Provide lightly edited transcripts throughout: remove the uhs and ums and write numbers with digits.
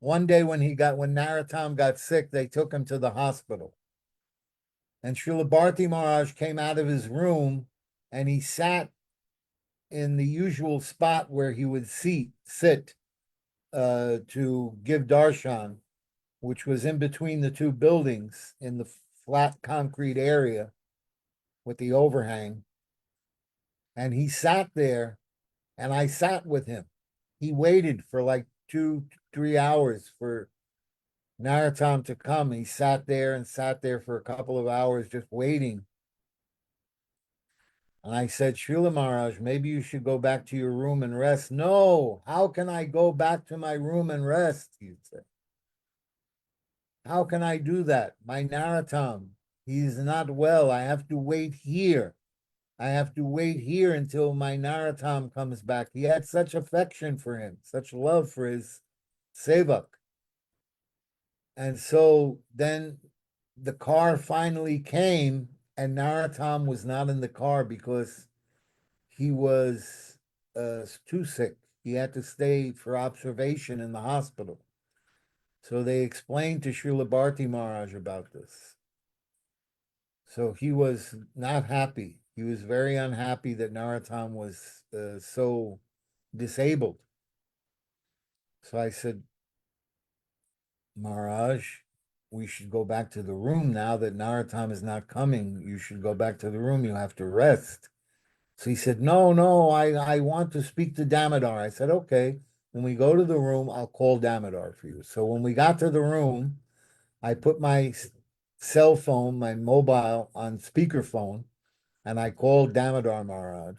one day when Narottam got sick, they took him to the hospital. And Srila Bharatīji Maharaj came out of his room and he sat in the usual spot where he would sit to give darshan, which was in between the two buildings in the flat concrete area with the overhang. And he sat there and I sat with him. He waited for like 2-3 hours for Narottam to come. He sat there for a couple of hours just waiting. And I said, Śrīla Maharaj, maybe you should go back to your room and rest. No, how can I go back to my room and rest? He said. How can I do that? My Narottam, he's not well. I have to wait here. I have to wait here until my Narottam comes back. He had such affection for him, such love for his sevak. And so then the car finally came, and Narottam was not in the car because he was too sick. He had to stay for observation in the hospital. So they explained to Srila Bharatīji Maharaj about this. So he was not happy. He was very unhappy that Narottam was so disabled. So I said, Maharaj, we should go back to the room now that Narottam is not coming. You should go back to the room. You have to rest. So he said, no, I want to speak to Damodar. I said, okay, when we go to the room, I'll call Damodar for you. So when we got to the room, I put my cell phone, my mobile, on speakerphone, and I called Damodar Maharaj,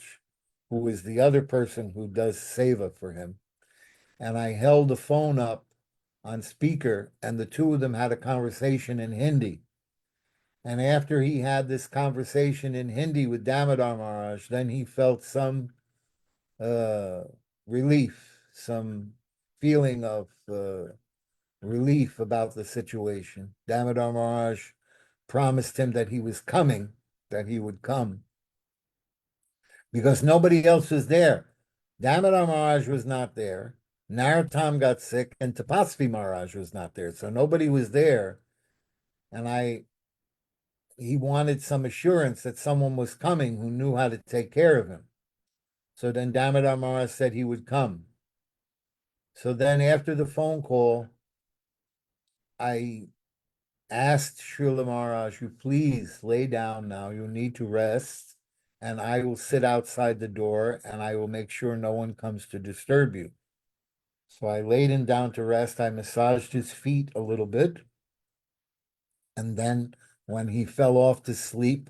who is the other person who does seva for him. And I held the phone up on speaker, and the two of them had a conversation in Hindi. And after he had this conversation in Hindi with Damodar Maharaj, then he felt some relief, some feeling of relief about the situation. Damodar Maharaj promised him that he was coming, that he would come, because nobody else was there. Damodar Maharaj was not there. Narottam got sick, and Tapasvi Maharaj was not there. So nobody was there. And he wanted some assurance that someone was coming who knew how to take care of him. So then Damodar Maharaj said he would come. So then after the phone call, I asked Srila Maharaj, you please lay down now. You need to rest. And I will sit outside the door and I will make sure no one comes to disturb you. So I laid him down to rest. I massaged his feet a little bit. And then when he fell off to sleep,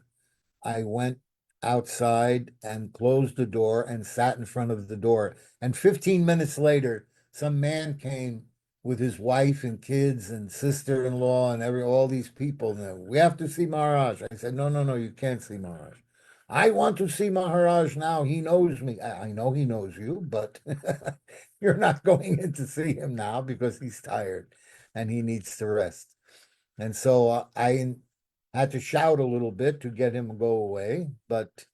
I went outside and closed the door and sat in front of the door. And 15 minutes later, some man came with his wife and kids and sister-in-law and all these people. We have to see Maharaj. I said, no, you can't see Maharaj. I want to see Maharaj now. He knows me. I know he knows you, but you're not going in to see him now because he's tired and he needs to rest. And so I had to shout a little bit to get him to go away, but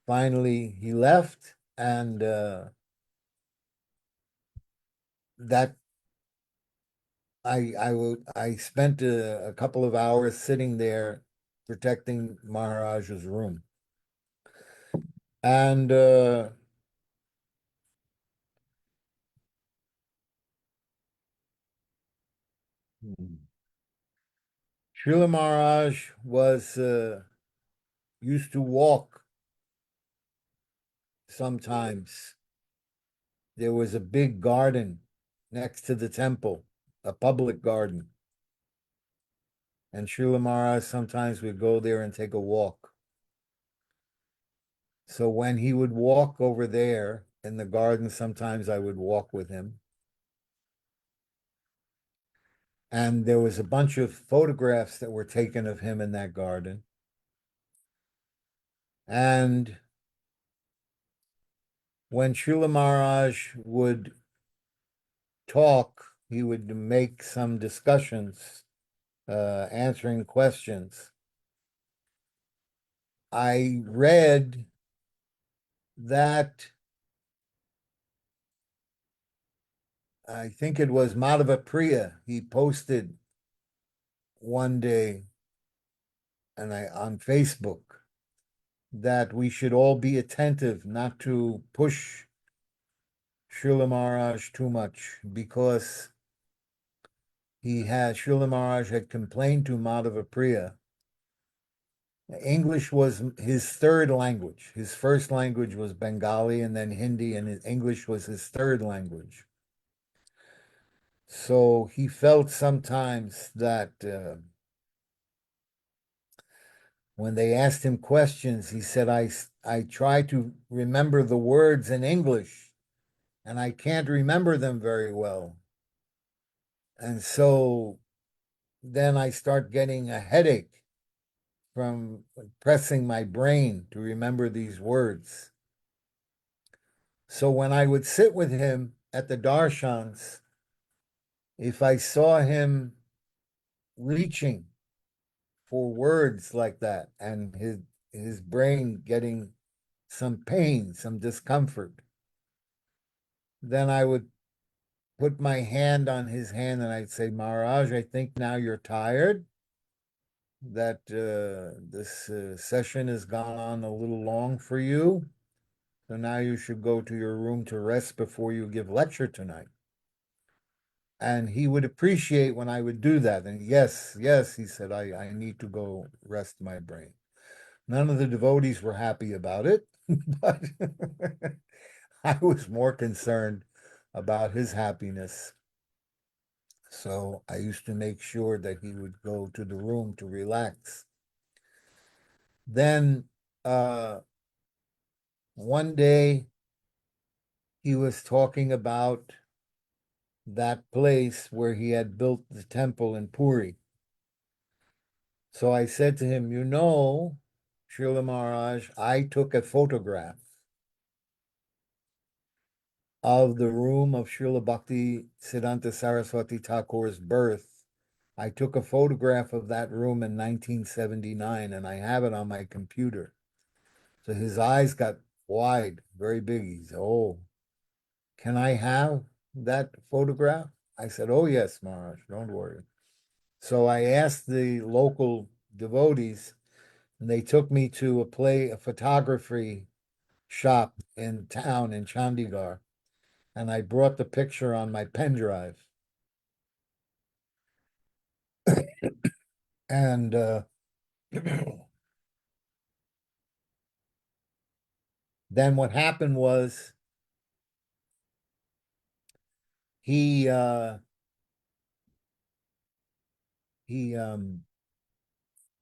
finally he left, and that I spent a couple of hours sitting there protecting Maharaja's room. And Srila Maharaj was used to walk sometimes. There was a big garden next to the temple, a public garden. And Srila Maharaj sometimes would go there and take a walk. So when he would walk over there in the garden, sometimes I would walk with him. And there was a bunch of photographs that were taken of him in that garden. And when Srila Maharaj would talk, he would make some discussions, answering questions. I read that I think it was Madhava Priya. He posted one day on Facebook that we should all be attentive not to push Srila Maharaj too much, because Srila Maharaj had complained to Madhava Priya. English was his third language. His first language was Bengali and then Hindi, and English was his third language. So he felt sometimes that when they asked him questions, he said, I try to remember the words in English, and I can't remember them very well. And so then I start getting a headache from pressing my brain to remember these words. So when I would sit with him at the darshans, if I saw him reaching for words like that and his brain getting some pain, some discomfort, then I would put my hand on his hand and I'd say, Maharaj, I think now you're tired, that this session has gone on a little long for you. So now you should go to your room to rest before you give lecture tonight. And he would appreciate when I would do that. And yes, he said, I need to go rest my brain. None of the devotees were happy about it, but I was more concerned about his happiness. So I used to make sure that he would go to the room to relax. Then one day he was talking about that place where he had built the temple in Puri. So I said to him, Srila Maharaj, I took a photograph of the room of Srila Bhakti Siddhanta Saraswati Thakur's birth. I took a photograph of that room in 1979, and I have it on my computer. So his eyes got wide, very big. He said, oh, can I have that photograph? I said, oh, yes, Maharaj, don't worry. So I asked the local devotees, and they took me to a photography shop in town in Chandigarh, and I brought the picture on my pen drive. And then what happened was he I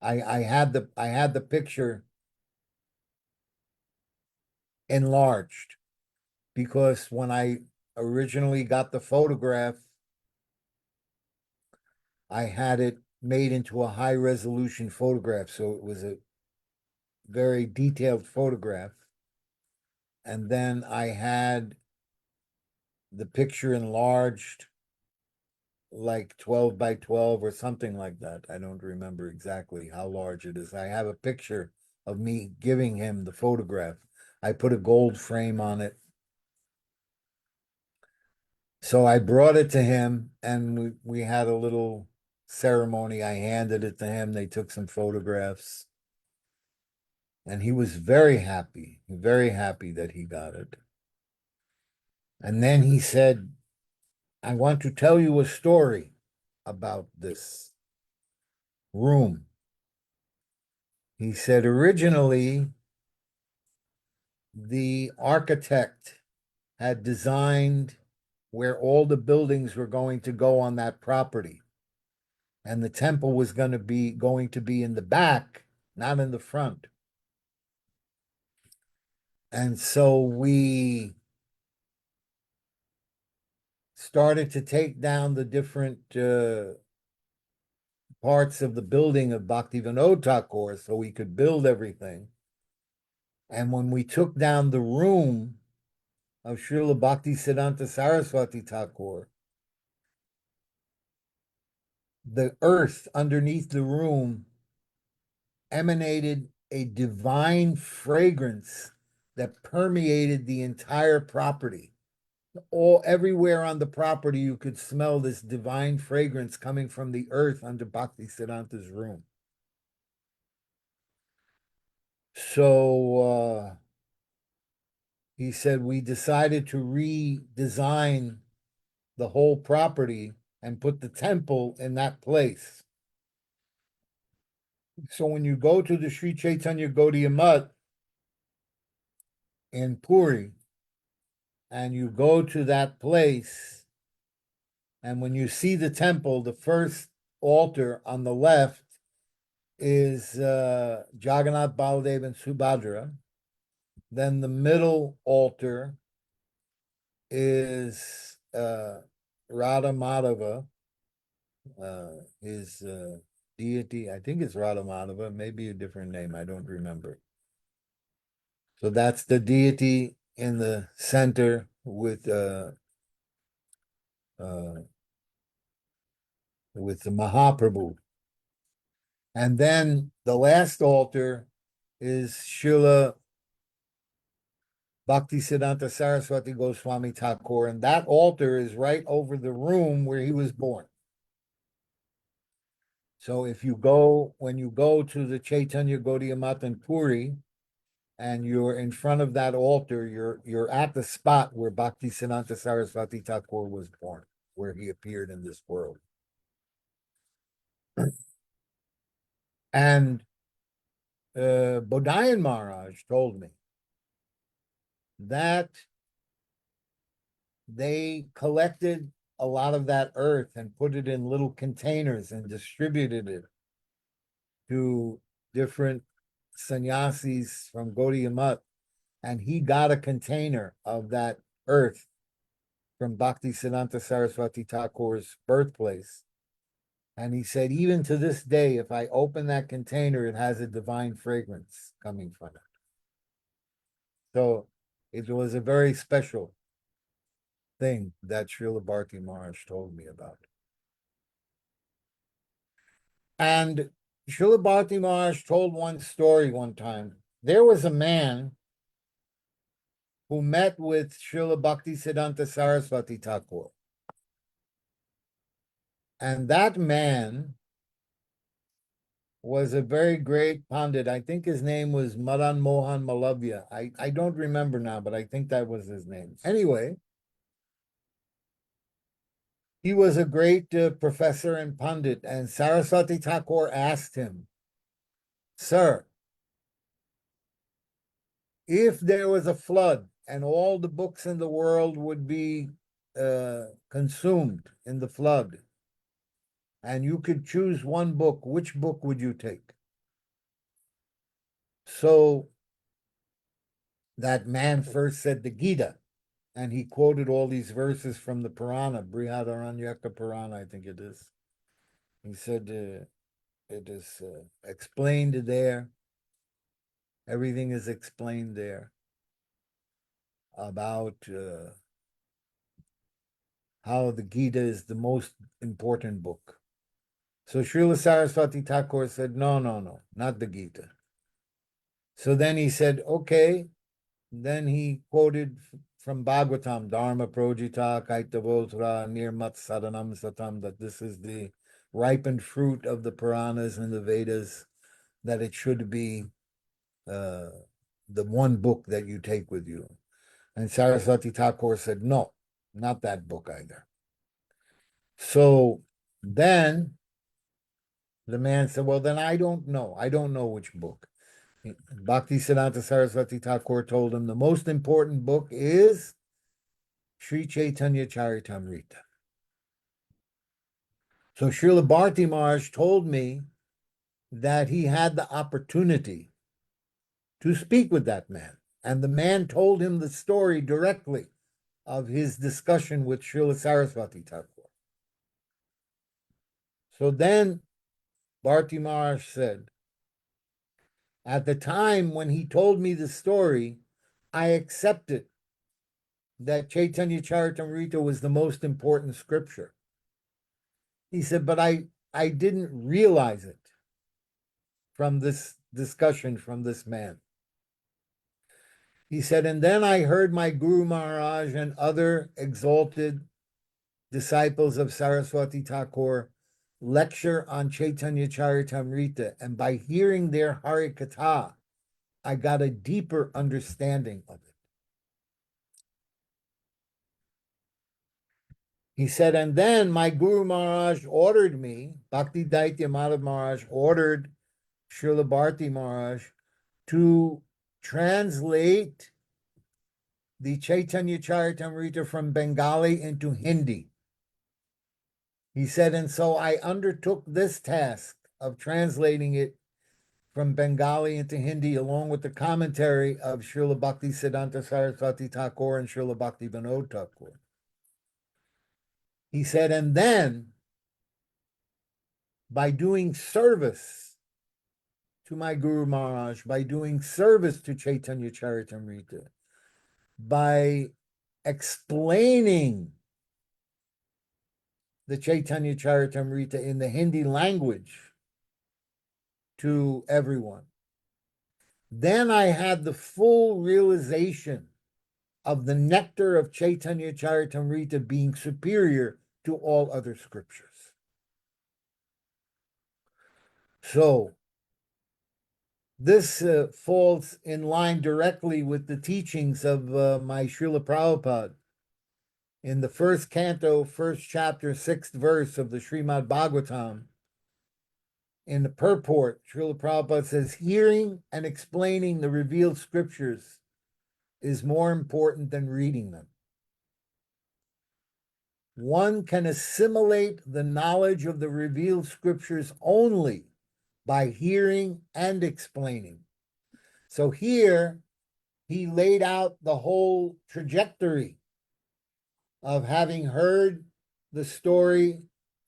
had the picture enlarged, because when I originally got the photograph, I had it made into a high resolution photograph, so it was a very detailed photograph. And then I had the picture enlarged, like 12 by 12 or something like that. I don't remember exactly how large it is. I have a picture of me giving him the photograph. I put a gold frame on it. So I brought it to him, and we had a little ceremony. I handed it to him. They took some photographs, and he was very happy that he got it. And then he said, I want to tell you a story about this room. He said, originally, the architect had designed where all the buildings were going to go on that property. And the temple was going to be in the back, not in the front. And so we started to take down the different parts of the building of Bhaktivinoda Thakur so we could build everything. And when we took down the room of Srila Bhakti Siddhanta Saraswati Thakur, the earth underneath the room emanated a divine fragrance that permeated the entire property. everywhere on the property, you could smell this divine fragrance coming from the earth under Bhaktisiddhanta's room. So he said, we decided to redesign the whole property and put the temple in that place. So when you go to the Sri Chaitanya Gaudiya Math in Puri, and you go to that place, and when you see the temple, the first altar on the left is Jagannath, Baladev, and Subhadra. Then the middle altar is Radha Madhava, his deity. I think it's Radha Madhava, maybe a different name, I don't remember. So that's the deity in the center with the Mahaprabhu. And then the last altar is Srila Bhaktisiddhanta Saraswati Gosvāmī Thakur, and that altar is right over the room where he was born. So if you go, when you go to the Chaitanya Gaudiya Math in Puri, and you're in front of that altar, you're at the spot where Bhaktisiddhanta Saraswati Thakur was born, where he appeared in this world. And Bodhayan Maharaj told me that they collected a lot of that earth and put it in little containers and distributed it to different sannyasis from Gaudiya Math, and he got a container of that earth from Bhaktisiddhanta Saraswati Thakur's birthplace. And he said, even to this day, if I open that container, it has a divine fragrance coming from it. So it was a very special thing that Srila Bharatīji Maharaj told me about. And Srila Bharatīji Maharaj told one story one time. There was a man who met with Srila Bhaktisiddhanta Saraswati Thakur. And that man was a very great Pandit. I think his name was Madan Mohan Malavya. I don't remember now, but I think that was his name. Anyway, he was a great professor and Pandit, and Saraswati Thakur asked him, sir, if there was a flood and all the books in the world would be consumed in the flood, and you could choose one book, which book would you take? So that man first said the Gita, and he quoted all these verses from the Purana, Brihadaranyaka Purana, I think it is. He said it is explained there. Everything is explained there about how the Gita is the most important book. So Srila Saraswati Thakur said, no, not the Gita. So then he said, okay. Then he quoted from Bhagavatam, Dharma Projita Kaitavotra Nirmat Sadanam Satam, that this is the ripened fruit of the Puranas and the Vedas, that it should be the one book that you take with you. And Saraswati Thakur said, no, not that book either. So then the man said, well, then I don't know. I don't know which book. Bhaktisiddhanta Saraswati Thakur told him the most important book is Sri Chaitanya Charitamrita. So Srila Bharatīji Maharaj told me that he had the opportunity to speak with that man. And the man told him the story directly of his discussion with Srila Saraswati Thakur. So then Bharatīji Maharaj said, at the time when he told me the story, I accepted that Chaitanya Charitamrita was the most important scripture. He said, but I didn't realize it from this discussion from this man. He said, and then I heard my Guru Maharaj and other exalted disciples of Saraswati Thakur lecture on Chaitanya Charitamrita, and by hearing their Harikatha, I got a deeper understanding of it. He said, and then my Guru Maharaj ordered me, Bhakti Daitya Madhav Maharaj ordered Srila Bharatīji Maharaj to translate the Chaitanya Charitamrita from Bengali into Hindi. He said, and so I undertook this task of translating it from Bengali into Hindi, along with the commentary of Srila Bhakti Siddhanta Saraswati Thakur and Srila Bhakti Vinod Thakur. He said, and then by doing service to my Guru Maharaj, by doing service to Chaitanya Charitamrita, by explaining the Chaitanya Charitamrita in the Hindi language to everyone, then I had the full realization of the nectar of Chaitanya Charitamrita being superior to all other scriptures. So this falls in line directly with the teachings of my Srila Prabhupada. In the first canto, first chapter, sixth verse of the Srimad Bhagavatam, in the purport, Srila Prabhupada says, hearing and explaining the revealed scriptures is more important than reading them. One can assimilate the knowledge of the revealed scriptures only by hearing and explaining. So here, he laid out the whole trajectory of having heard the story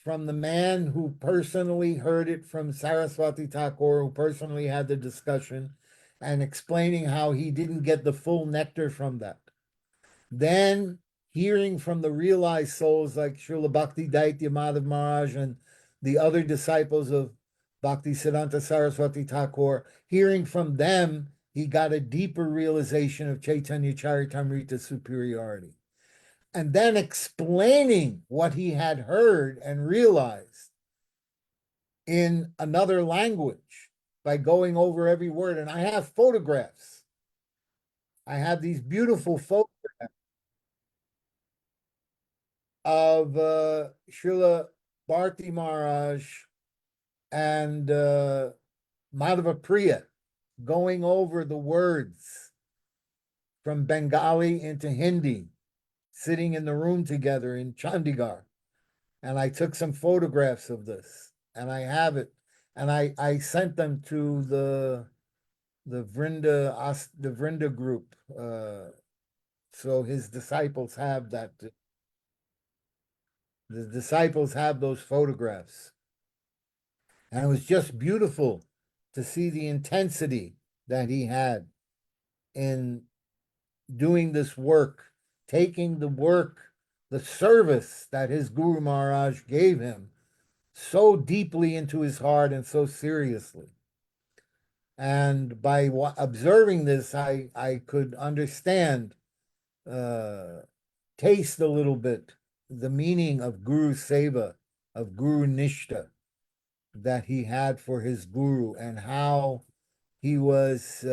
from the man who personally heard it from Saraswati Thakur, who personally had the discussion, and explaining how he didn't get the full nectar from that. Then hearing from the realized souls like Srila Bhakti Daitya Madhav Maharaj and the other disciples of Bhakti Siddhanta Saraswati Thakur, hearing from them, he got a deeper realization of Chaitanya Charitamrita's superiority. And then explaining what he had heard and realized in another language by going over every word. And I have photographs. I have these beautiful photographs of Srila Bharatīji Maharaj and Madhava Priya going over the words from Bengali into Hindi, sitting in the room together in Chandigarh. And I took some photographs of this, and I have it. And I sent them to the Vrinda group. So his disciples have that. The disciples have those photographs. And it was just beautiful to see the intensity that he had in doing this work, taking the work, the service that his Guru Maharaj gave him so deeply into his heart and so seriously. And by observing this, I could understand, taste a little bit the meaning of Guru Seva, of Guru Nishta that he had for his Guru, and how he was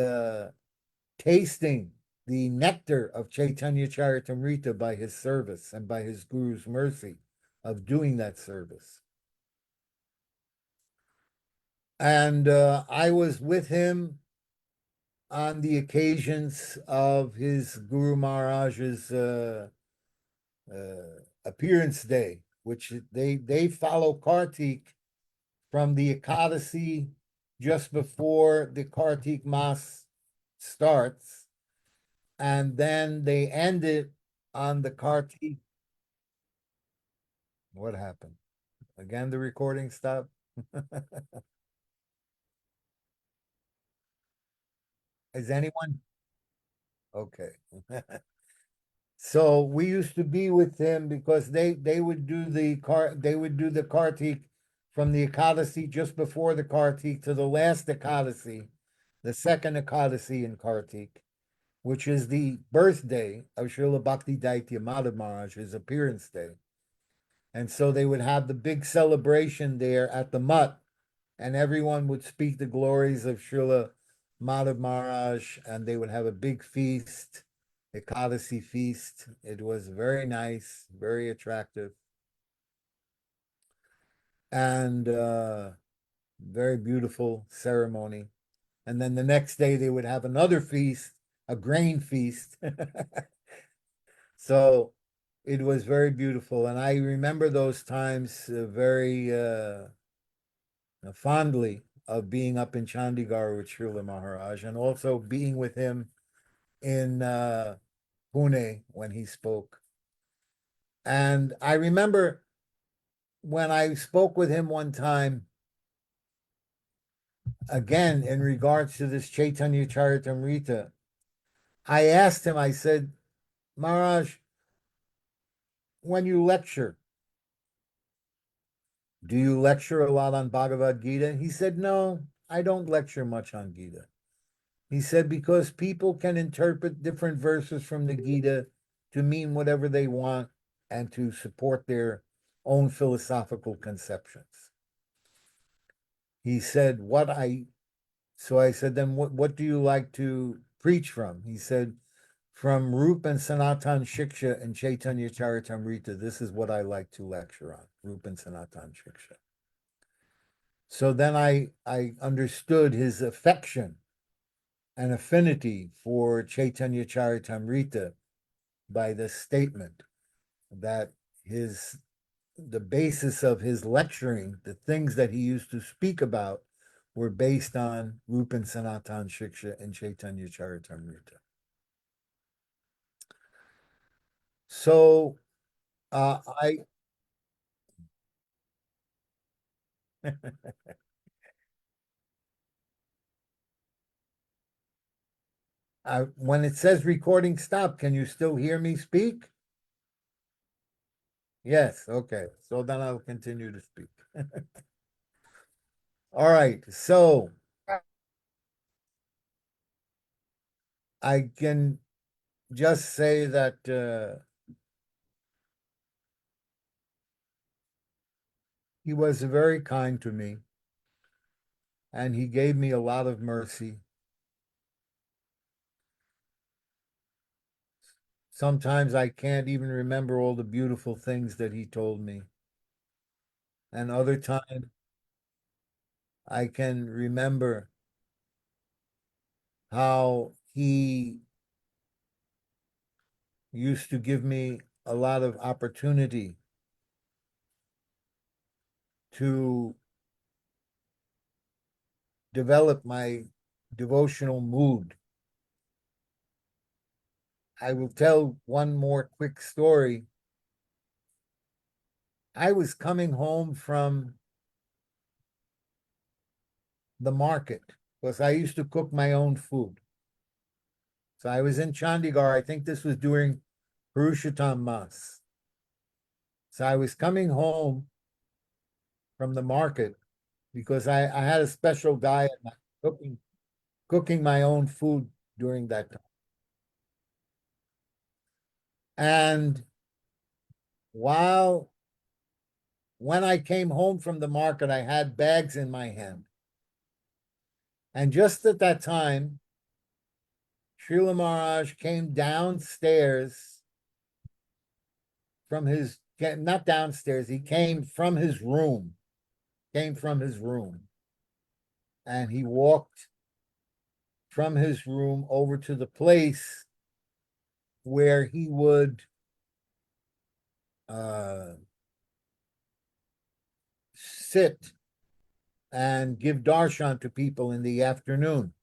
tasting the nectar of Chaitanya Charitamrita by his service and by his Guru's mercy of doing that service. And I was with him on the occasions of his Guru Maharaj's appearance day, which they follow Kartik from the Ekadasi just before the Kartik Mas starts, and then they end it on the Kartik. What happened? Again, the recording stopped? Is anyone? Okay. So we used to be with him because they would do the Kartik from the Ekadasi just before the Kartik to the last Ekadasi, the second Ekadasi in Kartik. which is the birthday of Srila Bhakti Daitya Madhav Maharaj, his appearance day. And so they would have the big celebration there at the Mutt, and everyone would speak the glories of Srila Madhav Maharaj, and they would have a big feast, Ekadasi feast. It was very nice, very attractive, and very beautiful ceremony. And then the next day they would have another feast, a grain feast. So it was very beautiful. And I remember those times very fondly, of being up in Chandigarh with Srila Maharaj, and also being with him in Pune when he spoke. And I remember when I spoke with him one time, again, in regards to this Chaitanya Charitamrita, I asked him, I said, Maharaj, when you lecture, do you lecture a lot on Bhagavad Gita? He said, no, I don't lecture much on Gita. He said, because people can interpret different verses from the Gita to mean whatever they want and to support their own philosophical conceptions. He said, so I said, then what do you like to preach from? He said, from Rupa and Sanatan Shiksha and Chaitanya Charitamrita, this is what I like to lecture on, Rupa and Sanatan Shiksha. So then I understood his affection and affinity for Chaitanya Charitamrita by this statement that the basis of his lecturing, the things that he used to speak about, were based on Rupa and Sanatan Shiksha and Chaitanya Charitamrita. So when it says recording stop, can you still hear me speak? Yes, okay. So then I'll continue to speak. All right, so I can just say that he was very kind to me, and he gave me a lot of mercy. Sometimes I can't even remember all the beautiful things that he told me. And other times I can remember how he used to give me a lot of opportunity to develop my devotional mood. I will tell one more quick story. I was coming home from the market because I used to cook my own food. So I was in Chandigarh. I think this was during Purushottam Mas. So I was coming home from the market because I had a special diet, cooking my own food during that time. And when I came home from the market, I had bags in my hand. And just at that time, Srila Maharaj came downstairs from not downstairs, he came from his room, and he walked from his room over to the place where he would sit and give darshan to people in the afternoon.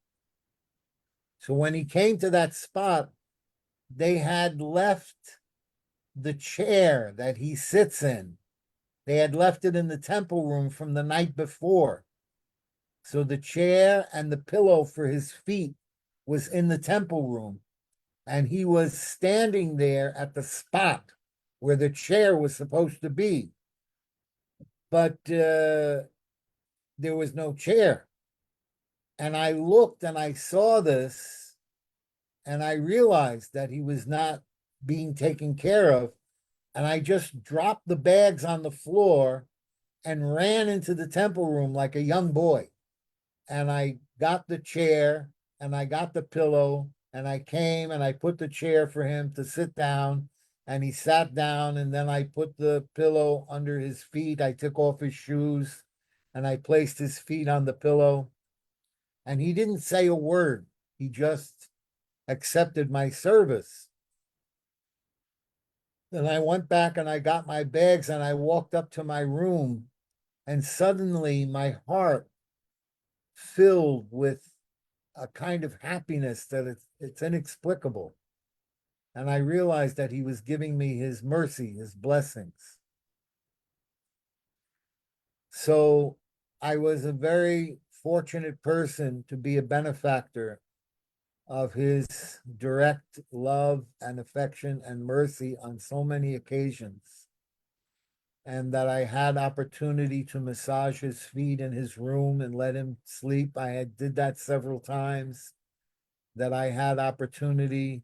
So when he came to that spot, they had left the chair that he sits in. They had left it in the temple room from the night before. So the chair and the pillow for his feet was in the temple room. And he was standing there at the spot where the chair was supposed to be. But there was no chair. And I looked and I saw this, and I realized that he was not being taken care of. And I just dropped the bags on the floor and ran into the temple room like a young boy. And I got the chair and I got the pillow and I came and I put the chair for him to sit down, and he sat down, and then I put the pillow under his feet. I took off his shoes and I placed his feet on the pillow, and he didn't say a word. He just accepted my service. Then I went back and I got my bags and I walked up to my room, and suddenly my heart filled with a kind of happiness that it's inexplicable. And I realized that he was giving me his mercy, his blessings. So I was a very fortunate person to be a benefactor of his direct love and affection and mercy on so many occasions. And that I had opportunity to massage his feet in his room and let him sleep. I did that several times. That I had opportunity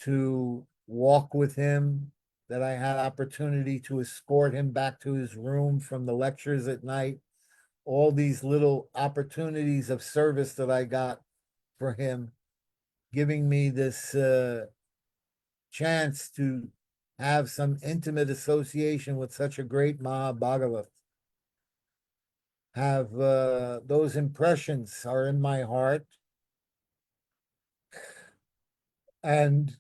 to walk with him, that I had opportunity to escort him back to his room from the lectures at night. All these little opportunities of service that I got for him, giving me this chance to have some intimate association with such a great Mahabhagavat. Have those impressions are in my heart. And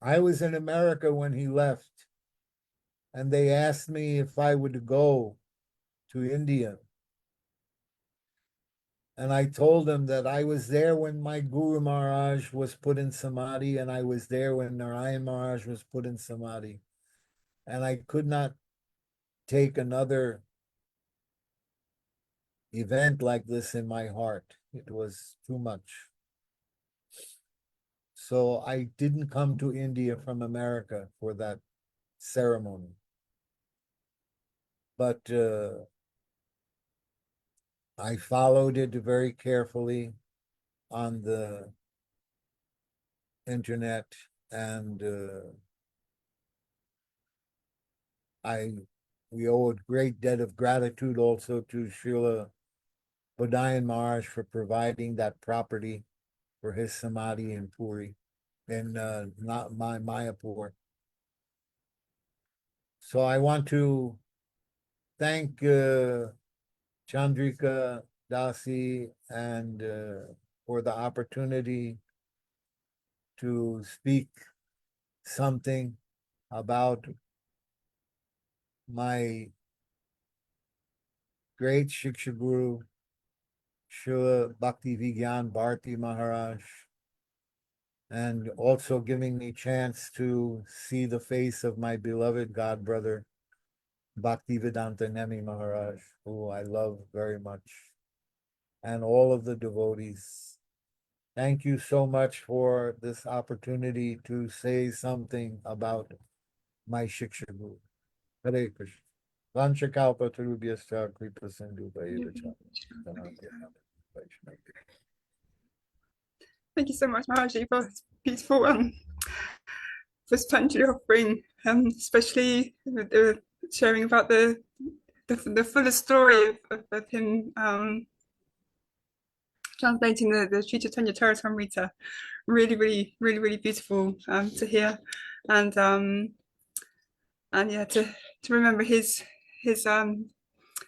I was in America when he left, and they asked me if I would go to India. And I told them that I was there when my Guru Maharaj was put in Samadhi, and I was there when Narayan Maharaj was put in Samadhi. And I could not take another event like this in my heart. It was too much. So I didn't come to India from America for that ceremony. But I followed it very carefully on the internet, and we owe a great debt of gratitude also to Śrīla Bodhayan Maharaj for providing that property for his samadhi in Puri, in not my Mayapur. So I want to thank Chandrika Dasi and for the opportunity to speak something about my great Shiksha Guru, Srila Bhakti Vijñāna Bhāratī Mahārāja, and also giving me chance to see the face of my beloved god brother, Bhaktivedanta Nemi Mahārāja, who I love very much, and all of the devotees. Thank you so much for this opportunity to say something about my Shiksha Guru. Hare Krishna. Vanchakalpa Tarubhyascha Kripa Sindhu Bhaivacha. Thank you so much, Mahārāja, for this beautiful Pushpanjali offering, especially the sharing about the fuller story of him translating the Sri Chaitanya Charitamrita. Really beautiful to hear, and yeah, to remember his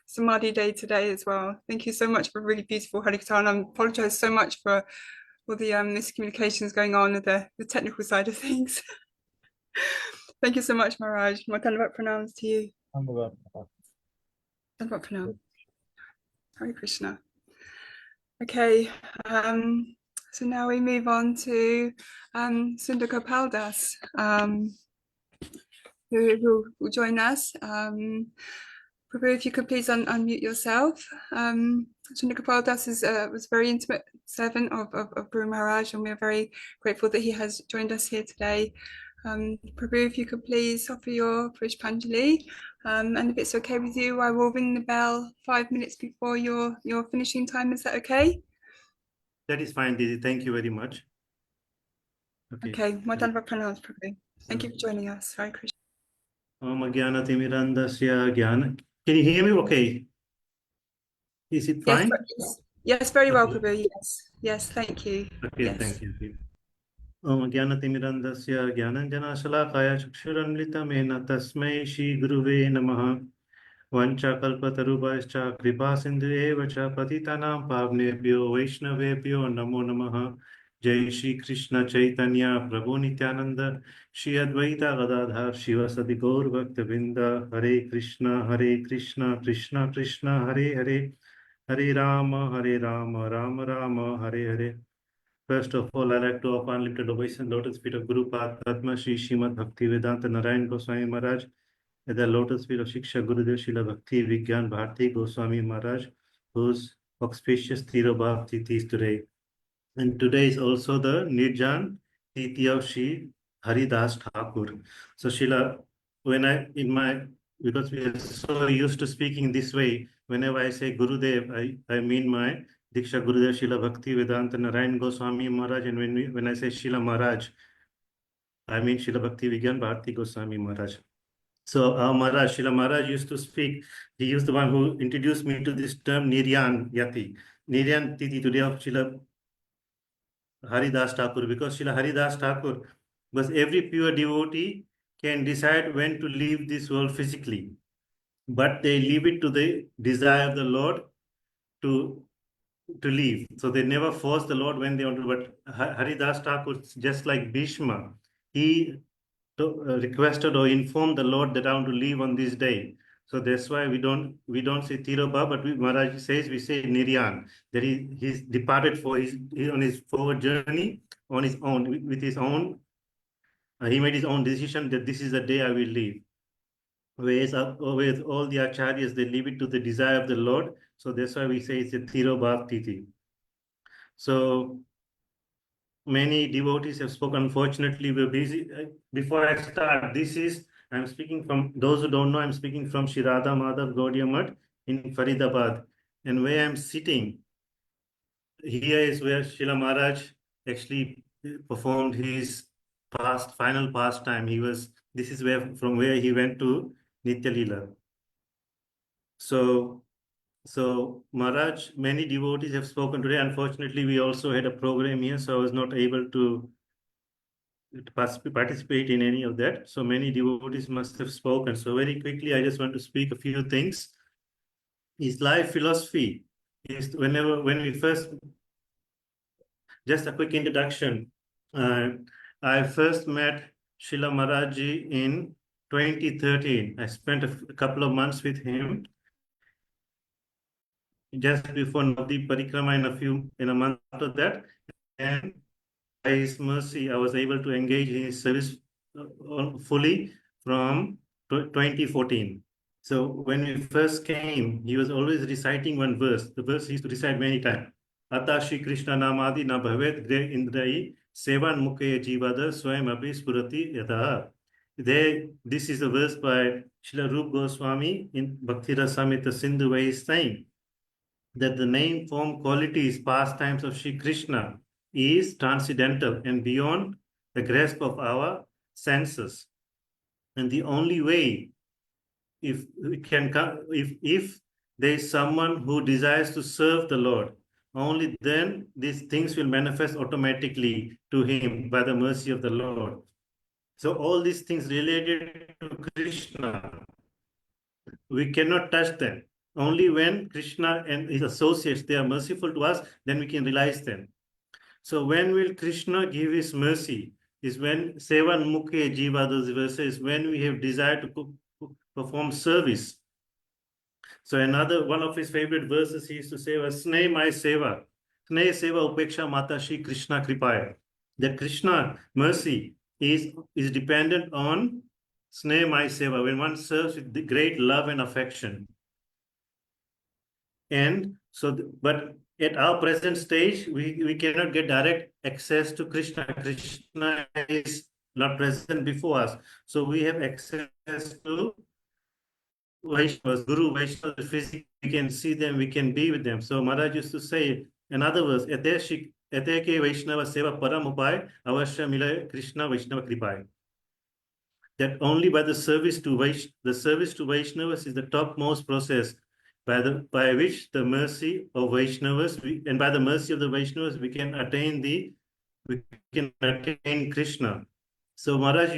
Samadhi day today as well. Thank you so much for a really beautiful Harikatha, and I apologize so much for all the miscommunications going on with the technical side of things. Thank you so much, Mahārāja. My Dhanavad pranams to you. Dhanavad pranam. Hare Krishna. Okay, so now we move on to Sundar Gopal Das, who will join us. Prabhu, if you could please unmute yourself. Sundar Gopal Das was a very intimate servant of Guru Maharaj, and we're very grateful that he has joined us here today. Prabhu, if you could please offer your Pushpanjali, and if it's okay with you, I will ring the bell 5 minutes before your finishing time. Is that okay? That is fine, Didi. Thank you very much. Okay. Okay, Madhanva Pranam Prabhu. Thank you for joining us. Hare Krishna. Om Ajnanatirmirandasya Jnana. Can you hear me okay? Is it Yes, fine? yes, very well, Okay. Prabhu. Yes, thank you. Okay, Yes. thank you. Om Ajnanatirmirandasya Jnananjanashalakaya Chakshurannlitamena Tasmai Shri Guruve Namaha. Vanchakalpatarubhascha Kripasindhu cha Patitanam Pavnebhyo Vaishnavebhyo Namo Namaha. Jai Shri Krishna Chaitanya Prabhu Nityananda Shri Advaita Gadadhar Shivasati Gaur Bhaktavinda. Hare Krishna Krishna Krishna Hare Hare, Hare Rama Rama Rama Hare Hare. First of all, I like to offer unlimited obeisance and lotus feet of Guru Padma Shri Srimad Bhakti Vedanta Narayan Goswami Maharaj, at the lotus feet of Shiksha Gurudev Srila Bhakti Vijñāna Bhārati Gosvāmī Maharaj, whose auspicious Tirobhav Tithi is today. And today is also the Nirjan Tithi of Shri Haridas Thakur. So Srila, because we are so used to speaking this way, whenever I say Gurudev, I mean my Diksha Gurudev Srila Bhakti Vedanta Narayan Goswami Maharaj, and when I say Srila Maharaj, I mean Srila Bhakti Vijñāna Bhārati Goswami Maharaj. So our Maharaj, Srila Maharaj used to speak. He was the one who introduced me to this term Niryan Yati. Niryan Titi today of Srila Haridas Thakur, because Srila Haridas Thakur, because every pure devotee can decide when to leave this world physically, but they leave it to the desire of the Lord to leave. So they never force the Lord when they want to. But Haridas Thakur, just like Bhishma, he requested or informed the Lord that I want to leave on this day. So that's why we don't say Tiroba, but Maharaj says we say Niryan, that he's departed on his forward journey on his own, with his own. He made his own decision that this is the day I will leave. Whereas with all the acharyas, they leave it to the desire of the Lord. So that's why we say it's a Tirobhav Tithi. So many devotees have spoken. Unfortunately, we're busy. Before I start, I'm speaking from, those who don't know, I'm speaking from Shri Radha Madhav Gaudiya Math in Faridabad. And where I'm sitting, here is where Srila Maharaj actually performed his final pastime. This is from where he went to Nitya Leela. So Maharaj, many devotees have spoken today. Unfortunately, we also had a program here, so I was not able to participate in any of that. So many devotees must have spoken. So very quickly, I just want to speak a few things. His life philosophy is when we first, just a quick introduction. I first met Srila Mahārāja in 2013. I spent a couple of months with him just before Navdeep Parikrama in a month after that. And by his mercy, I was able to engage in his service fully from 2014. So when we first came, he was always reciting one verse. The verse he used to recite many times. Ata Shri Krishna Namadi na bhavet gre indrai sevan mukhe jivada swayam api spurati yataha. This is a verse by Srila Rupa Gosvāmī in Bhakti Rasamrita Sindhu, where he is saying that the name, form, qualities, pastimes of Shri Krishna is transcendental and beyond the grasp of our senses. And the only way, if there is someone who desires to serve the Lord, only then these things will manifest automatically to him by the mercy of the Lord. So all these things related to Krishna, we cannot touch them. Only when Krishna and his associates, they are merciful to us, then we can realize them. So when will Krishna give his mercy? Is when Sevan Mukhe Jiva, those verses, when we have desire to perform service. So another one of his favorite verses he used to say was Sneh my seva. Sneh seva upeksha mata Shri Krishna kripaya. That Krishna mercy is dependent on Sneh my seva, when one serves with the great love and affection. And so, but at our present stage, we cannot get direct access to Krishna. Krishna is not present before us. So we have access to Vaishnavas, Guru Vaishnavas, physically we can see them, we can be with them. So Maharaj used to say, in other words, Ete ke Vaishnava seva param upay avashya mile Krishna Vaishnava kripay. That only by the service to Vaishnavas is the topmost process by which the mercy of Vaishnavas and by the mercy of the Vaishnavas we can attain Krishna. So Maharaj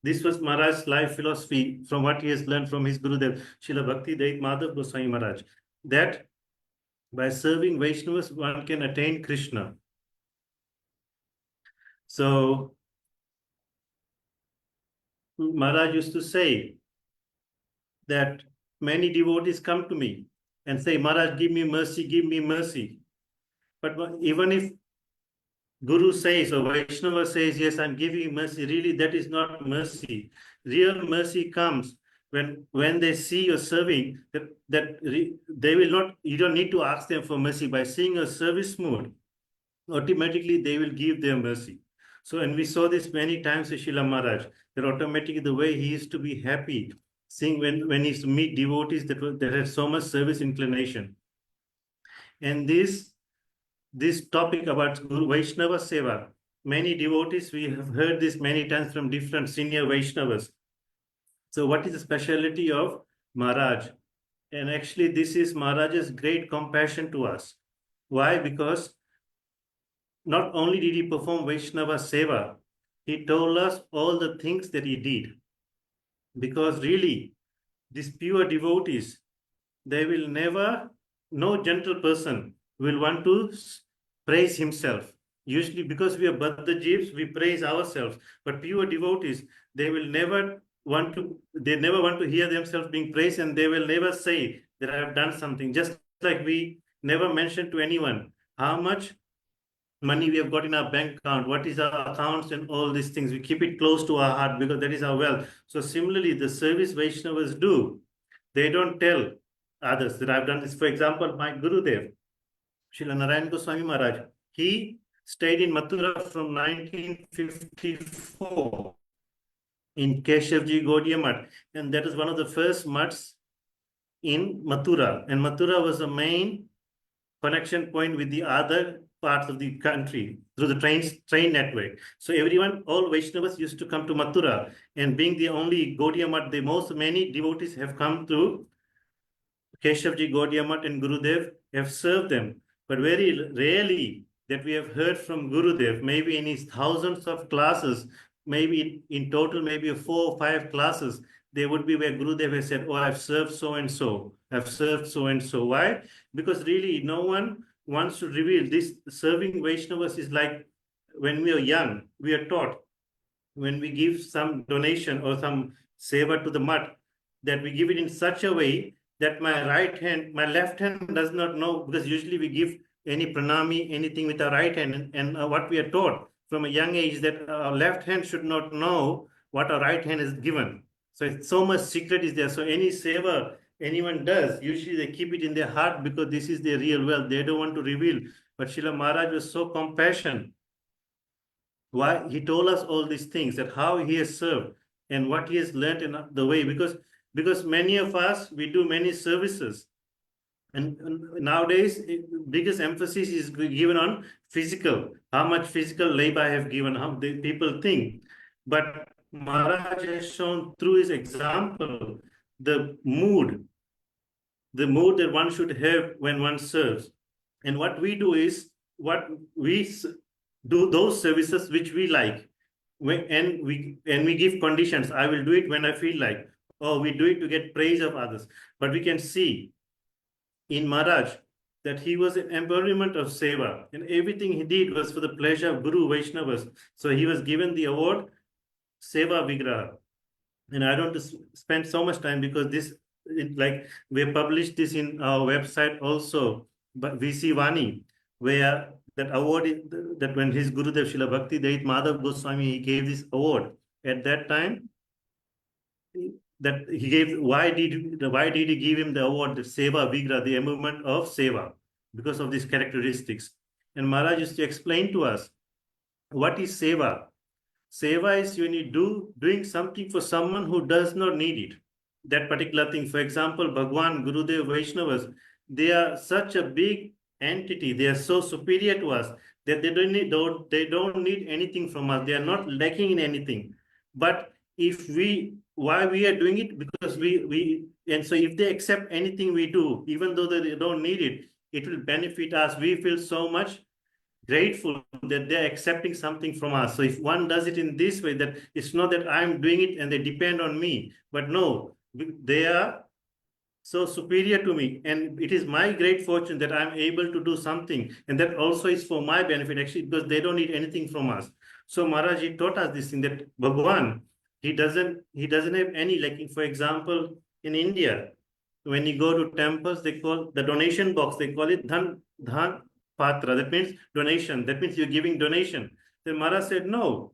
this was Maharaj's life philosophy from what he has learned from his Gurudev, Srila Bhakti Dait Madhav Goswami Maharaj, that by serving Vaishnavas one can attain Krishna. So Maharaj used to say that many devotees come to me and say, Maharaj, give me mercy, give me mercy. But even if Guru says or Vaishnava says, yes, I'm giving you mercy, really that is not mercy. Real mercy comes when they see you serving, they will not, you don't need to ask them for mercy. By seeing a service mood, automatically they will give their mercy. So, and we saw this many times with Srila Maharaj, that automatically the way he used to be happy, seeing when he used to meet devotees that had so much service inclination. And this topic about Guru Vaishnava Seva, many devotees, we have heard this many times from different senior Vaishnavas. So what is the speciality of Maharaj? And actually this is Maharaj's great compassion to us. Why? Because not only did he perform Vaishnava Seva, he told us all the things that he did. Because really, these pure devotees, they will never, no gentle person will want to praise himself. Usually because we are Baddha Jeeves, we praise ourselves. But pure devotees, they never want to hear themselves being praised, and they will never say that I have done something. Just like we never mention to anyone how much money we have got in our bank account, what is our accounts and all these things. We keep it close to our heart because that is our wealth. So similarly, the service Vaishnavas do, they don't tell others that I've done this. For example, my Gurudev, Srila Narayan Goswami Maharaj, he stayed in Mathura from 1954 in Keshavji Gaudiya Mutt, and that is one of the first mutts in Mathura. And Mathura was the main connection point with the other parts of the country through the train network. So everyone, all Vaishnavas used to come to Mathura, and being the only Gaudiya Mutt, many devotees have come to Keshavji Gaudiya Mutt, and Gurudev have served them. But very rarely that we have heard from Gurudev, maybe in his thousands of classes, maybe in total, maybe 4 or 5 classes, there would be where Gurudev has said, oh, I've served so-and-so, I've served so-and-so. Why? Because really no one wants to reveal this. Serving Vaishnavas is like when we are young, we are taught when we give some donation or some seva to the mutt, that we give it in such a way that my left hand does not know, because usually we give any pranami, anything with our right hand, and what we are taught from a young age that our left hand should not know what our right hand has given. So it's so much secret is there. So any seva anyone does, usually they keep it in their heart because this is their real wealth. They don't want to reveal. But Srila Maharaj was so compassionate. Why? He told us all these things, that how he has served and what he has learned in the way. Because many of us, we do many services. And nowadays, biggest emphasis is given on physical, how much physical labor I have given, how people think. But Maharaj has shown through his example the mood that one should have when one serves. And what we do is, what we do those services which we like, and we give conditions. I will do it when I feel like, or we do it to get praise of others. But we can see in Maharaj that he was an embodiment of seva, and everything he did was for the pleasure of Guru Vaishnavas. So he was given the award Seva Vigraha. And I don't spend so much time because we have published this in our website also, but Vijñāna, where that award is, that when his Gurudev Srila Bhakti Dait Madhav Goswami, he gave this award. At that time, that he gave, why did he give him the award, the Seva Vigraha, the embodiment of Seva, because of these characteristics. And Maharaj used to explain to us, what is Seva? Seva is when you doing something for someone who does not need it, that particular thing. For example, Bhagwan, Gurudev, Vaishnavas, they are such a big entity. They are so superior to us that they don't need anything from us. They are not lacking in anything. But why we are doing it? Because and so if they accept anything we do, even though they don't need it, it will benefit us. We feel so much grateful that they're accepting something from us. So if one does it in this way, that it's not that I'm doing it and they depend on me, but no, they are so superior to me, and it is my great fortune that I'm able to do something, and that also is for my benefit, actually, because they don't need anything from us. So Mahārāja taught us this thing, that Bhagwan, he doesn't have any, like, for example, in India, when you go to temples, they call the donation box, they call it dhan patra. That means donation. That means you're giving donation. Then Mahārāja said, no,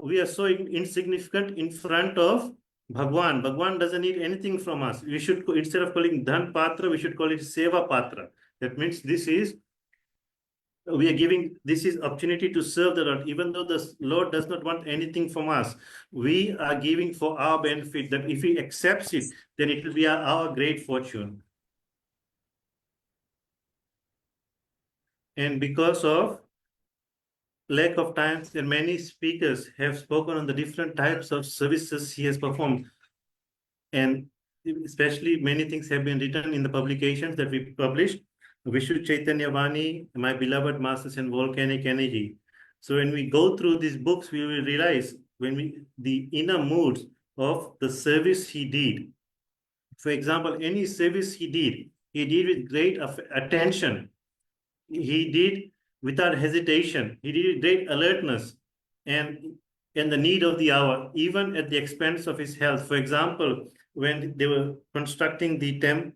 we are so insignificant in front of Bhagwan. Bhagwan doesn't need anything from us. We should, instead of calling dhan patra, we should call it seva patra. That means we are giving, this is opportunity to serve the Lord. Even though the Lord does not want anything from us, we are giving for our benefit, that if he accepts it, then it will be our great fortune. And because of lack of time, and many speakers have spoken on the different types of services he has performed. And especially many things have been written in the publications that we published. Vishu Chaitanya Vani, My Beloved Masters and Volcanic Energy. So when we go through these books, we will realize the inner moods of the service he did. For example, any service he did with great attention. He did without hesitation. He did with great alertness and the need of the hour, even at the expense of his health. For example, when they were constructing the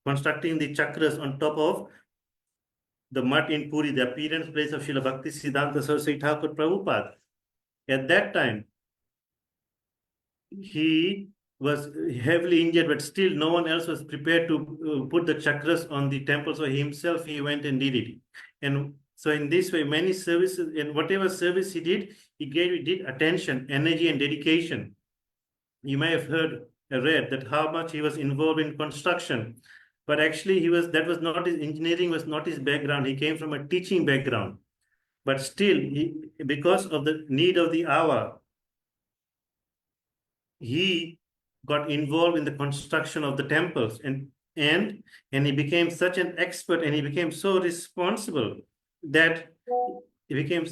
constructing the chakras on top of the mud in Puri, the appearance place of Srila Bhakti Siddhanta Saraswati Thakur Prabhupada. At that time, he was heavily injured, but still no one else was prepared to put the chakras on the temple. So himself, he went and did it. And so in this way, many services, and whatever service he did attention, energy, and dedication. You may have read that how much he was involved in construction, but actually engineering was not his background. He came from a teaching background, but still, because of the need of the hour, he got involved in the construction of the temples, and he became such an expert, and he became so responsible that he became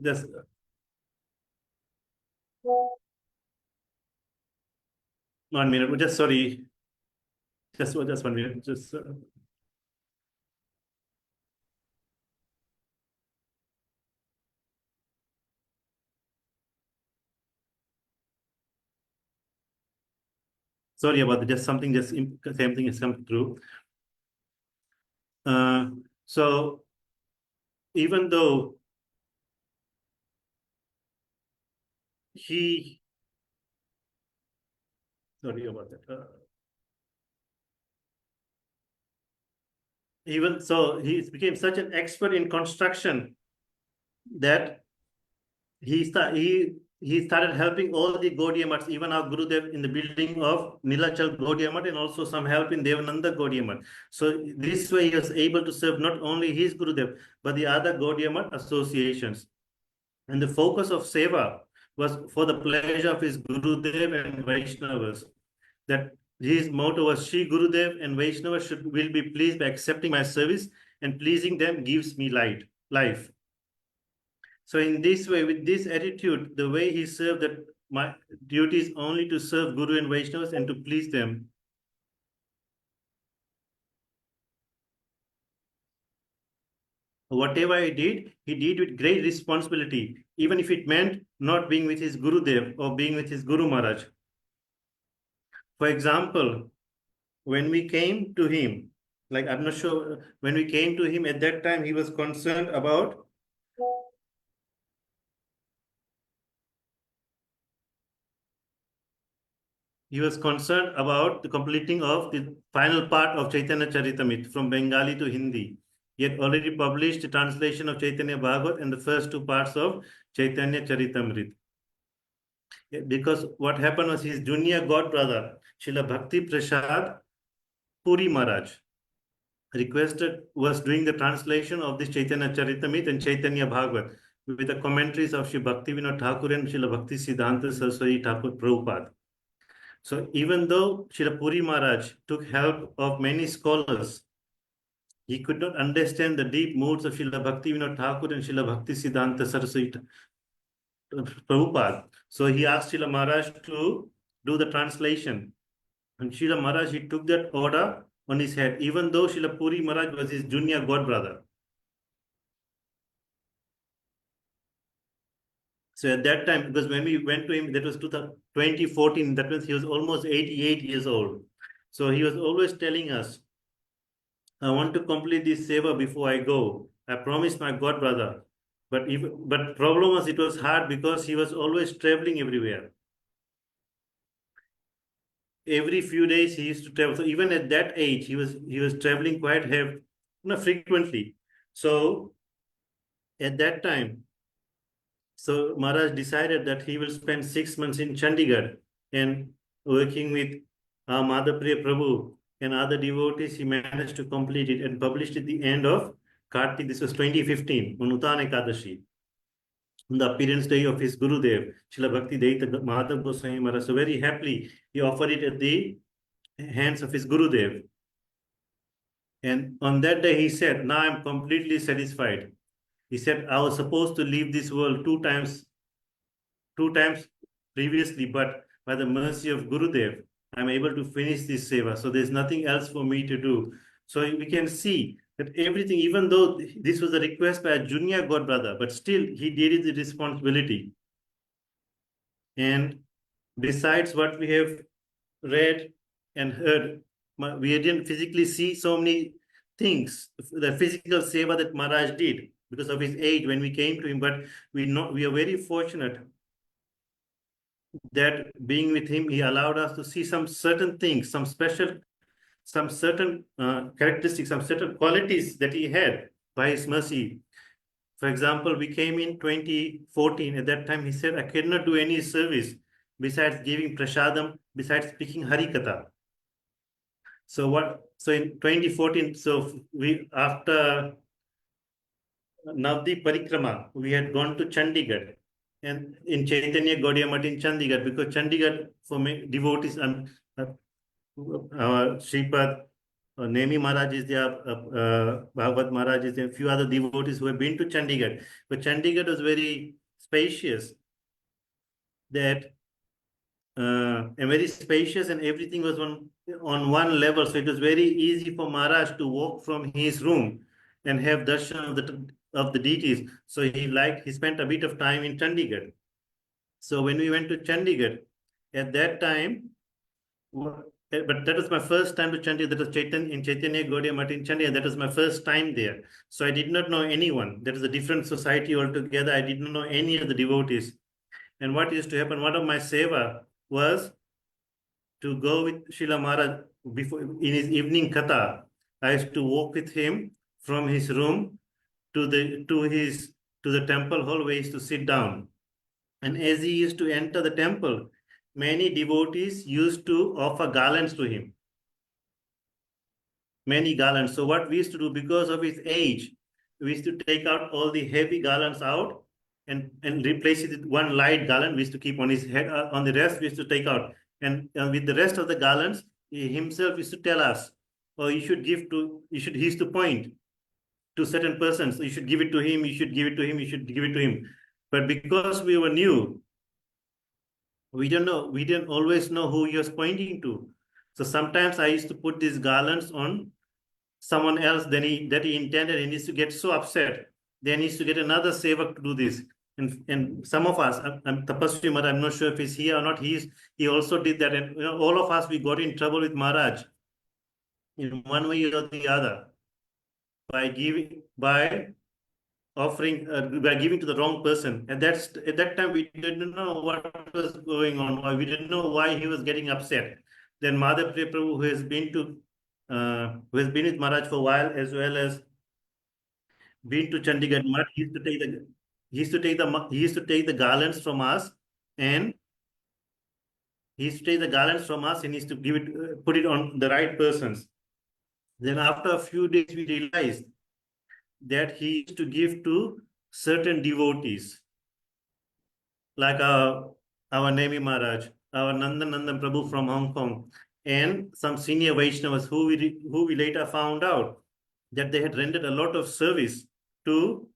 just 1 minute. Just sorry. Just 1 minute. Just. Sorry about that. Just something. Same thing has come through. So even though sorry about that. Even so, he became such an expert in construction that he started helping all the Gaudiya Maths, even our Gurudev, in the building of Nilachal Gaudiya Math, and also some help in Devananda Gaudiya Math. So this way he was able to serve not only his Gurudev, but the other Gaudiya Math associations. And the focus of Seva was for the pleasure of his Gurudev and Vaishnavas. That his motto was, Shri Gurudev and Vaishnava will be pleased by accepting my service, and pleasing them gives me life. So in this way, with this attitude, the way he served, that my duty is only to serve Guru and Vaishnavas and to please them. Whatever he did with great responsibility, even if it meant not being with his Gurudev or being with his Guru Maharaj. For example, when we came to him, like, I'm not sure, when we came to him at that time, he was concerned about the completing of the final part of Chaitanya Charitamrita from Bengali to Hindi. He had already published the translation of Chaitanya Bhagavat and the first 2 parts of Chaitanya Charitamrita. Because what happened was, his junior god brother, Srila Bhakti Prasad, Puri Maharaj was doing the translation of this Chaitanya Charitamrita and Chaitanya Bhagavat with the commentaries of Sri Bhaktivinoda Thakur and Srila Bhakti Siddhanta Saraswati Thakur Prabhupada. So even though Srila Puri Maharaj took help of many scholars, he could not understand the deep moods of Srila Bhaktivinoda Thakur and Srila Bhakti Siddhanta Saraswati Prabhupada. So he asked Srila Maharaj to do the translation. And Srila Maharaj, he took that order on his head, even though Srila Puri Maharaj was his junior god brother. So at that time, because when we went to him, that was 2014, that means he was almost 88 years old. So he was always telling us, I want to complete this seva before I go. I promised my god brother. But problem was, it was hard because he was always traveling everywhere. Every few days he used to travel. So even at that age, he was traveling quite frequently. So at that time, so Maharaj decided that he will spend 6 months in Chandigarh and working with Madhapriya Prabhu and other devotees. He managed to complete it and published at the end of Kartik. This was 2015 on Uttana Ekadashi, on the appearance day of his Gurudev, Srila Bhakti Daita Madhav Gosvāmī Maharaj. So very happily, he offered it at the hands of his Gurudev. And on that day, he said, now I'm completely satisfied. He said, I was supposed to leave this world two times previously, but by the mercy of Gurudev, I'm able to finish this seva. So there's nothing else for me to do. So we can see that everything, even though this was a request by a junior god brother, but still he did the responsibility. And besides what we have read and heard, we didn't physically see so many things, the physical seva that Maharaj did because of his age when we came to him, but we are very fortunate that being with him, he allowed us to see some certain things, some certain characteristics, some certain qualities that he had by his mercy. For example, we came in 2014. At that time, he said, I cannot do any service besides giving prasadam, besides speaking Harikatha. So in 2014, so after Navdi Parikrama, we had gone to Chandigarh and in Chaitanya Gaudiya Math in Chandigarh, because Chandigarh for devotees, Sripad, Nemi Maharaj is there, Bhagavad Maharaj is there, a few other devotees who have been to Chandigarh. But Chandigarh was very spacious, and everything was on one level. So it was very easy for Maharaj to walk from his room and have darshan of the deities. So he spent a bit of time in Chandigarh. So when we went to Chandigarh, at that time, but that was my first time to Chandigarh. That was in Chaitanya Gaudiya Math in Chandigarh. That was my first time there. So I did not know anyone. That is a different society altogether. I did not know any of the devotees. And what used to happen, one of my seva was to go with Srila Maharaj in his evening katha. I used to walk with him from his room to the temple hall where he used to sit down. And as he used to enter the temple, many devotees used to offer garlands to him. Many garlands. So what we used to do, because of his age, we used to take out all the heavy garlands out and replace it with one light garland. We used to keep on his head. On the rest, we used to take out. And with the rest of the garlands, he himself used to tell us, or he used to point to certain persons. You should give it to him, you should give it to him, you should give it to him. But because we were new, we didn't always know who he was pointing to. So sometimes I used to put these garlands on someone else that he intended, and he used to get so upset. Then he used to get another sevak to do this. And some of us, Tapasvi Maharaj, I'm not sure if he's here or not, he also did that. And all of us, we got in trouble with Maharaj in one way or the other by giving to the wrong person. And at that time, we didn't know what was going on. We didn't know why he was getting upset. Then Madhapriya Prabhu, who has been with Maharaj for a while, as well as been to Chandigarh Math, he used to take the garlands from us, and he used to take the garlands from us and he used to put it on the right persons. Then after a few days, we realized that he used to give to certain devotees, like our Nemi Maharaj, our Nandan Prabhu from Hong Kong, and some senior Vaishnavas who we later found out that they had rendered a lot of service to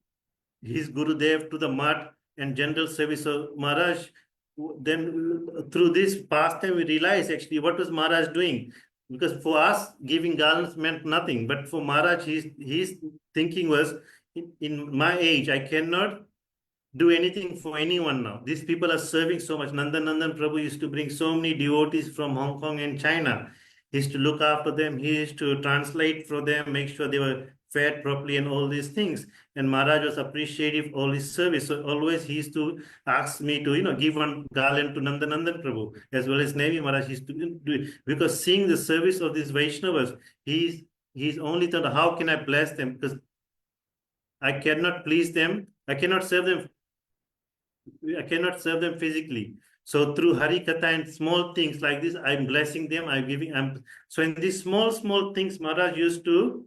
his Gurudev, to the Math and general service. So Maharaj, then through this pastime, we realized actually what was Maharaj doing. Because for us, giving garlands meant nothing. But for Maharaj, his thinking was, in my age, I cannot do anything for anyone now. These people are serving so much. Nandan Prabhu used to bring so many devotees from Hong Kong and China. He used to look after them. He used to translate for them, make sure they were fed properly and all these things. And Maharaj was appreciative of all his service. So always he used to ask me to, give one garland to Nandan Prabhu, as well as Nemi Maharaj. He used to do it. Because seeing the service of these Vaishnavas, he's only thought, how can I bless them? Because I cannot please them. I cannot serve them physically. So through Hari Katha and small things like this, I'm blessing them, so in these small things, Maharaj used to,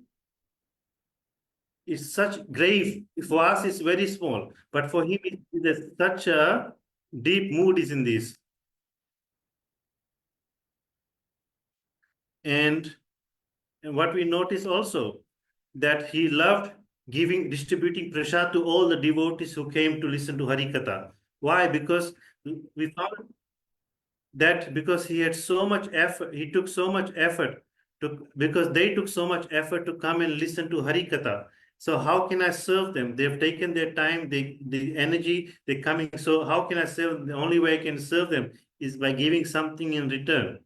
it's such grave, for us it's very small, but for him there's such a deep mood is in this. And what we notice also, that he loved distributing prasad to all the devotees who came to listen to Hari Katha. Why? Because we found that because he had so much effort, he took so much effort because they took so much effort to come and listen to Hari Katha. So how can I serve them? They've taken their time, the energy, they're coming. So how can I serve them? The only way I can serve them is by giving something in return.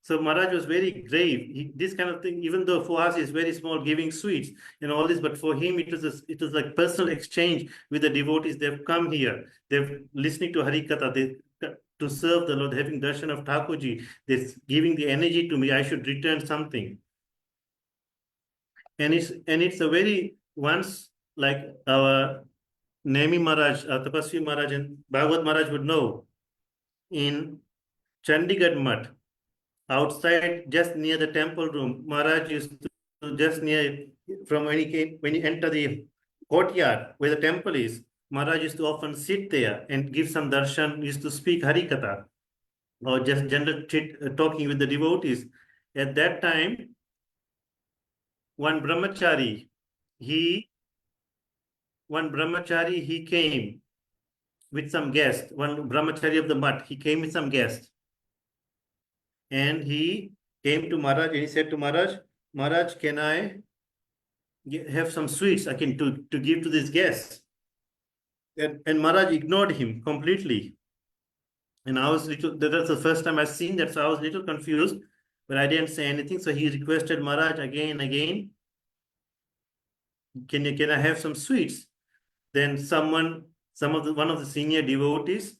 So Maharaj was very grave. This kind of thing, even though for us it's very small, giving sweets and all this, but for him it was like personal exchange with the devotees. They've come here, they're listening to Hari Katha, to serve the Lord, having darshan of Thakurji. They're giving the energy to me. I should return something. And it's a very, once like our Nemi Maharaj, Tapasvi Maharaj and Bhagavad Maharaj would know, in Chandigarh Mutt, outside, just near the temple room, Maharaj used to, just near, from when he entered the courtyard where the temple is, Maharaj used to often sit there and give some darshan, used to speak Hari Katha, or just general talking with the devotees. At that time, one brahmachari, he came with some guests, one brahmachari of the mutt, he came with some guests. And he came to Maharaj and he said to Maharaj, Maharaj, can I have some sweets I can to give to these guests? And Maharaj ignored him completely. And I was that's the first time I've seen that, so I was a little confused, but I didn't say anything. So he requested Maharaj again, can I have some sweets? Then one of the senior devotees,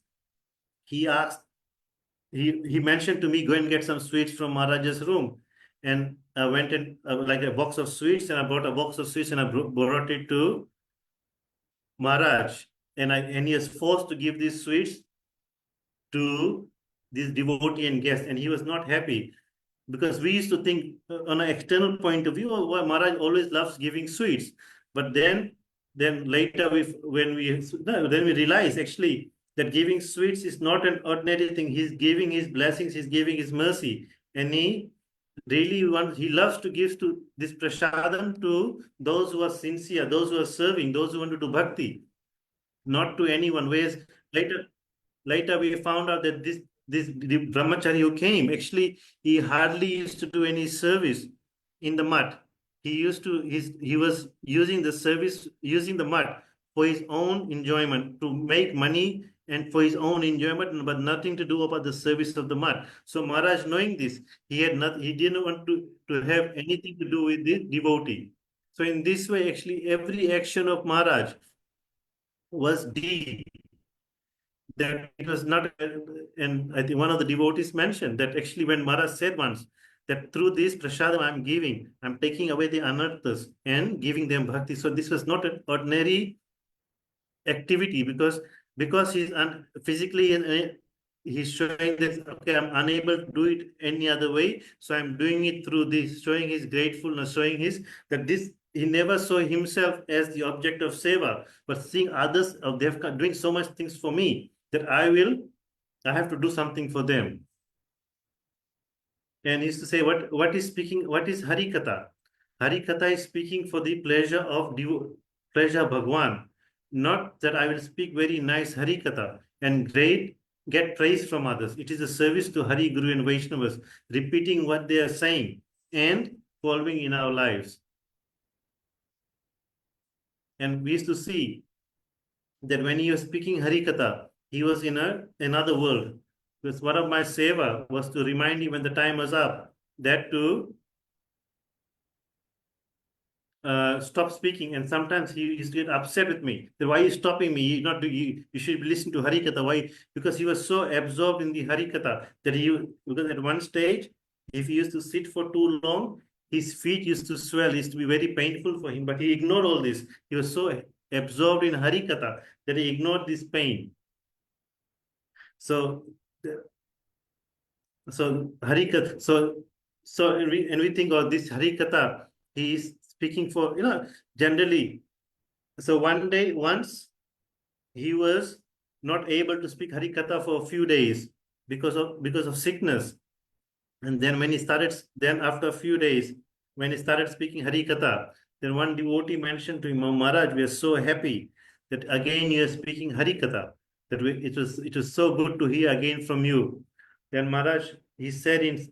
he asked, he mentioned to me, go and get some sweets from Maharaj's room. And I went and like a box of sweets, and I brought a box of sweets and I brought it to Maharaj. And he was forced to give these sweets to this devotee and guest, and he was not happy, because we used to think on an external point of view, oh, Maharaj always loves giving sweets. But then later when we realize actually that giving sweets is not an ordinary thing. He's giving his blessings, he's giving his mercy, and he loves to give to this prasadam to those who are sincere, those who are serving, those who want to do bhakti, not to anyone. Whereas later we found out that the brahmachari who came, actually he hardly used to do any service in the mutt. He was using the mutt for his own enjoyment, to make money and for his own enjoyment, but nothing to do about the service of the mutt. So Maharaj, knowing this, he didn't want to have anything to do with the devotee. So in this way, actually every action of Maharaj was deep. That it was not, and I think one of the devotees mentioned that actually when Maharaj said once that through this prasadam I'm taking away the anarthas and giving them bhakti. So this was not an ordinary activity, because he's physically he's showing that, okay, I'm unable to do it any other way, so I'm doing it through this, showing his gratefulness, showing his, that this, he never saw himself as the object of seva, but seeing others, they've doing so much things for me, that I have to do something for them. And he used to say, what is speaking, what is Harikatha? Harikatha is speaking for the pleasure of pleasure of Bhagwan. Not that I will speak very nice Harikatha and get praise from others. It is a service to Hari, Guru and Vaishnavas, repeating what they are saying and following in our lives. And we used to see that when he was speaking Harikatha, he was in another world. Because one of my seva was to remind him when the time was up, that to stop speaking. And sometimes he used to get upset with me. That why are you stopping me? You should listen to Harikatha. Why? Because he was so absorbed in the Harikatha that because at one stage, if he used to sit for too long, his feet used to swell. It used to be very painful for him. But he ignored all this. He was so absorbed in Harikatha that he ignored this pain. So Harikatha. So we think of this Harikatha. He is speaking for, generally. So once he was not able to speak Harikatha for a few days because of sickness. And then after a few days, when he started speaking Harikatha, then one devotee mentioned to him, Maharaj, we are so happy that again you are speaking Harikatha. That it was so good to hear again from you. Then Maharaj said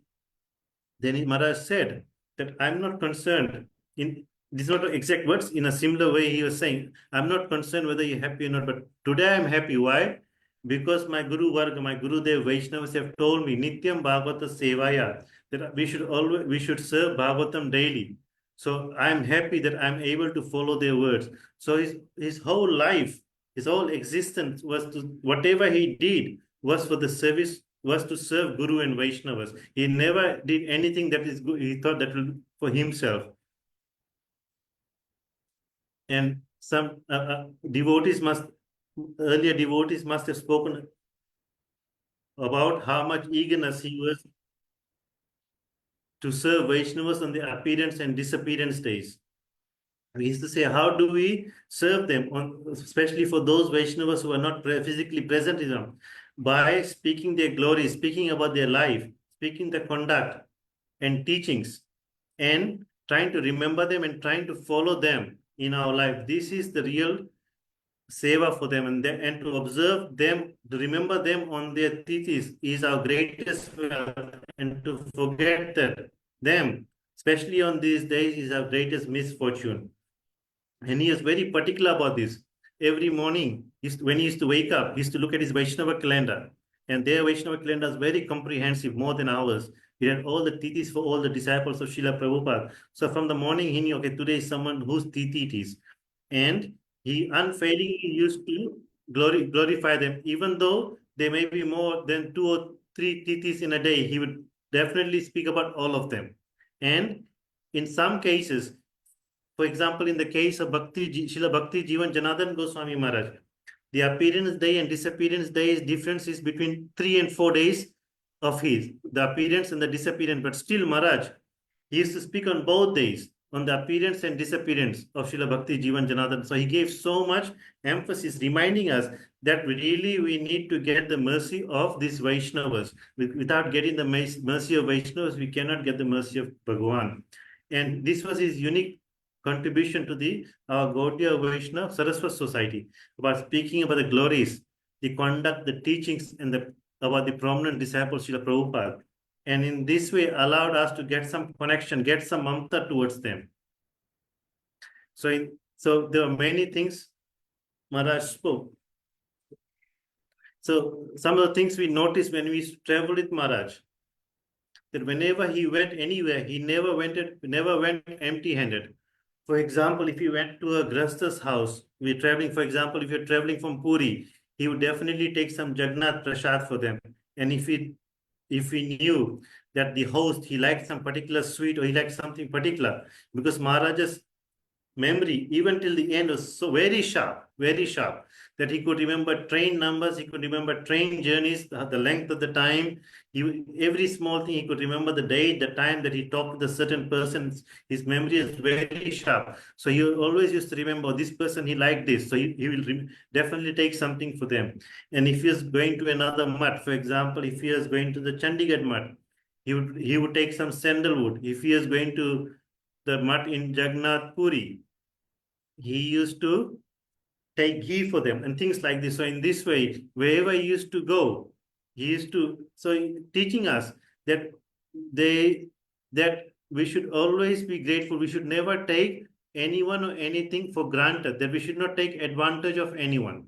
that I'm not concerned. These are not exact words. In a similar way, he was saying, I'm not concerned whether you're happy or not, but today I'm happy. Why? Because my Guru Varga, my Gurudev Vaishnavas have told me, Nityam Bhagavata Sevaya, that we should serve Bhagavatam daily. So I'm happy that I'm able to follow their words. So his whole life, his whole existence was to, whatever he did was for the service, was to serve Guru and Vaishnavas. He never did anything that is good. He thought that will for himself. And some earlier devotees must have spoken about how much eagerness he was to serve Vaishnavas on the appearance and disappearance days. We used to say, how do we serve them, especially for those Vaishnavas who are not physically present in them? By speaking their glory, speaking about their life, speaking the conduct and teachings, and trying to remember them and trying to follow them in our life. This is the real seva for them, and to observe them, to remember them on their tithis is our greatest wealth, and to forget them, especially on these days, is our greatest misfortune. And he is very particular about this. Every morning, when he used to wake up, he used to look at his Vaishnava calendar, and their Vaishnava calendar is very comprehensive, more than ours. He had all the tithis for all the disciples of Srila Prabhupada. So from the morning, he knew, okay, today is someone whose tithi it is. And he unfailingly used to glorify them, even though there may be more than 2 or 3 tithis in a day. He would definitely speak about all of them. And in some cases, for example, in the case of Srila Bhakti Jivan Janardhan Gosvāmī Mahārāja, the appearance day and disappearance days difference is between 3 and 4 days of the appearance and the disappearance. But still, Maharaj, he used to speak on both days, on the appearance and disappearance of Srila Bhakti Jivan Janardhan. So he gave so much emphasis, reminding us that really we need to get the mercy of these Vaishnavas. Without getting the mercy of Vaishnavas, we cannot get the mercy of Bhagavan. And this was his unique contribution to the Gaudiya Vaishnava Saraswat Society, about speaking about the glories, the conduct, the teachings, and about the prominent disciples of Srila Prabhupada. And in this way allowed us to get some connection, get some mamta towards them. So there are many things Maharaj spoke. So some of the things we noticed when we traveled with Maharaj, that whenever he went anywhere, he never went empty-handed. For example, if you went to a Grahastha's house, we're traveling, for example, if you're traveling from Puri, he would definitely take some Jagannath Prasad for them. And if we knew that the host, he liked some particular sweet or he liked something particular, because Mahārajas memory, even till the end, was so very sharp, that he could remember train numbers, he could remember train journeys, the length of the time, every small thing he could remember, the date, the time that he talked to the certain person. His memory is very sharp. So he always used to remember, this person, he liked this. So he will definitely take something for them. And if he is going to another mutt, for example, if he is going to the Chandigarh mutt, he would take some sandalwood. If he is going to the mutt in Jagannath Puri, he used to take ghee for them and things like this. So in this way, wherever he used to go, he used to, so teaching us that that we should always be grateful. We should never take anyone or anything for granted, that we should not take advantage of anyone.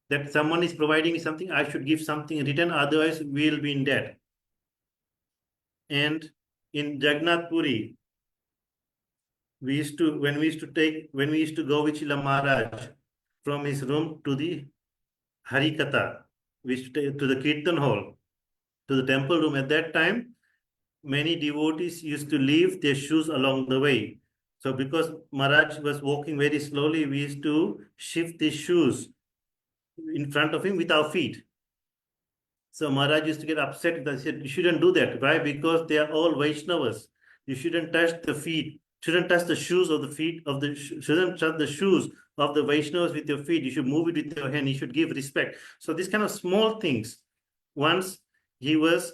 That someone is providing me something, I should give something in return, otherwise we'll be in debt. And in Jagannath Puri, when we used to go with Śrīla Mahārāja from his room to the Harikatha, we used to take to the Kirtan hall, to the temple room. At that time, many devotees used to leave their shoes along the way. So because Maharaj was walking very slowly, we used to shift the shoes in front of him with our feet. So Maharaj used to get upset. He said, you shouldn't do that. Why? Because they are all Vaishnavas. You shouldn't touch the feet, shouldn't touch the shoes of the feet of the, shouldn't touch the shoes of the Vaishnavas with your feet. You should move it with your hand. You should give respect. So these kind of small things. Once he was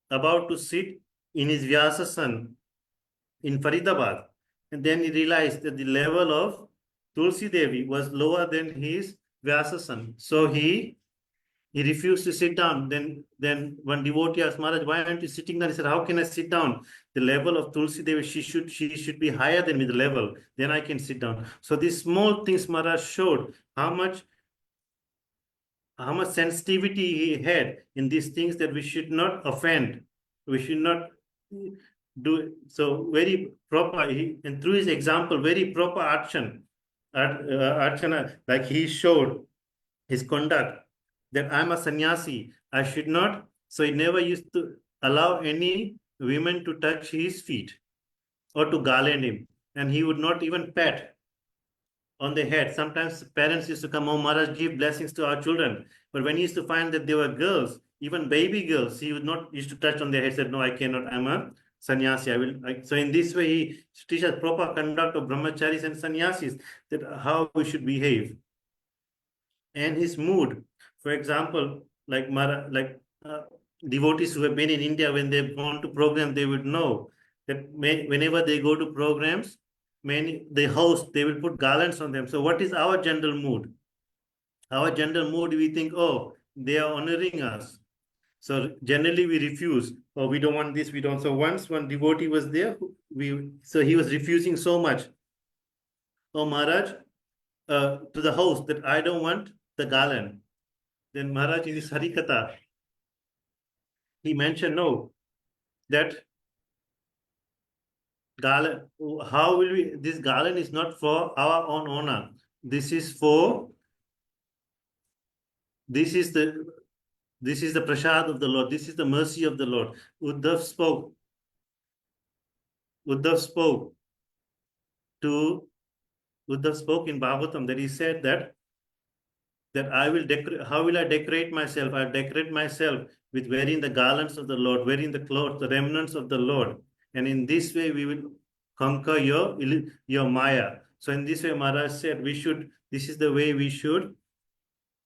about to sit in his Vyasasan in Faridabad, and then he realized that the level of Tulsi Devi was lower than his Vyasasan. So he refused to sit down. Then one devotee asked Maharaj, why aren't you sitting down? He said, how can I sit down? The level of Tulsi Devi, she should be higher than me, the level. Then I can sit down. So these small things Maharaj showed how much sensitivity he had in these things, that we should not offend. We should not do so very proper. And through his example, very proper archana, like he showed his conduct, that I'm a sannyasi, I should not. So he never used to allow any women to touch his feet or to garland him. And he would not even pat on the head. Sometimes parents used to come, oh, Maharaj, give blessings to our children. But when he used to find that there were girls, even baby girls, he would not used to touch on their head, said, no, I cannot, I'm a sannyasi. So in this way, he teaches proper conduct of brahmacharis and sannyasis, that how we should behave. And his mood, for example, like devotees who have been in India, when they've gone to programs, they would know that whenever they go to programs, the host, they will put garlands on them. So what is our general mood? Our general mood, we think, oh, they are honoring us. So generally we refuse. Oh, we don't want this, we don't. So once one devotee was there, so he was refusing so much. Oh, Maharaj, to the host, that I don't want the garland. Then Maharaj in this Harikatha, he mentioned, no, that garland, how will we, this garland is not for our own honor. This is the prasad of the Lord. This is the mercy of the Lord. Uddhav spoke in Bhagavatam, that he said that I will decorate, how will I decorate myself? I'll decorate myself with wearing the garlands of the Lord, wearing the clothes, the remnants of the Lord. And in this way, we will conquer your Maya. So in this way, Maharaj said, this is the way we should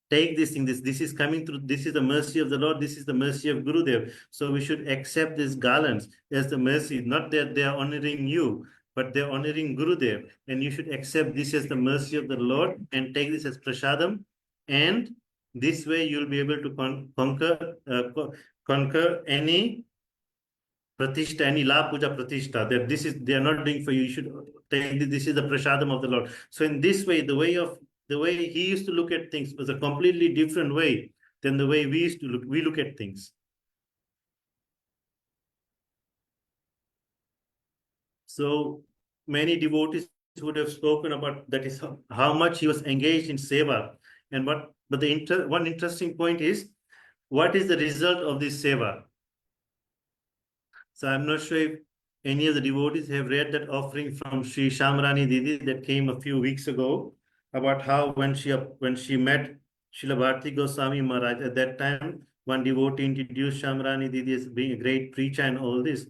take this thing. This is coming through, this is the mercy of the Lord, this is the mercy of Gurudev. So we should accept these garlands as the mercy, not that they are honoring you, but they're honoring Gurudev. And you should accept this as the mercy of the Lord and take this as prasadam. And this way you'll be able to conquer any pratishtha, any la puja pratishtha, that they are not doing for you. You should take this is the prasadam of the Lord. So in this way, the way he used to look at things was a completely different way than the way we look at things. So many devotees would have spoken about that is how much he was engaged in seva. And one interesting point is, what is the result of this seva? So I'm not sure if any of the devotees have read that offering from Sri Shamrani Didi that came a few weeks ago about how when she met Srila Bharatīī Gosvāmī Mahārāja, at that time, one devotee introduced Shamrani Didi as being a great preacher and all this.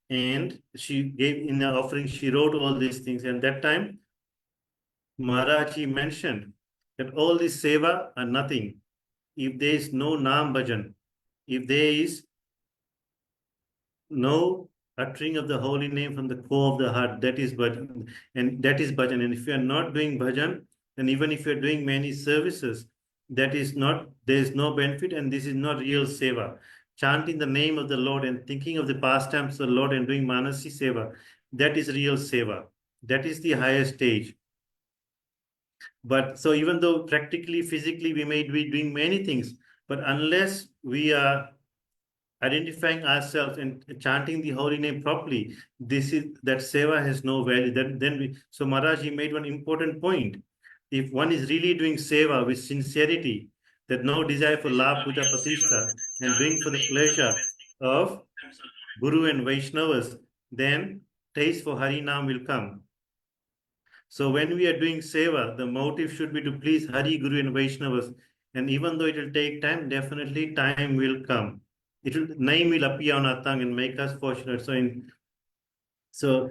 And she gave in the offering, she wrote all these things. And that time, Mahārāja mentioned that all this seva are nothing. If there is no Nam Bhajan, if there is no uttering of the holy name from the core of the heart, that is bhajan. And that is bhajan. And if you are not doing bhajan, then even if you are doing many services, that is not, there is no benefit, and this is not real seva. Chanting the name of the Lord and thinking of the pastimes of the Lord and doing manasi seva, that is real seva. That is the highest stage. But so even though practically, physically, we may be doing many things, but unless we are identifying ourselves and chanting the holy name properly, that seva has no value. So Mahārāja made one important point. If one is really doing seva with sincerity, that no desire for labh, puja, pratishtha, and doing for the pleasure of Guru and Vaishnavas, then taste for Hari Nam will come. So when we are doing seva, the motive should be to please Hari, Guru, and Vaishnavas. And even though it will take time, definitely time will come. Name will appear on our tongue and make us fortunate. So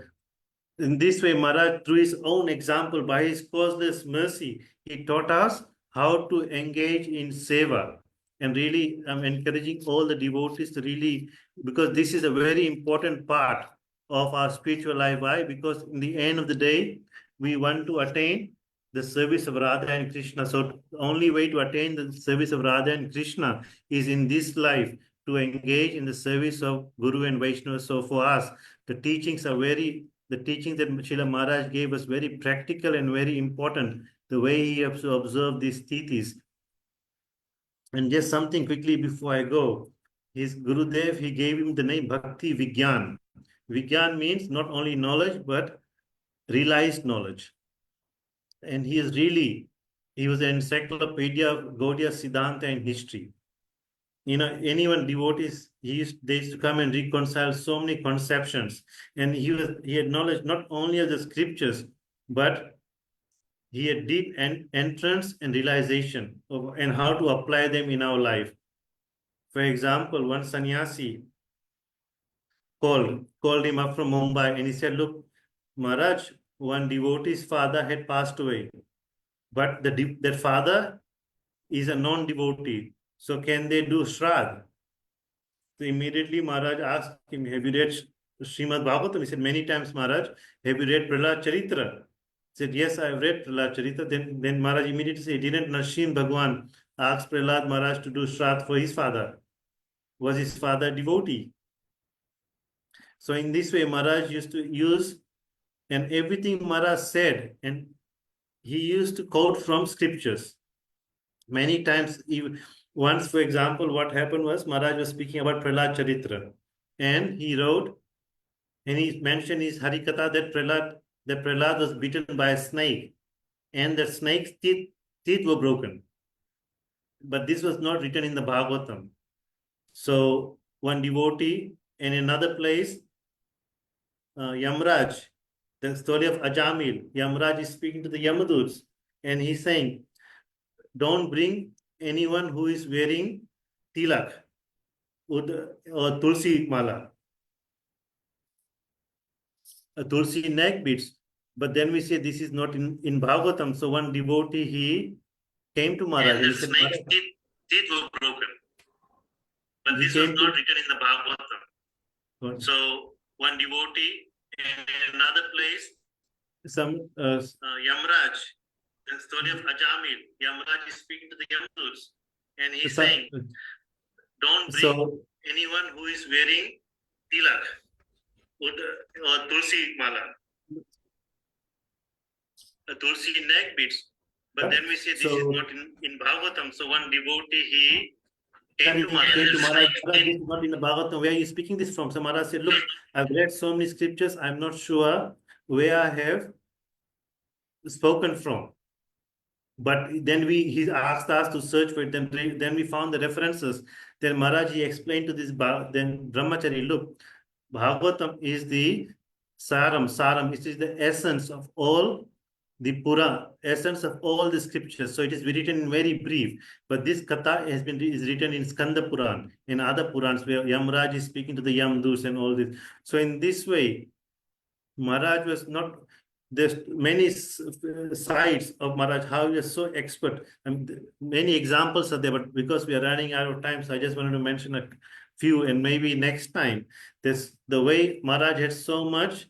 in this way, Mahārāja, through his own example, by his causeless mercy, he taught us how to engage in seva. And really, I'm encouraging all the devotees to really, because this is a very important part of our spiritual life. Why? Because in the end of the day, we want to attain the service of Radha and Krishna. So the only way to attain the service of Radha and Krishna is in this life, to engage in the service of Guru and Vaishnava. So for us, the teachings that Srila Mahārāja gave us very practical and very important, the way he has to observe these tithis. And just something quickly before I go, his Gurudev, he gave him the name Bhakti Vijñāna. Vijñāna means not only knowledge, but realized knowledge. And he was an encyclopedia of Gaudiya Siddhanta and history. Anyone devotees, they used to come and reconcile so many conceptions. And he had knowledge not only of the scriptures, but he had deep entrance and realization of and how to apply them in our life. For example, one sannyasi called him up from Mumbai, and he said, "Look, Maharaj, one devotee's father had passed away, but that father is a non-devotee. So can they do Shraddha?" So immediately Maharaj asked him, "Have you read Srimad Bhagavatam?" He said, "Many times, Maharaj." "Have you read Prahlad Charitra?" He said, "Yes, I have read Prahlad Charitra." Then Maharaj immediately said, "Didn't Narasimha Bhagwan ask Prahlad Maharaj to do Shraddha for his father? Was his father a devotee?" So in this way, Maharaj used to use, and everything Maharaj said, and he used to quote from scriptures. Many times, once, for example, what happened was Maharaj was speaking about Prahlad Charitra, and he wrote, and he mentioned his Harikatha that Prahlad was bitten by a snake, and the snake's teeth were broken. But this was not written in the Bhagavatam. So one devotee, in another place, Yamraj, the story of Ajamil, Yamraj is speaking to the Yamaduts, and he's saying, "Don't bring anyone who is wearing tilak or tulsi mala, a tulsi neck beads." But then we say this is not in Bhagavatam. So one devotee, he came to Maharaj and he said, "Snake's teeth were broken, but this was not written in the Bhagavatam." So one devotee in another place, Yamraj, the story of Ajamil, Yamraj is speaking to the Yamaduts, and he's saying, "Don't bring anyone who is wearing tilak or tulsi mala, a tulsi neck beads." But then we say this is not in Bhagavatam. So one devotee, he came to Maharaj. This is not in the Bhagavatam. Where are you speaking this from? So Maharaj said, "Look, I've read so many scriptures. I'm not sure where I have spoken from." But then he asked us to search for it. Then we found the references. Then Mahārāja explained to this then Brahmachari, "Look, Bhagavatam is the saram, it is the essence of all the Purana, essence of all the scriptures. So it is written in very brief. But this Katha is written in Skanda Puran, in other Purans where Yamraj is speaking to the Yamdus and all this. So in this way, Maharaj was not, there's many sides of Maharaj, how he is so expert. And many examples are there, but because we are running out of time, so I just wanted to mention a few, and maybe next time, this the way Maharaj had so much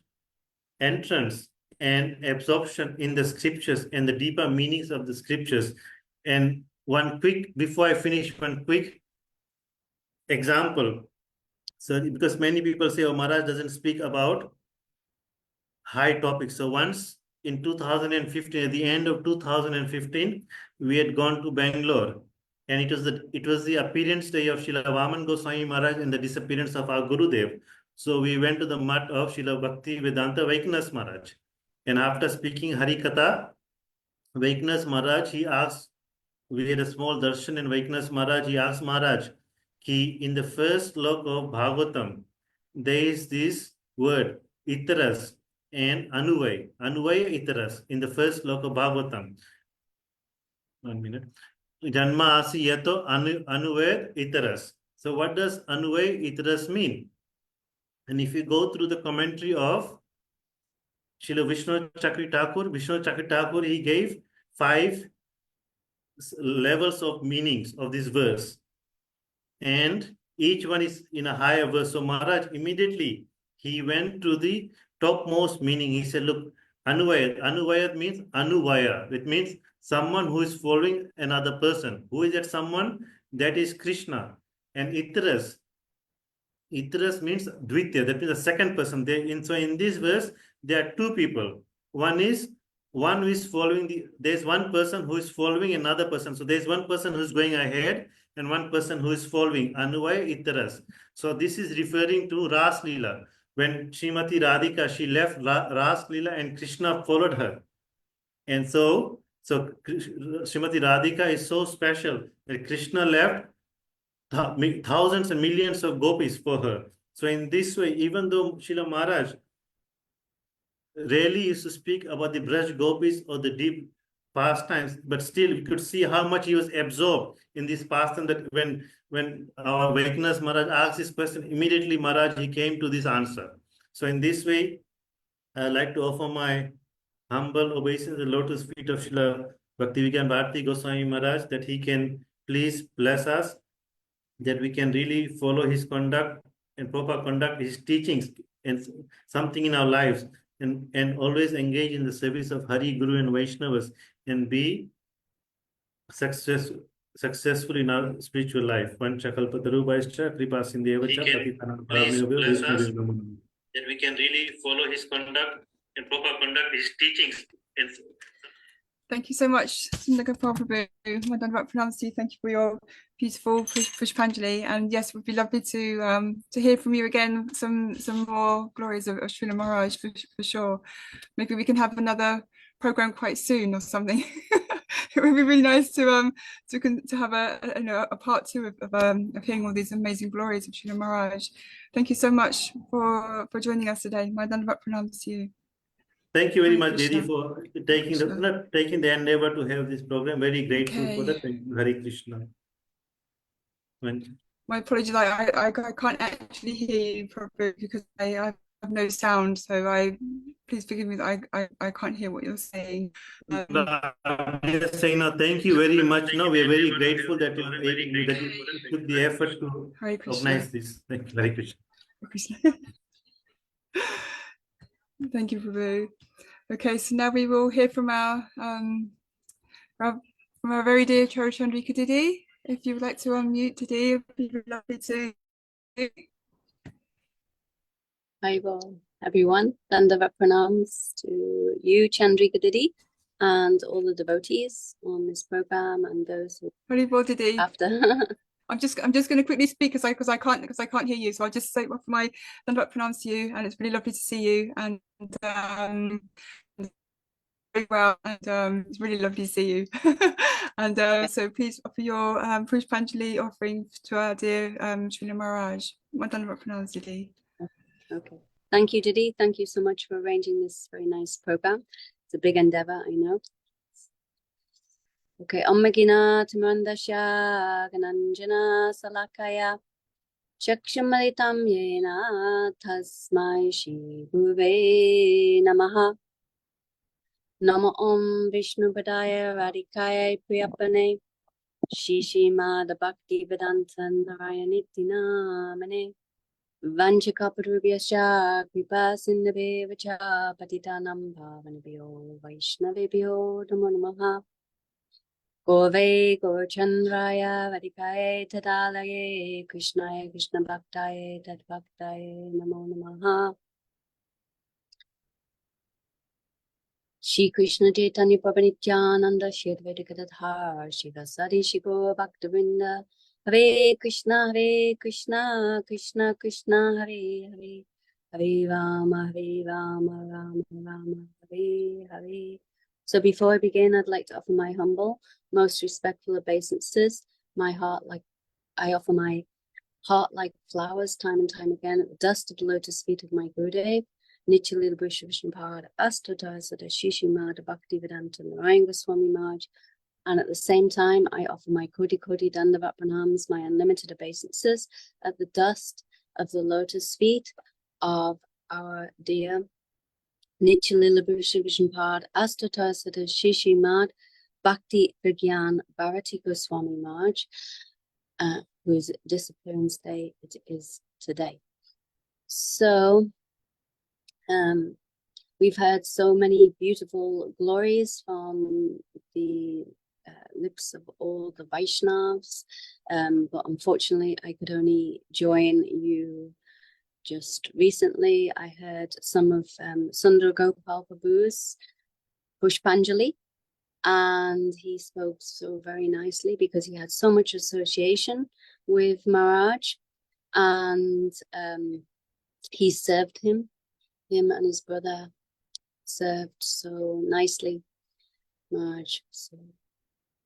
entrance and absorption in the scriptures and the deeper meanings of the scriptures. And before I finish, one quick example. So because many people say, oh, Maharaj doesn't speak about high topics. So once in 2015, at the end of 2015, we had gone to Bangalore, and it was the appearance day of Srila Vaman Goswami Maharaj and the disappearance of our Gurudev. So we went to the mutt of Srila Bhakti Vedanta Vaiknas Maharaj. And after speaking Harikatha, Vaiknas Maharaj, he asked, we had a small darshan in Vaiknas Maharaj, he asked Maharaj, ki in the first slok of Bhagavatam, there is this word, itaras, and Anuvaya itaras in the first slok of Bhagavatam. 1 minute. Janma asi yato Anuvaya itaras. So what does Anuvaya itaras mean? And if you go through the commentary of Srila Vishnu Chakri Thakur, he gave 5 levels of meanings of this verse. And each one is in a higher verse. So Maharaj immediately, he went to the topmost meaning. He said, look, Anuvaya. Anuvaya means Anuvaya. It means someone who is following another person. Who is that someone? That is Krishna. And Itaras means Dvitya. That means the second person. So in this verse, there are 2 people. One who is following there's one person who is following another person. So there's one person who's going ahead and one person who is following. Anuvaya itaras. So this is referring to Ras Leela. When Srimati Radhika, she left Ras Leela and Krishna followed her. And so Srimati Radhika is so special that Krishna left thousands and millions of gopis for her. So in this way, even though Srila Maharaj rarely used to speak about the Braj gopis or the deep pastimes, but still we could see how much he was absorbed in this pastime, that when our Vaiknas Maharaj asked this question, immediately Maharaj, he came to this answer. So in this way, I'd like to offer my humble obeisance at the lotus feet of Srila Bhakti Vijñāna Bhāratī Gosvāmī Maharaj, that he can please bless us, that we can really follow his conduct and proper conduct, his teachings, and something in our lives, and always engage in the service of Hari, Guru, and Vaishnavas, and be successful in our spiritual life. Vanchakalpatarubaischa kripasindevacha patitanam pavanebhyo that we can really follow his conduct and proper conduct, his teachings. Thank you so much, Sundaka Prabhu. My Dandavat pranams to you. Thank you for your beautiful Pushpanjali. And yes, it would be lovely to hear from you again some more glories of Srila Maharaj for sure. Maybe we can have another program quite soon or something. It would be really nice to have a part 2 of hearing all these amazing glories of Srila Maharaj. Thank you so much for joining us today. My Dandavat pranams to you. Thank you very much, Didi, for taking the endeavor to have this program. Very grateful for that. Thank you, Hare Krishna. My apologies, I can't actually hear you properly because I have no sound. So please forgive me that I can't hear what you're saying. I'm just saying now, thank you very much. No, we are very grateful that you took the effort to organize this. Thank you, Hare Krishna. Hare Krishna. Thank you, Prabhu. Okay, so now we will hear from our very dear Chandrika Didi. If you would like to unmute Didi, it would be lovely to. Hi, everyone. Dandavat pranams to you, Chandrika Didi, and all the devotees on this program and those who Didi. After. I'm just going to quickly speak because I can't hear you. So I'll just say for my Dandavat pranams to you, and it's really lovely to see you, and very well, and it's really lovely to see you. And so please offer your Pushpanjali offering to our dear Srila Maharaj. My Dandavat pranams, Didi. Okay. Thank you, Didi. Thank you so much for arranging this very nice program. It's a big endeavor, I know. Okay. Ommagina Timandasya Gananjana Salakaya Chakshumalitam Yena Tasmai Shri Guruve Namaha. Namo Om Vishnu Padaya Radhikaya Priyapane Shishima Bhakti Vedantan Narayaniti Namane Vanchakaparubhyascha Kripa Sindhave Vacha Patitanam Bhavanabhyo Vaishnavebhyo Namo Namaha Gove Gochandraya Vadikaye Tadalaye Krishnaya Krishna Bhaktaye Tadbhaktaye Namo Namaha Shri Krishna Chaitanya Prabhu Nityananda Shri Advaita Gadadhar Shiva Sadi Shiva Bhaktavinda Hare Krishna Krishna Krishna Hare Hare Hare Rama Rama Rama Hare Hare. So before I begin, I'd like to offer my humble, most respectful obeisances. I offer my heart like flowers time and time again at the dust of the lotus feet of my Gurudev. Nityalila Vishnu Mahārāja Astotara Sada Shishimada Bhakti Vedanta Narayan Gosvāmī Mahārāja. And at the same time, I offer my Koti Koti Dandavat Pranams, my unlimited obeisances at the dust of the lotus feet of our dear Nityalila Vishnu Mahārāja Astotara Sada Shishimada Bhakti Vijñāna Bhāratī Gosvāmī Mahārāja, whose disappearance day it is today. So, we've heard so many beautiful glories from the lips of all the Vaishnavas, but unfortunately I could only join you just recently. I heard some of Sundar Gopal Prabhu's Pushpanjali, and he spoke so very nicely because he had so much association with Mahārāja, and he served him and his brother served so nicely Mahārāja. So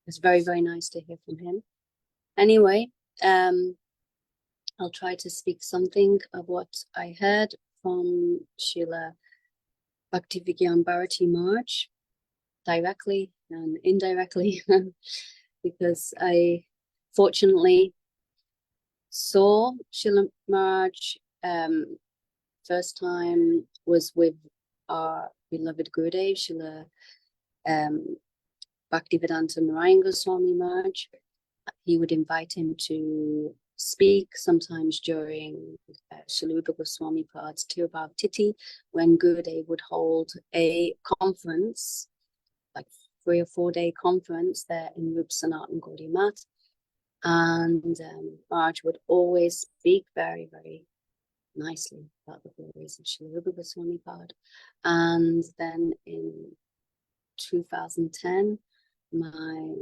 it's very, very nice to hear from him. Anyway, I'll try to speak something of what I heard from Srila Bhakti Vijñāna Bhāratī Mahārāja, directly and indirectly, because I fortunately saw Srila Mahārāja first time was with our beloved Gurudev, Srila Bhaktivedanta Narayan Gosvāmī Mahārāja. He would invite him to speak sometimes during Srila Goswami Pad's Tirubhav Titi, when Gurudev would hold a conference, like 3 or 4 day conference there in Rup Sanatan Gaudiya Math. And Mahārāja would always speak very, very nicely about the glories of Srila Goswami Pad. And then in 2010, my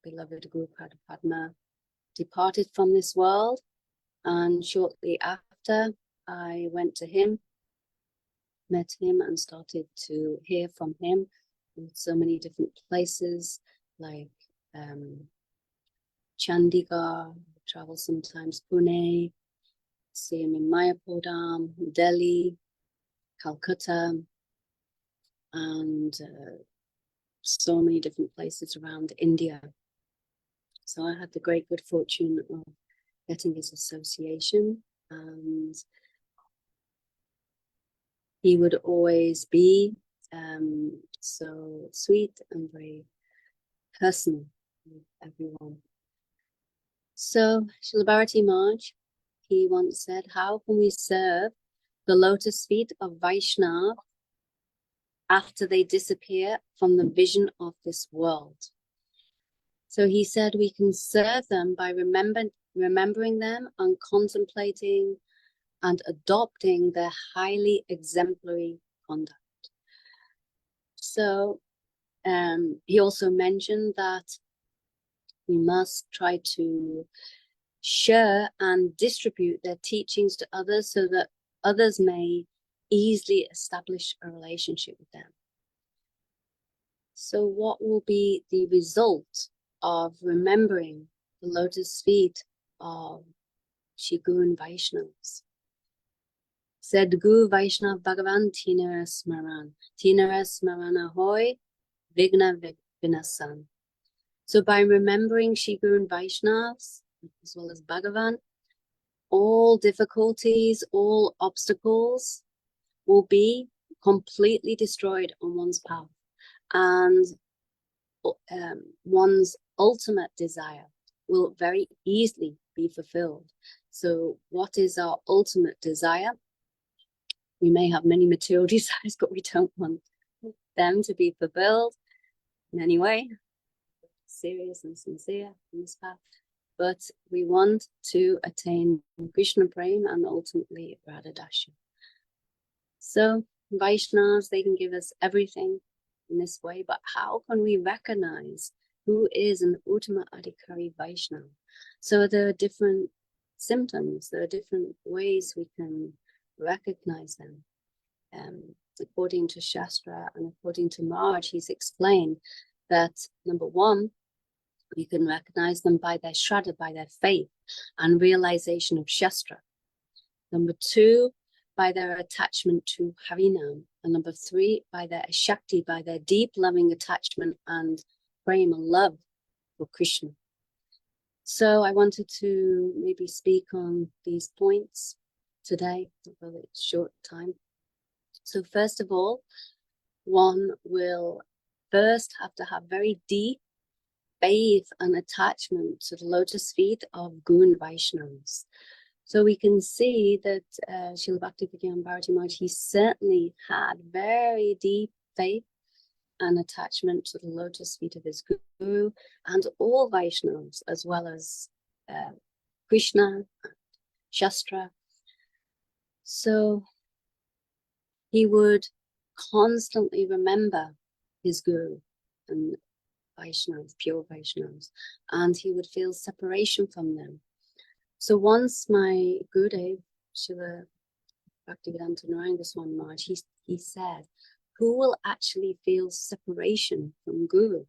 beloved Guru Padma departed from this world, and shortly after I went to him, met him, and started to hear from him in so many different places, like Chandigarh, travel sometimes Pune, see him in Mayapur Dham, Delhi, Calcutta, and so many different places around India. So I had the great good fortune of getting his association, and he would always be so sweet and very personal with everyone. So Srila Bharatīji Maharaj, he once said, how can we serve the lotus feet of Vaishnava after they disappear from the vision of this world? So he said we can serve them by remembering them and contemplating and adopting their highly exemplary conduct. So he also mentioned that we must try to share and distribute their teachings to others so that others may easily establish a relationship with them. So what will be the result of remembering the lotus feet of Shri Guru and Vaishnavas? Sadgu Vaishnav Bhagavan Tinara Smaran. Tinara Smarana Hoy Vigna Vinasan. So by remembering Shri Guru and Vaishnavas, as well as Bhagavan, all difficulties, all obstacles will be completely destroyed on one's path. And one's ultimate desire will very easily be fulfilled. So what is our ultimate desire? We may have many material desires, but we don't want them to be fulfilled in any way. Serious and sincere in this path. But we want to attain Krishna Prema and ultimately Radha Dasya. So Vaishnavas, they can give us everything in this way, but how can we recognize who is an Uttama Adhikari Vaishnava? So there are different symptoms, there are different ways we can recognize them. According to Shastra and according to Mahārāja, he's explained that number one, you can recognize them by their Shraddha, by their faith and realization of Shastra. Number two, by their attachment to Harinam. And number three, by their Shakti, by their deep loving attachment and prema, love for Krishna. So I wanted to maybe speak on these points today, although it's short time. So first of all, one will first have to have very deep faith and attachment to the lotus feet of Guru and Vaishnavas. So we can see that Srila Bhakti Vijñāna Bhāratī Mahārāja, he certainly had very deep faith and attachment to the lotus feet of his Guru and all Vaishnavas, as well as Krishna, Shastra. So he would constantly remember his Guru and Vaishnavas, pure Vaishnavas, and he would feel separation from them. So once my Gurudev, Srila Bhaktivedanta Narayana Gosvāmī Mahārāja, he said, who will actually feel separation from Guru?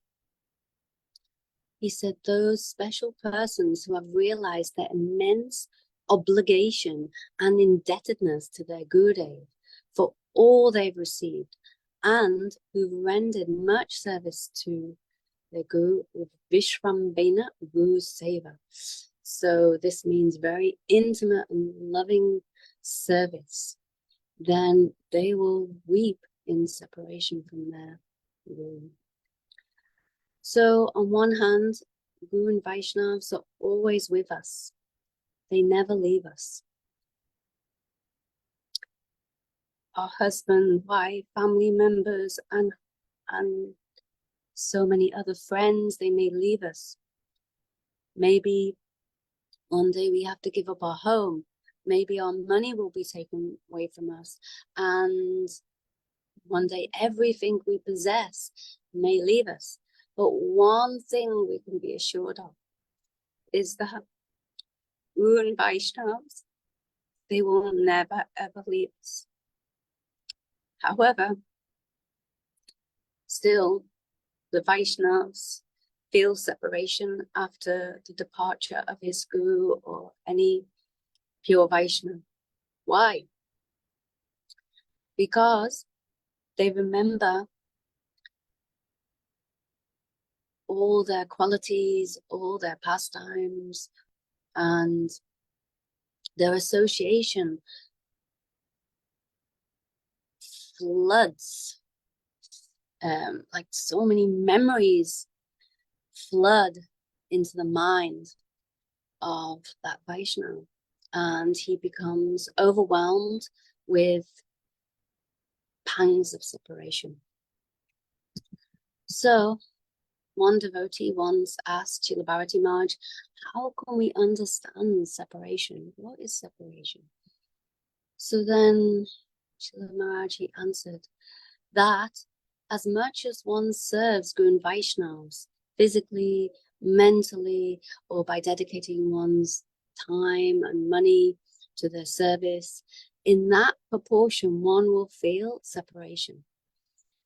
He said, those special persons who have realized their immense obligation and indebtedness to their Gurudev for all they've received, and who've rendered much service to their Guru with Vishvambena Guru Seva. So this means very intimate and loving service. Then they will weep in separation from their Guru. So on one hand, Guru and Vaishnavas are always with us. They never leave us. Our husband, wife, family members, and so many other friends, they may leave us. Maybe one day we have to give up our home. Maybe our money will be taken away from us. And one day everything we possess may leave us. But one thing we can be assured of is that Guru and Vaishnavas, they will never ever leave us. However, still the Vaishnavas feel separation after the departure of his Guru or any pure Vaishnava. Why? Because they remember all their qualities, all their pastimes, and their association floods, like so many memories flood into the mind of that Vaishnava, and he becomes overwhelmed with pangs of separation. So one devotee once asked Srila Bhāratī Mahārāja, how can we understand separation? What is separation? So then Srila Mahārāja answered that as much as one serves Guru and Vaishnavas, physically, mentally, or by dedicating one's time and money to their service, in that proportion one will feel separation.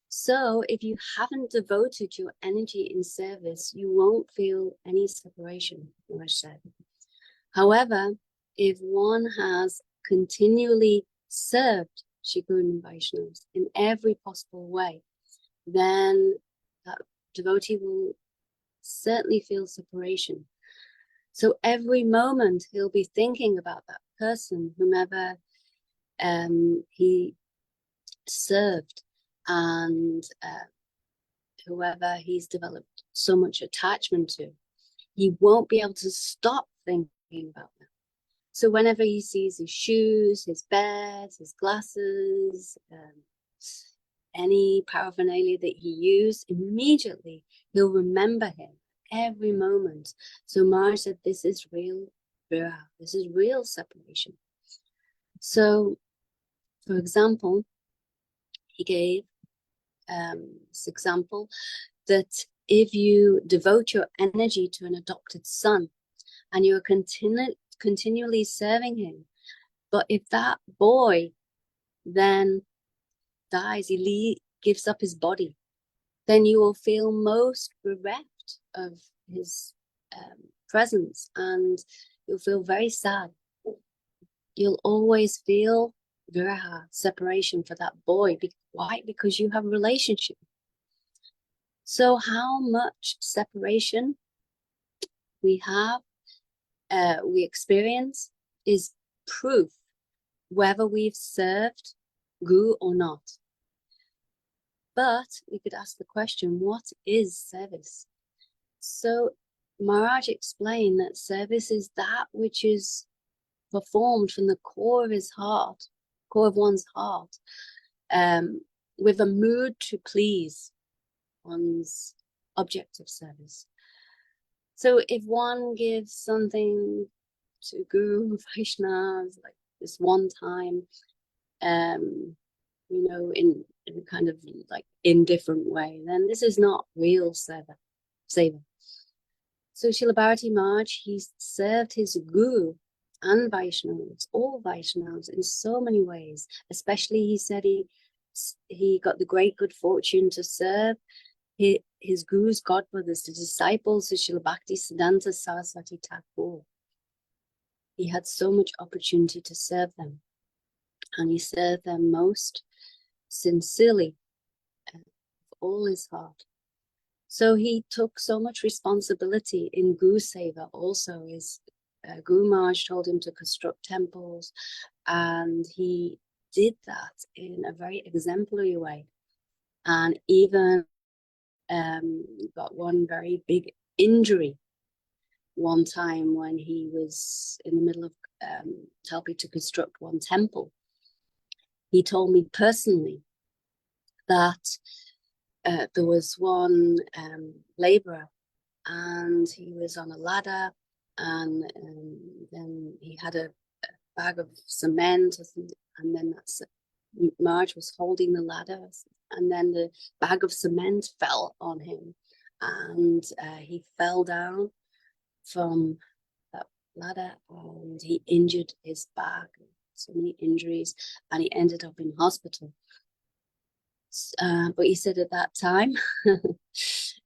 So if you haven't devoted your energy in service, you won't feel any separation, Mahārāja said. However, if one has continually served Shri Guru and Vaishnavas in every possible way, then that devotee will certainly feel separation. So every moment he'll be thinking about that person, whomever he served, and whoever he's developed so much attachment to. He won't be able to stop thinking about them. So whenever he sees his shoes, his bed, his glasses, any paraphernalia that he used, immediately he'll remember him every moment. So Mahārāja said, this is real viraha, this is real separation. So, for example, he gave this example that if you devote your energy to an adopted son and you're continually serving him, but if that boy then dies, he gives up his body, then you will feel most bereft of his presence, and you'll feel very sad. You'll always feel viraha, separation for that boy. Why? Because you have a relationship. So how much separation we have, we experience, is proof whether we've served Guru or not. But we could ask the question, what is service? So Mahārāja explained that service is that which is performed from the core of his heart, core of one's heart, with a mood to please one's object of service. So if one gives something to Guru, Vaishnavas, like this one time, you know, in a kind of like indifferent way, then this is not real seva. So Srila Bhāratī Mahārāja, he served his Guru and Vaishnavas, all Vaishnavas, in so many ways. Especially, he said he got the great good fortune to serve his Guru's godbrothers, the disciples of Srila Bhakti Siddhanta Saraswati Thakur. He had so much opportunity to serve them, and he served them most sincerely, with all his heart. So he took so much responsibility in Guru Seva also. His Guru Maharaj told him to construct temples, and he did that in a very exemplary way. And even got one very big injury one time when he was in the middle of helping to construct one temple. He told me personally that there was one laborer, and he was on a ladder, and then he had a bag of cement, and then Marge was holding the ladder, and then the bag of cement fell on him, and he fell down from that ladder, and he injured his back, so many injuries, and he ended up in hospital. But he said at that time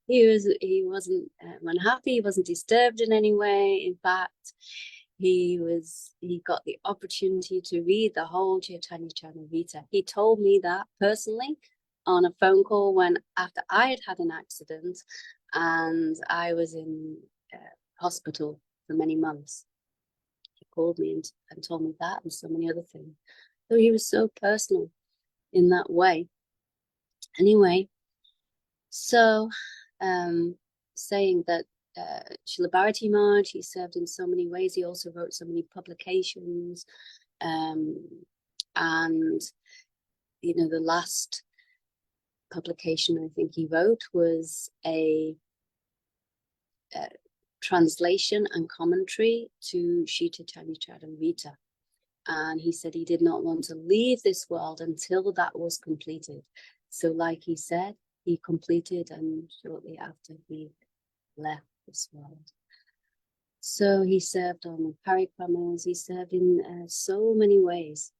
he wasn't unhappy, he wasn't disturbed in any way. In fact, he got the opportunity to read the whole Chaitanya Charitamrita. He told me that personally on a phone call after I had an accident and I was in hospital for many months. He called me and told me that and so many other things. So he was so personal in that way. Anyway, so saying that Srila Bhāratī Mahārāja, he served in so many ways. He also wrote so many publications, and you know, the last publication I think he wrote was a translation and commentary to Śrī Chaitanya Charitamrita, and he said he did not want to leave this world until that was completed. So like he said, he completed, and shortly after he left this world. So he served on parikramas, he served in so many ways,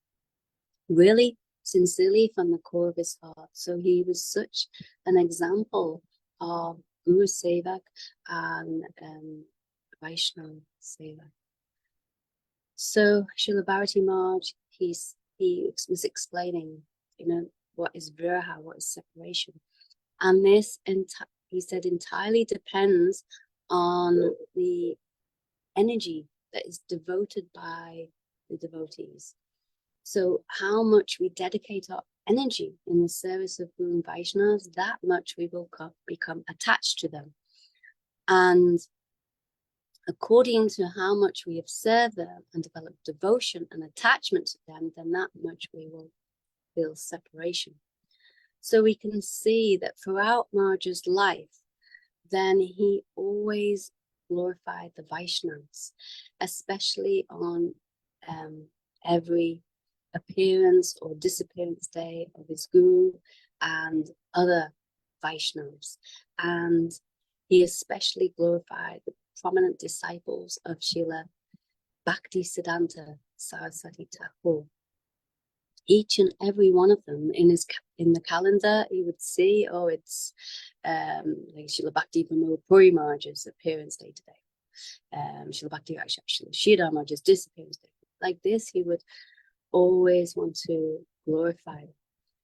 really sincerely from the core of his heart. So he was such an example of Guru Sevak and Vaishnava Sevak. So Srila Bhāratī Mahārāja, he he was explaining, you know, what is viraha, what is separation. And this, he said, entirely depends on the energy that is devoted by the devotees. So how much we dedicate our energy in the service of Guru and Vaishnavas, that much we will become attached to them. And according to how much we have served them and developed devotion and attachment to them, then that much we will feel separation. So we can see that throughout Mahāraja's life, then he always glorified the Vaishnavas, especially on every appearance or disappearance day of his Guru and other Vaishnavas. And he especially glorified the prominent disciples of Śrīla Bhakti Siddhanta Saraswati Thakur. Each and every one of them in the calendar, he would see, oh, it's like Śrīla Bhakti Pramod Puri Mahāraja's appearance day today. Śrīla Bhakti Śrīla Sridhar Mahāraja's disappearance day. Like this, he would always want to glorify them.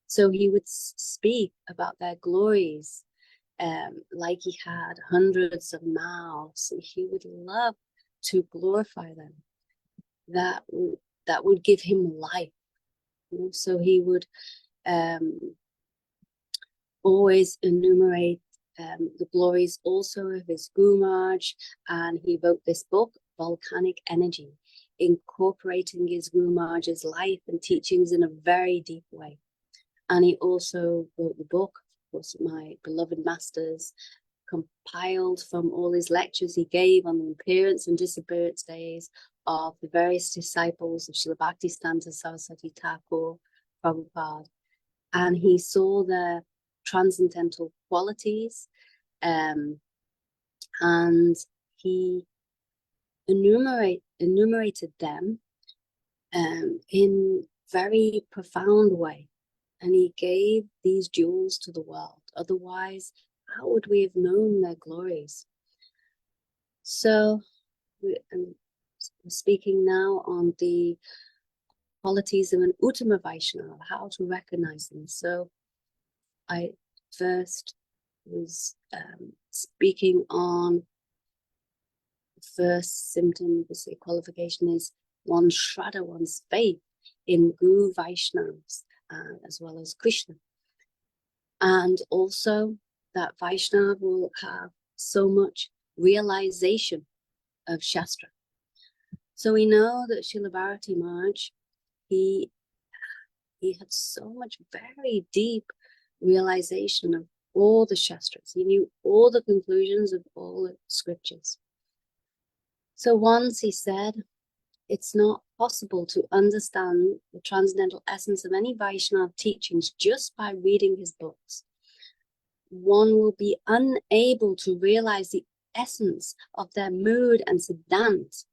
So he would speak about their glories, like he had hundreds of mouths, and he would love to glorify them. That would give him life. You know? So he would always enumerate the glories also of his Guru Maharaj, and he wrote this book, Volcanic Energy, incorporating his Guru Maharaj's life and teachings in a very deep way. And he also wrote the book, of course, My Beloved Masters, compiled from all his lectures he gave on the appearance and disappearance days of the various disciples of Śrīla Bhakti Siddhanta Saraswati Thakur, Prabhupada. And he saw their transcendental qualities, and he enumerated them in very profound way, and he gave these jewels to the world. Otherwise, how would we have known their glories? So I'm speaking now on the qualities of an Uttama Vaishnava, how to recognize them. So I first was speaking on the first symptom, the qualification is one's Shraddha, one's faith in Guru Vaishnavas, as well as Krishna. And also that Vaishnava will have so much realization of Shastra. So we know that Srila Bhāratī Mahārāja, he had so much very deep realization of all the Shastras. He knew all the conclusions of all the scriptures. So once he said, it's not possible to understand the transcendental essence of any Vaishnava teachings just by reading his books. One will be unable to realize the essence of their mood and siddhant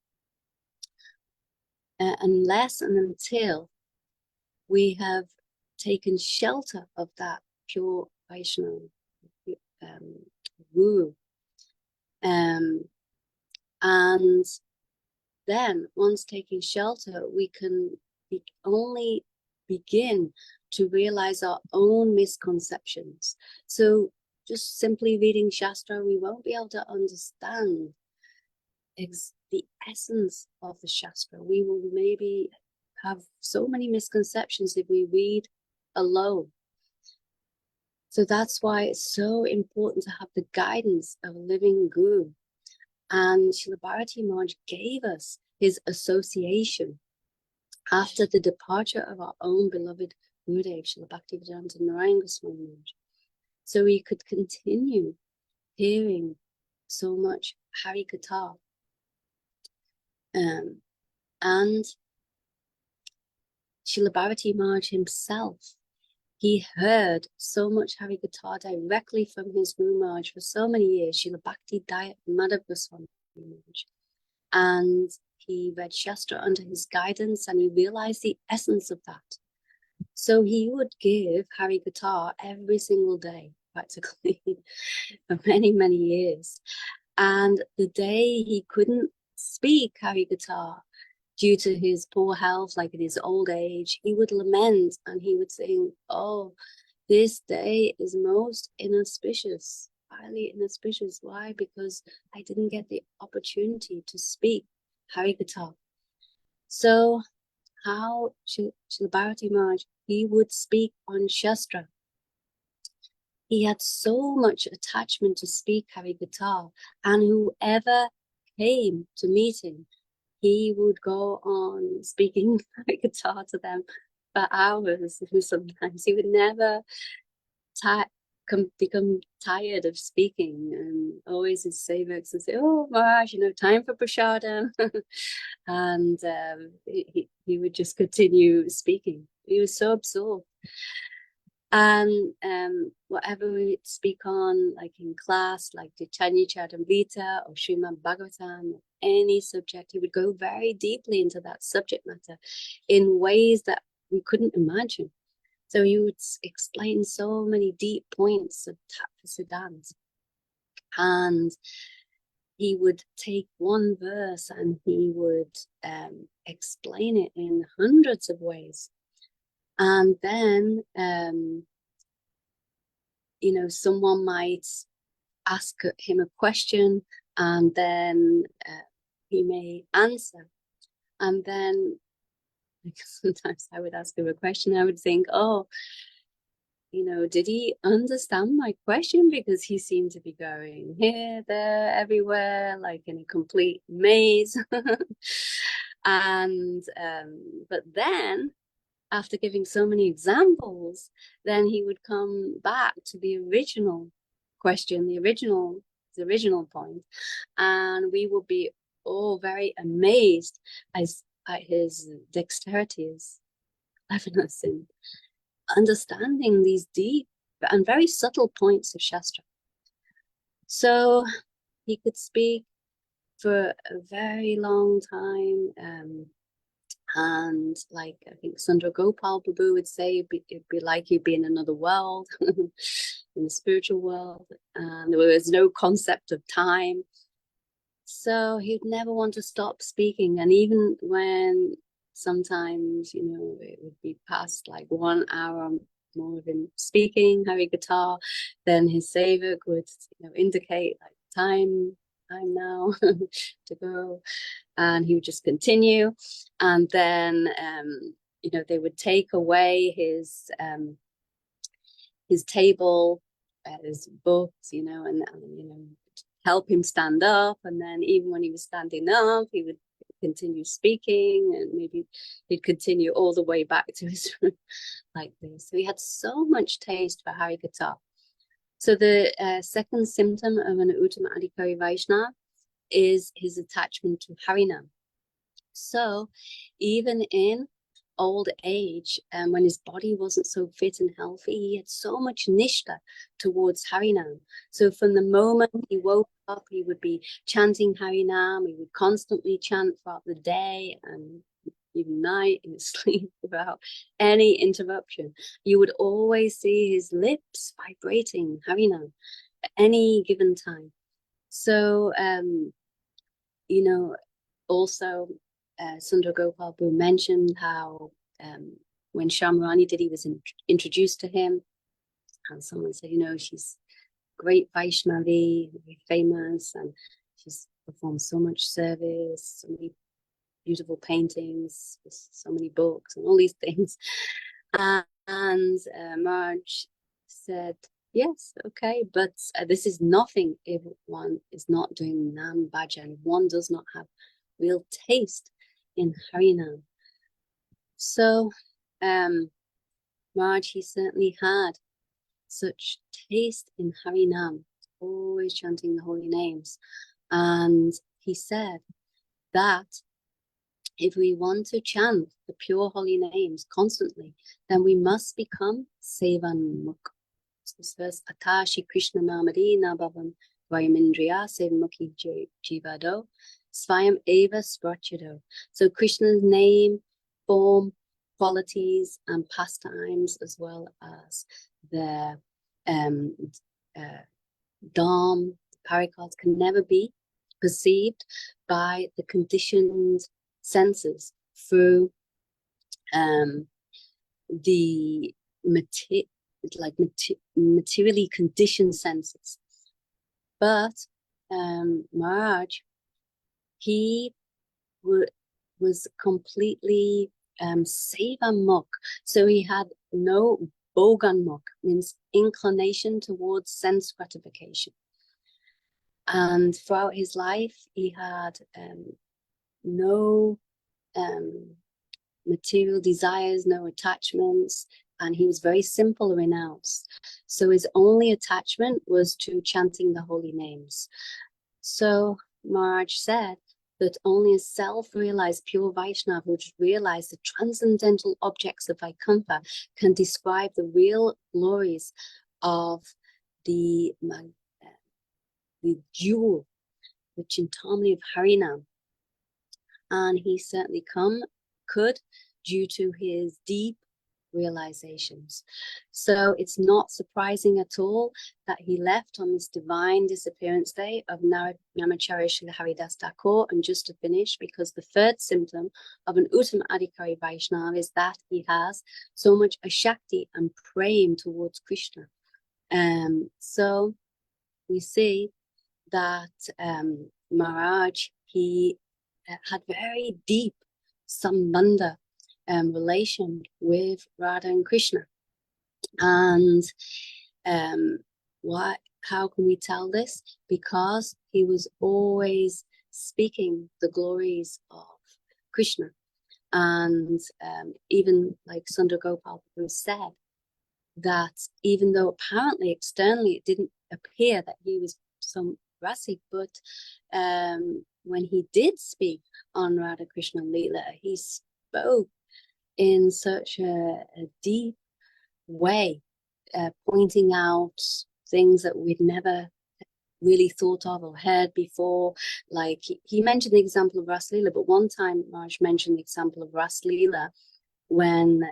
unless and until we have taken shelter of that pure Vaishnava Guru. And then once taking shelter, we can only begin to realize our own misconceptions. So just simply reading Shastra, we won't be able to understand the essence of the Shastra. We will maybe have so many misconceptions if we read alone. So that's why it's so important to have the guidance of a living Guru. And Srila Bhāratī Mahārāja gave us his association after the departure of our own beloved Gurudev, Srila Bhaktivedanta Narayana Gosvāmī Mahārāja. So we could continue hearing so much Hari Katha. And Srila Bhāratī Mahārāja himself, he heard so much Hari Katha directly from his Guru Maharaj for so many years, Srila Bhakti Madhav Gosvāmī Mahārāja. And he read Shastra under his guidance, and he realized the essence of that. So he would give Hari Katha every single day, practically, for many, many years. And the day he couldn't speak Hari Katha, due to his poor health, like in his old age, he would lament and he would think, oh, this day is most inauspicious, highly inauspicious. Why? Because I didn't get the opportunity to speak Harikatha. So how Srila Bhāratī Mahārāja, he would speak on Shastra. He had so much attachment to speak Harikatha, and whoever came to meet him, he would go on speaking Harikatha to them for hours. Sometimes he would never become tired of speaking, and always his sevaks would say, "Oh, Maharaj, time for prasadam," and he would just continue speaking. He was so absorbed. And whatever we would speak on, like in class, like the Chaitanya Charitamrita or Srimad Bhagavatam, any subject, he would go very deeply into that subject matter in ways that we couldn't imagine. So he would explain so many deep points of Tattva Siddhanta. And he would take one verse and he would explain it in hundreds of ways. And then, someone might ask him a question, and then he may answer. And then sometimes I would ask him a question, I would think, oh, did he understand my question? Because he seemed to be going here, there, everywhere, like in a complete maze. And but then, after giving so many examples, then he would come back to the original question, the original point, and we would be all very amazed at his dexterity, his cleverness in understanding these deep and very subtle points of Shastra. So he could speak for a very long time, and like I think Sundar Gopal Prabhu would say, it'd be like you'd be in another world, in the spiritual world, and there was no concept of time. So he'd never want to stop speaking. And even when sometimes, it would be past like 1 hour more of him speaking Harikatha, then his sevak would, indicate like time now to go, and he would just continue. And then they would take away his table, his books, and help him stand up. And then even when he was standing up, he would continue speaking, and maybe he'd continue all the way back to his room like this. So he had so much taste for Harikatha. So the second symptom of an Uttama Adhikari Vaishnava is his attachment to Harinam. So even in old age, and when his body wasn't so fit and healthy, he had so much nishtha towards Harinam. So from the moment he woke up, he would be chanting Harinam. He would constantly chant throughout the day and even night in his sleep without any interruption. You would always see his lips vibrating Harinam at any given time. So also Sundar Gopal Prabhu mentioned how when Shamarani Didi was introduced to him, and someone said, she's great Vaishnavi, very famous, and she's performed so much service, so many beautiful paintings, so many books, and all these things. And Maharaj said, yes, okay, but this is nothing if one is not doing Nam Bhajan, one does not have real taste in Harinam. So Maharaj, he certainly had such taste in Harinam, always chanting the holy names. And he said that if we want to chant the pure holy names constantly, then we must become Sevanmukh. This verse, Atashi Krishna Namadi Nabhavam Vayamindriya Sevamukhi Jivado Svayam Eva Sprachado. So Krishna's name, form, qualities, and pastimes, as well as the Dham, Parikards, can never be perceived by the conditioned senses through the materially conditioned senses. But Mahārāja, he was completely seva mukh, so he had no bogan mukh, means inclination towards sense gratification. And throughout his life, he had no material desires, no attachments, and he was very simple, renounced. So his only attachment was to chanting the holy names. So Mahārāja said that only a self-realized pure Vaishnava who realized the transcendental objects of Vaikuntha can describe the real glories of the jewel, the Chintamani of Harinam. And he certainly could due to his deep realizations. So it's not surprising at all that he left on this divine disappearance day of Namacharya Srila Haridas Thakur. And just to finish, because the third symptom of an Uttama Adhikari Vaishnava is that he has so much Ashakti and praying towards Krishna. So we see that Mahārāja, he had very deep sambandha relation with Radha and Krishna. And how can we tell this? Because he was always speaking the glories of Krishna. And even like Sundar Gopal Prabhu said, that even though apparently externally it didn't appear that he was some rasik, but when he did speak on Radha Krishna Leela, he spoke in such a deep way, pointing out things that we'd never really thought of or heard before. Like he mentioned the example of Ras Leela, but one time Maharaj mentioned the example of Ras Leela when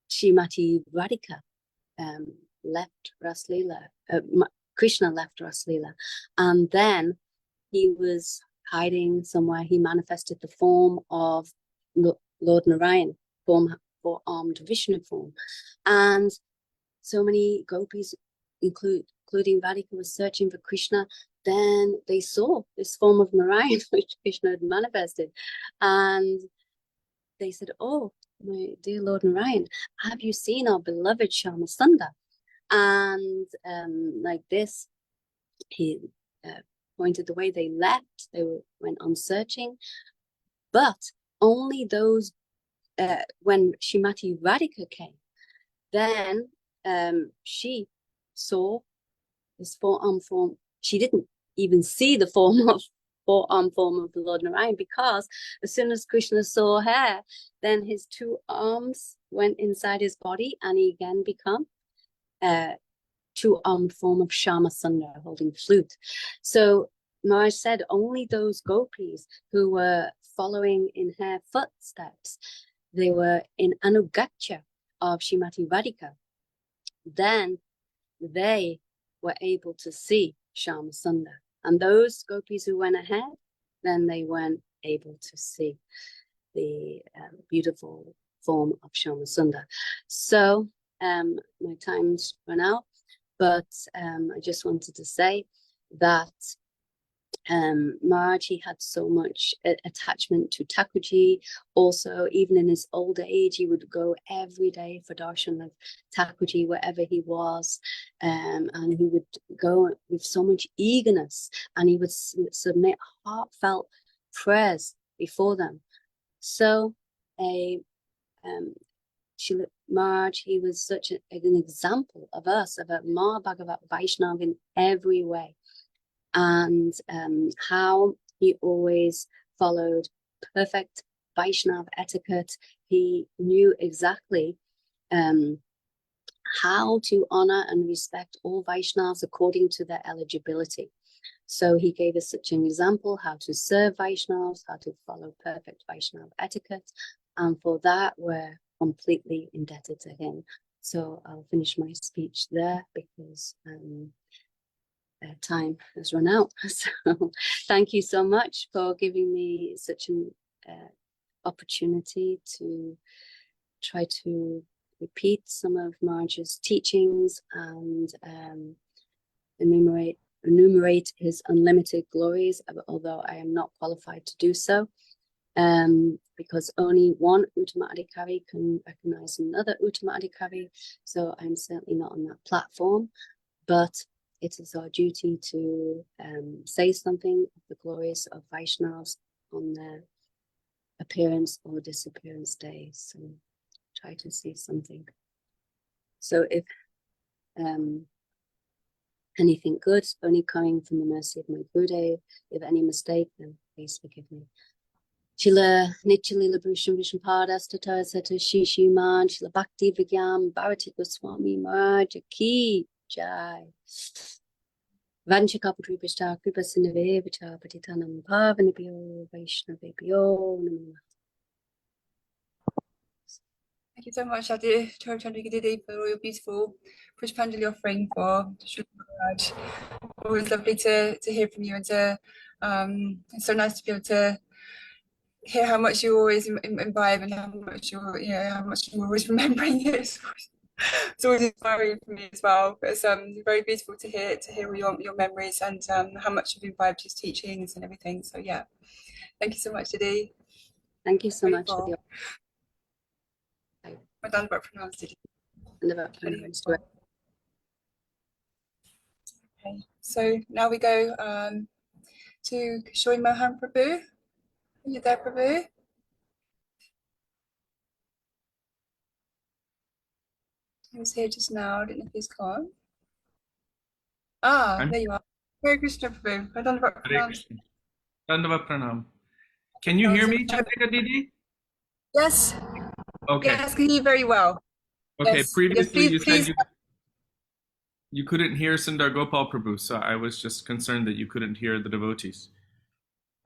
Srimati Radhika left Ras Leela, Krishna left Ras Leela, and then he was hiding somewhere. He manifested the form of Lord Narayan, four-armed Vishnu form, and so many gopis, including Radhika, was searching for Krishna. Then they saw this form of Narayan which Krishna had manifested, and they said, "Oh, my dear Lord Narayan, have you seen our beloved Shyama Sundar?" And like this, he pointed the way. They left. Went on searching, but only those when Srimati Radhika came, then she saw this four-arm form. She didn't even see the four-arm form of the Lord Narayan, because as soon as Krishna saw her, then his two arms went inside his body, and he again became two-armed form of Shyama Sundar holding flute. So Maharaj said only those gopis who were following in her footsteps, they were in anugatya of Srimati Radhika, then they were able to see Shyama Sundar. And those gopis who went ahead, then they weren't able to see the beautiful form of Shyama Sundar. So my time's run out, but I just wanted to say that Mahārāja had so much attachment to Thakurji. Also, even in his old age, he would go every day for darshan of Thakurji wherever he was, and he would go with so much eagerness, and he would submit heartfelt prayers before them. So Mahārāja, he was such an example of us, of a Mahābhagavat Vaishnava in every way. And how he always followed perfect Vaishnava etiquette. He knew exactly how to honor and respect all Vaishnavas according to their eligibility. So he gave us such an example how to serve Vaishnavas, how to follow perfect Vaishnava etiquette. And for that, we're completely indebted to him. So I'll finish my speech there, because time has run out. So thank you so much for giving me such an opportunity to try to repeat some of Mahāraja's teachings and enumerate his unlimited glories, although I am not qualified to do so, because only one Uttama-adhikari can recognize another Uttama-adhikari, so I'm certainly not on that platform, but it is our duty to say something of the glories of Vaishnavas on their appearance or disappearance days, so try to say something. So if anything good, only coming from the mercy of my Gurudev. If any mistake, then please forgive me. Shila Nityalila Bhushan Vishnupada Statara Sata Shishimān Shila Bhakti Vijñāna Bhāratī Gosvāmī Mahārāja Ki Jai. Vanchakapatri Pishta Kripa Sindhave Vicha Patitanam Pavanabhyo Vaishnavebhyo Namo. Thank you so much, Adi Chandra for your beautiful Pushpanjali offering for Śrīla Mahārāja. Always lovely to hear from you, and to it's so nice to be able to hear how much you always imbibe and how much you're always remembering it. It's always inspiring for me as well. But it's very beautiful to hear your memories and how much you've imbibed his teachings and everything. So yeah, thank you so much, Didi. Thank you so much for the Okay, so now we go to Kishore Mohan Prabhu. Are you there, Prabhu? He was here just now. I don't know if he's gone. There you are. Hare Krishna, Prabhu. Dandavat Pranam. Can you hear me, Chandrika Didi? Yes. Okay. Yes, I can hear you very well. Okay, Yes. previously Yes, you said you couldn't hear Sundar Gopal Prabhu, so I was just concerned that you couldn't hear the devotees.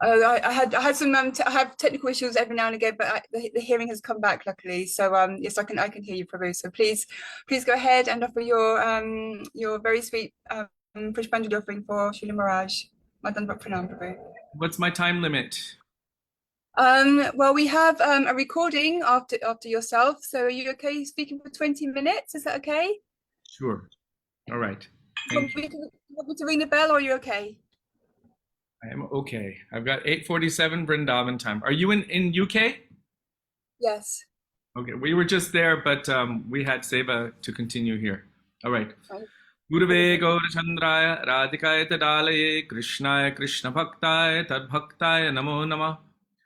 I had some I have technical issues every now and again, but the hearing has come back luckily. So yes, I can hear you, Prabhu. So please go ahead and offer your very sweet Pushpanjali offering for Śrīla Mahārāja. Dandavat Pranam, Prabhu. What's my time limit? Well, we have a recording after yourself. So are you okay speaking for 20 minutes? Is that okay? Sure. All right. Want me to ring the bell, or are you okay? I am okay. I've got 8:47 Vrindavan time. Are you in UK? Yes. Okay, we were just there, but we had seva to continue here. All right. Gurave Gaurachandraya Radhikaya Tadalaye Krishnaya Krishna Bhaktaya Tadbhaktaya Namo Namah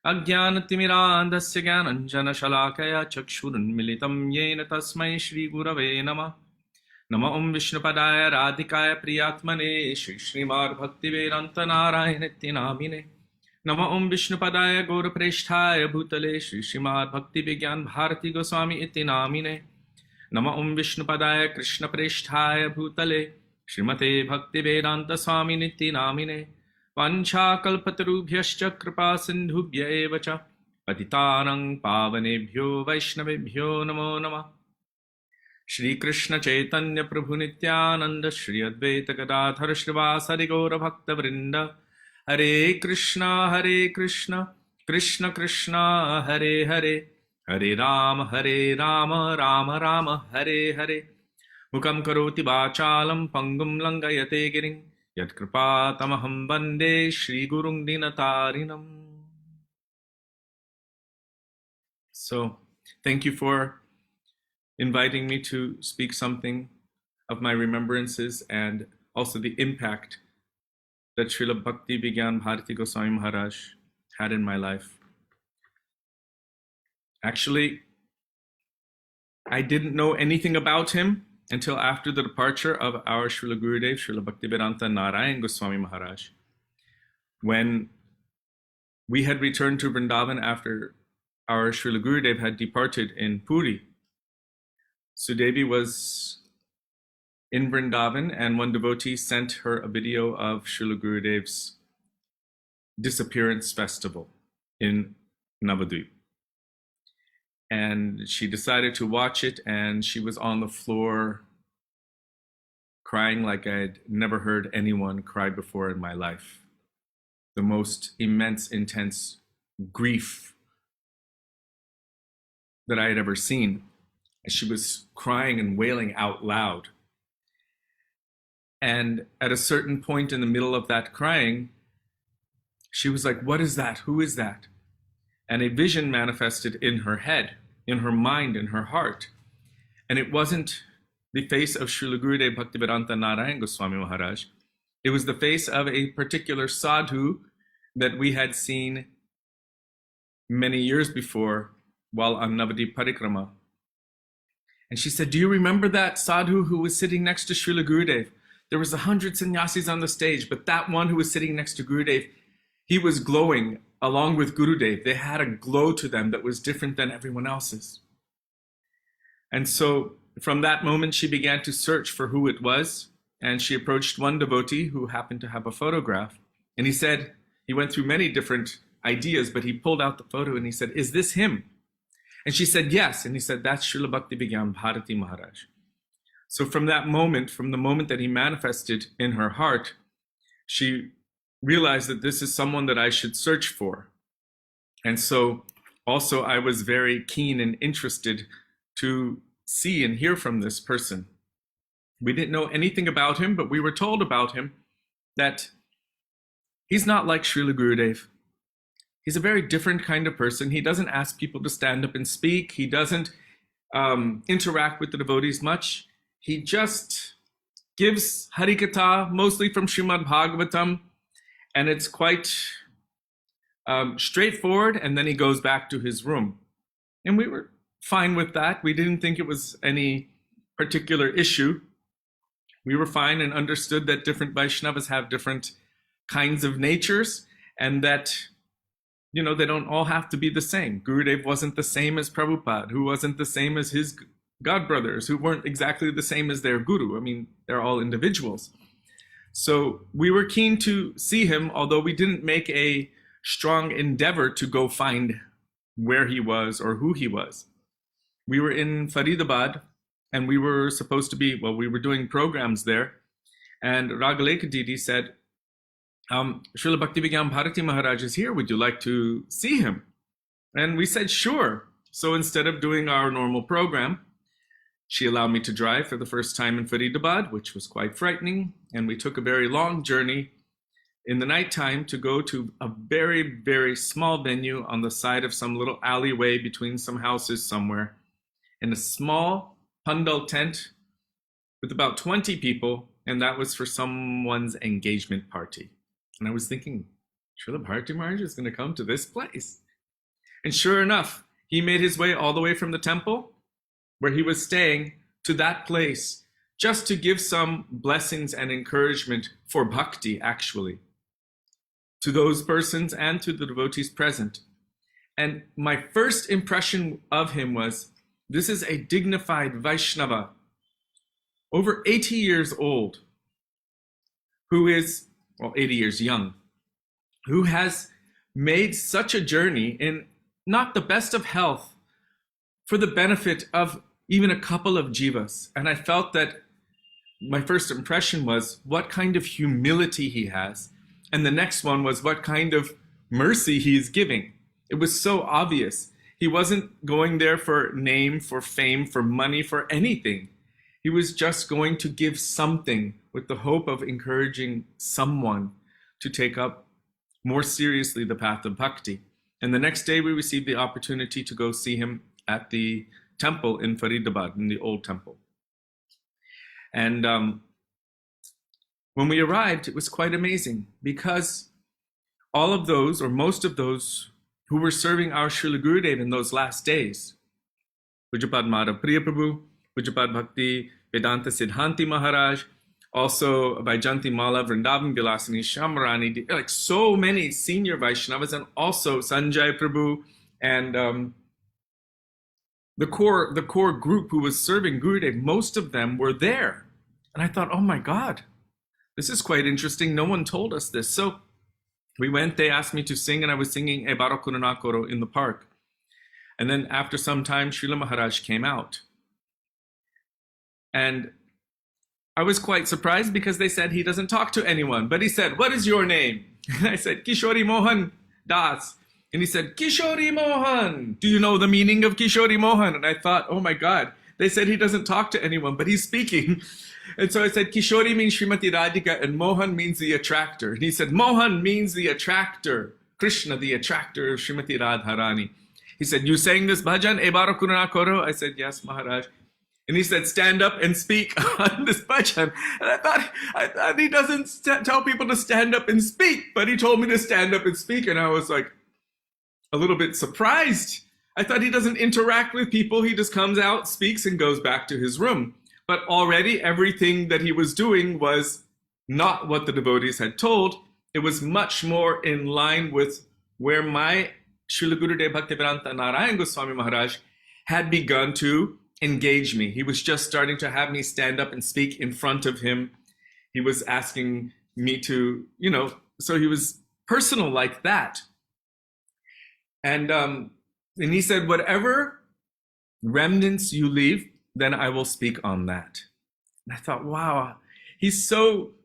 Ajnanatimmirandhasya Jnananjana Shalakaya Chakshurun Militam Yena Tasmai Shri Gurave Namah Nama Om Vishnupadaya Radhikaya Priyatmane Shri Srimad Bhaktivedanta Narayaniti Namine Nama Om Vishnupadaya Gaurapreshthaya Bhutale Shri Srimad Bhaktivigyan Bhāratī Gosvāmī iti Namine Nama Om Vishnupadaya Krishna Preshthaya Bhutale Srimate Bhaktivedanta Swami Niti Namine Vancha Kalpatarubhyascha Kripa Sindhubhya Evacha Patitanang Pavanebhyo Vaishnavebhyo Namo Namah Shri Krishna Chaitanya Prabhu Nityananda Shri Advaita Gadadhar Shrivasari Gaura Bhakta Vrinda Hare Krishna Krishna Krishna Hare Hare Hare Rama Rama Rama Hare Hare Mukam Karoti Vachalam Pangum Langayate Giring Yat Kripa Tamaham Bande Shri Gurung Dinatarinam. So, thank you for inviting me to speak something of my remembrances and also the impact that Srila Bhakti Vijñāna Bhāratī Gosvāmī Mahārāja had in my life. Actually, I didn't know anything about him until after the departure of our Srila Gurudev, Srila Bhaktivedanta Narayan Gosvāmī Mahārāja. When we had returned to Vrindavan after our Srila Gurudev had departed in Puri, Sudevi was in Vrindavan, and one devotee sent her a video of Srila Gurudev's disappearance festival in Navadvip. And she decided to watch it, and she was on the floor crying like I'd never heard anyone cry before in my life. The most immense, intense grief that I had ever seen. And she was crying and wailing out loud. And at a certain point in the middle of that crying, she was like, "What is that? Who is that?" And a vision manifested in her head, in her mind, in her heart. And it wasn't the face of Śrīla Gurudev Bhaktivedanta Narayan Gosvāmī Mahārāja. It was the face of a particular sadhu that we had seen many years before while on Navadip Parikrama. And she said, "Do you remember that sadhu who was sitting next to Śrīla Gurudev? There was 100 sannyasis on the stage, but that one who was sitting next to Gurudev, he was glowing along with Gurudev. They had a glow to them that was different than everyone else's." And so from that moment, she began to search for who it was. And she approached one devotee who happened to have a photograph. And he said, he went through many different ideas, but he pulled out the photo and he said, "Is this him?" And she said, "Yes." And he said, "That's Śrīla Bhakti Vijñāna Bhāratī Mahārāja." So from that moment, from the moment that he manifested in her heart, she realized that this is someone that I should search for. And so also I was very keen and interested to see and hear from this person. We didn't know anything about him, but we were told about him that he's not like Śrīla Gurudev. He's a very different kind of person. He doesn't ask people to stand up and speak. He doesn't interact with the devotees much. He just gives Harikatha, mostly from Srimad Bhagavatam, and it's quite straightforward, and then he goes back to his room. And we were fine with that. We didn't think it was any particular issue. We were fine and understood that different Vaishnavas have different kinds of natures, and that, you know, they don't all have to be the same. Gurudev wasn't the same as Prabhupada, who wasn't the same as his godbrothers, who weren't exactly the same as their guru. I mean, they're all individuals. So we were keen to see him, although we didn't make a strong endeavor to go find where he was or who he was. We were in Faridabad, and we were supposed to be, well, we were doing programs there. And Ragaleka Didi said, "Śrīla Bhakti Vijñāna Bhāratī Mahārāja is here. Would you like to see him?" And we said, "Sure." So instead of doing our normal program, she allowed me to drive for the first time in Faridabad, which was quite frightening. And we took a very long journey in the nighttime to go to a very, very small venue on the side of some little alleyway between some houses somewhere, in a small pandal tent with about 20 people. And that was for someone's engagement party. And I was thinking, Śrīla Bhāratī Mahārāja is going to come to this place. And sure enough, he made his way all the way from the temple where he was staying to that place just to give some blessings and encouragement for bhakti, actually, to those persons and to the devotees present. And my first impression of him was, this is a dignified Vaishnava, over 80 years old, who is, well, 80 years young, who has made such a journey in not the best of health for the benefit of even a couple of jivas. And I felt that my first impression was what kind of humility he has. And the next one was what kind of mercy he is giving. It was so obvious. He wasn't going there for name, for fame, for money, for anything. He was just going to give something with the hope of encouraging someone to take up more seriously the path of bhakti. And the next day we received the opportunity to go see him at the temple in Faridabad, in the old temple. And when we arrived, it was quite amazing, because all of those, or most of those, who were serving our Śrīla Gurudev in those last days, Pujapad Madhav Priya Prabhu, Pujapad Bhakti Vedanta Siddhanti Maharaj, also Vaijanti Mala, Vrindavan Vilasini, Shamrani, like so many senior Vaishnavas, and also Sanjay Prabhu, and the core group who was serving Gurudev, most of them were there. And I thought, oh my God, this is quite interesting. No one told us this. So we went, they asked me to sing, and I was singing E Baro Kurunakoro in the park. And then after some time, Śrīla Mahārāja came out. And I was quite surprised because they said he doesn't talk to anyone. But he said, "What is your name?" And I said, "Kishori Mohan Das." And he said, "Kishori Mohan. Do you know the meaning of Kishori Mohan?" And I thought, oh my God, they said he doesn't talk to anyone, but he's speaking. And so I said, Kishori means Srimati Radhika and Mohan means the attractor. And he said, Mohan means the attractor. Krishna, the attractor of Srimati Radharani. He said, "You saying this bhajan, Ebaro Kuruna Koro?" I said, "Yes, Maharaj." And he said, "Stand up and speak on this bhajan." And I thought he doesn't tell people to stand up and speak, but he told me to stand up and speak. And I was like a little bit surprised. I thought he doesn't interact with people. He just comes out, speaks, and goes back to his room. But already everything that he was doing was not what the devotees had told. It was much more in line with where my Srila Gurudev Bhaktivedanta Narayan Goswami Maharaj had begun to engage me. He was just starting to have me stand up and speak in front of him. He was asking me to, so he was personal like that. And he said, "Whatever remnants you leave, then I will speak on that." And I thought, wow, he's so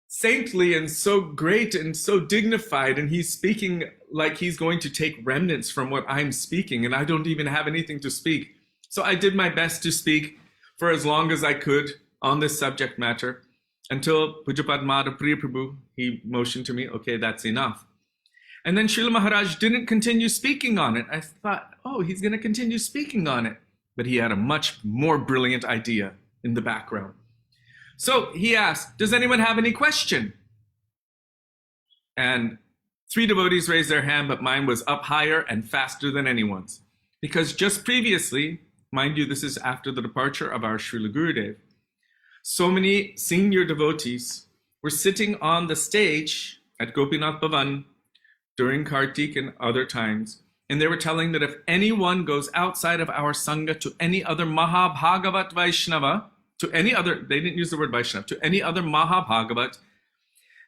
saintly and so great and so dignified, and he's speaking like he's going to take remnants from what I'm speaking, and I don't even have anything to speak. So I did my best to speak for as long as I could on this subject matter until Pujapad Madhav Priya Prabhu, he motioned to me, "Okay, that's enough." And then Srila Maharaj didn't continue speaking on it. I thought, oh, he's going to continue speaking on it. But he had a much more brilliant idea in the background. So he asked, "Does anyone have any question?" And 3 devotees raised their hand, but mine was up higher and faster than anyone's. Because just previously, mind you, this is after the departure of our Srila Gurudev, so many senior devotees were sitting on the stage at Gopinath Bhavan during Kartik and other times, and they were telling that if anyone goes outside of our Sangha to any other Mahabhagavat Vaishnava, to any other, they didn't use the word Vaishnava, to any other Mahabhagavat,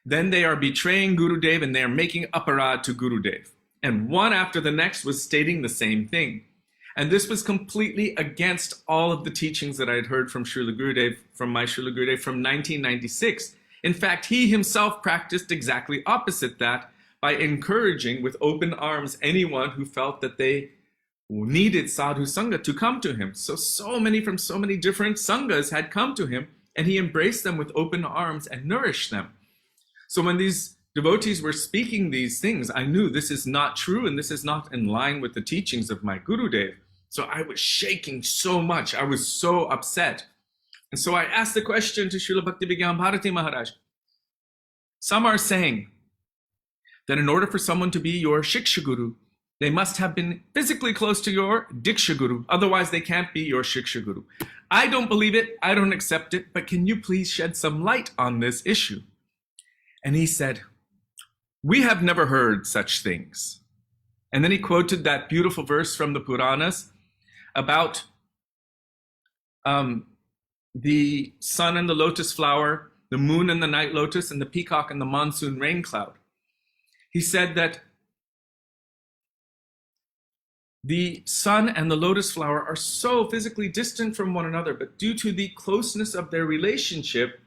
then they are betraying Gurudev and they are making aparad to Gurudev. And one after the next was stating the same thing. And this was completely against all of the teachings that I had heard from Srila Gurudev, from my Srila Gurudev from 1996. In fact, he himself practiced exactly opposite that, by encouraging with open arms anyone who felt that they needed sadhu sangha to come to him. So many from so many different sanghas had come to him, and he embraced them with open arms and nourished them. So when these devotees were speaking these things, I knew this is not true and this is not in line with the teachings of my Gurudev. So I was shaking so much. I was so upset. And so I asked the question to Srila Bhakti Vijñāna Bhāratī Maharaj. Some are saying that in order for someone to be your Shiksha Guru, they must have been physically close to your Diksha Guru. Otherwise, they can't be your Shiksha Guru. I don't believe it. I don't accept it. But can you please shed some light on this issue? And he said, "We have never heard such things." And then he quoted that beautiful verse from the Puranas about the sun and the lotus flower, the moon and the night lotus, and the peacock and the monsoon rain cloud. He said that the sun and the lotus flower are so physically distant from one another, but due to the closeness of their relationship,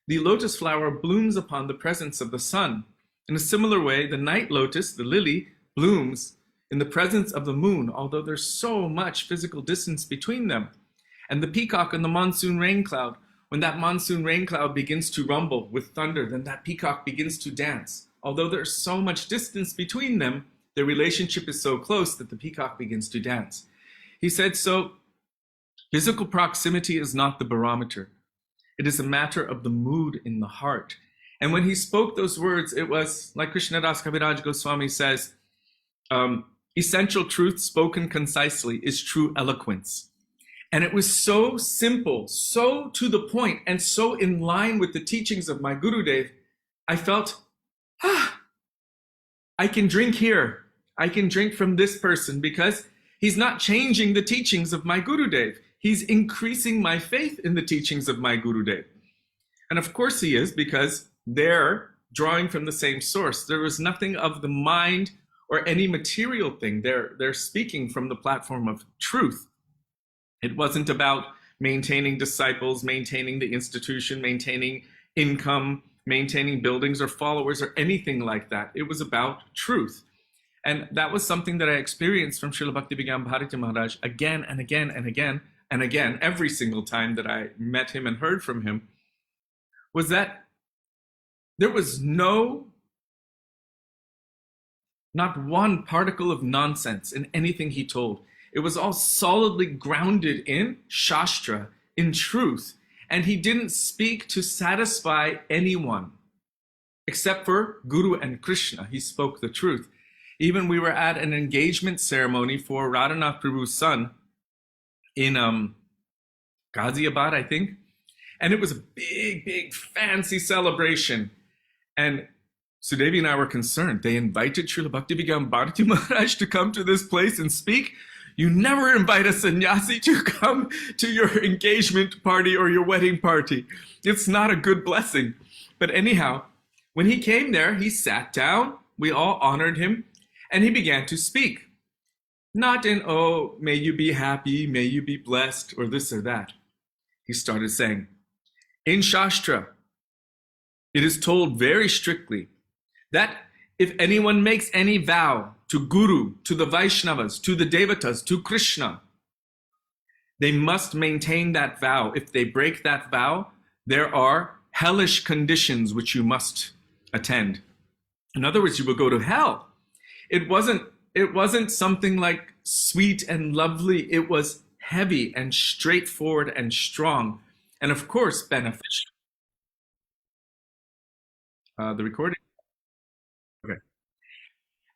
the lotus flower blooms upon the presence of the sun. In a similar way, the night lotus, the lily, blooms in the presence of the moon, although there's so much physical distance between them. And the peacock and the monsoon rain cloud, when that monsoon rain cloud begins to rumble with thunder, then that peacock begins to dance. Although there's so much distance between them, their relationship is so close that the peacock begins to dance. He said, so physical proximity is not the barometer. It is a matter of the mood in the heart. And when he spoke those words, it was, like Krishnadas Kaviraj Goswami says, essential truth spoken concisely is true eloquence. And it was so simple, so to the point, and so in line with the teachings of my Gurudev, I felt, I can drink here. I can drink from this person because he's not changing the teachings of my Gurudev. He's increasing my faith in the teachings of my Gurudev. And of course he is, because they're drawing from the same source. There was nothing of the mind or any material thing. They're speaking from the platform of truth. It wasn't about maintaining disciples, maintaining the institution, maintaining income, maintaining buildings or followers or anything like that. It was about truth. And that was something that I experienced from Srila Bhakti Vijñāna Bhārati Mahārāja again and again and again and again, every single time that I met him and heard from him, was that there was not one particle of nonsense in anything he told. It was all solidly grounded in Shastra, in truth. And he didn't speak to satisfy anyone, except for Guru and Krishna. He spoke the truth. Even we were at an engagement ceremony for Radhanath Prabhu's son in Ghaziabad, I think. And it was a big, big, fancy celebration. And Sudevi and I were concerned. They invited Srila Bhakti Vijñāna Bhārati Mahārāja to come to this place and speak. You never invite a sannyasi to come to your engagement party or your wedding party. It's not a good blessing. But anyhow, when he came there, he sat down. We all honored him. And he began to speak. Not in, oh, may you be happy, may you be blessed, or this or that. He started saying, in Shastra, it is told very strictly that if anyone makes any vow to Guru, to the Vaishnavas, to the Devatas, to Krishna, they must maintain that vow. If they break that vow, there are hellish conditions which you must attend. In other words, you will go to hell. It wasn't something like sweet and lovely. It was heavy and straightforward and strong, and of course beneficial. The recording. Okay.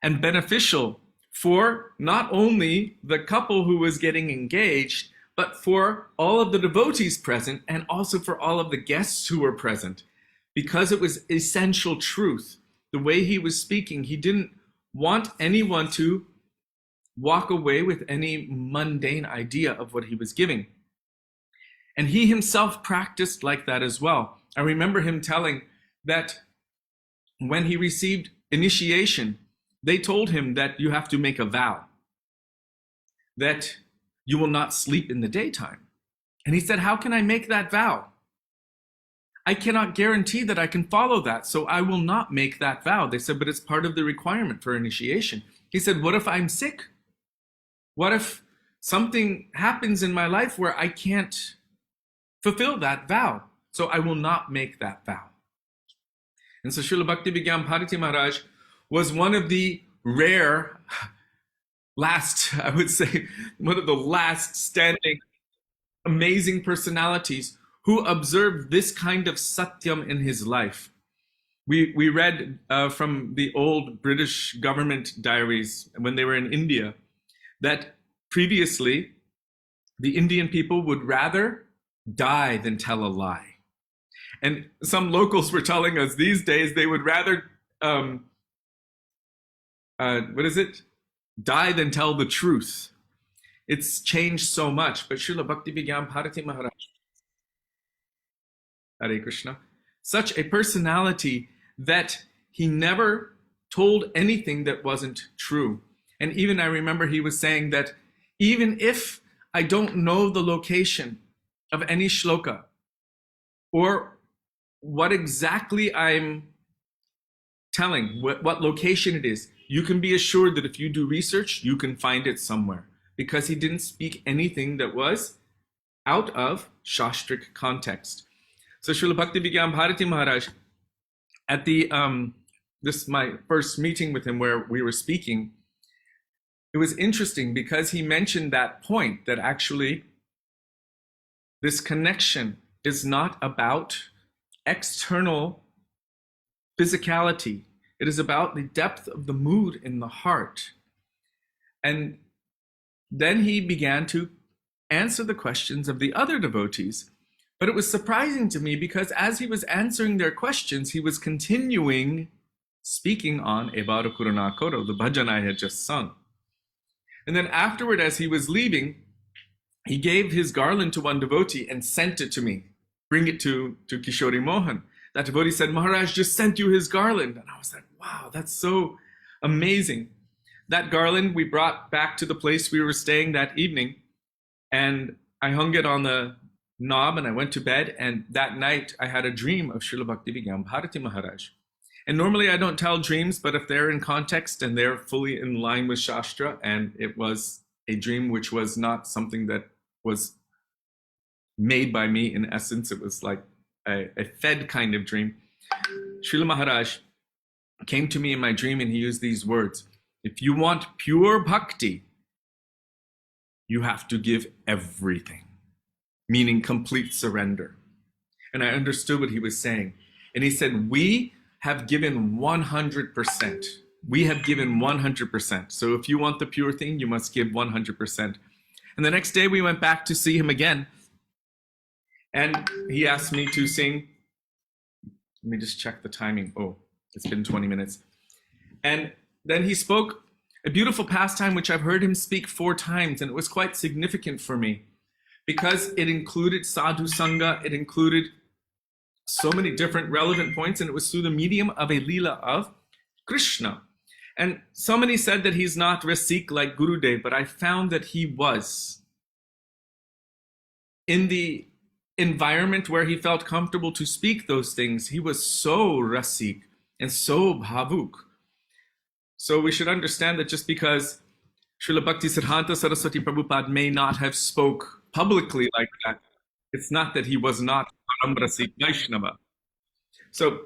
And beneficial for not only the couple who was getting engaged, but for all of the devotees present and also for all of the guests who were present, because it was essential truth. The way he was speaking, he didn't want anyone to walk away with any mundane idea of what he was giving. And he himself practiced like that as well. I remember him telling that when he received initiation, they told him that you have to make a vow that you will not sleep in the daytime. And he said, how can I make that vow? I cannot guarantee that I can follow that, so I will not make that vow. They said, but it's part of the requirement for initiation. He said, what if I'm sick? What if something happens in my life where I can't fulfill that vow? So I will not make that vow. And so Srila Bhakti Vijñāna Bhārati Mahārāja was one of the rare, I would say, one of the last standing amazing personalities who observed this kind of satyam in his life. We read from the old British government diaries when they were in India that previously the Indian people would rather die than tell a lie. And some locals were telling us these days they would rather, die than tell the truth. It's changed so much. But Srila Bhakti Vijñāna Bhārati Mahārāja, Hare Krishna, such a personality that he never told anything that wasn't true. And even I remember he was saying that even if I don't know the location of any shloka or what exactly I'm telling, what location it is, you can be assured that if you do research, you can find it somewhere, because he didn't speak anything that was out of Shastric context. So Srila Bhakti Vijñāna Bhārati Mahārāja, at the this my first meeting with him where we were speaking, it was interesting because he mentioned that point that actually this connection is not about external physicality. It is about the depth of the mood in the heart. And then he began to answer the questions of the other devotees. But it was surprising to me because as he was answering their questions, he was continuing speaking on Ebara Kurana Koro, the bhajan I had just sung. And then afterward, as he was leaving, he gave his garland to one devotee and sent it to me. Bring it to Kishori Mohan. That devotee said, Maharaj just sent you his garland. And I was like, wow, that's so amazing. That garland we brought back to the place we were staying that evening. And I hung it on the knob and I went to bed. And that night I had a dream of Srila Bhakti Vijñāna Bhāratī Mahārāja. And normally I don't tell dreams, but if they're in context and they're fully in line with Shastra, and it was a dream which was not something that was made by me, in essence, it was like a fed kind of dream. Srila Mahārāja came to me in my dream and he used these words: if you want pure bhakti, you have to give everything, meaning complete surrender. And I understood what he was saying. And he said, we have given 100%. We have given 100%. So if you want the pure thing, you must give 100%. And the next day we went back to see him again. And he asked me to sing. Let me just check the timing. Oh, it's been 20 minutes. And then he spoke a beautiful pastime, which I've heard him speak 4 times. And it was quite significant for me because it included sadhu sangha. It included so many different relevant points. And it was through the medium of a Leela of Krishna. And so many said that he's not Rasik like Gurudev, but I found that he was. In the environment where he felt comfortable to speak those things, he was so Rasik and so Bhavuk. So we should understand that just because Srila Bhakti Siddhanta Saraswati Prabhupada may not have spoke publicly like that, it's not that he was not Param Rasik Vaishnava. So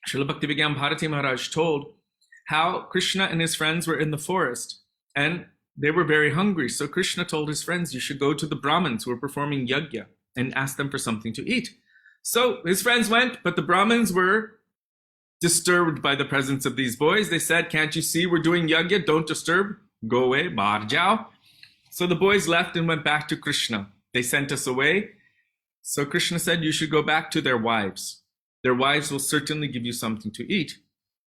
Srila Bhakti Vijñāna Bhāratī Mahārāja told how Krishna and his friends were in the forest and they were very hungry. So Krishna told his friends, you should go to the Brahmins who were performing yajna and ask them for something to eat. So his friends went, but the Brahmins were disturbed by the presence of these boys. They said, can't you see we're doing yajna? Don't disturb. Go away. Baar jao. So the boys left and went back to Krishna. They sent us away. So Krishna said, you should go back to their wives. Their wives will certainly give you something to eat.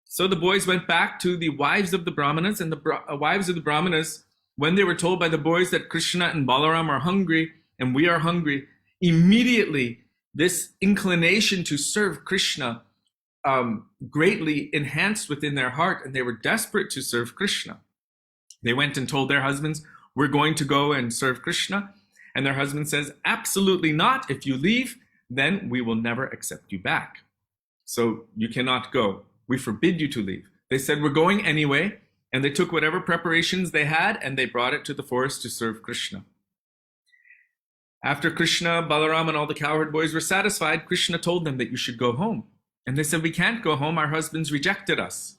So the boys went back to the wives of the Brahmanas, and the wives of the Brahmanas, when they were told by the boys that Krishna and Balaram are hungry and we are hungry, immediately this inclination to serve Krishna greatly enhanced within their heart, and they were desperate to serve Krishna. They went and told their husbands, we're going to go and serve Krishna. And their husband says, absolutely not. If you leave, then we will never accept you back. So you cannot go. We forbid you to leave. They said, we're going anyway. And they took whatever preparations they had and they brought it to the forest to serve Krishna. After Krishna, Balaram, and all the cowherd boys were satisfied, Krishna told them that you should go home. And they said, we can't go home. Our husbands rejected us.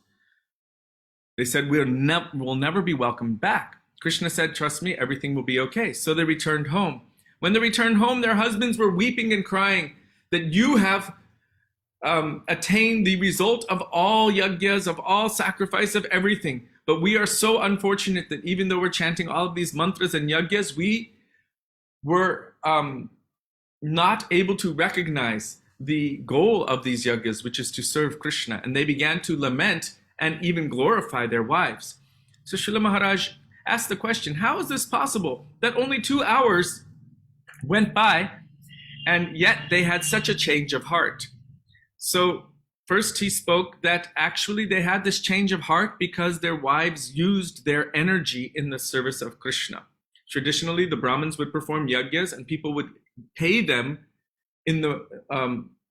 They said, we'll never be welcomed back. Krishna said, trust me, everything will be okay. So they returned home. When they returned home, their husbands were weeping and crying that you have attained the result of all yajnas, of all sacrifice, of everything. But we are so unfortunate that even though we're chanting all of these mantras and yajnas, we were not able to recognize the goal of these yajnas, which is to serve Krishna. And they began to lament and even glorify their wives. So Srila Mahārāja asked the question, how is this possible that only 2 hours went by and yet they had such a change of heart? So first he spoke that actually they had this change of heart because their wives used their energy in the service of Krishna. Traditionally, the Brahmins would perform yajnas and people would pay them in the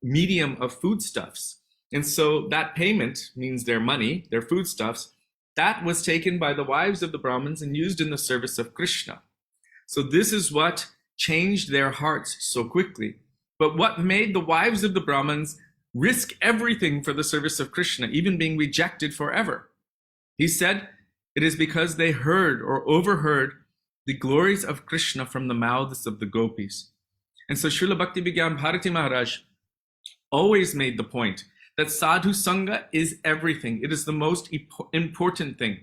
medium of foodstuffs. And so that payment means their money, their foodstuffs, that was taken by the wives of the Brahmins and used in the service of Krishna. So this is what changed their hearts so quickly. But what made the wives of the Brahmins risk everything for the service of Krishna, even being rejected forever? He said, it is because they heard or overheard the glories of Krishna from the mouths of the gopis. And so Srila Bhakti Vijñāna Bhāratī Mahārāja always made the point that sadhu sangha is everything. It is the most important thing.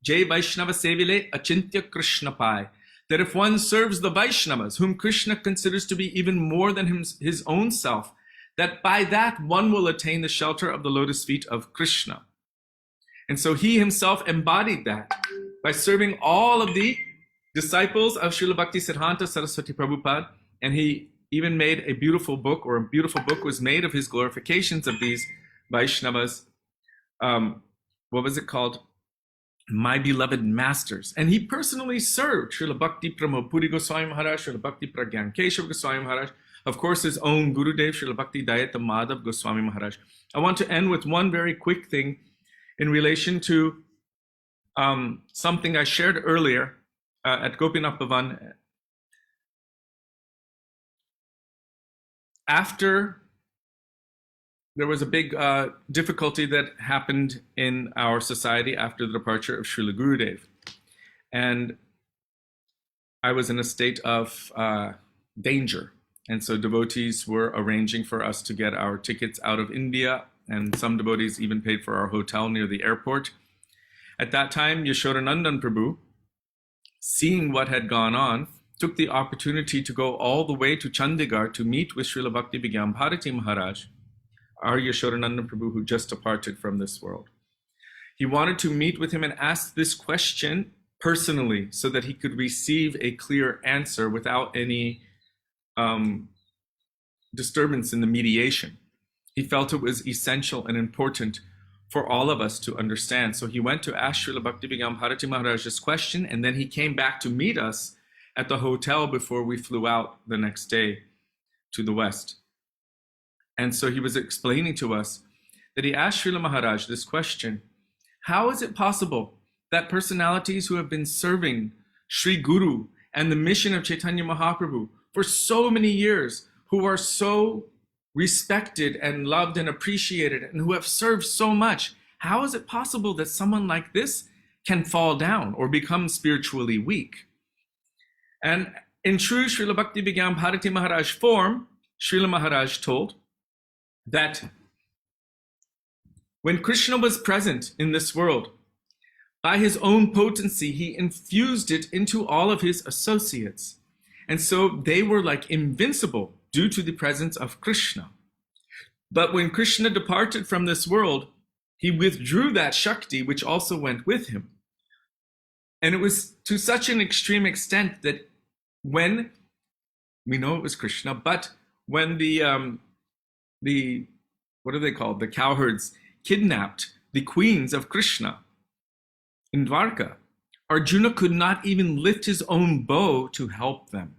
Jai Vaishnava Sevile Achintya Krishna Pai. That if one serves the Vaishnavas, whom Krishna considers to be even more than his own self, that by that one will attain the shelter of the lotus feet of Krishna. And so he himself embodied that by serving all of the disciples of Srila Bhakti Siddhanta Saraswati Prabhupada, and he even made a beautiful book, or a beautiful book was made of his glorifications of these Vaishnavas. What was it called? My Beloved Masters. And he personally served Srila Bhakti Pramod Puri Gosvāmī Mahārāja, Srila Bhakti Pragyan Keshav Gosvāmī Mahārāja, of course, his own Gurudev, Srila Bhakti Dayata Madhav Gosvāmī Mahārāja. I want to end with one very quick thing in relation to something I shared earlier at Gopinath Bhavan. After there was a big difficulty that happened in our society after the departure of Srila Gurudev. And I was in a state of danger. And so devotees were arranging for us to get our tickets out of India, and some devotees even paid for our hotel near the airport. At that time, Yashodanandan Prabhu, seeing what had gone on, took the opportunity to go all the way to Chandigarh to meet with Srila Bhakti Vijñāna Bhāratī Mahārāja, our Yashodanandan Prabhu who just departed from this world. He wanted to meet with him and ask this question personally so that he could receive a clear answer without any disturbance in the mediation. He felt it was essential and important for all of us to understand. So he went to ask Srila Bhakti Vijñāna Bhāratī Mahārāja this question, and then he came back to meet us at the hotel before we flew out the next day to the West. And so he was explaining to us that he asked Srila Mahārāja this question: how is it possible that personalities who have been serving Sri Guru and the mission of Chaitanya Mahaprabhu for so many years, who are so respected and loved and appreciated and who have served so much, how is it possible that someone like this can fall down or become spiritually weak? And in true Srila Bhakti Vijñāna Bhāratī Mahārāja form, Srila Mahārāja told that when Krishna was present in this world, by his own potency, he infused it into all of his associates. And so they were like invincible due to the presence of Krishna. But when Krishna departed from this world, he withdrew that Shakti, which also went with him. And it was to such an extreme extent that when, we know it was Krishna, but when the what are they called? The cowherds kidnapped the queens of Krishna in Dwarka, Arjuna could not even lift his own bow to help them.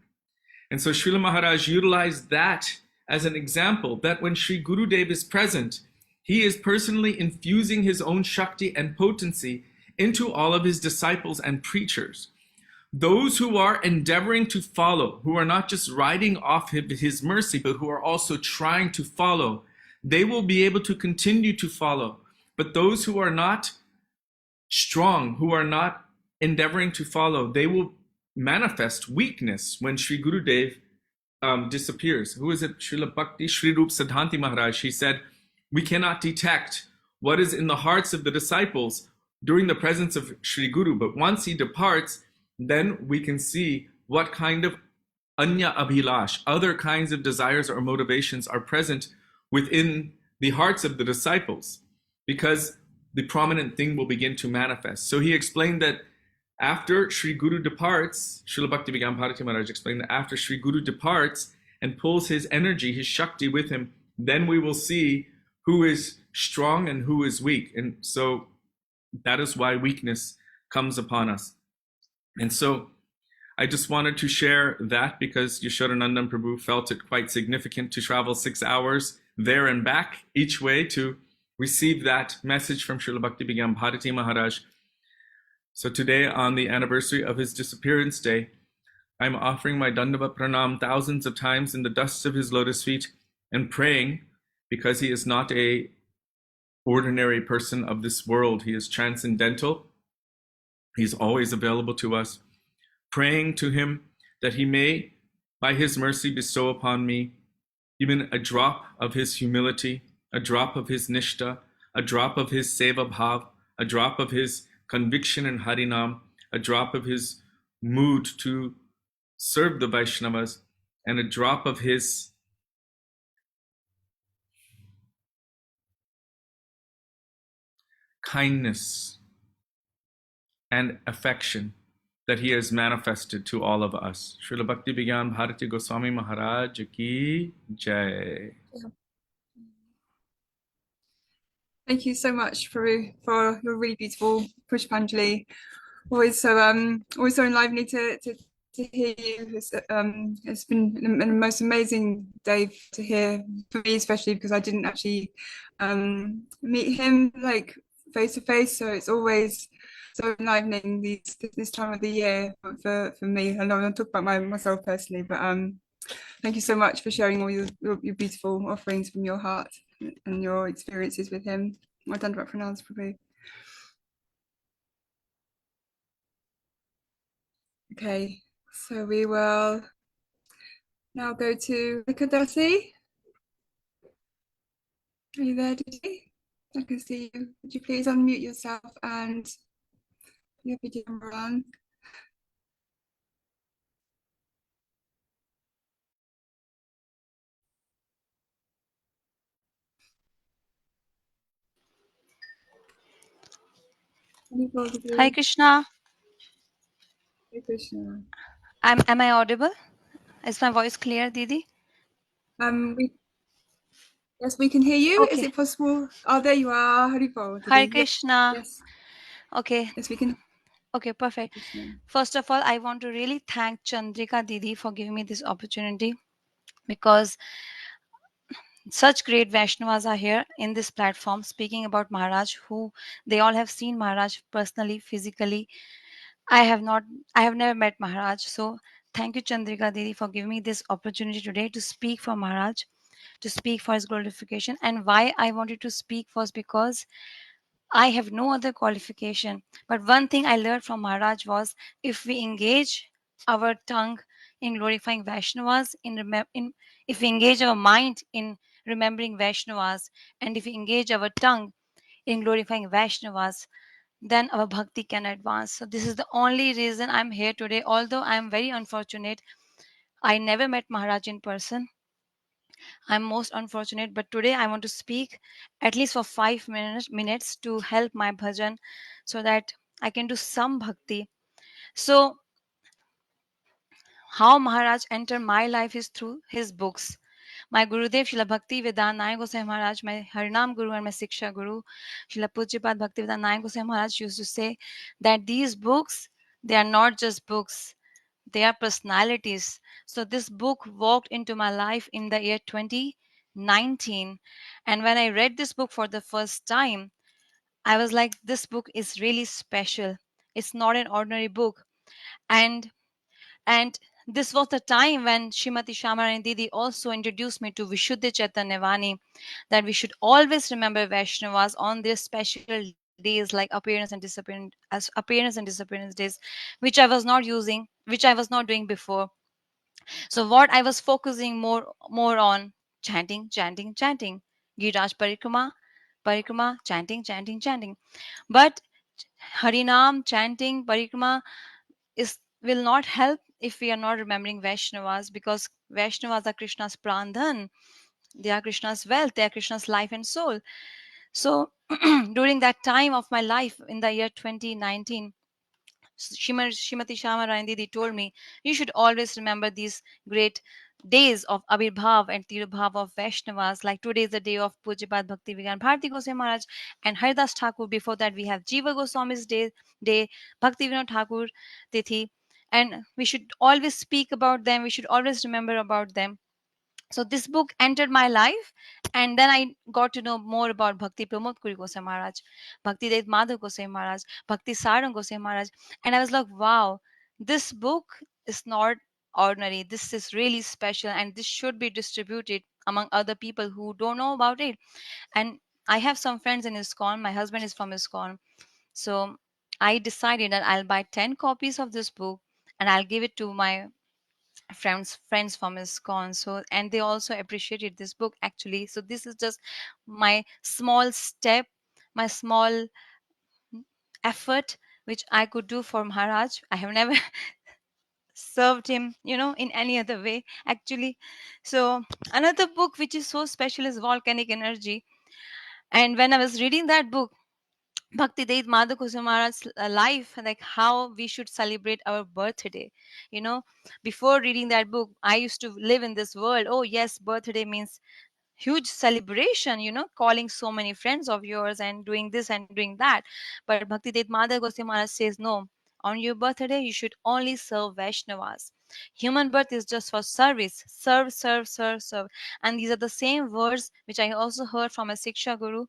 And so Srila Mahārāja utilized that as an example that when Sri Gurudev is present, he is personally infusing his own Shakti and potency into all of his disciples and preachers. Those who are endeavoring to follow, who are not just riding off his mercy, but who are also trying to follow, they will be able to continue to follow. But those who are not strong, who are not endeavoring to follow, they will manifest weakness when Sri Gurudev disappears. Who is it? Srila Bhakti Sri Rup Siddhanti Maharaj. He said, we cannot detect what is in the hearts of the disciples during the presence of Sri Guru, but once he departs, then we can see what kind of anya abhilash, other kinds of desires or motivations are present within the hearts of the disciples, because the prominent thing will begin to manifest. So he explained that after Sri Guru departs, Srila Bhakti Vijñāna Bhāratī Mahārāja explained that after Sri Guru departs and pulls his energy, his Shakti with him, then we will see who is strong and who is weak. And so that is why weakness comes upon us. And so I just wanted to share that because Yashodanandan Prabhu felt it quite significant to travel 6 hours there and back each way to receive that message from Srila Bhakti Vijñāna Bhāratī Mahārāja. So today, on the anniversary of his disappearance day, I'm offering my Dandavat Pranam thousands of times in the dust of his lotus feet and praying, because he is not a ordinary person of this world. He is transcendental. He's always available to us, praying to him that he may, by his mercy, bestow upon me even a drop of his humility, a drop of his nishta, a drop of his seva bhav, a drop of his conviction in Harinam, a drop of his mood to serve the Vaishnavas, and a drop of his kindness and affection that he has manifested to all of us. Srila Bhakti Vijñāna Bhāratī Gosvāmī Mahārāja ki jai. Thank you so much for your really beautiful Pushpanjali. Always so enlivening to to hear you. It's been the most amazing day to hear for me, especially because I didn't actually meet him like face to face. So it's always so enlivening this time of the year for me. I know I'm talking about myself personally, but thank you so much for sharing all your beautiful offerings from your heart and your experiences with him. Well done, Prabhu. Okay, so we will now go to Rikadasi. Are you there, Didi? I can see you. Would you please unmute yourself and your video on? Hi Krishna. Hare Krishna. Am I audible? Is my voice clear, Didi? Yes, we can hear you. Is Okay. it possible? Oh, there you are. Haribol, Hare Didi. Krishna. Yes, Okay. yes, we can. Okay, perfect. Krishna. First of all, I want to really thank Chandrika Didi for giving me this opportunity, because such great Vaishnavas are here in this platform speaking about Maharaj, who they all have seen Maharaj personally, physically. I have never met Maharaj. So thank you, Chandrika Didi, for giving me this opportunity today to speak for Maharaj, to speak for his glorification. And why I wanted to speak was because I have no other qualification. But one thing I learned from Maharaj was, if we engage our tongue in glorifying Vaishnavas, if we engage our mind in remembering Vaishnavas, and if we engage our tongue in glorifying Vaishnavas, then our bhakti can advance. So this is the only reason I'm here today. Although I'm very unfortunate, I never met Maharaj in person. I'm most unfortunate, but today I want to speak at least for 5 minutes to help my bhajan, so that I can do some bhakti. So how Maharaj entered my life is through his books. My Gurudev Srila Bhakti Vedanta Nayak Goswami Maharaj, my Harinam Guru and my Siksha Guru, Srila Pujyapad Bhakti Vedanta Nayak Goswami Maharaj used to say that these books, they are not just books, they are personalities. So this book walked into my life in the year 2019. And when I read this book for the first time, I was like, this book is really special. It's not an ordinary book. And and this was the time when Srimati Shamarani Didi also introduced me to Vishuddha Chaitanya Vani, that we should always remember Vaishnavas on their special days like appearance and disappearance days, which I was not using, which I was not doing before. So what I was focusing more on, chanting, Giraj Parikrama, chanting. But Harinam, chanting, Parikrama will not help if we are not remembering Vaishnavas, because Vaishnavas are Krishna's prandhan. They are Krishna's wealth. They are Krishna's life and soul. So during that time of my life in the year 2019, Shrimati Shamarani Didi told me, you should always remember these great days of Abhirbhav and Tirubhav of Vaishnavas. Like today is the day of Pujyapad Bhakti Vigyan Bharati Goswami Maharaj and Haridas Thakur. Before that, we have Jiva Goswami's day, Bhakti Vinod Thakur Tithi. And we should always speak about them. We should always remember about them. So this book entered my life, and then I got to know more about Bhakti Pramod Puri Goswami Maharaj, Bhakti Dev Madhav Goswami Maharaj, Bhakti Sarang Goswami Maharaj, and I was like, wow, this book is not ordinary. This is really special, and this should be distributed among other people who don't know about it. And I have some friends in ISKCON. My husband is from ISKCON, so I decided that I'll buy 10 copies of this book and I'll give it to my friends from ISKCON. So, and they also appreciated this book actually. So this is just my small step, my small effort which I could do for Maharaj. I have never served him, in any other way actually. So another book which is so special is Volcanic Energy. And when I was reading that book, Bhakti Dev Madhav Goswami Maharaj's life, like how we should celebrate our birthday. Before reading that book, I used to live in this world. Oh yes, birthday means huge celebration, calling so many friends of yours and doing this and doing that. But Bhakti Dev Madhav Goswami Maharaj says, no, on your birthday, you should only serve Vaishnavas. Human birth is just for service. Serve, serve, serve, serve. And these are the same words which I also heard from a Siksha Guru,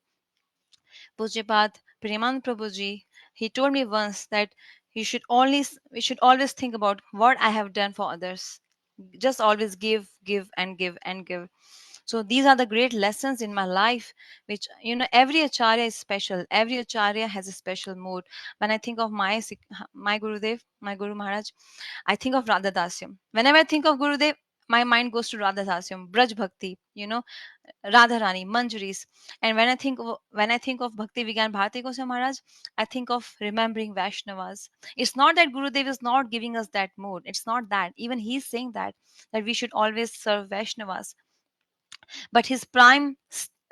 Pujyapat Preman Prabhuji. He told me once that we should always think about what I have done for others. Just always give, give, and give, and give. So these are the great lessons in my life, which, every acharya is special. Every acharya has a special mood. When I think of my Gurudev, my Guru Maharaj, I think of Radha Dasyam. Whenever I think of Gurudev, my mind goes to Radha Dasyam, Braj Bhakti, Radharani, Manjaris. And when I think of Bhakti Vigyan Bharati Goswami Maharaj, I think of remembering Vaishnavas. It's not that Gurudev is not giving us that mood. It's not that. Even he's saying that we should always serve Vaishnavas. But his prime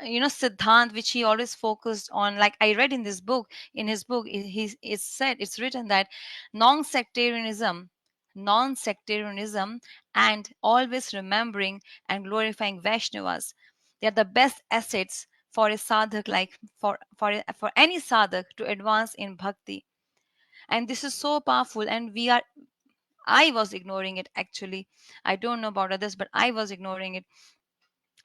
siddhant, which he always focused on, like I read in this book, it's written that non-sectarianism non-sectarianism and always remembering and glorifying Vaishnavas, they are the best assets for a sadhak, like for any sadhak to advance in bhakti. And this is so powerful, and I was ignoring it actually. I don't know about others, but I was ignoring it.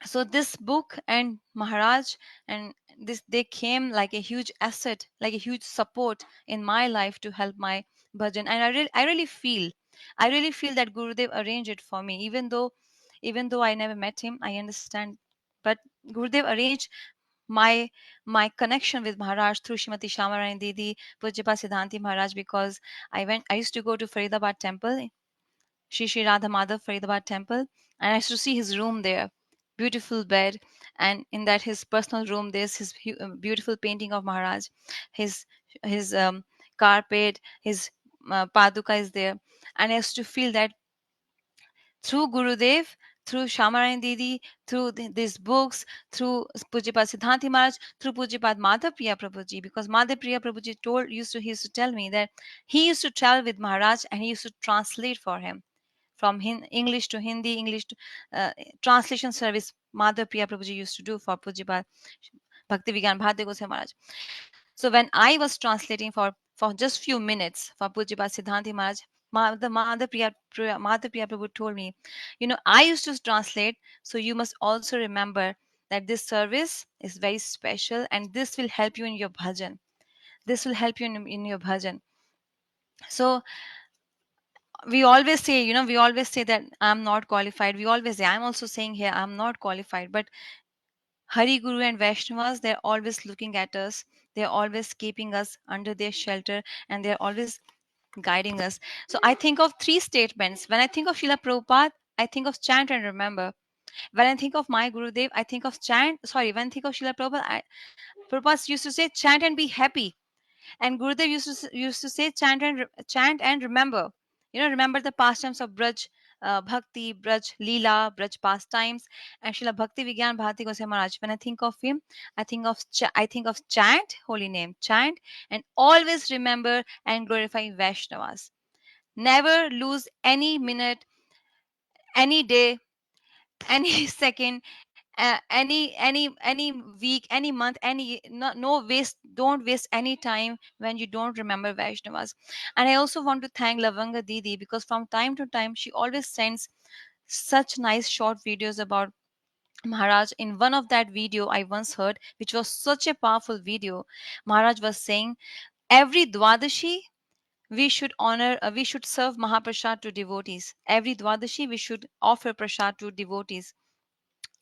So this book and Maharaj and this, they came like a huge asset, like a huge support in my life to help my bhajan. And I really feel that Gurudev arranged it for me, even though I never met him. I understand, but Gurudev arranged my connection with Maharaj through Shrimati Shamarani Didi, Pujyapa Siddhanti Maharaj, because I used to go to Faridabad temple, Shri Radha Madhav Faridabad temple, and I used to see his room there, beautiful bed, and in that his personal room, there's his beautiful painting of Maharaj, his his carpet, his paduka is there, and I used to feel that through Gurudev, through Shamarani Didi, through these books, through Pujyapad Siddhanti Maharaj, through Pujyapad Madhav Priya Prabhuji, because Madhav Priya Prabhuji he used to tell me that he used to travel with Maharaj and he used to translate for him from English to Hindi, English to translation service. Madhav Priya Prabhuji used to do for Pujyapad Bhakti Vigyan Bharati Goswami Maharaj. So when I was translating for just few minutes for Pujyapad Siddhanti Maharaj, Madhav Priya Prabhu told me, I used to translate, so you must also remember that this service is very special and this will help you in your bhajan. This will help you in your bhajan. So we always say that I'm not qualified. We always say, I'm also saying here, I'm not qualified. But Hari Guru and Vaishnavas, they're always looking at us. They're always keeping us under their shelter and they're always guiding us. So I think of three statements. When I think of Srila Prabhupada, I think of chant and remember. When I think of my Gurudev, I think of chant. Sorry, when I think of Srila Prabhupada, Prabhupada used to say chant and be happy. And Gurudev used to say chant and remember. Remember the pastimes of Braj Bhakti, Braj Leela, Braj pastimes, and Srila Bhakti Vigyan Bharati Goswami Maharaj. When I think of him, I think of chant, holy name, chant, and always remember and glorify Vaishnavas. Never lose any minute, any day, any second, any week, any month, no waste. Don't waste any time when you don't remember Vaishnavas. And I also want to thank Lavanga Didi, because from time to time she always sends such nice short videos about Maharaj. In one of that video I once heard, which was such a powerful video, Maharaj was saying every Dwadashi we should serve Mahaprasad to devotees. Every Dwadashi we should offer prasad to devotees.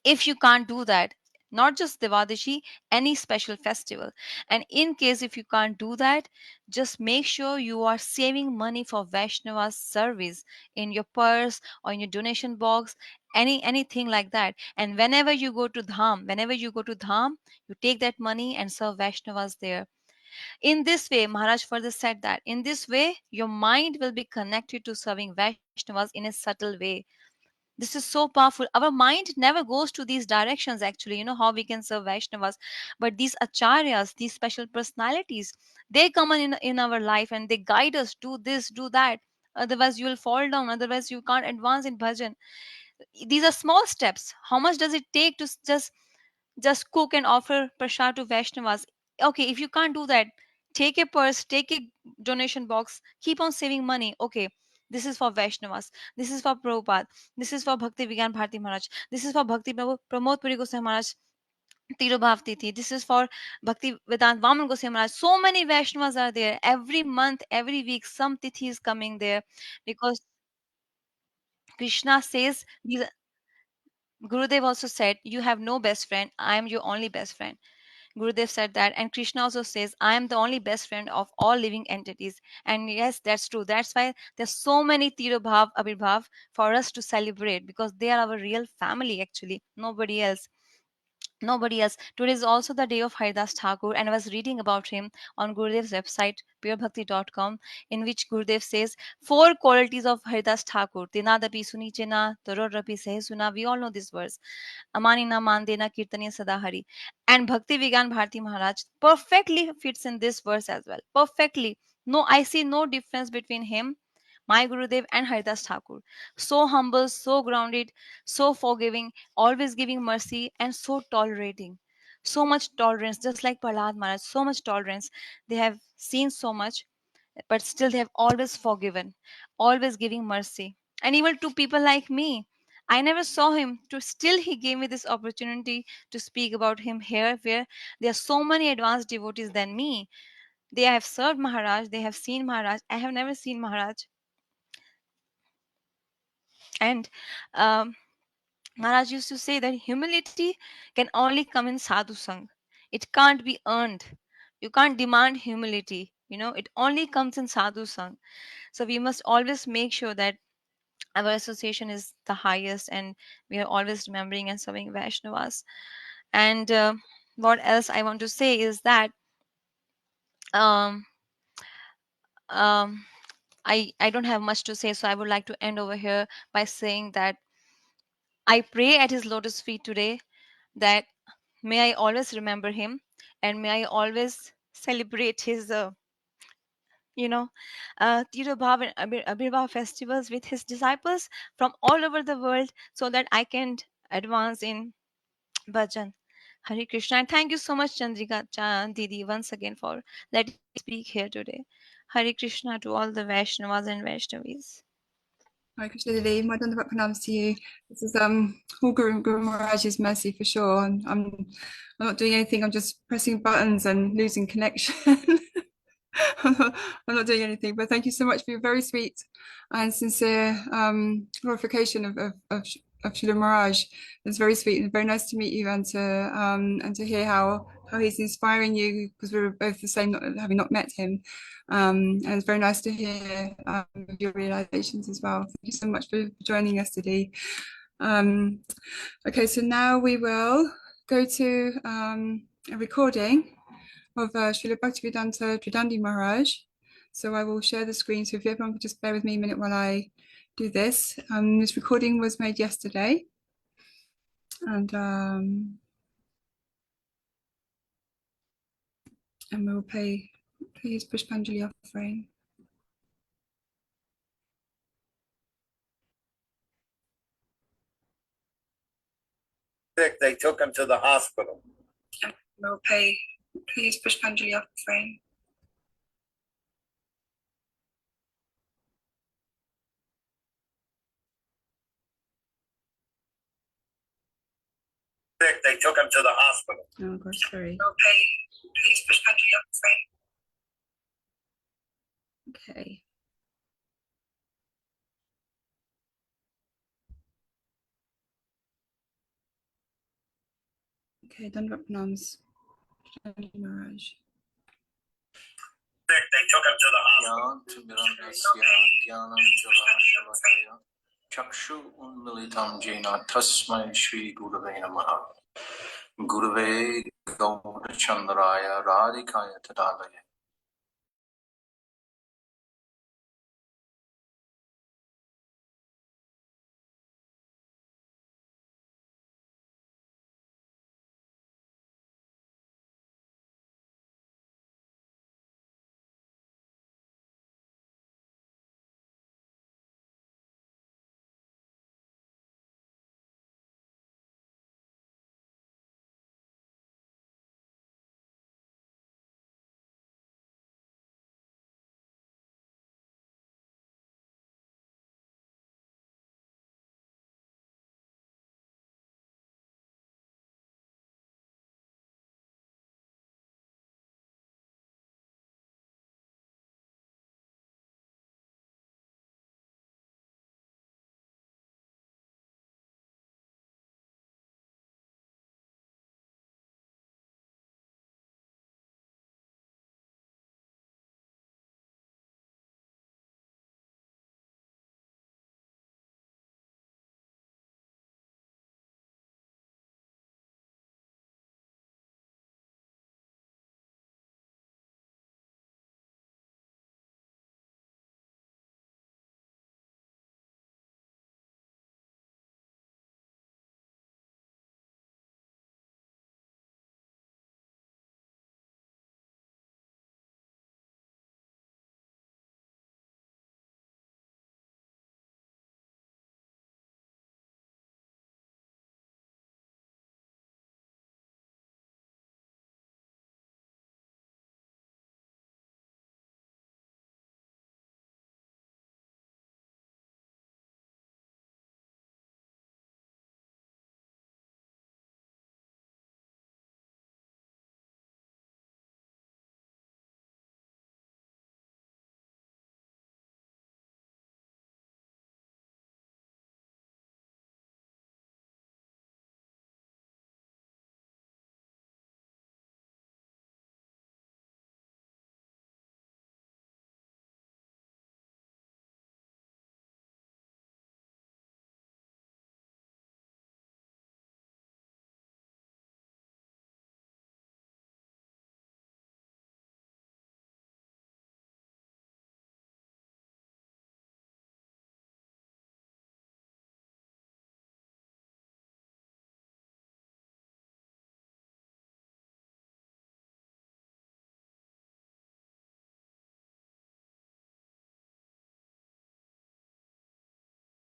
If you can't do that, not just Devadashi, any special festival. And in case if you can't do that, just make sure you are saving money for Vaishnava service in your purse or in your donation box, anything like that. And whenever you go to Dham, you take that money and serve Vaishnavas there. In this way, Maharaj further said that in this way, your mind will be connected to serving Vaishnavas in a subtle way. This is so powerful. Our mind never goes to these directions, actually, how we can serve Vaishnavas. But these acharyas, these special personalities, they come in our life and they guide us, do this, do that. Otherwise, you will fall down. Otherwise, you can't advance in bhajan. These are small steps. How much does it take to just cook and offer prasad to Vaishnavas? Okay, if you can't do that, Take a purse, take a donation box, keep on saving money. Okay, this is for Vaishnavas, this is for Prabhupada, this is for Bhakti Vigyan Bharati Maharaj, this is for Bhakti Prabhu Pramod Puri Goswami Maharaj Tirobhav Tithi, this is for Bhakti Vedant Vaman Goswami Maharaj. So many Vaishnavas are there. Every month, every week, some Tithi is coming there, because Krishna says, Gurudev also said, you have no best friend, I am your only best friend. Gurudev said that, and Krishna also says, I am the only best friend of all living entities. And yes, that's true. That's why there's so many Tirobhav, Abhirbhav for us to celebrate, because they are our real family actually, nobody else. Nobody else. Today is also the day of Haridas Thakur, and I was reading about him on Gurudev's website, purebhakti.com, in which Gurudev says four qualities of Haridas Thakur. Tinadapi sunichena, tarorapi sehsuna. We all know this verse. Amanina mandena kirtaniya sadahari. And Bhakti Vigyan Bharati Maharaj perfectly fits in this verse as well. Perfectly. No, I see no difference between him, my Gurudev, and Haridas Thakur. So humble, so grounded, so forgiving, always giving mercy, and so tolerating. So much tolerance, just like Prahlad Maharaj, so much tolerance. They have seen so much, but still they have always forgiven, always giving mercy. And even to people like me, I never saw him, to still he gave me this opportunity to speak about him here, where there are so many advanced devotees than me. They have served Maharaj, they have seen Maharaj. I have never seen Maharaj. And um, Maharaj used to say that humility can only come in sadhu sang. It can't be earned. You can't demand humility. It only comes in sadhu sang. So we must always make sure that our association is the highest, and we are always remembering and serving Vaishnavas. And what else I want to say is that um, um, I don't have much to say, so I would like to end over here by saying that I pray at his lotus feet today that may I always remember him, and may I always celebrate his, Tirobhav and Abhirbhav festivals with his disciples from all over the world, so that I can advance in bhajan. Hare Krishna. And thank you so much, Chandrika Didi, once again for letting me speak here today. Hare Krishna to all the Vaishnavas and Vaishnavis. Hare Krishna Devi, my Dandavat pranams to you. This is all Guru Maharaj's mercy for sure. And I'm not doing anything, I'm just pressing buttons and losing connection. I'm not doing anything, but thank you so much for your very sweet and sincere glorification of Srila Maharaj. It's very sweet and very nice to meet you, and to hear how he's inspiring you, because we were both the same, having not met him. And it's very nice to hear your realizations as well. Thank you so much for joining us today. Okay, so now we will go to a recording of Srila Bhaktivedanta Tridandi Maharaj. So I will share the screen. So if everyone could just bear with me a minute while I do this. This recording was made yesterday, and we will pay his Pushpanjali offering. They took him to the hospital. And we will pay his Pushpanjali offering. They took him to the hospital. Oh gosh, sorry. We'll pay his Pushpanjali offering. Okay. Okay, Dandavat pranams. Maharaj. They took him to the hospital. चक्षु उन्मिलितं येन तस्मै श्री गुरवे नमः गुरवे गौरचन्द्राय राधिकाय तदालये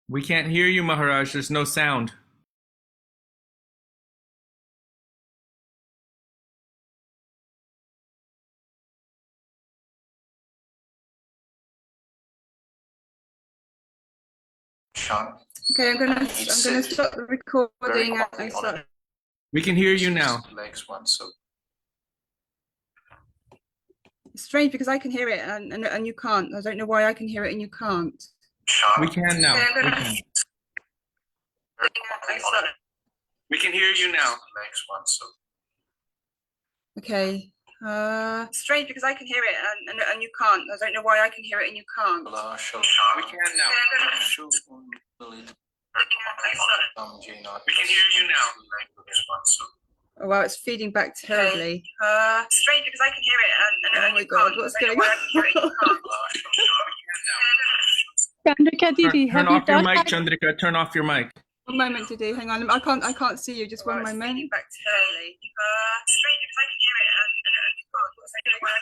We can't hear you, Maharaj. There's no sound. Sean, Okay, I'm gonna said stop the very recording quietly and on start. it. We can hear you now. Legs one, so It's strange because I can hear it and you can't. I don't know why I can hear it and you can't. Sean, We can now. Okay, I'm We gonna can. very quietly on it. We can hear you now. Legs one, so Okay. Strange because I can hear it and you can't. I don't know why I can hear it and you can't. We can now. We can hear you now. Oh wow, it's feeding back terribly. Strange because I can hear it and Oh you can't. What's going on? Chandrika Didi, Turn have you off your done mic, Chandrika. Turn off your mic. One moment, Didi. Hang on. I can't see you. Just one moment. Feeding back terribly. Strange because I can hear it and you can't. What's going on?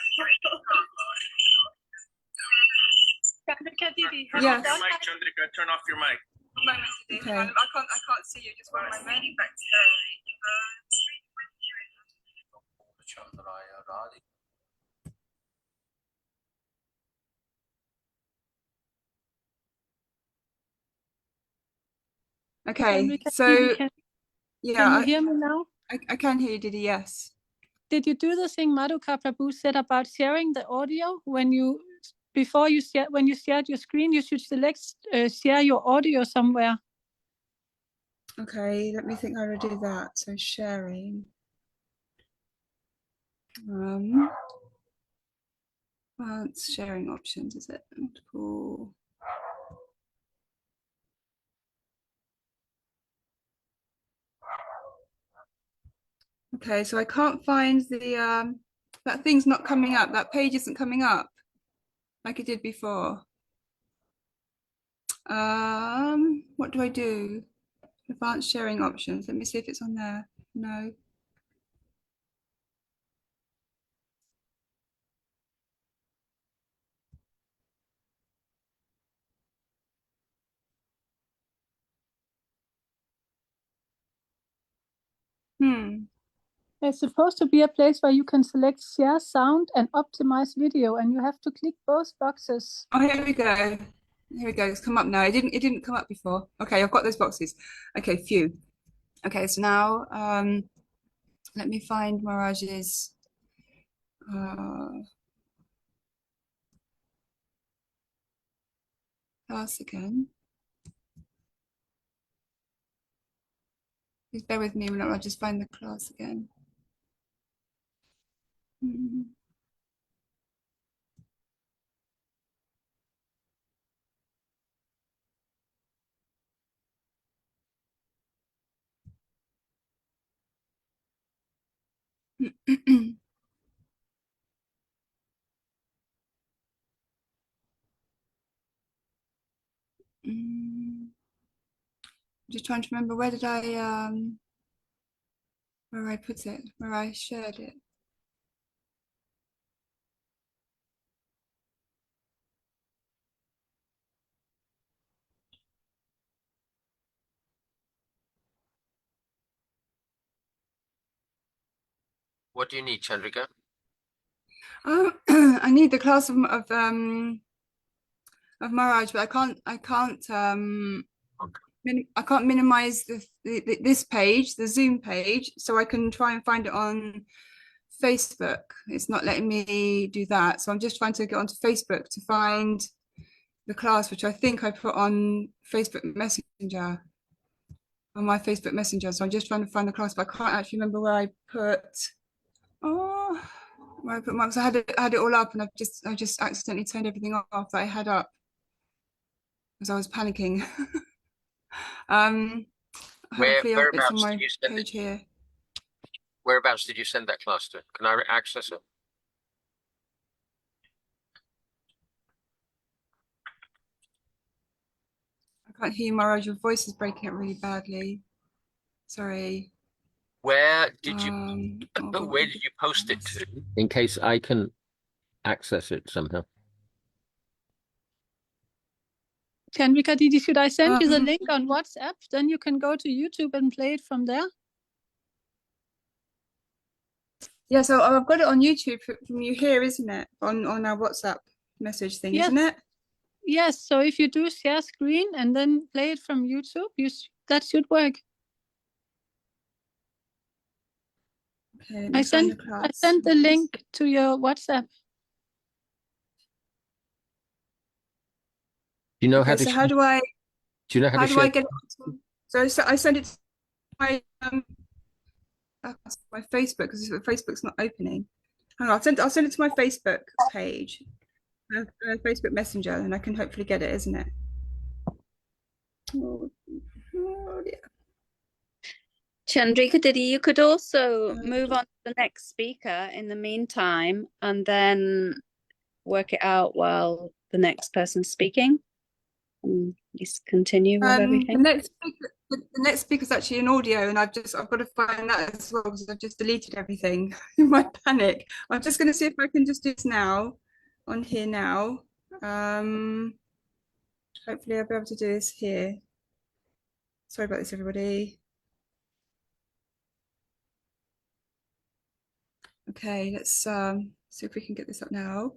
Chandrika Didi, have Turn Yes. off your mic, Chandrika. Turn off your mic. One moment, Didi. Okay. Hang on. I can't see you. Just one moment. Feeding back terribly. Strange because I can hear it. Okay, Chandrika so Didi, can yeah, you hear me now? I can hear you, Didi. Yes. Did you do the thing Madhuka Prabhu said about sharing the audio when you shared your screen? You should select share your audio somewhere. Okay, let me think how to do that. So sharing. Well, it's sharing options, is it? Multiple. Okay, so I can't find the that thing's not coming up. That page isn't coming up like it did before. What do I do? Advanced sharing options. Let me see if it's on there. No. It's supposed to be a place where you can select share sound and optimize video, and you have to click both boxes. Oh, here we go. Here we go. It's come up now. It didn't come up before. Okay, I've got those boxes. Okay, phew. Okay, so now let me find Mahārāja's class again. Please bear with me. I'll just find the class again. Just trying to remember where I put it, where I shared it. What do you need, Chandrika? I need the class of Mahārāja, but I can't minimize this page, the Zoom page, so I can try and find it on Facebook. It's not letting me do that, so I'm just trying to get onto Facebook to find the class, which I think I put on Facebook Messenger, on my Facebook Messenger. So I'm just trying to find the class, but I can't actually remember where I put. Oh, where I put mine. So I had it all up, and I just accidentally turned everything off that I had up because I was panicking. Hopefully it's on my page here. Whereabouts did you send that class to? Can I access it? I can't hear you, Mahārāja. Your voice is breaking up really badly. Sorry. Where did you Where did you post it to? In case I can access it somehow. Chandrika Didi, should I send you the Um, link on WhatsApp? Then you can go to YouTube and play it from there. Yeah, so I've got it on YouTube from you here, isn't it? On our WhatsApp message thing, Yes. isn't it? Yes, so if you do share screen and then play it from YouTube, that should work. Okay, let me I find the sent class. the link to your WhatsApp. Do you know how Okay, to? so how do I Do you know how to how do I share? get it? So I send it to my my Facebook because Facebook's not opening. Hang on, I'll send it to my Facebook page, Facebook Messenger, and I can hopefully get it, isn't it? Oh, dear. Chandrika Didi, you could also move on to the next speaker in the meantime and then work it out while the next person's speaking. And just continue with everything. The next speaker is actually an audio, and I've got to find that as well because I've just deleted everything in my panic. I'm just going to see if I can just do this now on here now. Hopefully I'll be able to do this here. Sorry about this, everybody. Okay, let's see if we can get this up now.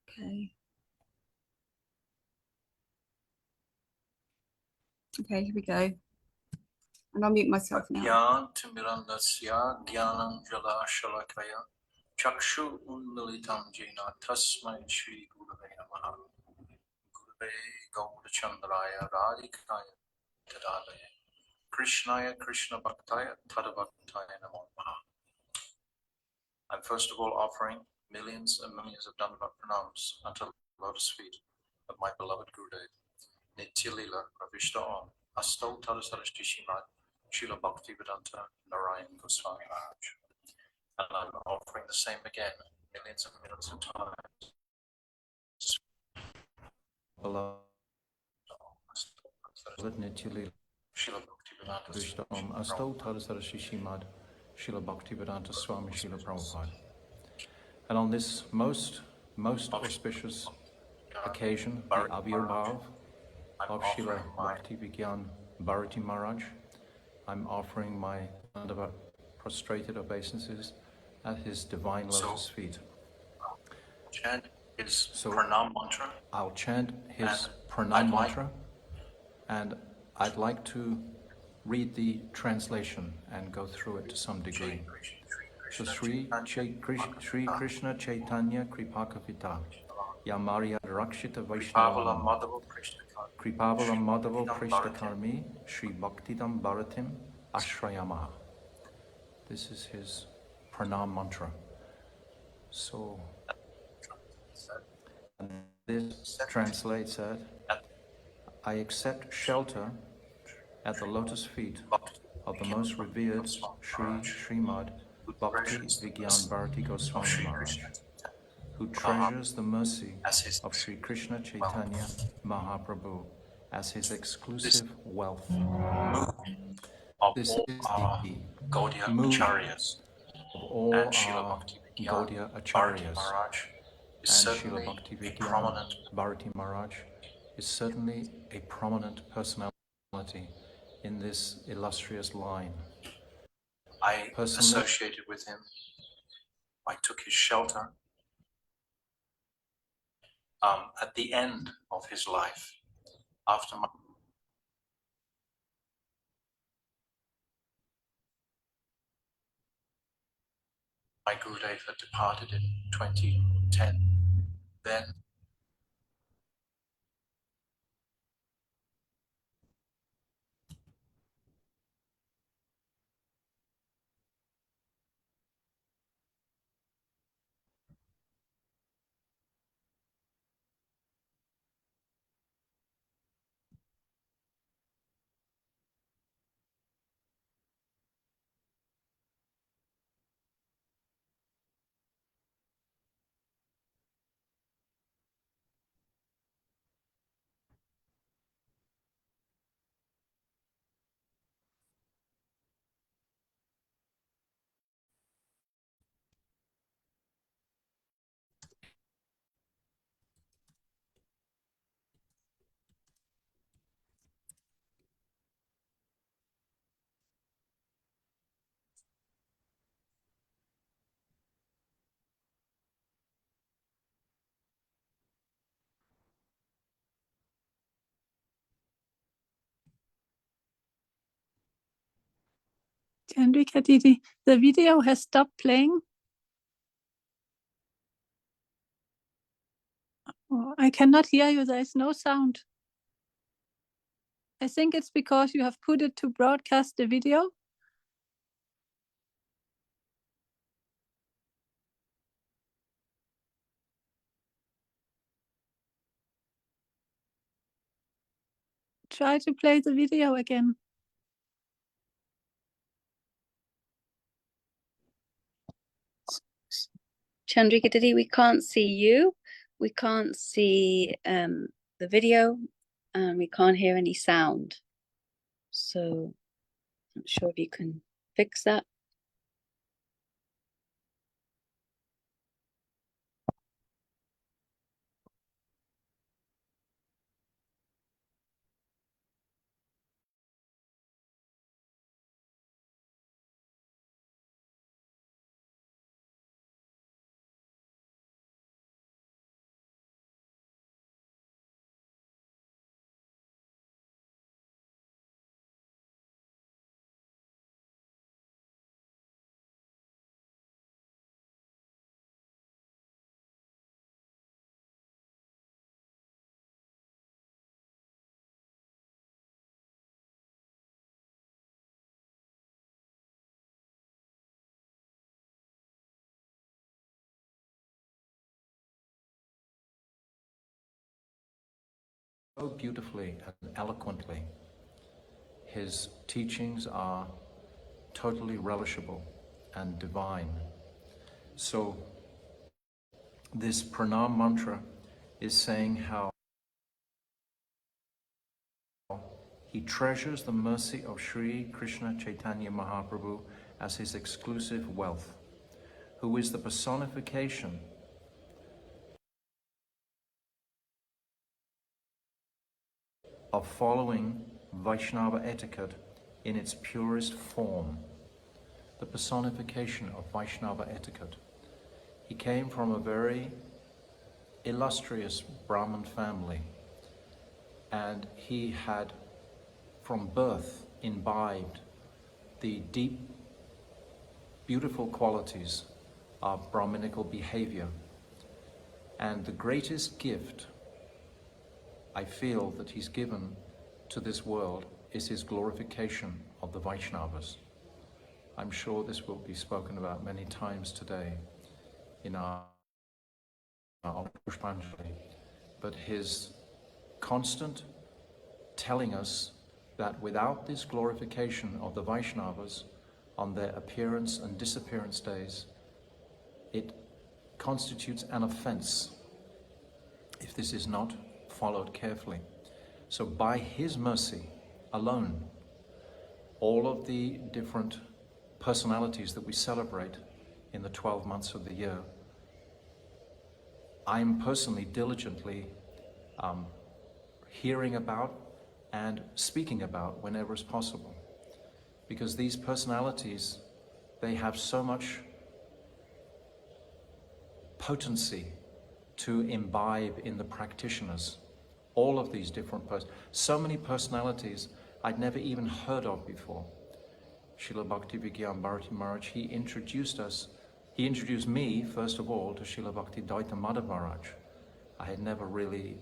Okay. Okay, here we go. And I'll mute myself now. Jnanatimirandasya Jnananjala-shalakaya Chakshu Unmilitam Jena Tasmai Shri Gurave Namaha Gurave Gaurachandraya Radhikaya Tadalaya Krishnaya Krishna Bhaktaya Tadabhaktaya Namo Namaha. I'm first of all offering millions and millions of Dandavat pranams unto the lotus feet of my beloved Gurudev, Nitya Lila Pravishta Om, Astal Tadasarashti Shimad, Śrīla Bhaktivedanta Narayan Gosvāmī Mahārāja. And I'm offering the same again, millions and millions of times. Beloved Nitya Lila Śrīla Bhaktivedanta Vishta Om Astal Tadasarashti Shimad Śrīla Bhaktivedanta Swami Śrīla Prabhupada. And on this most auspicious occasion, the Avirbhav of Śrīla Bhakti Vijñāna Bhāratī Mahārāja, I'm offering my Dandavat prostrated obeisances at his divine lotus feet. chant his pranam mantra. I'll chant his pranam mantra, and I'd like to read the translation and go through it to some degree. So Shri Krishna Chaitanya Kripakavita Yamarya Rakshita Vaishnava Kripavala Madhava Prishtakarmi Shri Bhaktidam Bharatim Ashrayama. This is his pranam mantra. So this translates as, I accept shelter at the lotus feet of the most revered Srimad Bhakti Vijñāna Bhāratī Gosvāmī Mahārāja, who treasures the mercy of Sri Krishna Chaitanya Mahaprabhu as his exclusive wealth. This is the mood of all our Gaudiya Acharyas, and Śrīla Bhakti Vijñāna Bhāratī Mahārāja is certainly a prominent personality in this illustrious line. I associated with him. I took his shelter at the end of his life, after my Gurudev had departed in 2010. Then Chandrika Didi, the video has stopped playing. Oh, I cannot hear you. There is no sound. I think it's because you have put it to broadcast the video. Try to play the video again. Chandrika Didi, we can't see you. We can't see the video, and we can't hear any sound. So I'm not sure if you can fix that. So beautifully and eloquently. His teachings are totally relishable and divine. So this pranam mantra is saying how he treasures the mercy of Sri Krishna Chaitanya Mahaprabhu as his exclusive wealth, who is the personification of following Vaishnava etiquette in its purest form, the personification of Vaishnava etiquette. He came from a very illustrious Brahmin family, and he had from birth imbibed the deep, beautiful qualities of Brahminical behavior. And the greatest gift I feel that he's given to this world is his glorification of the Vaishnavas. I'm sure this will be spoken about many times today in our Pushpanjali, but his constant telling us that without this glorification of the Vaishnavas on their appearance and disappearance days, it constitutes an offense if this is not followed carefully. So by his mercy alone, all of the different personalities that we celebrate in the 12 months of the year, I'm personally diligently hearing about and speaking about whenever is possible. Because these personalities, they have so much potency to imbibe in the practitioners. All of these different so many personalities I'd never even heard of before. Srila Bhakti Vijñāna Bhāratī Maharaj, he introduced me, first of all, to Srila Bhakti Daita Madhav Maharaj. I had never really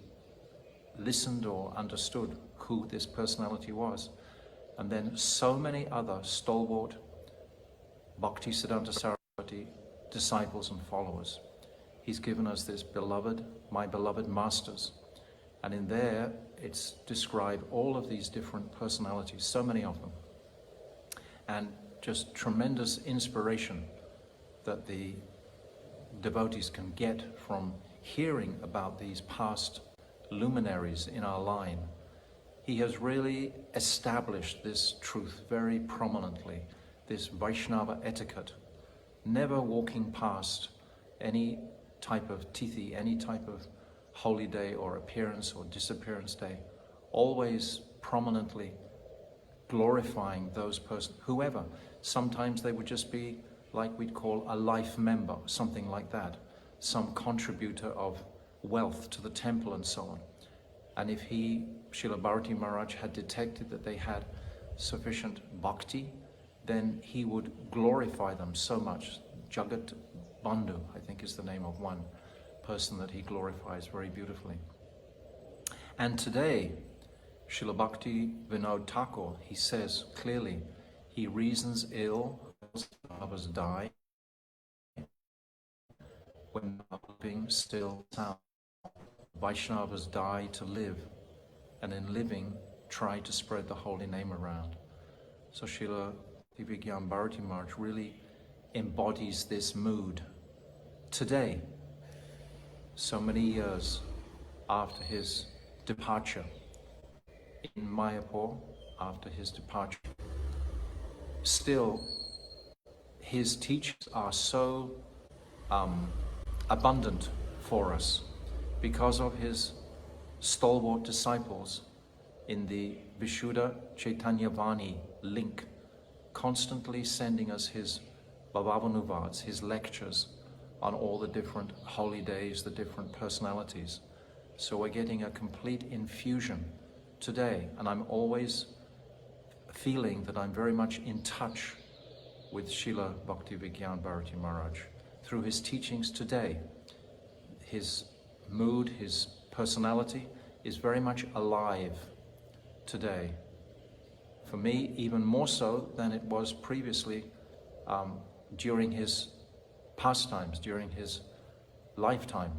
listened or understood who this personality was. And then so many other stalwart Bhakti Siddhanta Saraswati disciples and followers. He's given us this beloved, my beloved masters. And in there, it's described all of these different personalities, so many of them. And just tremendous inspiration that the devotees can get from hearing about these past luminaries in our line. He has really established this truth very prominently, this Vaishnava etiquette, never walking past any type of tithi, any type of holy day or appearance or disappearance day, always prominently glorifying those persons, whoever. Sometimes they would just be like we'd call a life member, something like that, some contributor of wealth to the temple and so on. And if Srila Bhāratī Maharaj had detected that they had sufficient bhakti, then he would glorify them so much. Jagat Bandhu, I think, is the name of one person that he glorifies very beautifully. And today, Srila Bhakti Vinod Thakur, he says clearly, he reasons ill when others die, when living still sound. Vaishnavas die to live, and in living try to spread the holy name around. So Srila Vijñāna Bhāratī Mahārāja really embodies this mood. Today, so many years after his departure, in Mayapur, after his departure, still his teachings are so abundant for us because of his stalwart disciples in the Vishuddha Chaitanya Vani link, constantly sending us his Bhavanuvads, his lectures on all the different holy days, the different personalities. So we're getting a complete infusion today, and I'm always feeling that I'm very much in touch with Srila Bhakti Vijñāna Bhāratī Mahārāja through his teachings today. His mood, his personality is very much alive today. For me, even more so than it was previously during his pastimes, during his lifetime.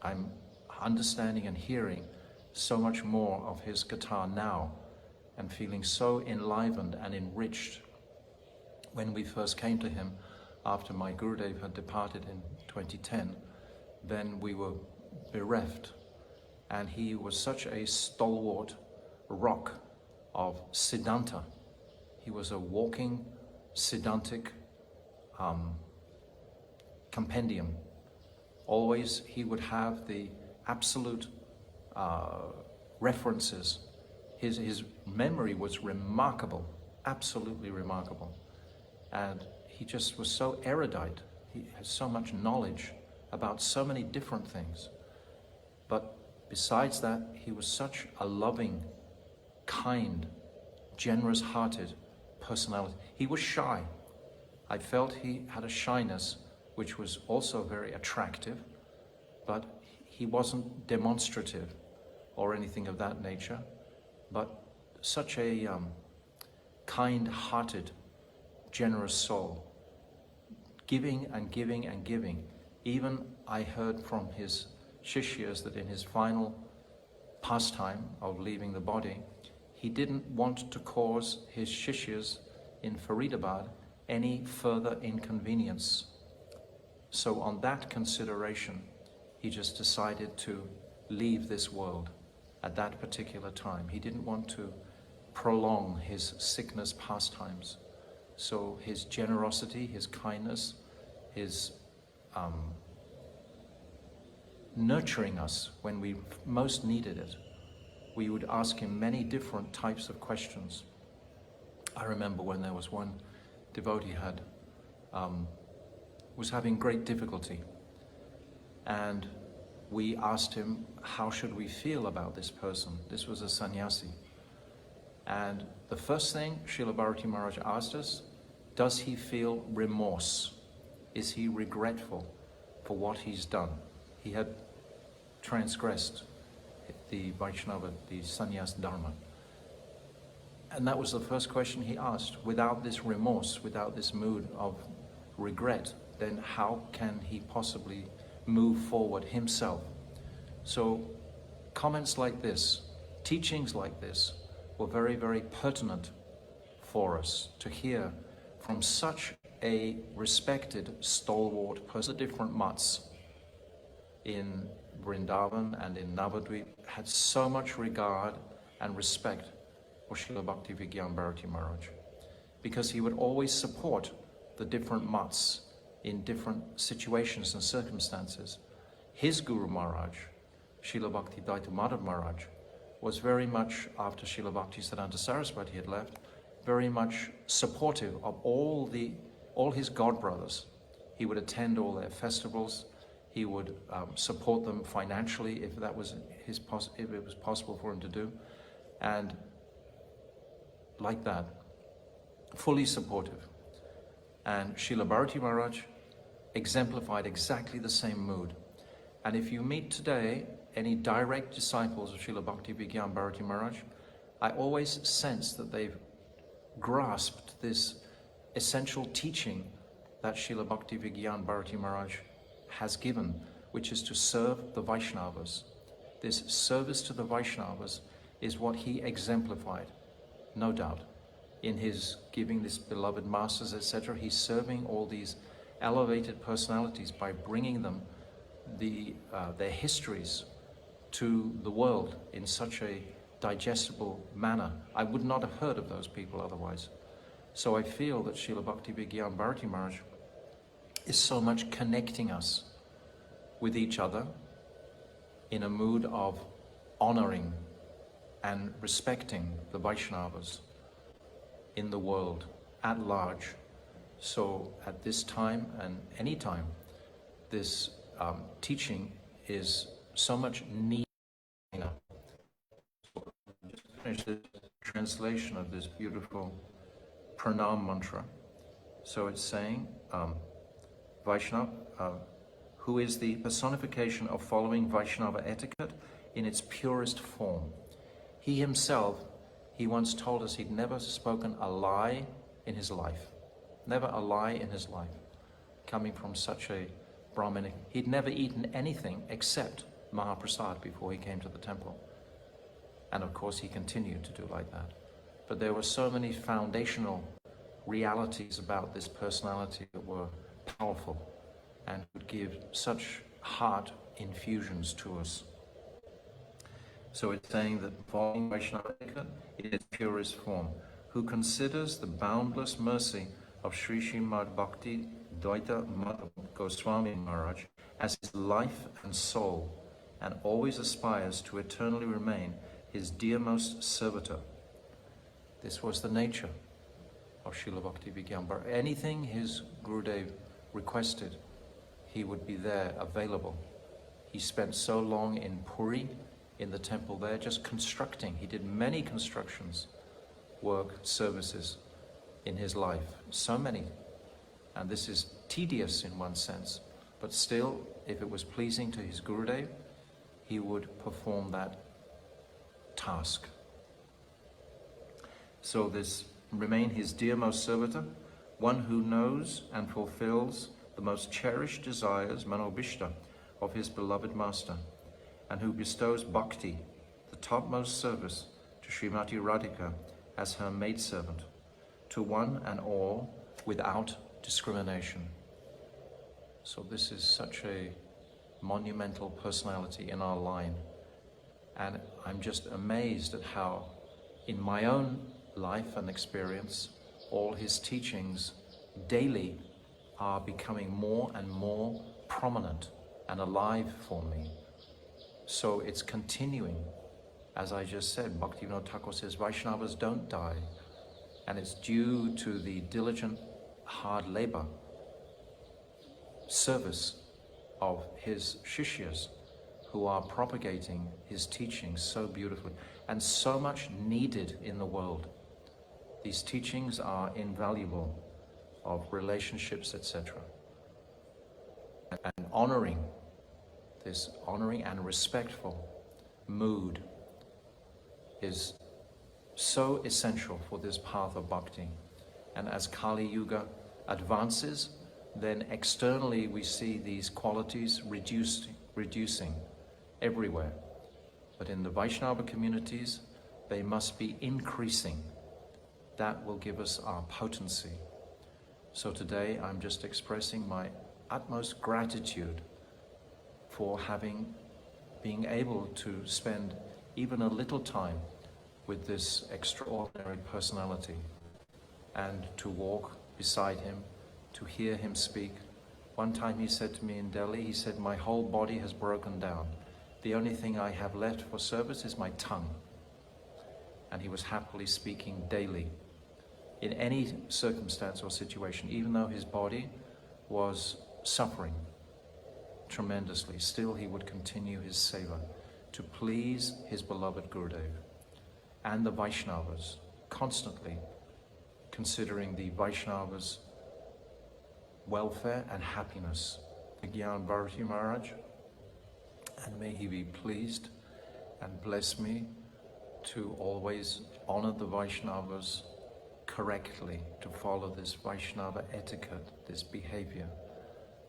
I'm understanding and hearing so much more of his Katha now and feeling so enlivened and enriched. When we first came to him after my Gurudev had departed in 2010, then we were bereft, and he was such a stalwart rock of Siddhanta. He was a walking Siddhantic compendium. Always he would have the absolute references. His memory was remarkable, absolutely remarkable. And he just was so erudite. He has so much knowledge about so many different things. But besides that, he was such a loving, kind, generous-hearted personality. He was shy. I felt he had a shyness which was also very attractive, but he wasn't demonstrative or anything of that nature, but such a kind-hearted, generous soul, giving and giving and giving. Even I heard from his shishyas that in his final pastime of leaving the body, he didn't want to cause his shishyas in Faridabad any further inconvenience. So on that consideration, he just decided to leave this world at that particular time. He didn't want to prolong his sickness pastimes. So his generosity, his kindness, his nurturing us when we most needed it. We would ask him many different types of questions. I remember when there was one devotee was having great difficulty, and we asked him, how should we feel about this person? This was a sannyasi. And the first thing Srila Bhāratī Mahārāja asked us, does he feel remorse? Is he regretful for what he's done? He had transgressed the Vaishnava, the sannyas dharma. And that was the first question he asked. Without this remorse, without this mood of regret, then how can he possibly move forward himself? So comments like this, teachings like this, were very, very pertinent for us to hear from such a respected, stalwart person. The different mats in Vrindavan and in Navadvip had so much regard and respect for Srila Bhakti Vijñāna Bhāratī Mahārāja, because he would always support the different mats in different situations and circumstances. His Guru Maharaj, Srila Bhakti Daita Madhav Maharaj, was very much, after Srila Bhakti Siddhanta Saraswati had left, very much supportive of all his god brothers. He would attend all their festivals. He would support them financially if that was if it was possible for him to do, and like that. fully supportive. And Srila Bhāratī Mahārāja exemplified exactly the same mood. And if you meet today any direct disciples of Srila Bhakti Vijñāna Bhāratī Mahārāja, I always sense that they've grasped this essential teaching that Srila Bhakti Vijñāna Bhāratī Mahārāja has given, which is to serve the Vaishnavas. This service to the Vaishnavas is what he exemplified, no doubt. In his giving this beloved masters, etc., he's serving all these elevated personalities by bringing them their histories to the world in such a digestible manner. I would not have heard of those people otherwise. So I feel that Srila Bhakti Vijñāna Bhāratī Mahārāja is so much connecting us with each other in a mood of honoring and respecting the Vaishnavas in the world at large. So at this time and any time, this teaching is so much needed. So just finish the translation of this beautiful pranam mantra. So it's saying, Vaishnava, who is the personification of following Vaishnava etiquette in its purest form. He himself, he once told us he'd never spoken a lie in his life. Never a lie in his life. Coming from such a Brahminic, he'd never eaten anything except Mahaprasad before he came to the temple. And of course he continued to do like that. But there were so many foundational realities about this personality that were powerful and would give such heart infusions to us. So it's saying that following Vaishnava etiquette in its purest form, who considers the boundless mercy of Sri Srimad Bhakti Dvaita Madhava Gosvāmī Mahārāja as his life and soul, and always aspires to eternally remain his dearmost servitor. This was the nature of Srila Bhakti Vijñāna Bhāratī. Anything his Gurudev requested, he would be there, available. He spent so long in Puri, in the temple there, just constructing. He did many constructions, work, services in his life, so many. And this is tedious in one sense, but still, if it was pleasing to his Gurudev, he would perform that task. So this remain his dearmost servitor, one who knows and fulfills the most cherished desires, manobhishta, of his beloved master, and who bestows bhakti, the topmost service, to Srimati Radhika as her maidservant, to one and all without discrimination. So this is such a monumental personality in our line. And I'm just amazed at how, in my own life and experience, all his teachings daily are becoming more and more prominent and alive for me. So it's continuing. As I just said, Bhaktivinoda Thakur says Vaishnavas don't die, and it's due to the diligent, hard labor, service of his shishyas who are propagating his teachings so beautifully and so much needed in the world. These teachings are invaluable, of relationships, etc. And honoring, this honoring and respectful mood is so essential for this path of bhakti. And as Kali Yuga advances, then externally we see these qualities reducing everywhere. But in the Vaishnava communities, they must be increasing. That will give us our potency. So today I'm just expressing my utmost gratitude for being able to spend even a little time with this extraordinary personality and to walk beside him, to hear him speak. One time he said to me in Delhi, he said, my whole body has broken down. The only thing I have left for service is my tongue. And he was happily speaking daily in any circumstance or situation, even though his body was suffering tremendously. Still he would continue his seva to please his beloved Gurudev and the Vaishnavas, constantly considering the Vaishnavas' welfare and happiness, the Bhāratī Mahārāja, and may he be pleased and bless me to always honor the Vaishnavas correctly, to follow this Vaishnava etiquette, this behavior,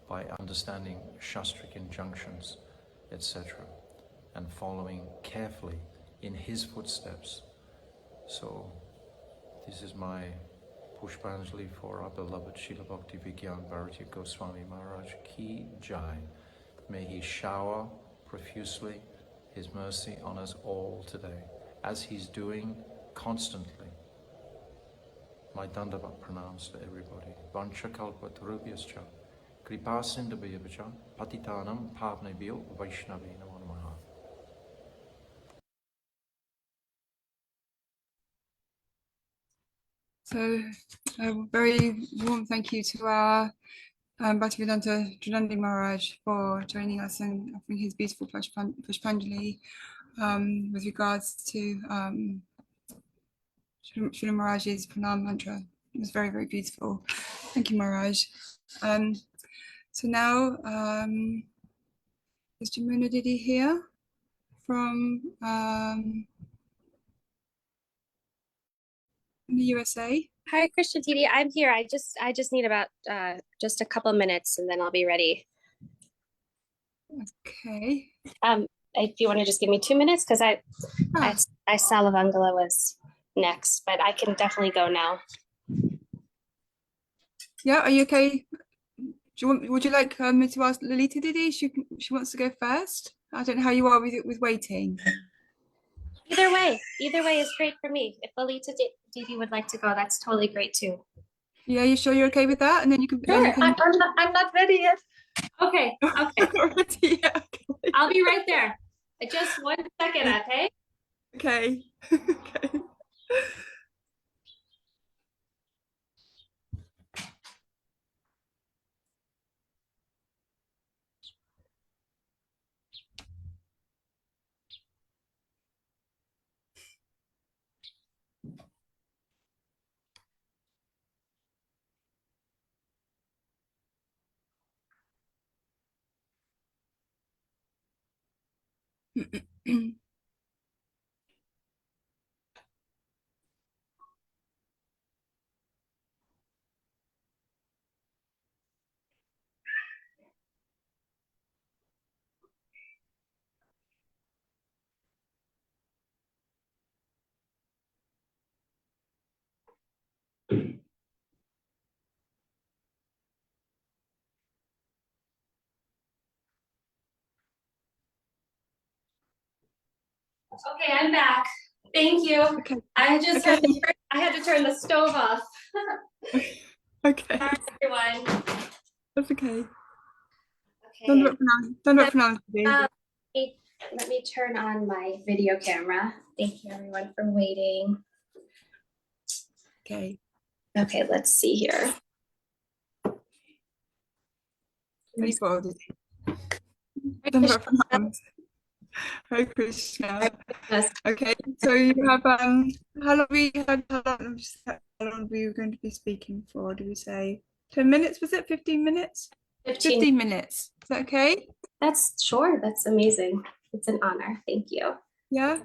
by understanding Shastric injunctions, etc., and following carefully in his footsteps. So this is my Pushpanjali for our beloved Srila Bhakti Vijñāna Bhāratī Gosvāmī Mahārāja Ki Jai. May he shower profusely his mercy on us all today, as he's doing constantly. My Dandavat pranams to everybody. Vancha kalpa tarubhyascha, kripa sindhabhyavacha, patitanam pavnebhyo vaishnavena namo namaha. So a very warm thank you to our Bhaktivedanta Jalandhar Maharaj for joining us and offering his beautiful Pushpanjali with regards to Srila Maharaj's Pranam mantra. It was very, very beautiful. Thank you, Maharaj. So now, is Jamuna Didi here from the USA? Hi, Krishna Didi. I'm here. I just need about just a couple minutes and then I'll be ready. Okay. If you want to just give me 2 minutes, because I Salavangala was next, but I can definitely go now. Yeah, are you okay? Would you like me to ask Lalita Didi? She wants to go first. I don't know how you are with waiting. Either way is great for me. If Lalita Didi would like to go, that's totally great too. Yeah, you sure you're okay with that? And then you can. Sure, I'm not ready yet. Okay. Ready, yeah, okay. I'll be right there. Just 1 second, okay? Okay. Okay. Okay, I'm back. Thank you. Okay. I had to turn the stove off. Okay. Sorry, everyone. That's okay. Okay. Don't Let me turn on my video camera. Thank you, everyone, for waiting. Okay. Okay, let's see here. Hare Krishna. Okay, so you have how long were you going to be speaking for? Do we say 10 minutes? Was it 15 minutes? 15 minutes. Is that okay? That's sure. That's amazing. It's an honor. Thank you. Yeah.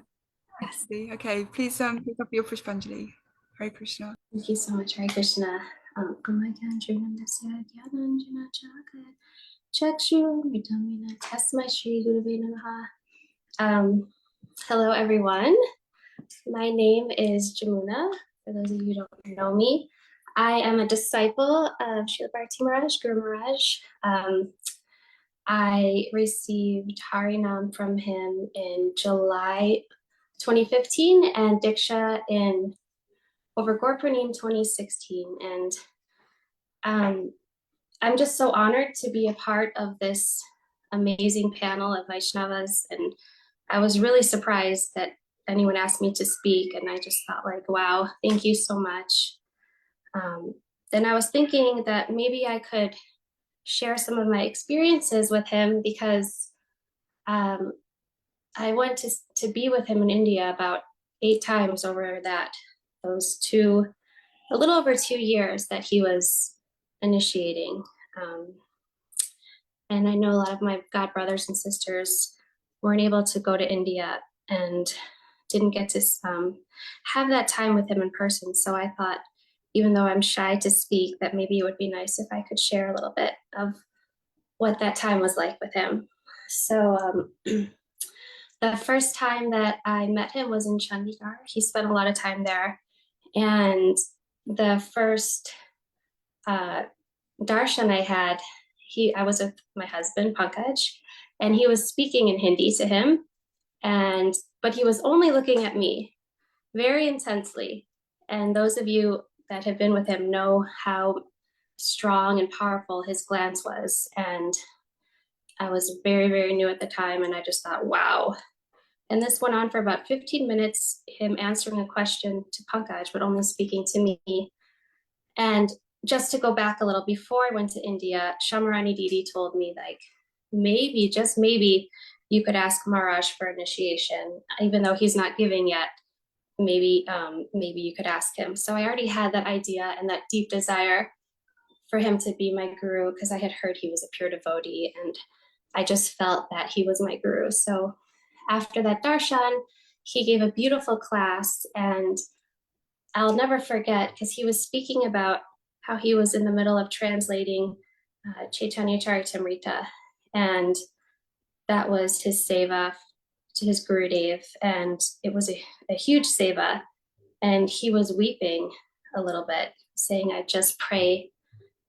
Yes. Okay. Please offer your Pushpanjali. Hare Krishna. Thank you so much, Hare Krishna. Hello, everyone. My name is Jamuna. For those of you who don't know me, I am a disciple of Srila Bhakti Maharaj, Guru Maharaj. I received Harinam from him in July 2015 and Diksha in over Gorpurnim 2016. And I'm just so honored to be a part of this amazing panel of Vaishnavas. And I was really surprised that anyone asked me to speak. And I just thought like, wow, thank you so much. Then I was thinking that maybe I could share some of my experiences with him, because I went to be with him in India about 8 times over those 2 a little over 2 years that he was initiating. And I know a lot of my god brothers and sisters weren't able to go to India and didn't get to have that time with him in person. So I thought, even though I'm shy to speak, that maybe it would be nice if I could share a little bit of what that time was like with him. So the first time that I met him was in Chandigarh. He spent a lot of time there. And the first darshan I had, I was with my husband, Pankaj, and he was speaking in Hindi to him. But he was only looking at me very intensely. And those of you that have been with him know how strong and powerful his glance was. And I was very, very new at the time. And I just thought, wow. And this went on for about 15 minutes, him answering a question to Pankaj, but only speaking to me. And just to go back a little, before I went to India, Shamarani Didi told me, like, maybe, just maybe, you could ask Mahārāja for initiation, even though he's not giving yet. Maybe you could ask him. So I already had that idea and that deep desire for him to be my guru, because I had heard he was a pure devotee, and I just felt that he was my guru. So after that darshan, he gave a beautiful class, and I'll never forget, because he was speaking about how he was in the middle of translating Chaitanya Charitamrita, and that was his seva to his Gurudev, and it was a huge seva, and he was weeping a little bit, saying, I just pray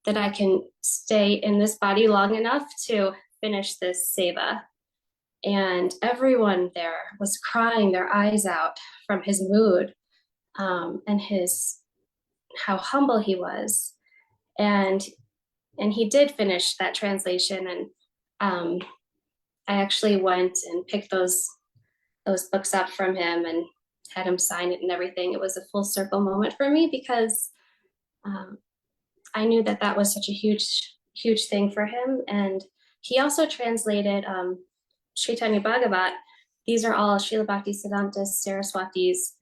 that I can stay in this body long enough to finish this seva. And everyone there was crying their eyes out from his mood, and how humble he was. And he did finish that translation, and I actually went and picked those books up from him and had him sign it and everything. It was a full circle moment for me, because I knew that was such a huge thing for him. And he also translated Chaitanya Bhagavat. These are all Srila Bhaktisiddhanta Saraswati's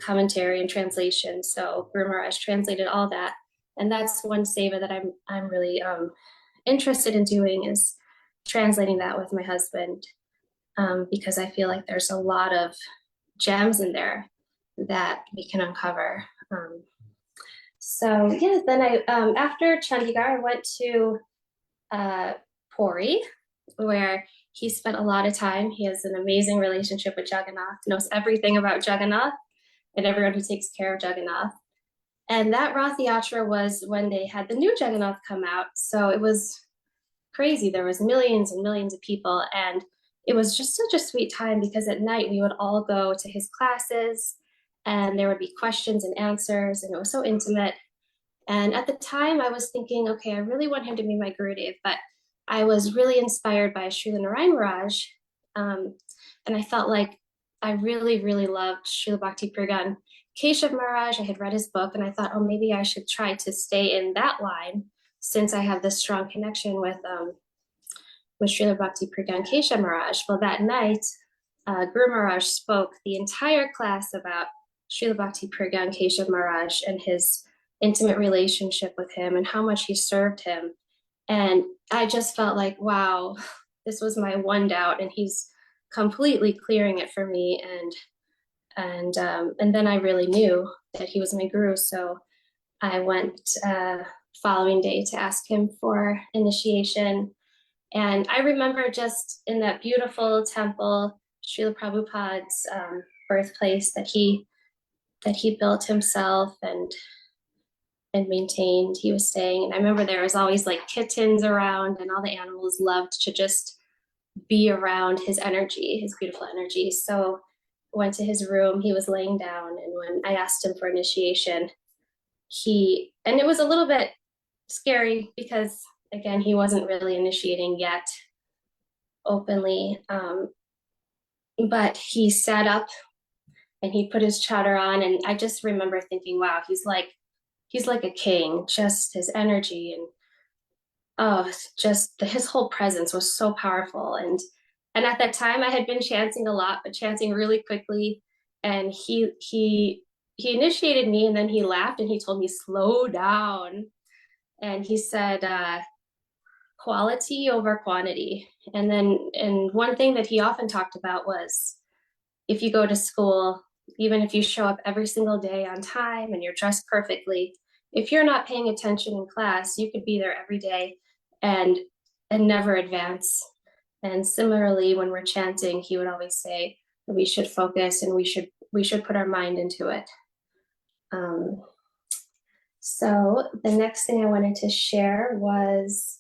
commentary and translation. So Guru Maharaj translated all that. And that's one seva that I'm really interested in doing, is translating that with my husband, because I feel like there's a lot of gems in there that we can uncover. So yeah, then I after Chandigarh, I went to Puri, where he spent a lot of time. He has an amazing relationship with Jagannath, knows everything about Jagannath and everyone who takes care of Jagannath. And that Rath Yatra was when they had the new Jagannath come out. So it was crazy. There was millions and millions of people. And it was just such a sweet time, because at night we would all go to his classes, and there would be questions and answers, and it was so intimate. And at the time I was thinking, okay, I really want him to be my Gurudev, but I was really inspired by Srila Narayan Maharaj. And I felt like I really, really loved Srila Bhakti Pragan Keshav Maharaj. I had read his book, and I thought, oh, maybe I should try to stay in that line, since I have this strong connection with Srila Bhakti Pragan Keshav Maharaj. Well, that night, Guru Maharaj spoke the entire class about Srila Bhakti Pragan Keshav Maharaj and his intimate relationship with him and how much he served him. And I just felt like, wow, this was my one doubt, and he's completely clearing it for me. And then I really knew that he was my guru. So I went following day to ask him for initiation. And I remember just in that beautiful temple, Srila Prabhupada's birthplace that he built himself and maintained. He was staying, and I remember there was always like kittens around, and all the animals loved to just be around his energy, his beautiful energy. So I went to his room. He was laying down, and when I asked him for initiation, and it was a little bit scary, because again, he wasn't really initiating yet openly, but he sat up and he put his chadar on, and I just remember thinking, wow, he's like a king. Just his energy and his whole presence was so powerful. And at that time I had been chanting a lot, but chanting really quickly, and he initiated me, and then he laughed and he told me, slow down. And he said, quality over quantity. And one thing that he often talked about was, if you go to school, even if you show up every single day on time and you're dressed perfectly, if you're not paying attention in class, you could be there every day and never advance. And similarly, when we're chanting, he would always say that we should focus and we should put our mind into it. So the next thing I wanted to share was,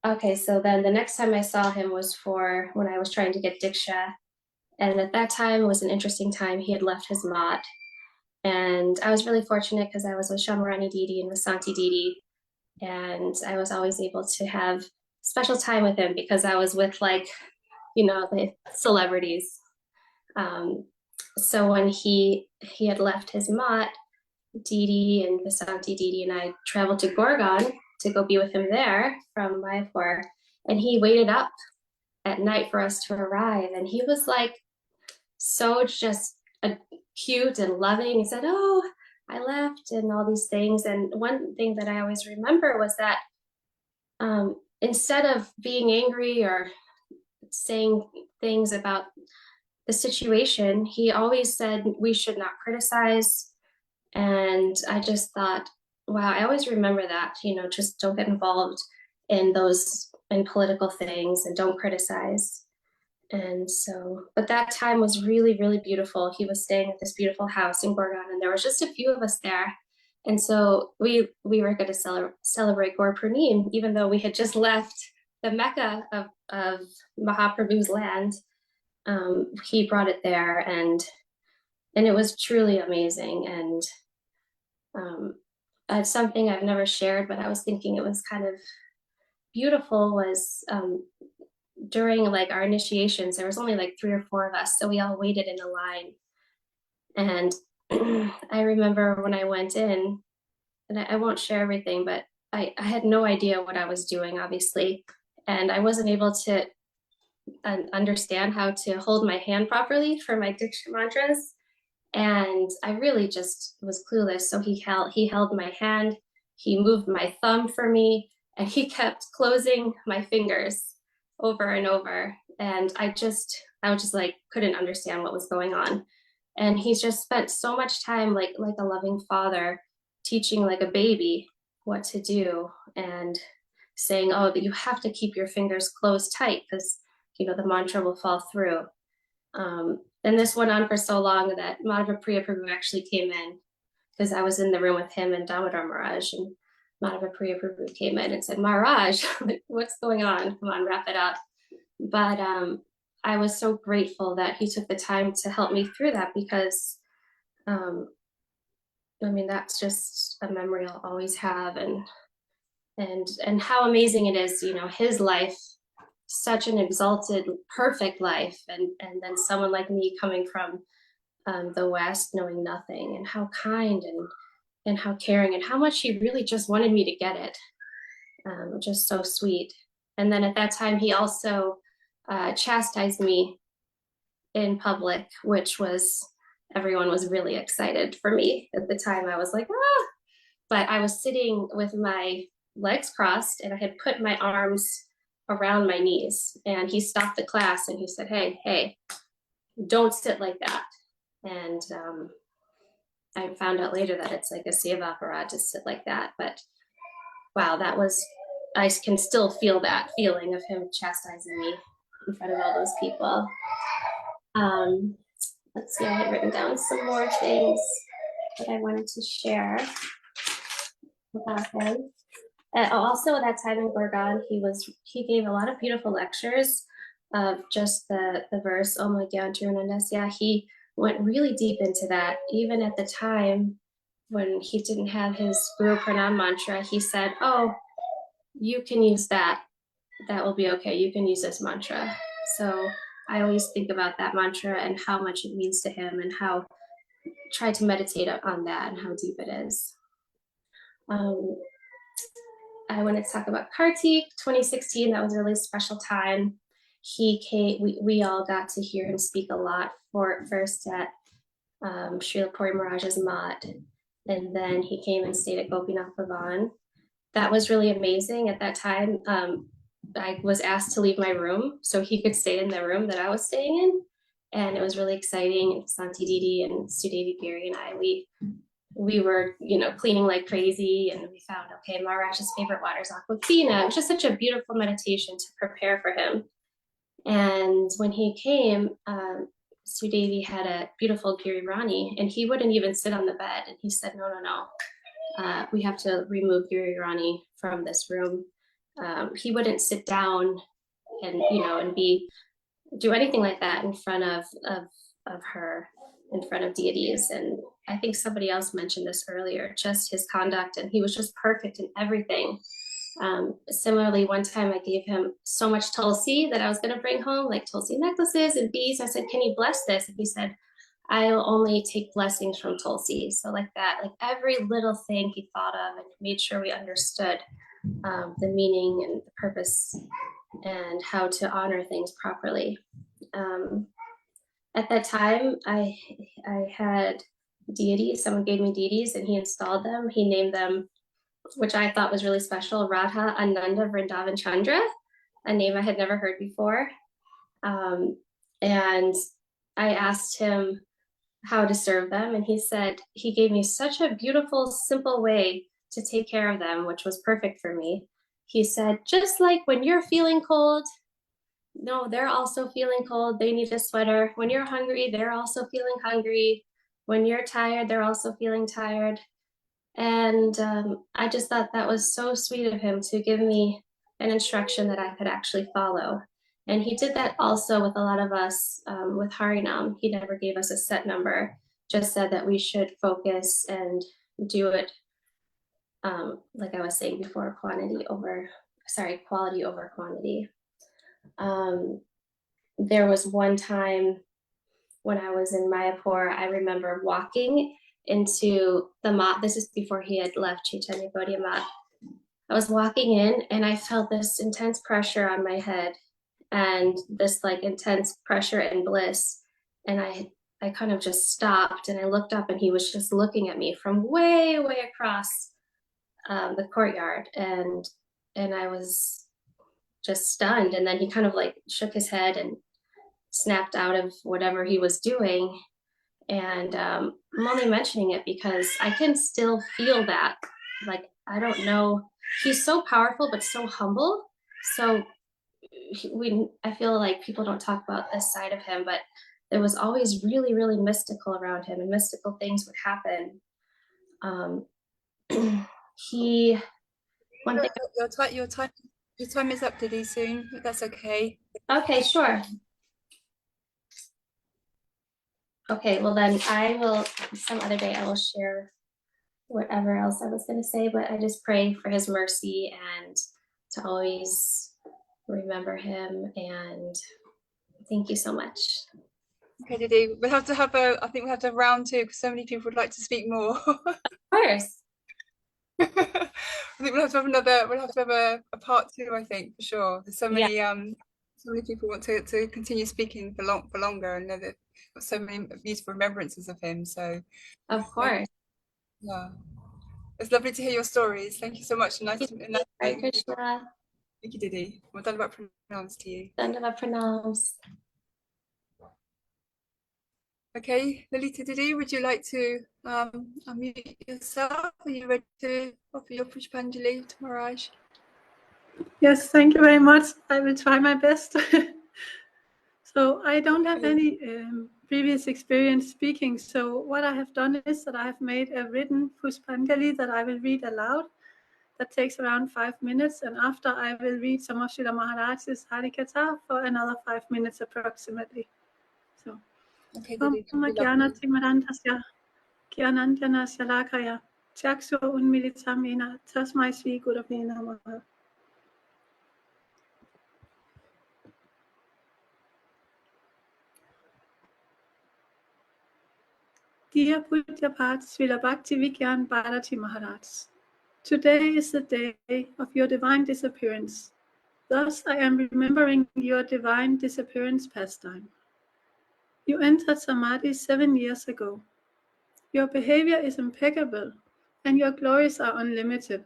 okay, so then the next time I saw him was for when I was trying to get Diksha. And at that time was an interesting time. He had left his mat. And I was really fortunate because I was with Shamarani Didi and Vasanti Didi. And I was always able to have special time with him because I was with, like, you know, the celebrities. So when he had left his mat, Didi and Vasanti Didi and I traveled to Gorgon to go be with him there from Mayapur. And he waited up at night for us to arrive. And he was like, so just cute and loving. He said, oh, I left and all these things. And one thing that I always remember was that instead of being angry or saying things about the situation, he always said we should not criticize. And I just thought, wow, I always remember that, you know, just don't get involved in political things and don't criticize. And so, but that time was really, really beautiful. He was staying at this beautiful house in Gorgon, and there was just a few of us there. And so we were going to celebrate Gaur Purnim, even though we had just left the Mecca of Mahaprabhu's land. He brought it there, and it was truly amazing. And it's something I've never shared, but I was thinking it was kind of beautiful was during like our initiations, there was only like 3 or 4 of us, so we all waited in a line. And I remember when I went in, and I won't share everything, but I had no idea what I was doing, obviously, and I wasn't able to understand how to hold my hand properly for my Diksha mantras, and I really just was clueless. So he held my hand, he moved my thumb for me, and he kept closing my fingers over and over, and I was just like couldn't understand what was going on. And he's just spent so much time like a loving father teaching like a baby what to do and saying, oh, that you have to keep your fingers closed tight because, you know, the mantra will fall through. And this went on for so long that Madhava Priya Prabhu actually came in, because I was in the room with him and Damodar Maharaj, and Madhava Priya Prabhu came in and said, Maharaj, what's going on? Come on, wrap it up. But I was so grateful that he took the time to help me through that, because I mean, that's just a memory I'll always have, and how amazing it is, you know, his life, such an exalted, perfect life, and then someone like me coming from the West, knowing nothing, and how kind and how caring, and how much he really just wanted me to get it. Just so sweet. And then at that time, he also chastised me in public, which was, everyone was really excited for me. At the time, I was like, ah! But I was sitting with my legs crossed, and I had put my arms around my knees, and he stopped the class and he said, hey, don't sit like that. And I found out later that it's like a seva aparad to sit like that. But wow, I can still feel that feeling of him chastising me in front of all those people. Let's see, I had written down some more things that I wanted to share about him. Also at that time in Gorgon, he gave a lot of beautiful lectures of just the verse, Om Nagyantirunandasya. He went really deep into that. Even at the time when he didn't have his Guru Pranam mantra, he said, oh, you can use that. That will be okay. You can use this mantra. So I always think about that mantra and how much it means to him, and how try to meditate on that and how deep it is. I want to talk about Kartik 2016. That was a really special time. He came, we all got to hear him speak a lot first at Srila Puri Maharaj's mat, and then he came and stayed at Gopinath Bhavan. That was really amazing. At that time, I was asked to leave my room so he could stay in the room that I was staying in, and it was really exciting. Santi Didi and Sudevi Giri and I, we were, cleaning like crazy, and we found, okay, Mahārāja's favorite water is Aquafina. It was just such a beautiful meditation to prepare for him. And when he came, Sudevi had a beautiful Girirani, and he wouldn't even sit on the bed. And he said, no, we have to remove Girirani from this room. He wouldn't sit down and, do anything like that in front of her, in front of deities. And I think somebody else mentioned this earlier, just his conduct, and he was just perfect in everything. Similarly, one time I gave him so much tulsi that I was going to bring home, like tulsi necklaces and beads. I said, can you bless this? And he said, I'll only take blessings from tulsi. So like that, like every little thing he thought of and made sure we understood the meaning and the purpose and how to honor things properly. At that time, I had deities. Someone gave me deities and he installed them. He named them, which I thought was really special, Radha Ananda Vrindavan Chandra, a name I had never heard before. And I asked him how to serve them, and he said, he gave me such a beautiful, simple way to take care of them, which was perfect for me. He said, just like when you're feeling cold, no, they're also feeling cold, they need a sweater. When you're hungry, they're also feeling hungry. When you're tired, they're also feeling tired. And I just thought that was so sweet of him to give me an instruction that I could actually follow. And he did that also with a lot of us with Harinam. He never gave us a set number, just said that we should focus and do it, like I was saying before, quality over quantity. There was one time when I was in Mayapur, I remember walking into the mat. This is before he had left Chaitanya Gaudiya Mat. I was walking in and I felt this intense pressure on my head and this like intense pressure and bliss. And I kind of just stopped and I looked up and he was just looking at me from way across the courtyard. And I was just stunned. And then he kind of like shook his head and snapped out of whatever he was doing. And I'm only mentioning it because I can still feel that. Like, I don't know, he's so powerful, but so humble. So I feel like people don't talk about this side of him, but there was always really, really mystical around him, and mystical things would happen. Your time is up, Didi, soon. If that's okay. Okay, sure. Okay, well then some other day I will share whatever else I was going to say, but I just pray for his mercy and to always remember him, and thank you so much. Okay, Didi, I think we'll have to have round two because so many people would like to speak more. Of course. I think we'll have to have a part two, I think, for sure. There's so many people want to continue speaking for longer, and they've got so many beautiful remembrances of him. So of course. Yeah. It's lovely to hear your stories. Thank you so much. Nice to meet you. Hare Krishna. Thank you, Didi. Well, Dandavat pranams to you. Dandavat pranams. Okay, Lalita Didi, would you like to unmute yourself? Are you ready to offer your Pushpanjali to Mahārāja? Yes, thank you very much. I will try my best. So I don't have any previous experience speaking. So what I have done is that I have made a written Pushpanjali that I will read aloud. That takes around 5 minutes. And after I will read some of Śrīla Mahārāja's Harikatha for another 5 minutes approximately. So. Okay, Jnana-timirandhasya Jnananjana Shalakaya Chakshu Unmilitam Yena Tasmai Shri Gurave Namaha. Dear Pujyapat Śrīla Bhakti Vijñāna Bhāratī Mahārāja, today is the day of your divine disappearance. Thus I am remembering your divine disappearance pastime. You entered Samadhi 7 years ago. Your behavior is impeccable, and your glories are unlimited.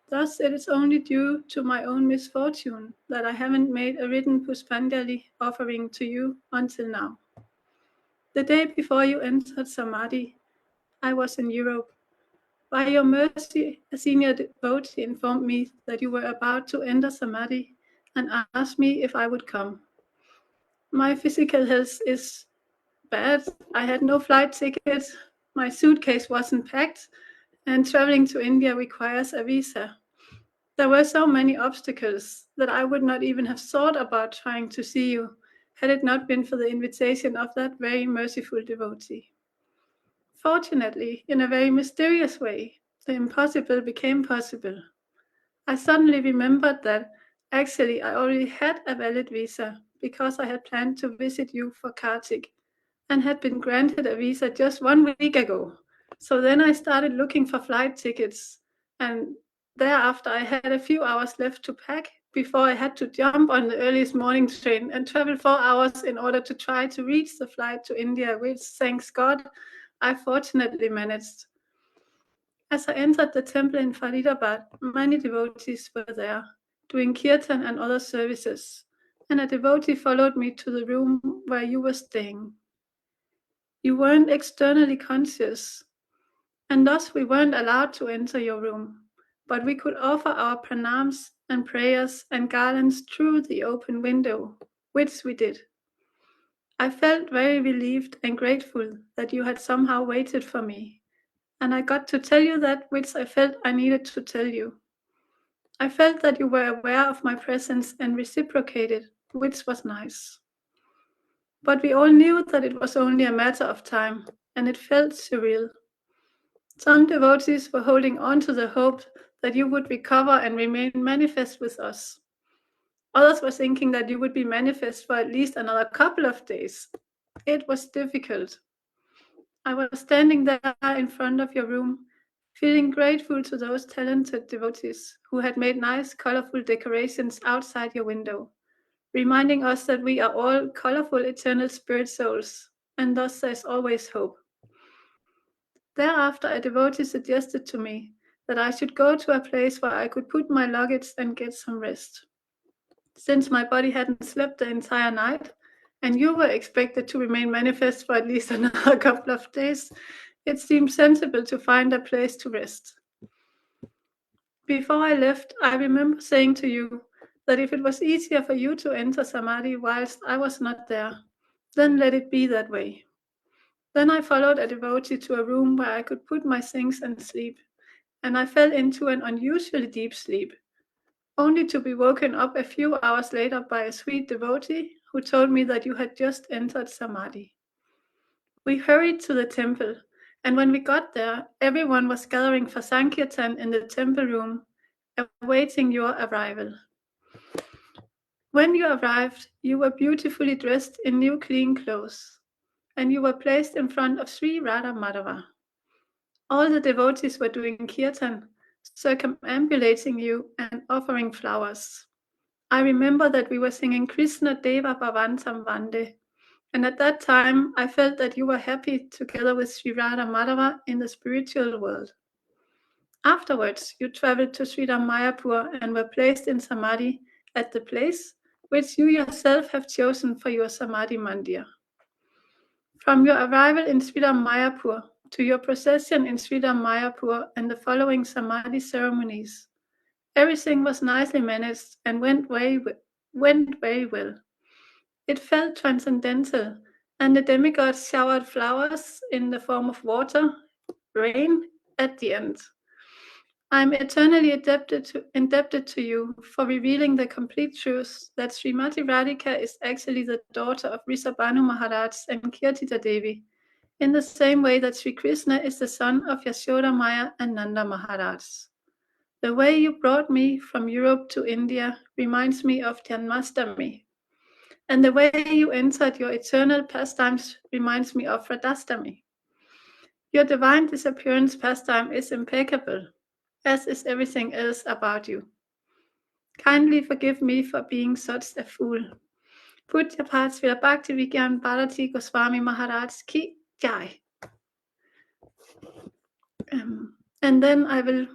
Thus, it is only due to my own misfortune that I haven't made a written Puspanjali offering to you until now. The day before you entered Samadhi, I was in Europe. By your mercy, a senior devotee informed me that you were about to enter Samadhi and asked me if I would come. My physical health is bad. I had no flight ticket, my suitcase wasn't packed, and traveling to India requires a visa. There were so many obstacles that I would not even have thought about trying to see you had it not been for the invitation of that very merciful devotee. Fortunately, in a very mysterious way, the impossible became possible. I suddenly remembered that actually I already had a valid visa because I had planned to visit you for Kartik and had been granted a visa just 1 week ago. So then I started looking for flight tickets, and thereafter I had a few hours left to pack before I had to jump on the earliest morning train and travel 4 hours in order to try to reach the flight to India, which, thanks God, I fortunately managed. As I entered the temple in Faridabad, many devotees were there, doing kirtan and other services, and a devotee followed me to the room where you were staying. You weren't externally conscious, and thus we weren't allowed to enter your room, but we could offer our pranams and prayers and garlands through the open window, which we did. I felt very relieved and grateful that you had somehow waited for me, and I got to tell you that which I felt I needed to tell you. I felt that you were aware of my presence and reciprocated, which was nice. But we all knew that it was only a matter of time, and it felt surreal. Some devotees were holding on to the hope that you would recover and remain manifest with us. Others were thinking that you would be manifest for at least another couple of days. It was difficult. I was standing there in front of your room, feeling grateful to those talented devotees who had made nice, colorful decorations outside your window, reminding us that we are all colorful eternal spirit souls, and thus there's always hope. Thereafter, a devotee suggested to me that I should go to a place where I could put my luggage and get some rest. Since my body hadn't slept the entire night, and you were expected to remain manifest for at least another couple of days, it seemed sensible to find a place to rest. Before I left, I remember saying to you that if it was easier for you to enter Samadhi whilst I was not there, then let it be that way. Then I followed a devotee to a room where I could put my things and sleep, and I fell into an unusually deep sleep, only to be woken up a few hours later by a sweet devotee who told me that you had just entered Samadhi. We hurried to the temple, and when we got there, everyone was gathering for Sankirtan in the temple room, awaiting your arrival. When you arrived, you were beautifully dressed in new clean clothes, and you were placed in front of Sri Radha Madhava. All the devotees were doing kirtan, circumambulating you and offering flowers. I remember that we were singing Krishna Deva Bhavantam Vande, and at that time I felt that you were happy together with Sri Radha Madhava in the spiritual world. Afterwards, you traveled to Sridham Mayapur and were placed in Samadhi at the place which you yourself have chosen for your Samadhi Mandir. From your arrival in Sridham Mayapur to your procession in Sridham Mayapur and the following Samadhi ceremonies, everything was nicely managed and went very well. It felt transcendental, and the demigods showered flowers in the form of water, rain, at the end. I am eternally indebted to you for revealing the complete truth that Srimati Radhika is actually the daughter of Rishabhanu Maharaj and Kirtita Devi, in the same way that Sri Krishna is the son of Yashoda Maya and Nanda Maharaj. The way you brought me from Europe to India reminds me of Janmashtami, and the way you entered your eternal pastimes reminds me of Radhastami. Your divine disappearance pastime is impeccable, as is everything else about you. Kindly forgive me for being such a fool. Pujyapat Śrīla Bhakti Vijñāna Bhāratī Gosvāmī Mahārāja ki jai. And then I will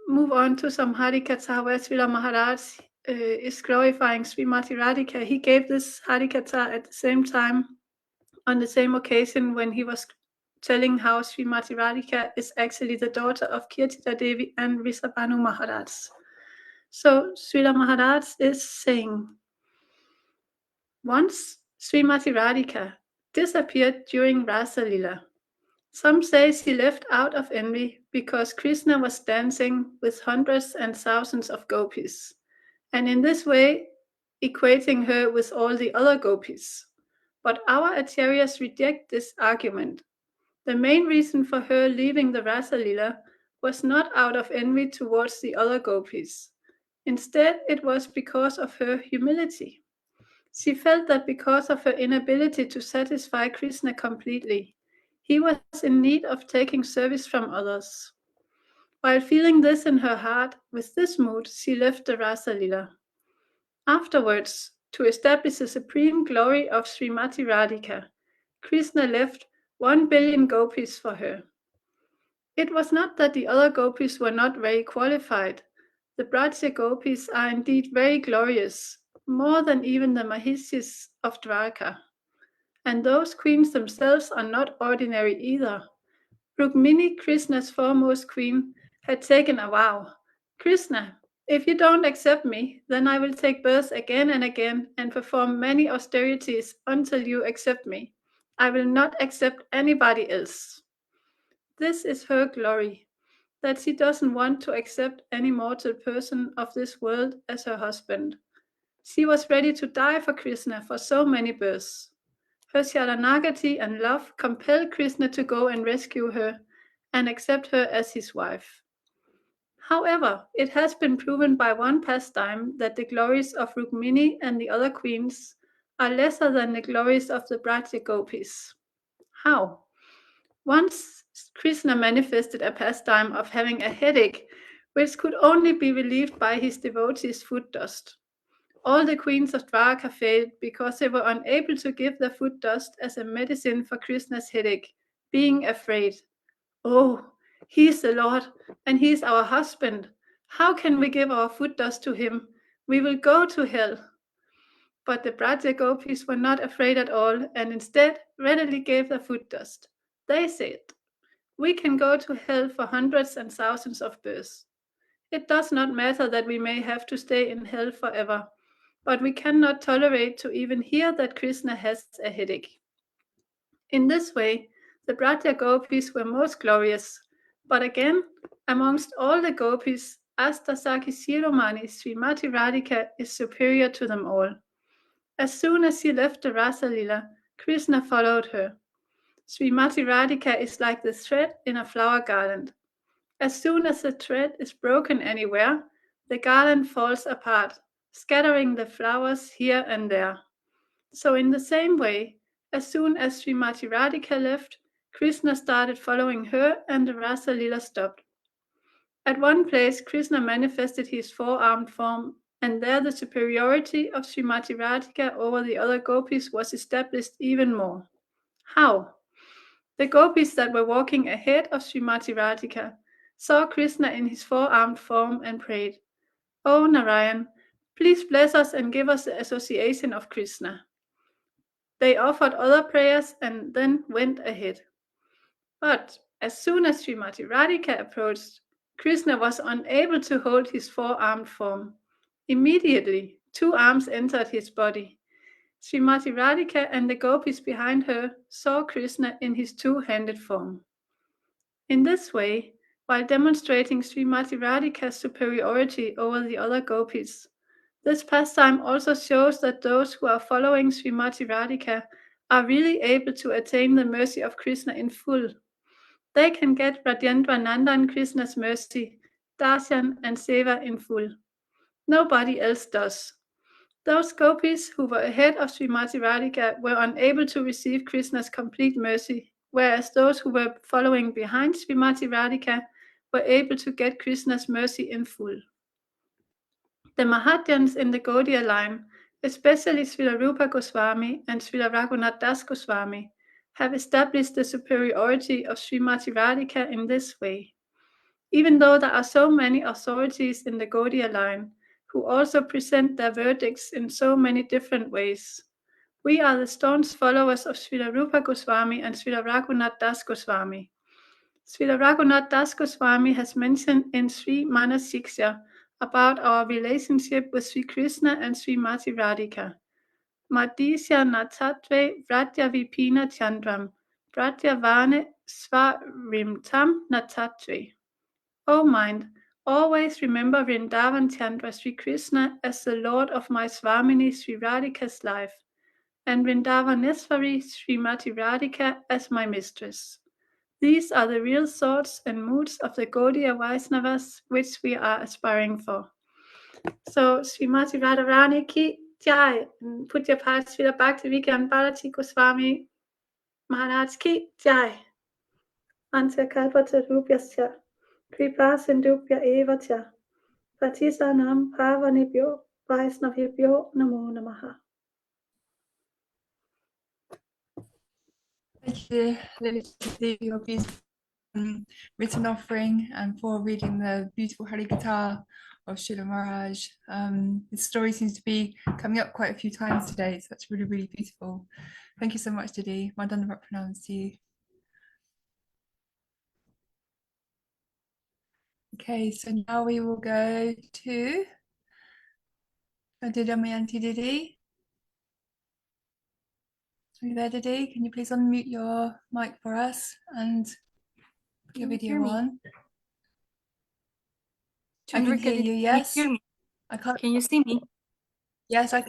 move on to some Harikatha where Śrīla Mahārāja is glorifying Srimati Radhika. He gave this Harikatha at the same time, on the same occasion, when he was telling how Srimati Radhika is actually the daughter of Kirtita Devi and Vrishabhanu Maharaj. So Śrīla Mahārāja is saying, once Srimati Radhika disappeared during Rasa Lila. Some say she left out of envy because Krishna was dancing with hundreds and thousands of gopis, and in this way equating her with all the other gopis. But our acharyas reject this argument. The main reason for her leaving the Rasa Lila was not out of envy towards the other gopis. Instead, it was because of her humility. She felt that because of her inability to satisfy Krishna completely, he was in need of taking service from others. While feeling this in her heart, with this mood, she left the Rasa Lila. Afterwards, to establish the supreme glory of Srimati Radhika, Krishna left 1 billion gopis for her. It was not that the other gopis were not very qualified. The Brajya gopis are indeed very glorious, more than even the Mahishis of Dwarka. And those queens themselves are not ordinary either. Rukmini, Krishna's foremost queen, had taken a vow. Krishna, if you don't accept me, then I will take birth again and again and perform many austerities until you accept me. I will not accept anybody else. This is her glory, that she doesn't want to accept any mortal person of this world as her husband. She was ready to die for Krishna for so many births. Her Sharanagati and love compelled Krishna to go and rescue her and accept her as his wife. However, it has been proven by one pastime that the glories of Rukmini and the other queens are lesser than the glories of the Brajya gopis. How? Once Krishna manifested a pastime of having a headache, which could only be relieved by his devotees' foot dust. All the queens of Dwarka failed because they were unable to give their foot dust as a medicine for Krishna's headache, being afraid. Oh, he is the Lord, and he is our husband. How can we give our foot dust to him? We will go to hell. But the Brajya gopis were not afraid at all, and instead readily gave their foot dust. They said, we can go to hell for hundreds and thousands of births. It does not matter that we may have to stay in hell forever, but we cannot tolerate to even hear that Krishna has a headache. In this way, the Brajya gopis were most glorious, but again, amongst all the gopis, Astasaki Shiromani Srimati Radhika is superior to them all. As soon as she left the Rasa Lila, Krishna followed her. Srimati Radhika is like the thread in a flower garland. As soon as the thread is broken anywhere, the garland falls apart, scattering the flowers here and there. So in the same way, as soon as Srimati Radhika left, Krishna started following her and the Rasa Lila stopped. At one place, Krishna manifested his four-armed form, and there the superiority of Srimati Radhika over the other gopis was established even more. How? The gopis that were walking ahead of Srimati Radhika saw Krishna in his four-armed form and prayed, "O Narayan, please bless us and give us the association of Krishna." They offered other prayers and then went ahead. But as soon as Srimati Radhika approached, Krishna was unable to hold his four-armed form. Immediately, two arms entered his body. Srimati Radhika and the gopis behind her saw Krishna in his two-handed form. In this way, while demonstrating Srimati Radhika's superiority over the other gopis, this pastime also shows that those who are following Srimati Radhika are really able to attain the mercy of Krishna in full. They can get Rajendra Nandan Krishna's mercy, darshan and seva in full. Nobody else does. Those gopis who were ahead of Srimati Radhika were unable to receive Krishna's complete mercy, whereas those who were following behind Srimati Radhika were able to get Krishna's mercy in full. The Mahāyans in the Gaudiya line, especially Śrīla Rupa Gosvāmī and Śrīla Raghunath Das Gosvāmī, have established the superiority of Srimati Radhika in this way. Even though there are so many authorities in the Gaudiya line who also present their verdicts in so many different ways, we are the staunch followers of Srila Rupa Gosvāmī and Srila Raghunath Das Gosvāmī. Srila Raghunath Das Gosvāmī has mentioned in Sri Manasiksha about our relationship with Sri Krishna and Srimati Radhika. Madhya natatve vratya vipina chandram, vratya vane svarimtam natatve. O mind, always remember Vrindavan Chandra Sri Krishna as the Lord of my Swamini Sri Radhika's life, and Vrindavaneshwari Srimati Radhika as my mistress. These are the real thoughts and moods of the Gaudiya Vaisnavas which we are aspiring for. So, Srimati Radharani ki jai, and Pujyapat Srila Bhakti Vijñāna Bhāratī Gosvāmī Mahārāja ki jai. Anta kalpata rupyasya, kripa sindhubhya eva cha, patisanam pavanebhyo, vaisnavibhyo namo namaha. Thank you, Lily, for your beautiful written offering and for reading the beautiful Harikatha of Srila Maharaj. The story seems to be coming up quite a few times today, so that's really, really beautiful. Thank you so much, Didi. My Dandavat pranams to you. Okay, so now we will go to Damayanti Didi. Are you there, Didi? Can you please unmute your mic for us and put your video on? I can hear you, yes. I can't. Can you see me? Yes, I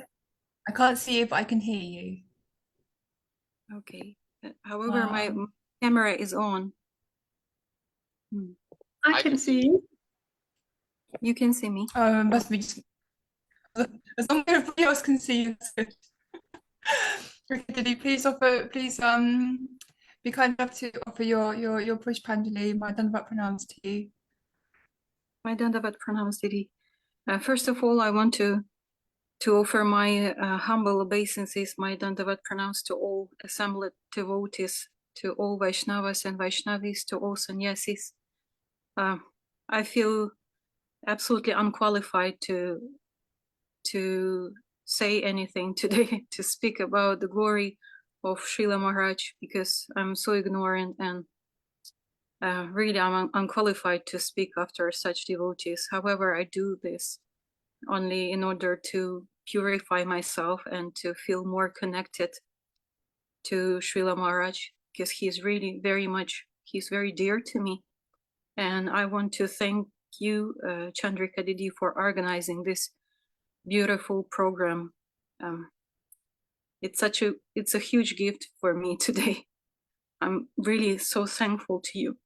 can't see you, but I can hear you. Okay. However, my camera is on. I can see you. You can see me. Must be just, as long as everybody else can see you, that's good. Okay, Didi, please be kind enough to offer your Pushpanjali, my Dandavat pranams to you. My Dandavat pranams, Didi. First of all, I want to offer my humble obeisances, my Dandavat pranams to all assembled devotees, to all Vaishnavas and Vaishnavis, to all sannyasis. I feel absolutely unqualified to say anything today, to speak about the glory of Srila Maharaj, because I'm so ignorant and really I'm unqualified to speak after such devotees. However, I do this only in order to purify myself and to feel more connected to Srila Maharaj, because he's really he's very dear to me. And I want to thank you, Chandrika Didi, for organizing this beautiful program. It's a huge gift for me today. I'm really so thankful to you.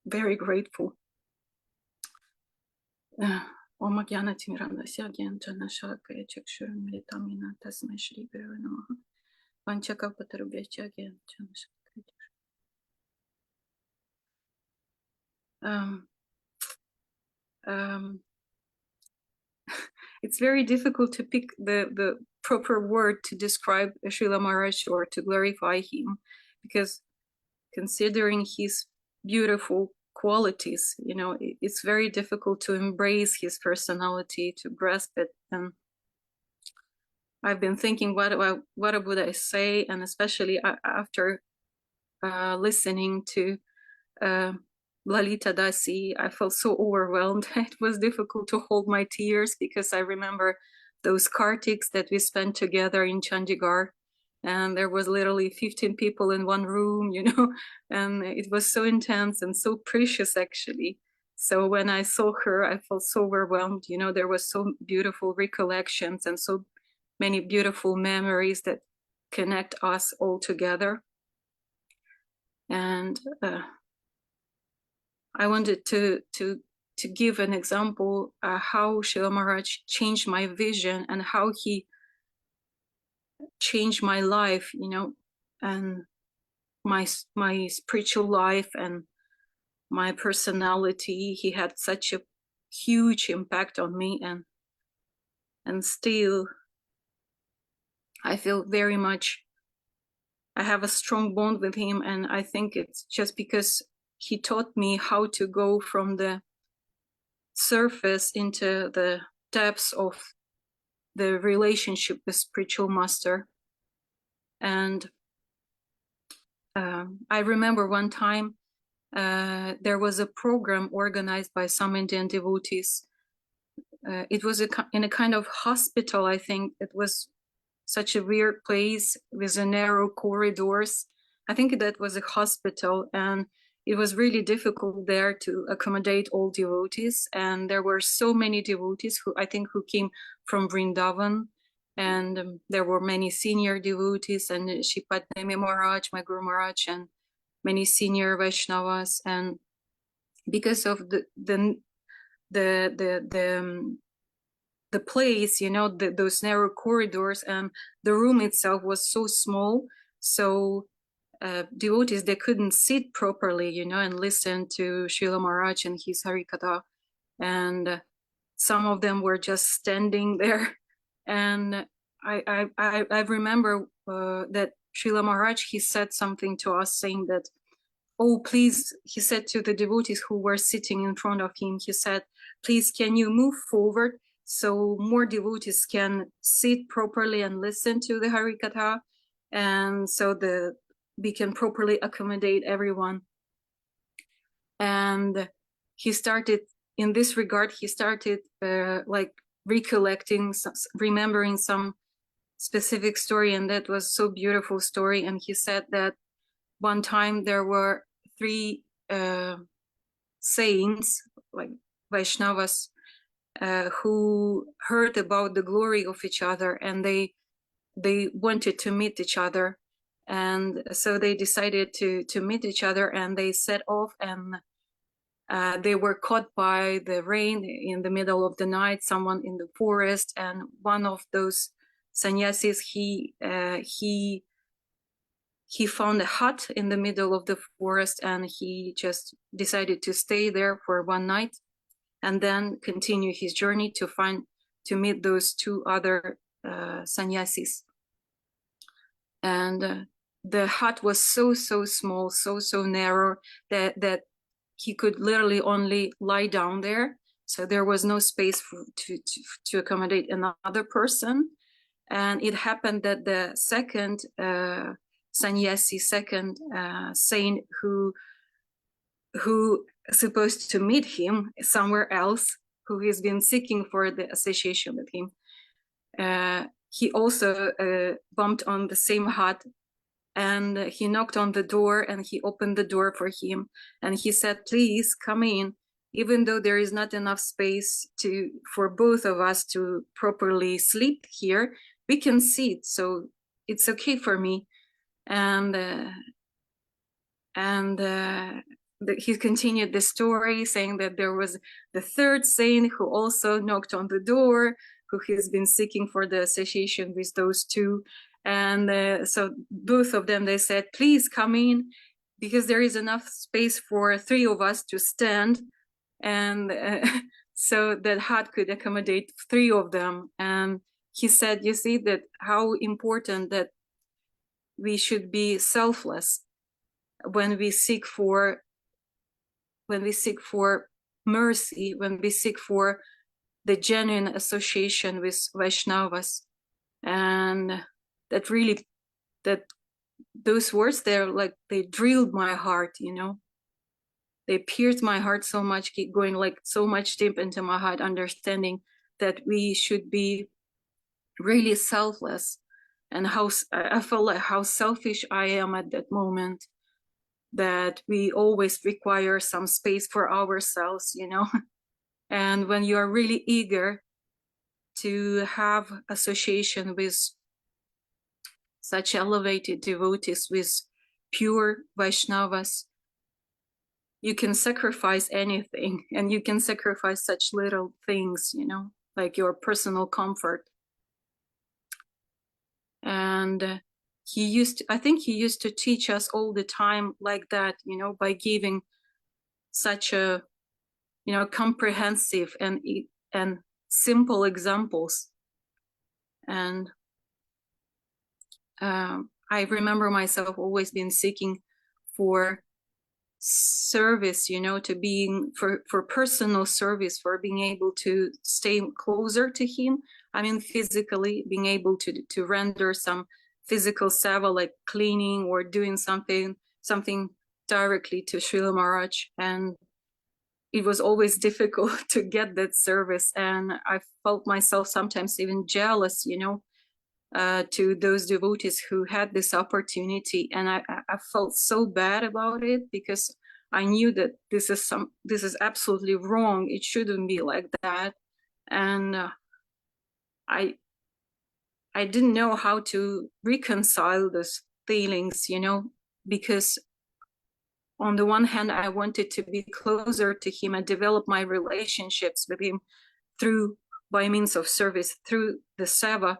Very grateful. Om Jnana Timirandasya Gyantana Shalakaya Chakshuram Militamina Tasmai Shri Gurave Namaha. Vanchakapatarubhyacha Gyantana Shalakaya. It's very difficult to pick the proper word to describe Srila Maharaj or to glorify him, because considering his beautiful qualities, it's very difficult to embrace his personality, to grasp it. And I've been thinking, what would I say? And especially after listening to Lalita Dasi, I felt so overwhelmed. It was difficult to hold my tears, because I remember those Kartiks that we spent together in Chandigarh, and there was literally 15 people in one room, and it was so intense and so precious, actually. So when I saw her, I felt so overwhelmed. There was so beautiful recollections and so many beautiful memories that connect us all together. And I wanted to give an example how Srila Maharaj changed my vision and how he changed my life, and my spiritual life and my personality. He had such a huge impact on me, and still I feel very much I have a strong bond with him, and I think it's just because he taught me how to go from the surface into the depths of the relationship with spiritual master. And I remember one time there was a program organized by some Indian devotees. It was in a kind of hospital, I think. It was such a weird place with a narrow corridors. I think that was a hospital, and it was really difficult there to accommodate all devotees. And there were so many devotees who came from Vrindavan, and there were many senior devotees, and Shripadnemi Maharaj, my Guru Maharaj, and many senior Vaishnavas. And because of the place, you know, those narrow corridors, and the room itself was so small, so devotees, they couldn't sit properly, you know, and listen to Śrīla Maharaj and his Harikatha. And some of them were just standing there. And I remember that Śrīla Maharaj, he said something to us, saying that, oh, please, he said to the devotees who were sitting in front of him, he said, please, can you move forward so more devotees can sit properly and listen to the Harikatha, and so we can properly accommodate everyone. And he started, in this regard, he started like recollecting, remembering some specific story, and that was so beautiful story. And he said that one time there were 3 saints, like Vaishnavas, who heard about the glory of each other, and they wanted to meet each other. And so they decided to meet each other, and they set off, and they were caught by the rain in the middle of the night, someone in the forest. And one of those sannyasis, he found a hut in the middle of the forest, and he just decided to stay there for one night and then continue his journey to meet those 2 other sannyasis. And the hut was so small, so narrow that he could literally only lie down there. So there was no space to accommodate another person. And it happened that the second sannyasi, second saint who supposed to meet him somewhere else, who has been seeking for the association with him, he also bumped on the same hut, and he knocked on the door, and he opened the door for him, and he said, please come in, even though there is not enough space for both of us to properly sleep here, we can sit, so it's okay for me. And he continued the story, saying that there was the 3rd saint who also knocked on the door, who has been seeking for the association with those 2. And so both of them, they said, please come in, because there is enough space for 3 of us to stand. And so that hut could accommodate 3 of them. And he said, you see that how important that we should be selfless when we seek for mercy, when we seek for the genuine association with Vaishnavas. And that those words there, like, they drilled my heart, you know, they pierced my heart so much, keep going like so much deep into my heart, understanding that we should be really selfless. And how I felt like how selfish I am at that moment, that we always require some space for ourselves, you know. And when you are really eager to have association with such elevated devotees, with pure Vaishnavas, you can sacrifice anything, and you can sacrifice such little things, you know, like your personal comfort. And I think he used to teach us all the time like that, you know, by giving such a, you know, comprehensive and simple examples. And I remember myself always been seeking for service, you know, to being for personal service, for being able to stay closer to him. I mean, physically being able to render some physical seva, like cleaning or doing something directly to Śrīla Mahārāja. And it was always difficult to get that service. And I felt myself sometimes even jealous, you know, to those devotees who had this opportunity. And I felt so bad about it, because I knew that this is absolutely wrong. It shouldn't be like that. And I didn't know how to reconcile those feelings, you know, because on the one hand, I wanted to be closer to him and develop my relationships with him by means of service, through the seva.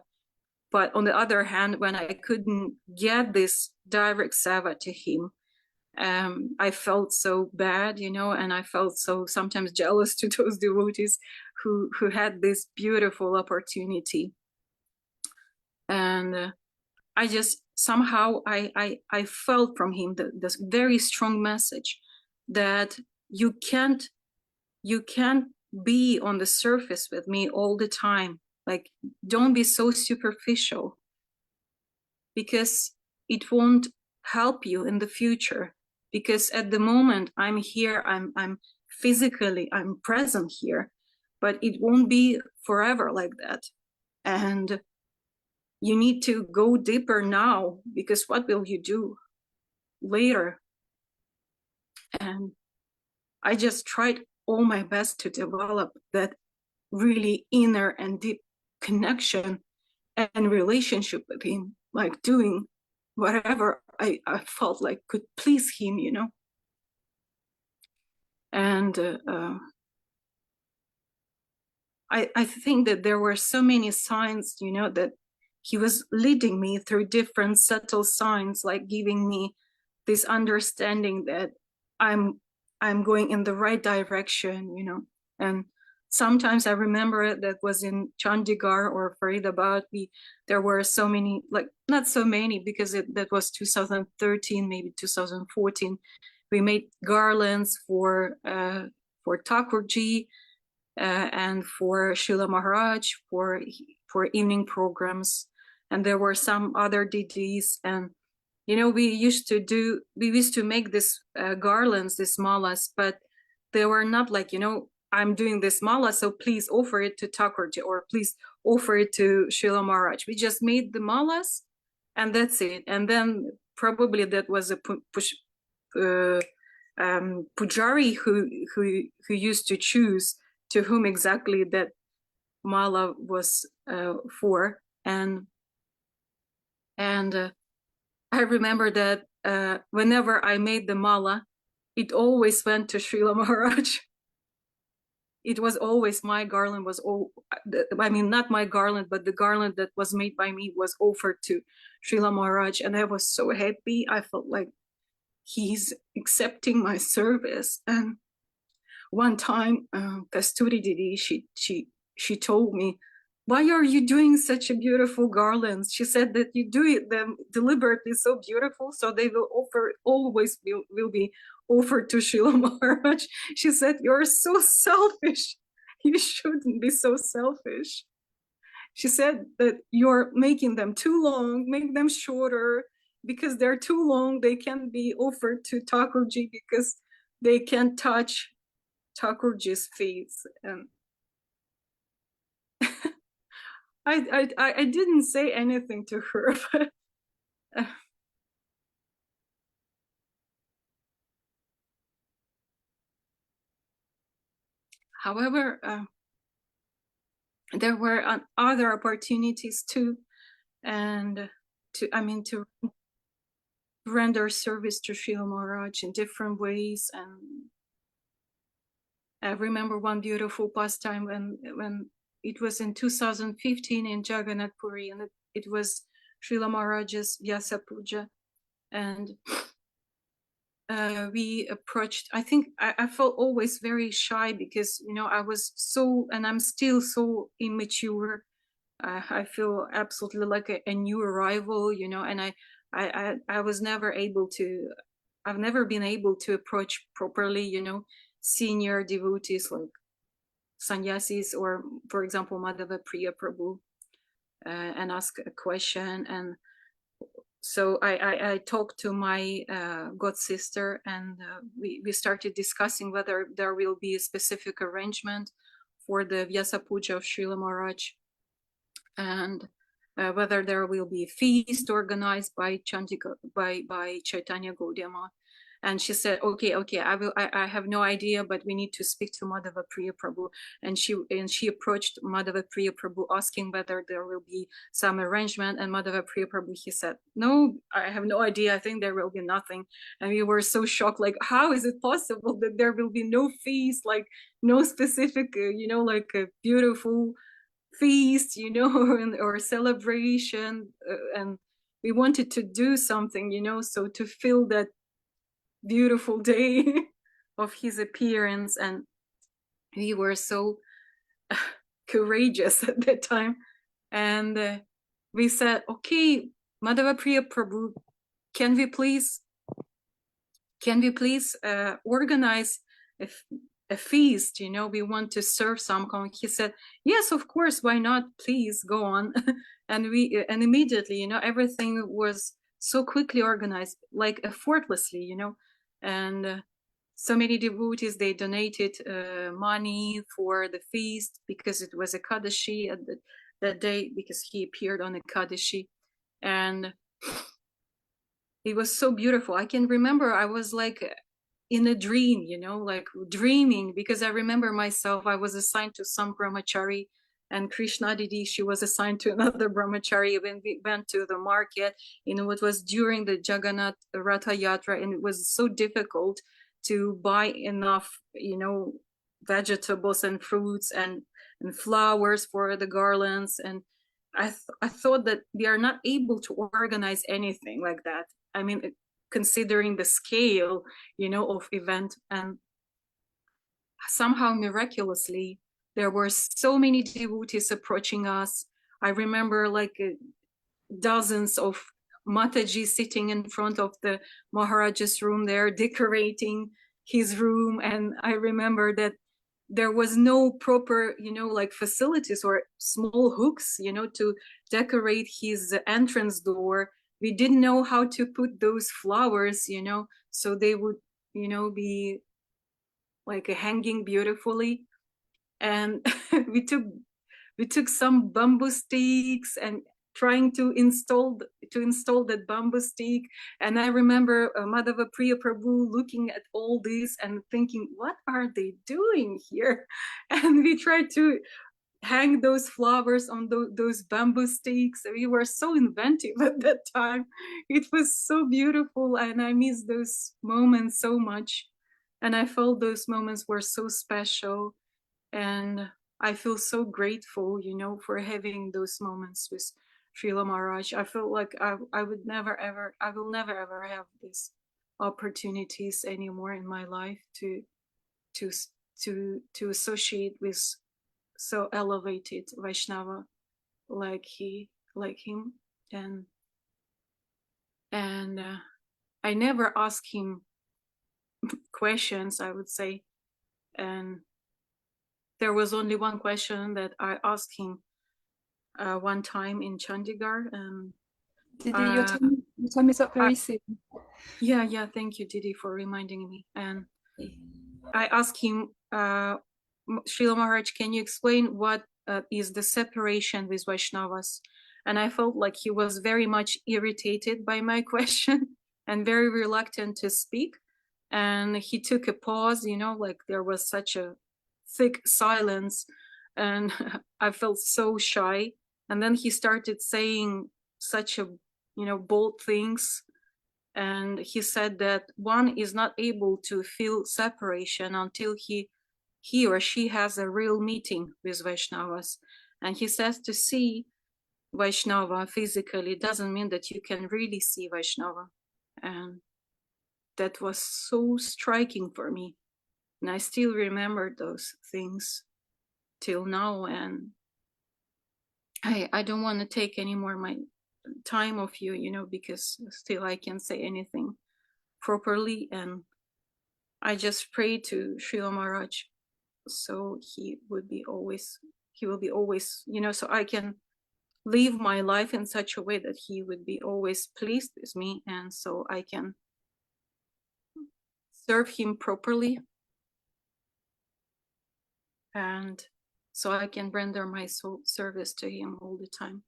But on the other hand, when I couldn't get this direct seva to him, I felt so bad, you know, and I felt so sometimes jealous to those devotees who had this beautiful opportunity. And I just somehow I felt from him this very strong message that you can't be on the surface with me all the time. Like, don't be so superficial, because it won't help you in the future. Because at the moment I'm here, I'm physically, I'm present here, but it won't be forever like that. And you need to go deeper now, because what will you do later? And I just tried all my best to develop that really inner and deep connection and relationship with him, like doing whatever I felt like could please him, you know. And I think that there were so many signs, you know, that he was leading me through different subtle signs, like giving me this understanding that I'm going in the right direction, you know. And sometimes I remember that was in Chandigarh or Faridabad, there were so many, like not so many, because that was 2013, maybe 2014. We made garlands for Thakurji and for Śrīla Mahārāja for evening programs, and there were some other DDs. And you know, we used to make this garlands, these malas, but they were not like, you know, I'm doing this mala, so please offer it to Thakurji, or please offer it to Śrīla Mahārāja. We just made the malas, and that's it. And then probably that was a pujari who used to choose to whom exactly that mala was for. And I remember that whenever I made the mala, it always went to Śrīla Mahārāja. It was always, my garland was I mean, not my garland, but the garland that was made by me was offered to Śrīla Mahārāja. And I was so happy. I felt like he's accepting my service. And one time, Kasturi Didi, she told me, why are you doing such a beautiful garlands? She said that you do them deliberately so beautiful, so they will always will be offered to Śrīla Mahārāja. She said, you're so selfish. You shouldn't be so selfish. She said that you're making them too long, make them shorter, because they're too long, they can't be offered to Thakurji because they can't touch Thakurji's feet. And I didn't say anything to her, but however, there were other opportunities too, and to render service to Śrīla Mahārāja in different ways. And I remember one beautiful pastime when it was in 2015 in Jagannath Puri, and it was Śrīla Mahārāja's Vyasa Puja. And we approached, I think I felt always very shy, because, you know, I was so, and I'm still so immature. I feel absolutely like a new arrival, you know, and I was never able to I've never been able to approach properly, you know, senior devotees like sannyasis or, for example, Madhava Priya Prabhu, and ask a question. And so I talked to my god sister, and we started discussing whether there will be a specific arrangement for the Vyasa Puja of Śrīla Mahārāja, and whether there will be a feast organized by Chaitanya Gaudiya Math. And she said, okay, I have no idea, but we need to speak to Madhava Priya Prabhu. And she approached Madhava Priya Prabhu asking whether there will be some arrangement. And Madhava Priya Prabhu, he said, no, I have no idea. I think there will be nothing. And we were so shocked, like, how is it possible that there will be no feast, like no specific, you know, like a beautiful feast, you know, or celebration. And we wanted to do something, you know, so to feel that beautiful day of his appearance. And we were so courageous at that time. And we said, okay, Madhava Priya Prabhu, can we please organize a feast, you know, we want to serve something. He said, yes, of course, why not, please go on. And immediately, you know, everything was so quickly organized, like effortlessly, you know. And so many devotees, they donated money for the feast because it was Ekadashi at that day, because he appeared on Ekadashi. And it was so beautiful. I can remember I was like in a dream, you know, like dreaming, because I remember myself, I was assigned to some brahmachari, and Krishna Didi, she was assigned to another brahmachari when we went to the market. You know, it was during the Jagannath Ratha Yatra, and it was so difficult to buy enough, you know, vegetables and fruits and flowers for the garlands. And I thought that we are not able to organize anything like that. I mean, considering the scale, you know, of event. And somehow miraculously, there were so many devotees approaching us. I remember like dozens of Mataji sitting in front of the Mahāraja's room there, decorating his room. And I remember that there was no proper, you know, like facilities or small hooks, you know, to decorate his entrance door. We didn't know how to put those flowers, you know, so they would, you know, be like hanging beautifully. And we took some bamboo sticks and trying to install that bamboo stick. And I remember Madhava Priya Prabhu looking at all this and thinking, what are they doing here? And we tried to hang those flowers on those bamboo sticks. We were so inventive at that time. It was so beautiful, and I miss those moments so much. And I felt those moments were so special. And I feel so grateful, you know, for having those moments with Śrīla Mahārāja. I feel like I will never ever have these opportunities anymore in my life to associate with so elevated Vaishnava like him. And I never ask him questions, I would say. And there was only one question that I asked him one time in Chandigarh. And Didi, your time is up very soon. Yeah, thank you, Didi, for reminding me. And I asked him, Śrīla Mahārāja, can you explain what is the separation with Vaishnavas? And I felt like he was very much irritated by my question and very reluctant to speak. And he took a pause, you know, like there was such a thick silence, and I felt so shy. And then he started saying such a, you know, bold things. And he said that one is not able to feel separation until he or she has a real meeting with Vaishnavas. And he says to see Vaishnava physically doesn't mean that you can really see Vaishnava. And that was so striking for me. And I still remember those things till now. And I don't want to take any more my time of you, you know, because still I can't say anything properly, and I just pray to Śrīla Mahārāja so he will be always, so I can live my life in such a way that he would be always pleased with me, and so I can serve him properly, and so I can render my service to him all the time,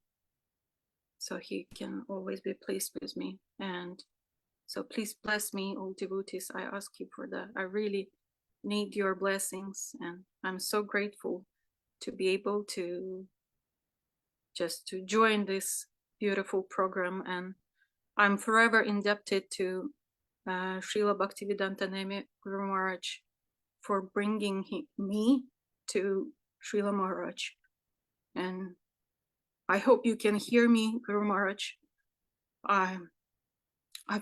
so he can always be pleased with me. And so please bless me, all devotees. I ask you for that. I really need your blessings, and I'm so grateful to be able to just to join this beautiful program, and I'm forever indebted to Srila Bhaktivedanta Neme Guru Maharaj for bringing me to Srila Maharaj. And I hope you can hear me, Guru Maharaj. I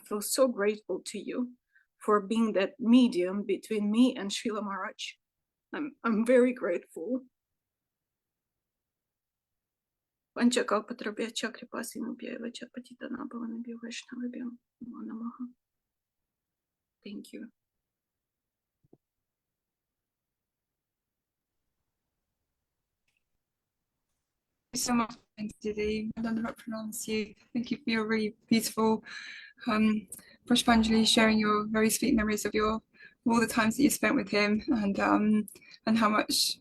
feel so grateful to you for being that medium between me and Srila Maharaj. I'm very grateful. Thank you. Thank you so much, Didi. I don't know how to pronounce you. Thank you for your really beautiful Pushpanjali, sharing your very sweet memories of all the times that you spent with him, and how much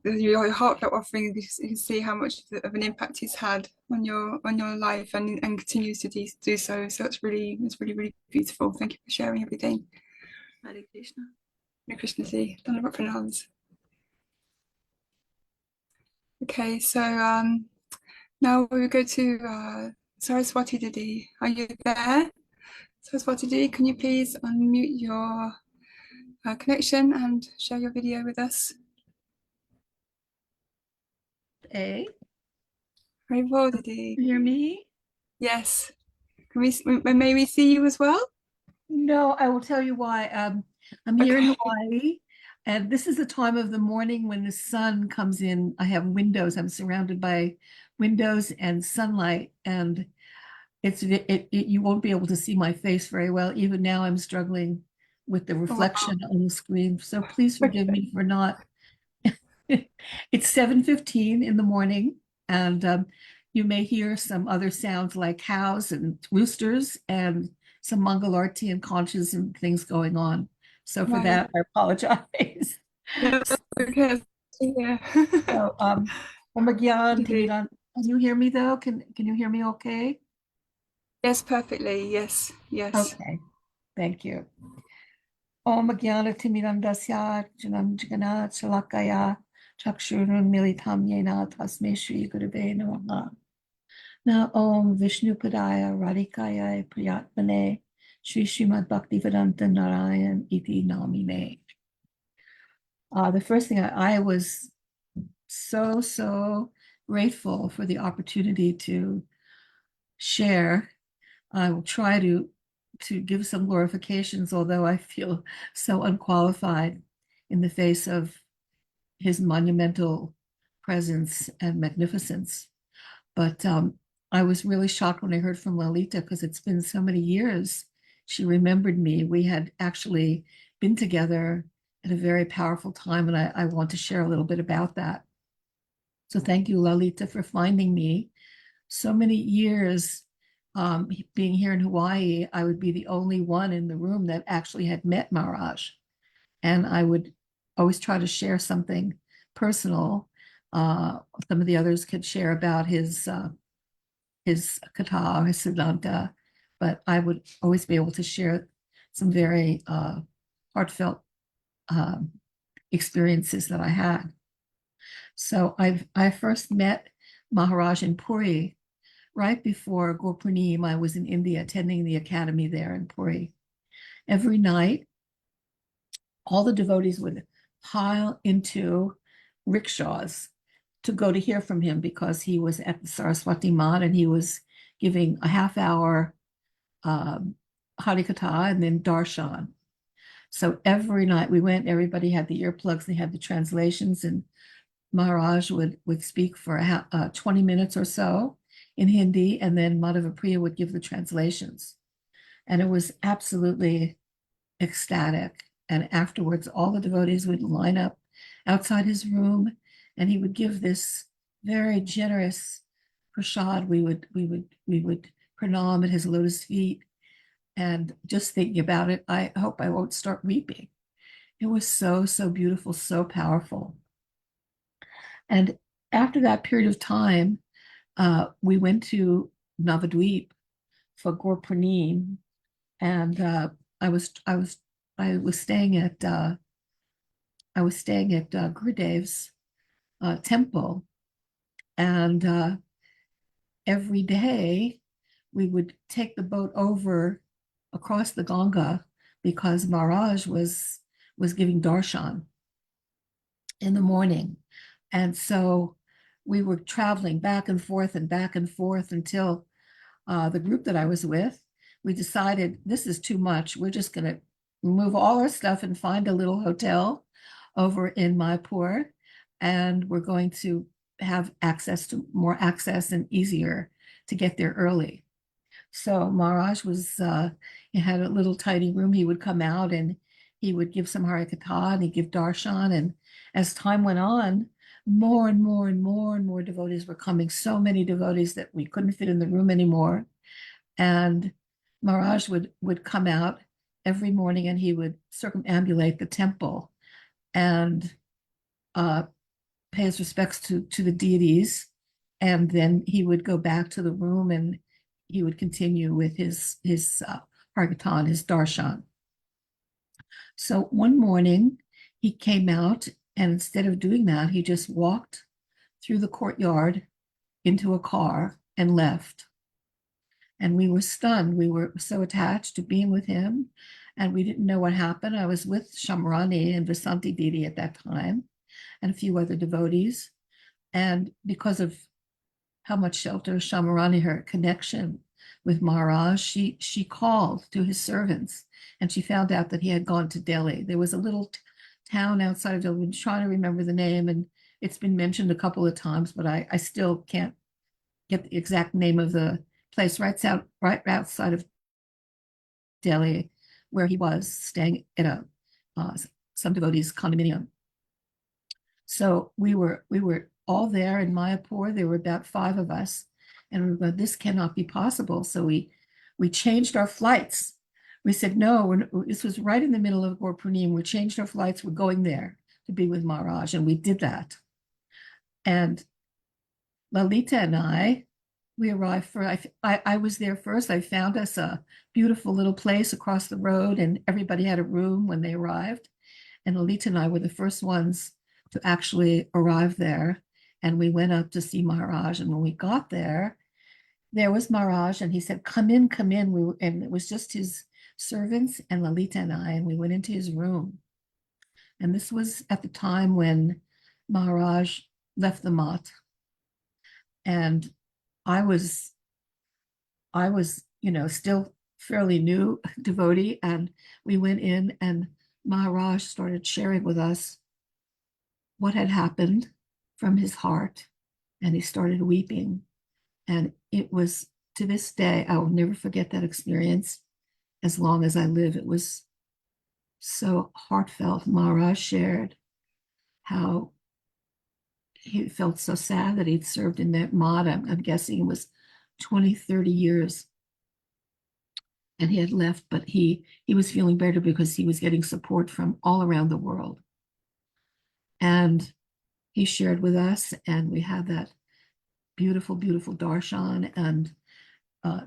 your heartfelt offering. You can see how much of an impact he's had on your life, and continues to do so. So it's really beautiful. Thank you for sharing everything. Hare Krishna. Hare Krishna Ji. Don't know what to pronounce. Okay, so now we will go to Saraswati Didi. Are you there? Saraswati Didi, can you please unmute your connection and share your video with us? Hey, Very well, Didi. you hear me? Yes. May we see you as well? No, I will tell you why. I'm here in Hawaii, and this is the time of the morning when the sun comes in. I have windows. I'm surrounded by windows and sunlight, and you won't be able to see my face very well. Even now, I'm struggling with the reflection on the screen. So please forgive me for not. It's 7:15 in the morning, and you may hear some other sounds like cows and roosters and some Mangalarti and conches and things going on. So for that, I apologize. Yes, okay. Yeah. So, can you hear me though? Can you hear me okay? Yes, perfectly. Yes. Okay, thank you. Om Gyana Timirandasya Janam Jagannath Shalakaya Chakshurun Militam Yena Tasme Shri Gurave Namaha. Na Om Vishnu Padaya Radhikaya Priyatmane Shri Srimad Bhaktivedanta Narayan Iti Namine. The first thing I was so grateful for the opportunity to share. I will try to give some glorifications, although I feel so unqualified in the face of his monumental presence and magnificence. But I was really shocked when I heard from Lalita, because it's been so many years. She remembered me. We had actually been together at a very powerful time, and I want to share a little bit about that. So thank you, Lalita, for finding me. So many years being here in Hawaii, I would be the only one in the room that actually had met Mahārāja. And I would always try to share something personal. Some of the others could share about his katha, his siddhanta, but I would always be able to share some very heartfelt experiences that I had. So I first met Mahārāja in Puri right before Gopurnima. I was in India attending the academy there in Puri. Every night, all the devotees would pile into rickshaws to go to hear from him, because he was at the Saraswati Mat and he was giving a half-hour Harikatha and then darshan. So every night we went, everybody had the earplugs, they had the translations, and Mahārāja would speak for 20 minutes or so in Hindi, and then Madhava Priya would give the translations. And it was absolutely ecstatic. And afterwards, all the devotees would line up outside his room, and he would give this very generous prasad. We would pranam at his lotus feet. And just thinking about it, I hope I won't start weeping. It was so, so beautiful, so powerful. And after that period of time, we went to Navadvip for Gaur Purnim, and I was staying at Gurudev's temple, and every day we would take the boat over across the Ganga because Mahārāja was giving darshan in the morning. And so we were traveling back and forth until the group that I was with, we decided this is too much. We're just going to move all our stuff and find a little hotel over in Mayapur, and we're going to have more access and easier to get there early. So Mahārāja he had a little tiny room. He would come out and he would give some Harikatha and he'd give darshan. And as time went on, more and more devotees were coming. So many devotees that we couldn't fit in the room anymore. And Mahārāja would come out every morning and he would circumambulate the temple and pay his respects to the deities. And then he would go back to the room and he would continue with his Harikatha, his darshan. So one morning he came out, and instead of doing that, he just walked through the courtyard into a car and left. And we were stunned. We were so attached to being with him, and we didn't know what happened. I was with Shamrani and Vasanti Didi at that time, and a few other devotees. And because of how much shelter Shamrani, her connection with Mahārāja, she called to his servants, and she found out that he had gone to Delhi. There was a little town outside of Delhi. I'm trying to remember the name, and it's been mentioned a couple of times, but I still can't get the exact name of the place. Right outside of Delhi, where he was staying at some devotees' condominium. So we were all there in Mayapur. There were about 5 of us, and we were, this cannot be possible. So we changed our flights. We said, no, this was right in the middle of Gaur Purnim. We changed our flights. We're going there to be with Mahārāja, and we did that. And Lalita and I, we arrived I was there first. I found us a beautiful little place across the road, and everybody had a room when they arrived. And Lalita and I were the first ones to actually arrive there. And we went up to see Mahārāja. And when we got there was Mahārāja, and he said, come in. And it was just his servants and Lalita and I, and we went into his room. And this was at the time when Mahārāja left the mat. And I was, still fairly new devotee, and we went in, and Mahārāja started sharing with us what had happened from his heart, and he started weeping. And it was, to this day, I will never forget that experience as long as I live. It was so heartfelt. Mahārāja shared how he felt so sad that he'd served in that mat. I'm guessing it was 20, 30 years. And he had left, but he was feeling better because he was getting support from all around the world. And he shared with us, and we had that beautiful, beautiful darshan. And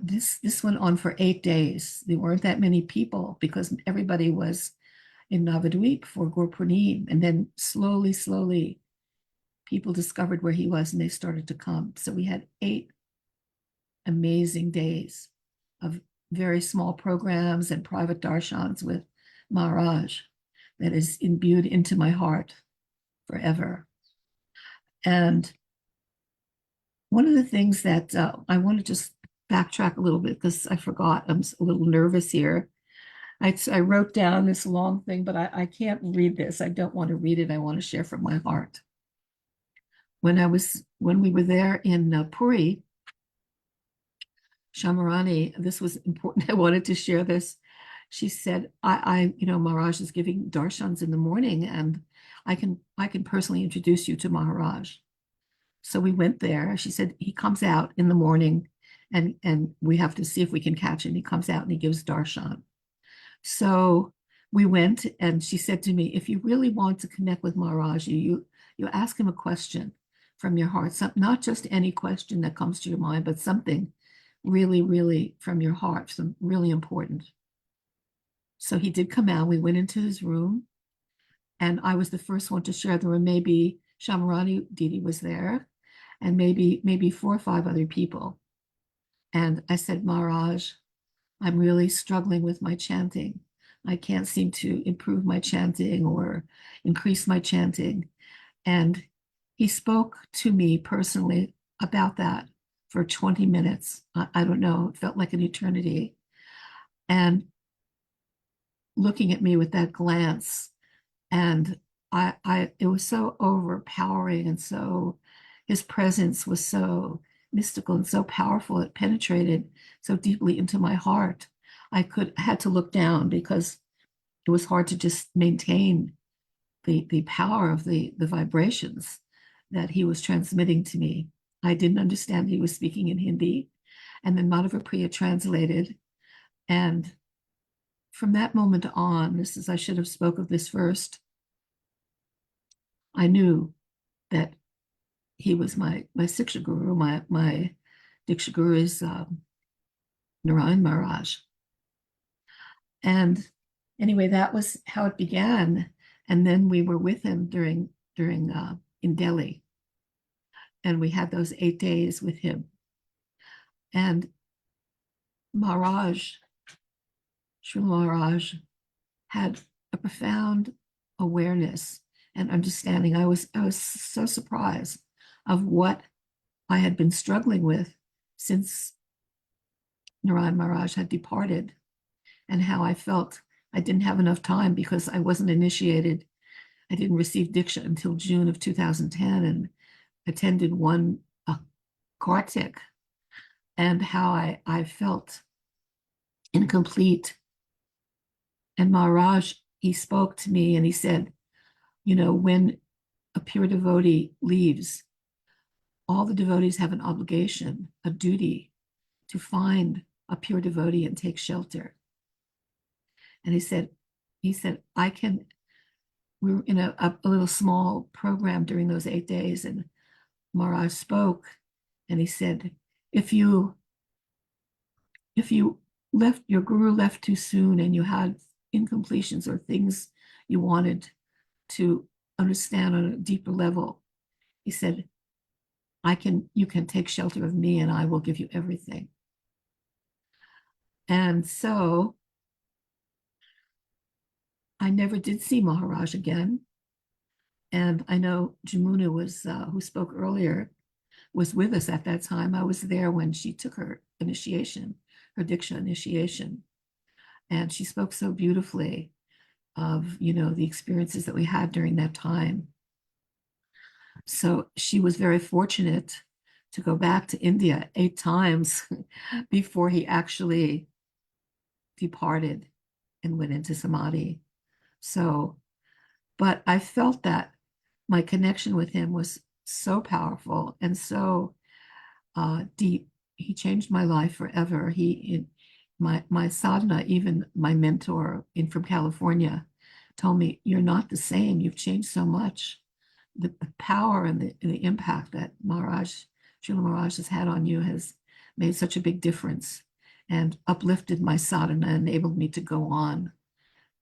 this went on for 8 days. There weren't that many people because everybody was in Navadvip for Gaur Purnim. And then slowly, people discovered where he was, and they started to come. So we had 8 amazing days of very small programs and private darshans with Mahārāja that is imbued into my heart forever. And one of the things that I want to just backtrack a little bit because I forgot. I'm a little nervous here. I wrote down this long thing, but I can't read this. I don't want to read it. I want to share from my heart. When we were there in Puri, Shamarani, this was important. I wanted to share this. She said, Maharaj is giving darshans in the morning, and I can personally introduce you to Maharaj. So we went there. She said, he comes out in the morning, and we have to see if we can catch him. He comes out and he gives darshan. So we went, and she said to me, if you really want to connect with Maharaj, you ask him a question from your heart, not just any question that comes to your mind, but something really, really from your heart, some really important. So he did come out. We went into his room, and I was the first one to share the room. Maybe Shamarani Didi was there, and maybe 4 or 5 other people. And I said, Maharaj, I'm really struggling with my chanting. I can't seem to improve my chanting or increase my chanting. And he spoke to me personally about that for 20 minutes. I don't know, it felt like an eternity. And looking at me with that glance, and it was so overpowering, and so his presence was so mystical and so powerful. It penetrated so deeply into my heart. I had to look down because it was hard to just maintain the power of the vibrations that he was transmitting to me. I didn't understand he was speaking in Hindi, and then Madhava Priya translated. And from that moment on, I should have spoke of this first, I knew that he was my Siksha Guru. My Diksha Guru is Narayan Maharaj. And anyway, that was how it began. And then we were with him during in Delhi. And we had those 8 days with him. And Srila Maharaj had a profound awareness and understanding. I was so surprised of what I had been struggling with since Narayan Maharaj had departed, and how I felt I didn't have enough time because I wasn't initiated. I didn't receive Diksha until June of 2010, and attended one Kartik, and how I felt incomplete. And Maharaj, he spoke to me and he said, when a pure devotee leaves, all the devotees have an obligation, a duty to find a pure devotee and take shelter. And he said, we were in a little small program during those 8 days, and Maharaj spoke, and he said, if you left, your guru left too soon, and you had incompletions or things you wanted to understand on a deeper level, he said, you can take shelter of me, and I will give you everything. And so I never did see Maharaj again. And I know Jamuna who spoke earlier, was with us at that time. I was there when she took her initiation, her Diksha initiation. And she spoke so beautifully of, the experiences that we had during that time. So she was very fortunate to go back to India 8 times before he actually departed and went into Samadhi. So, but I felt that my connection with him was so powerful and so deep. He changed my life forever. My sadhana, even my mentor from California, told me, you're not the same. You've changed so much. The power and the impact that Śrīla Maharaj has had on you has made such a big difference and uplifted my sadhana and enabled me to go on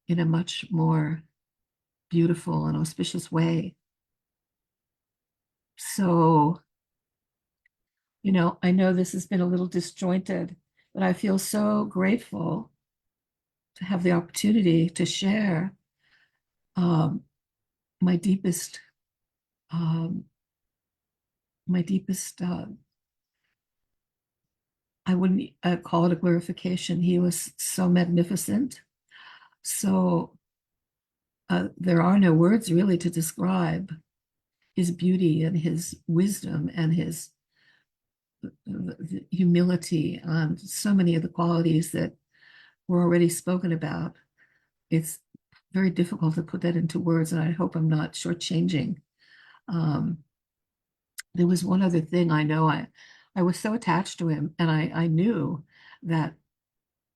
in a much more beautiful and auspicious way. So, I know this has been a little disjointed, but I feel so grateful to have the opportunity to share my deepest, I wouldn't call it a glorification. He was so magnificent. So there are no words really to describe his beauty and his wisdom and his the humility, so many of the qualities that were already spoken about. It's very difficult to put that into words, and I hope I'm not shortchanging. There was one other thing I know. I was so attached to him, and I knew that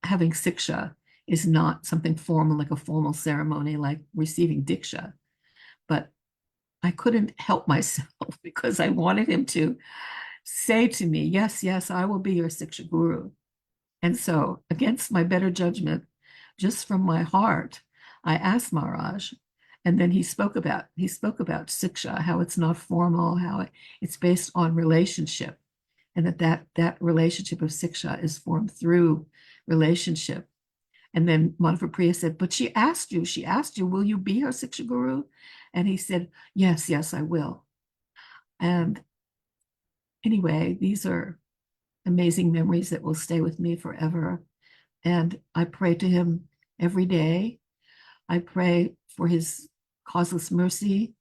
having siksha is not something formal, like a formal ceremony, like receiving diksha. But I couldn't help myself because I wanted him to say to me, yes, yes, I will be your siksha guru. And so, against my better judgment, just from my heart, I asked Mahārāja, and then he spoke about siksha, how it's not formal, how it's based on relationship, and that relationship of siksha is formed through relationship. And then Madhava said, but she asked you, will you be her siksha guru? And he said, yes, yes, I will. And anyway, these are amazing memories that will stay with me forever. And I pray to him every day. I pray for his causeless mercy.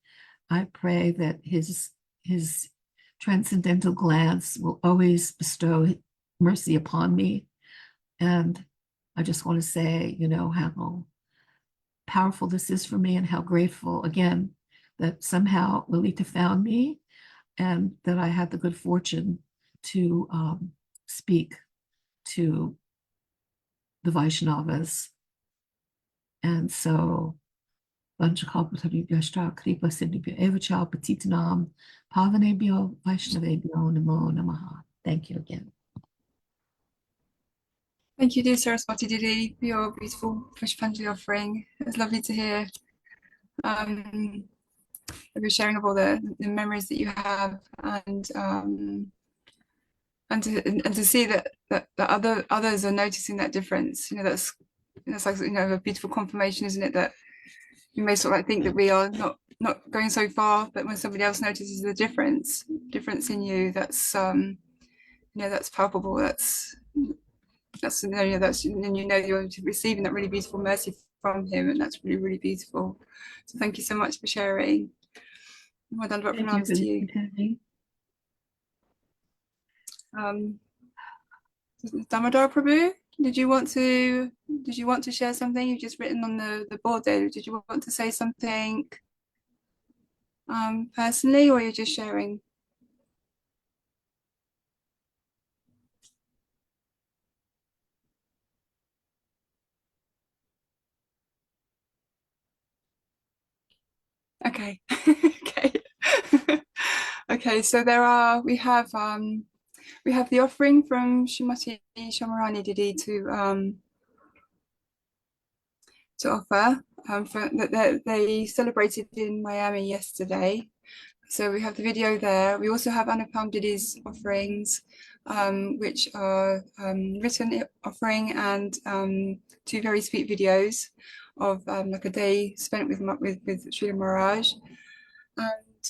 I pray that his transcendental glance will always bestow mercy upon me. And I just want to say, how powerful this is for me, and how grateful, again, that somehow Lalita found me, and that I had the good fortune to speak to the Vaishnavas. And so, Vanchakalpataribhyashta Kripa Siddhibhyo Evacha Patitanam Pavanebhyo Vaishnavebhyo Namo Namaha. Thank you again. Thank you, dear Saraswati Didi, for your beautiful Pushpanjali offering. It's lovely to hear your sharing of all the memories that you have, and to see that others are noticing that difference. That's like a beautiful confirmation, isn't it? That you may sort of like think that we are not going so far, but when somebody else notices the difference in you, that's that's palpable. That's and you're receiving that really beautiful mercy from him, and that's really, really beautiful. So thank you so much for sharing. Well done, Dr. Pranams to you. Damodar Prabhu, did you want to share something? You've just written on the board there. Did you want to say something personally, or you're just sharing? Okay. Okay. Okay, so we have the offering from Srimati Shamarani Didi to offer that they celebrated in Miami yesterday. So we have the video there. We also have Anupam Didi's offerings, which are written offering, and two very sweet videos of like a day spent with Śrīla Mahārāja.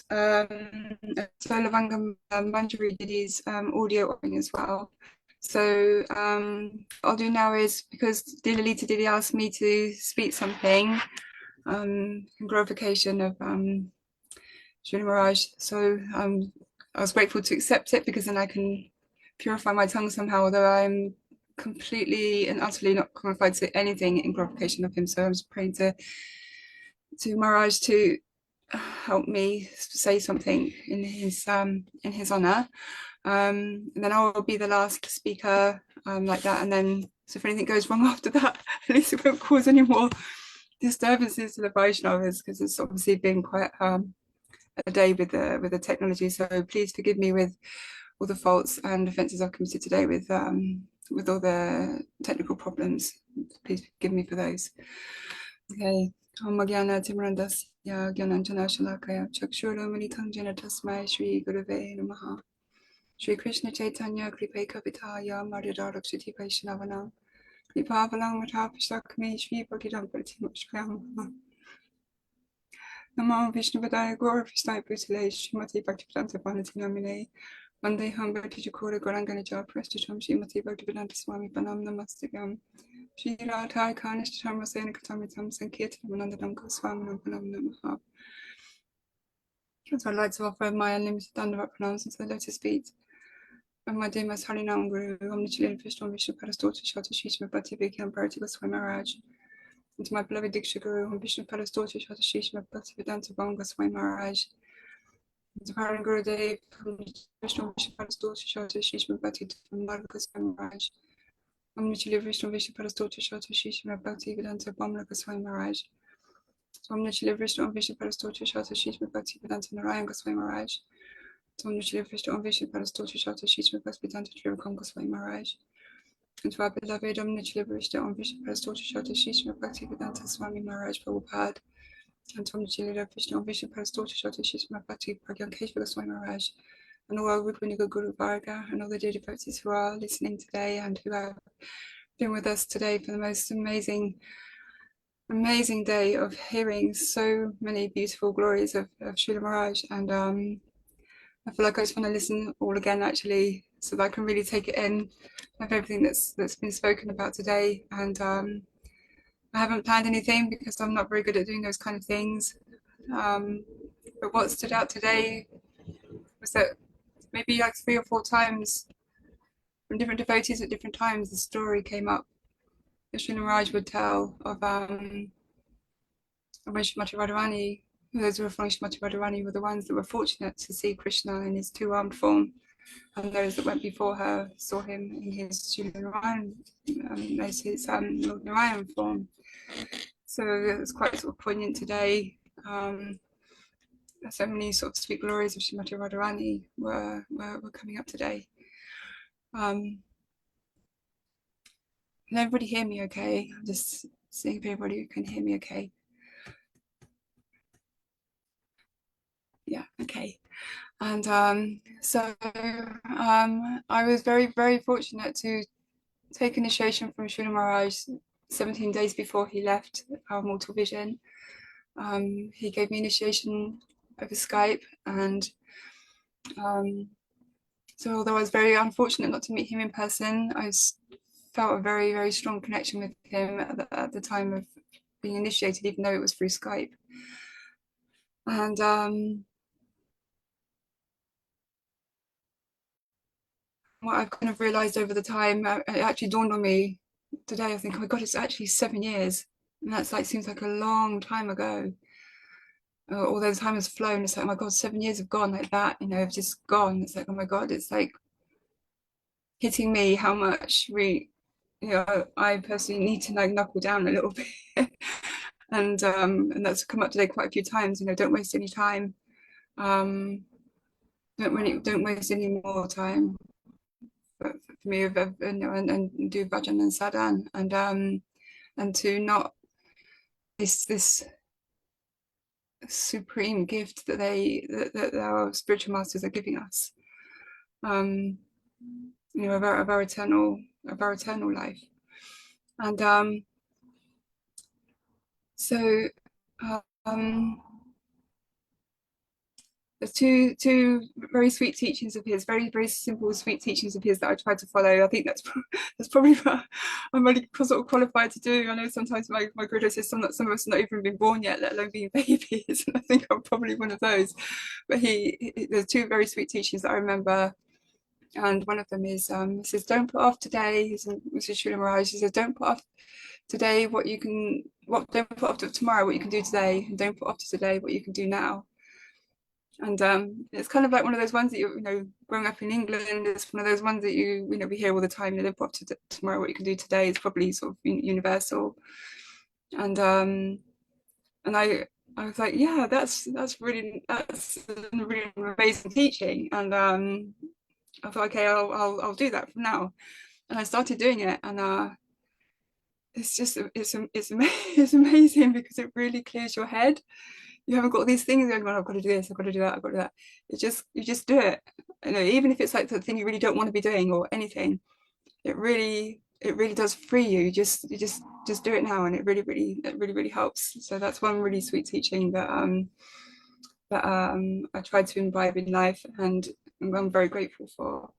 And Solavanga Manjari Didi's audio offering as well. So what I'll do now is, because dear Lalita Didi asked me to speak something in glorification of Śrīla Mahārāja, so I was grateful to accept it, because then I can purify my tongue somehow, although I'm completely and utterly not qualified to say anything in glorification of him. So I was praying to Mahārāja to help me say something in his honor. And then I will be the last speaker like that, and then so if anything goes wrong after that, at least it won't cause any more disturbances to the Vaishnavas, because it's obviously been quite a day with the technology. So please forgive me with all the faults and offences I've committed today with all the technical problems. Please forgive me for those. Okay. Om Gyana Timrandasya Gyananjana Shalakaya Chakshurumanitam Jena Tasmai Shri Gurave Namaha. Shri Krishna Chaitanya Kripeka Vitaya Madhyarakshiti Vaishnavanam Kripa Valang Matapashtakme Shri Bhakidam Pratimashkayam Namo Vishnu Vadaya Gaur Vishnai Bhutale Shrimati Bhaktivedanta Bhanathi Namine Vande Ham Bhakti Chakura Goranganaja Prestitam Shrimati Bhaktivedanta Swami Banam Namastigam Shri Radha Kanishtam Rasena Katamitam Sankirtan Manandam Gosvāmī Banam Namaha. So I'd like to offer my unlimited Dandavat pranams into the lotus feet And my dear most holy Nam Guru, Omnichili Vishnu Vishnu Padastota Shata Shishma Bhakti Vijñāna Bhāratī Gosvāmī Mahārāja. And to my beloved Diksha Guru, Vishnu Padastota Shata Shishma Bhakti Vedanta Gosvāmī Mahārāja. And to Paran Guru Dev, Vishnu Vishnu Padastota Shata Shishma Bhakti Vedanta Gosvāmī Mahārāja. Omnichili Vishnu Vishnu Padastota Shata Shishma Bhakti Vedanta Gosvāmī Mahārāja. Omnichili Vishnu Vishnu Padastota Shata Shishma Bhakti Vedanta Gosvāmī Mahārāja. Omnichili Vishnu Vishnu Padastota Shata Shishma Bhakti Vedanta Gosvāmī Mahārāja. And to our beloved Omnichili Vishnu Vishnu Padastota Shata Shishma Bhakti Vedanta Swami Mahārāja Prabhupada. And to Omnichili Vishnu Vishnu Padastota Shata Shishma Bhakti Pragyan Gosvāmī Mahārāja. And all our Rukmini Guru Varga and all the dear devotees who are listening today and who have been with us today for the most amazing day of hearing so many beautiful glories of Śrīla Mahārāja. And I feel like I just want to listen all again, actually, so that I can really take it in of everything that's been spoken about today. And I haven't planned anything because I'm not very good at doing those kind of things. But what stood out today was that maybe like 3 or 4 times from different devotees at different times, the story came up that Śrīla Mahārāja would tell of when Śrīmati Radharani, those who were following Śrīmati Radharani were the ones that were fortunate to see Krishna in his 2-armed form, and those that went before her saw him in his Śrīla Lord Narayan form. So it was quite sort of poignant today. So many sort of sweet glories of Śrīmati Radharani were coming up today. Can everybody hear me okay? I'm just seeing if everybody can hear me okay. Yeah, okay. And I was very, very fortunate to take initiation from Śrīla Mahārāja 17 days before he left our mortal vision. He gave me initiation over Skype, and so although I was very unfortunate not to meet him in person, I felt a very, very strong connection with him at the time of being initiated, even though it was through Skype. And what I've kind of realized over the time, it actually dawned on me today. I think, oh my God, it's actually 7 years, and that's like seems like a long time ago. Although the time has flown, it's like, oh my God, 7 years have gone like that, you know, have just gone. It's like, oh my God, it's like hitting me how much I personally need to like knuckle down a little bit. And that's come up today quite a few times, you know, don't waste any time. Don't waste any more time for me, you know, and do bhajan and sadhan, and to not this supreme gift that our spiritual masters are giving us, you know, of our eternal life. And so there's two very sweet teachings of his, very, very simple, sweet teachings of his that I try to follow. I think that's probably what I'm really sort of qualified to do. I know sometimes my Guru says some of us have not even been born yet, let alone being babies, and I think I'm probably one of those. But there's 2 very sweet teachings that I remember, and one of them is he says, don't put off today. This is Śrīla Mahārāja. He says, don't put off today don't put off to tomorrow what you can do today, and don't put off to today what you can do now. And it's kind of like one of those ones that you know, growing up in England, it's one of those ones that you know, we hear all the time. You know, put off to tomorrow what you can do today is probably sort of universal. And I was like, yeah, that's really amazing teaching. And I thought, okay, I'll do that from now. And I started doing it, and it's just it's amazing because it really clears your head. You haven't got these things going on, I've got to do this, I've got to do that, I've got to do that. You just do it. You know, even if it's like the thing you really don't want to be doing or anything, it really does free you. You just do it now, and it really helps. So that's one really sweet teaching that I tried to imbibe in life, and I'm very grateful for.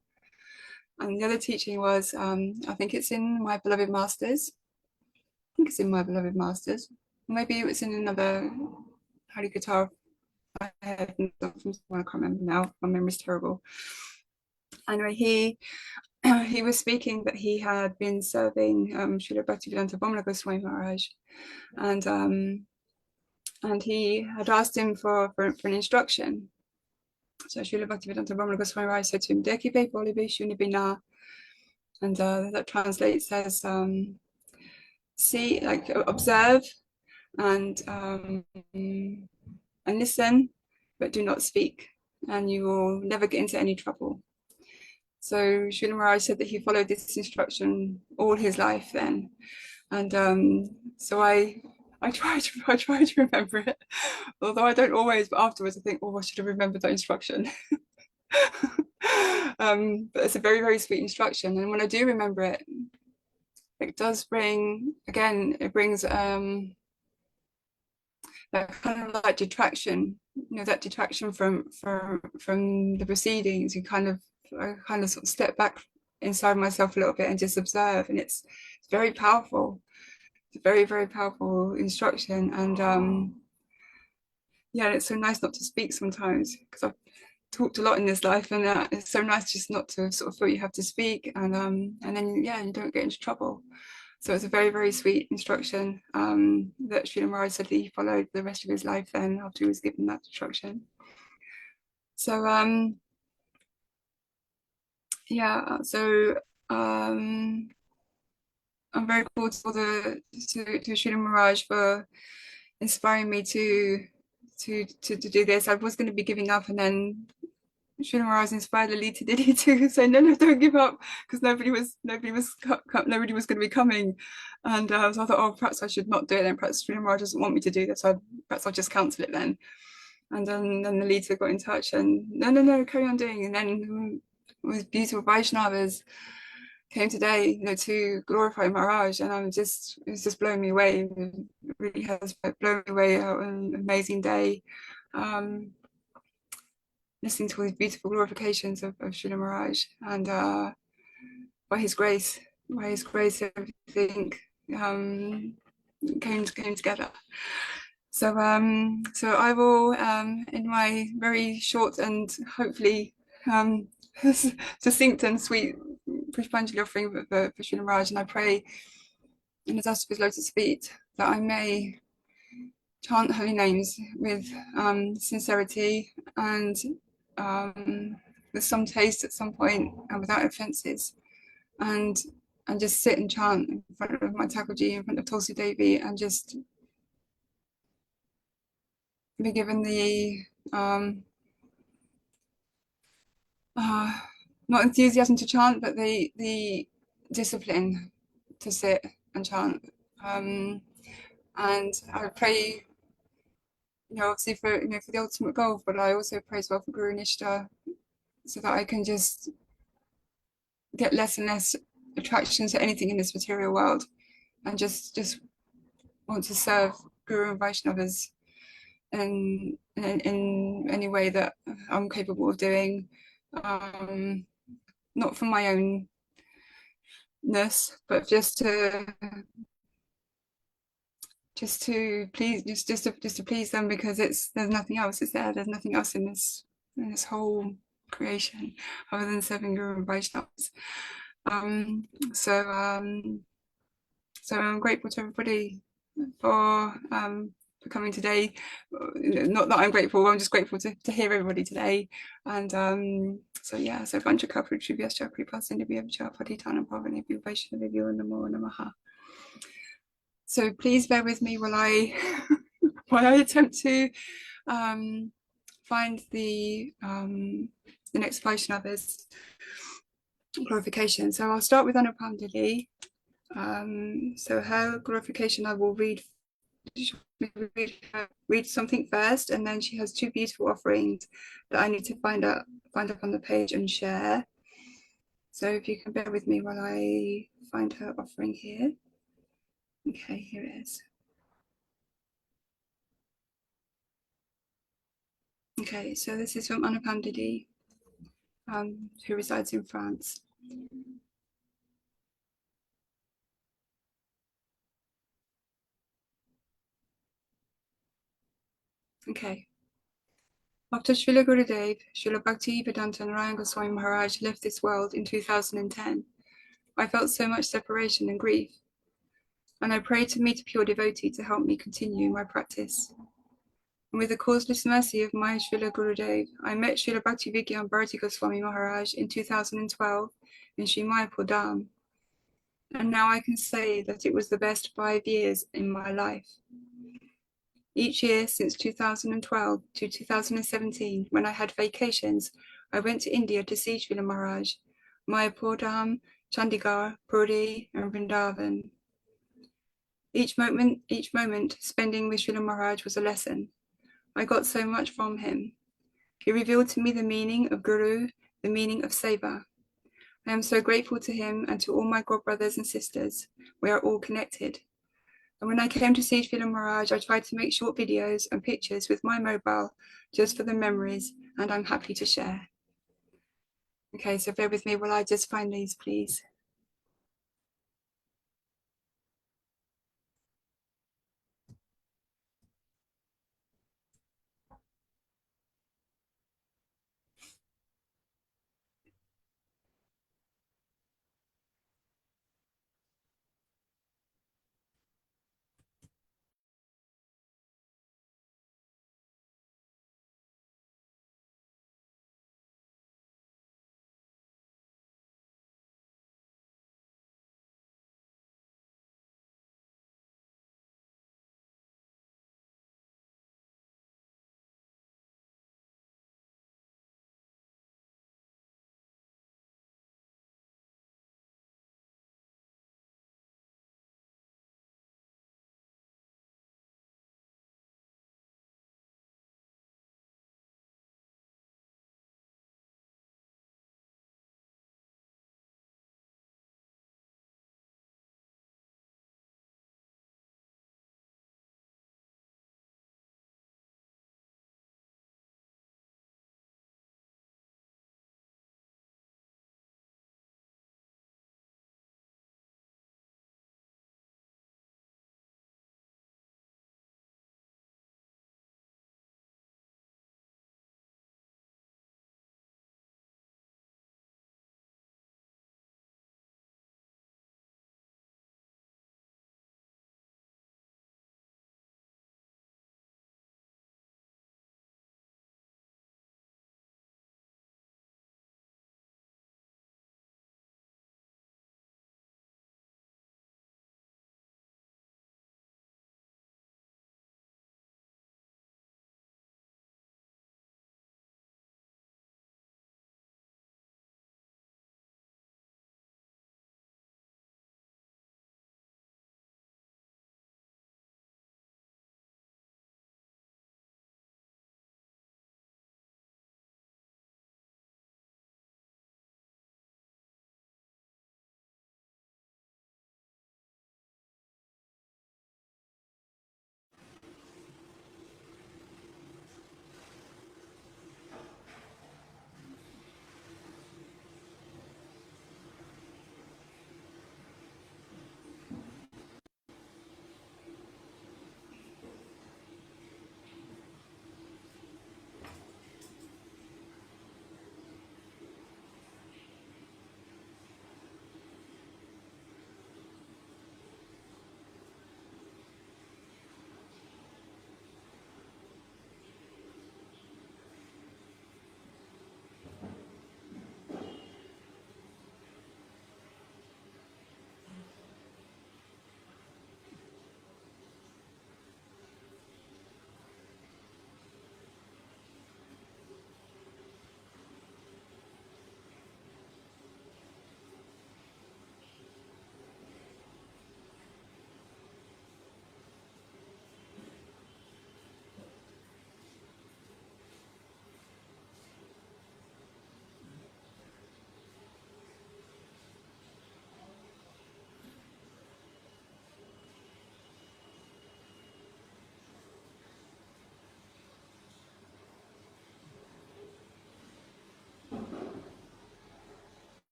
And the other teaching was, I think it's in My Beloved Masters. Maybe it was in another Hari Guitar. I can't remember now. My memory's terrible. anyway, he was speaking that he had been serving Srila Bhaktivedanta Gosvāmī Mahārāja, and he had asked him for an instruction. So Srila Bhaktivedanta Gosvāmī Mahārāja said to him, "Dekipe polibe shunibina," and that translates as see, like observe and listen, but do not speak, and you will never get into any trouble. So Srila Mahārāja said that he followed this instruction all his life then, and so I try to remember it, although I don't always. But afterwards, I think, oh, I should have remembered that instruction. But it's a very, very sweet instruction, and when I do remember it, it does bring, again, it brings that kind of like detraction, that detraction from the proceedings. I kind of sort of step back inside myself a little bit and just observe, and it's very powerful. It's a very, very powerful instruction, and yeah, it's so nice not to speak sometimes, because I've talked a lot in this life, and it's so nice just not to sort of feel you have to speak, and then you don't get into trouble. So it's a very, very sweet instruction that Srila Mahārāja said that he followed the rest of his life then, after he was given that instruction. So yeah, so I'm very grateful to Srila Mahārāja for inspiring me to do this. I was going to be giving up, and then Srila Mahārāja inspired Lalita Didi to say, no, don't give up, because nobody was going to be coming. And so I thought, oh, perhaps I should not do it then. Perhaps Srila Mahārāja doesn't want me to do this, so perhaps I'll just cancel it then. And then Lalita got in touch, and no, carry on doing. And then with beautiful Vaishnavas came today, to glorify Mahārāja, and it's just blowing me away. It really has blown me away. An amazing day. Listening to all these beautiful glorifications of Srila Mahārāja, and by his grace, everything came together. So I will, in my very short and hopefully succinct and sweet Pushpanjali offering for Srila Mahārāja, and I pray in the dust of his lotus feet that I may chant holy names with sincerity and with some taste at some point, and without offences, and just sit and chant in front of my Thakurji, in front of Tulsi Devi, and just be given the not enthusiasm to chant, but the discipline to sit and chant. And I pray, obviously for the ultimate goal, but I also pray as well for Guru Nishta, so that I can just get less and less attraction to anything in this material world, and just want to serve Guru and Vaishnavas in any way that I'm capable of doing, not for my ownness, but just to please, just to please them, because there's nothing else, there's nothing else in this whole creation other than serving Guru and Vaishnavas. So I'm grateful to everybody for coming today. Not that I'm grateful, I'm just grateful to hear everybody today. And so Vancha Kaprachubhyascha Kripa Sindhubhyavcha Patitanam Pavanebhyo Vaishnavibhyo Namo Namaha. So please bear with me while I attempt to find the next Vaishnava's glorification. So I'll start with Anupamdali. So her glorification I will read something first, and then she has two beautiful offerings that I need to find up on the page and share. So if you can bear with me while I find her offering here. Okay, here it is. Okay, so this is from Anupamdali, who resides in France. Okay. After Srila Gurudev, Srila Bhakti Vedanta Narayan Goswami Maharaj left this world in 2010, I felt so much separation and grief, and I prayed to meet a pure devotee to help me continue my practice. And with the causeless mercy of my Srila Gurudev, I met Srila Bhakti Vijñāna Bhāratī Goswami Maharaj in 2012 in Sri Mayapur Dham. And now I can say that it was the best 5 years in my life. Each year since 2012 to 2017, when I had vacations, I went to India to see Srila Maharaj, Mayapur Dham, Chandigarh, Puri, and Vrindavan. Each moment spending with Srila Maharaj was a lesson. I got so much from him. He revealed to me the meaning of Guru, the meaning of Seva. I am so grateful to him and to all my god brothers and sisters. We are all connected. And when I came to see Srila Maharaj, I tried to make short videos and pictures with my mobile just for the memories, and I'm happy to share. Okay, so bear with me while I just find these, please.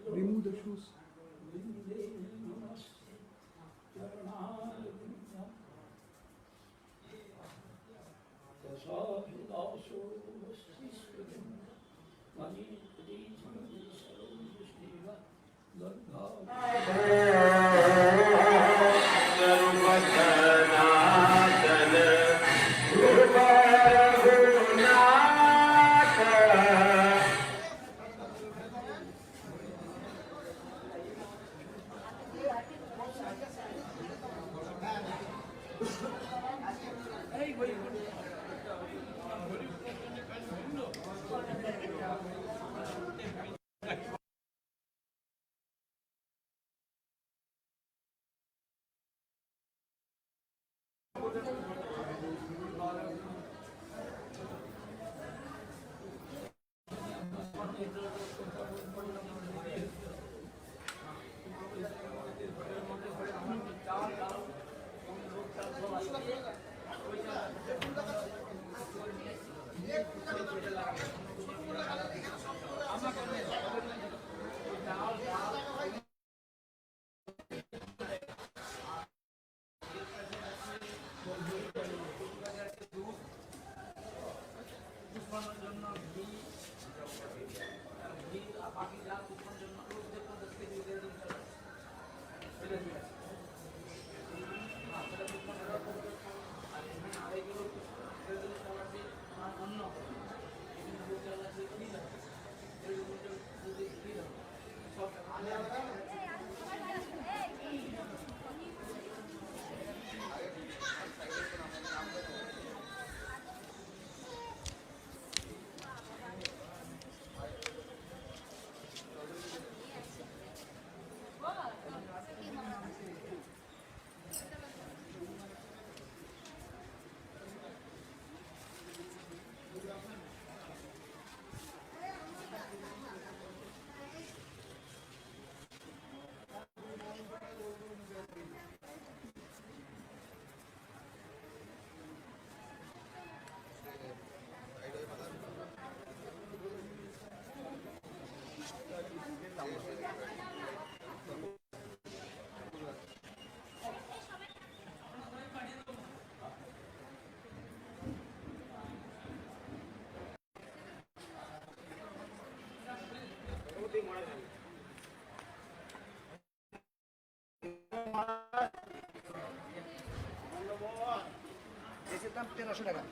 Remove the shoes. Ese tan 1300 টাকা।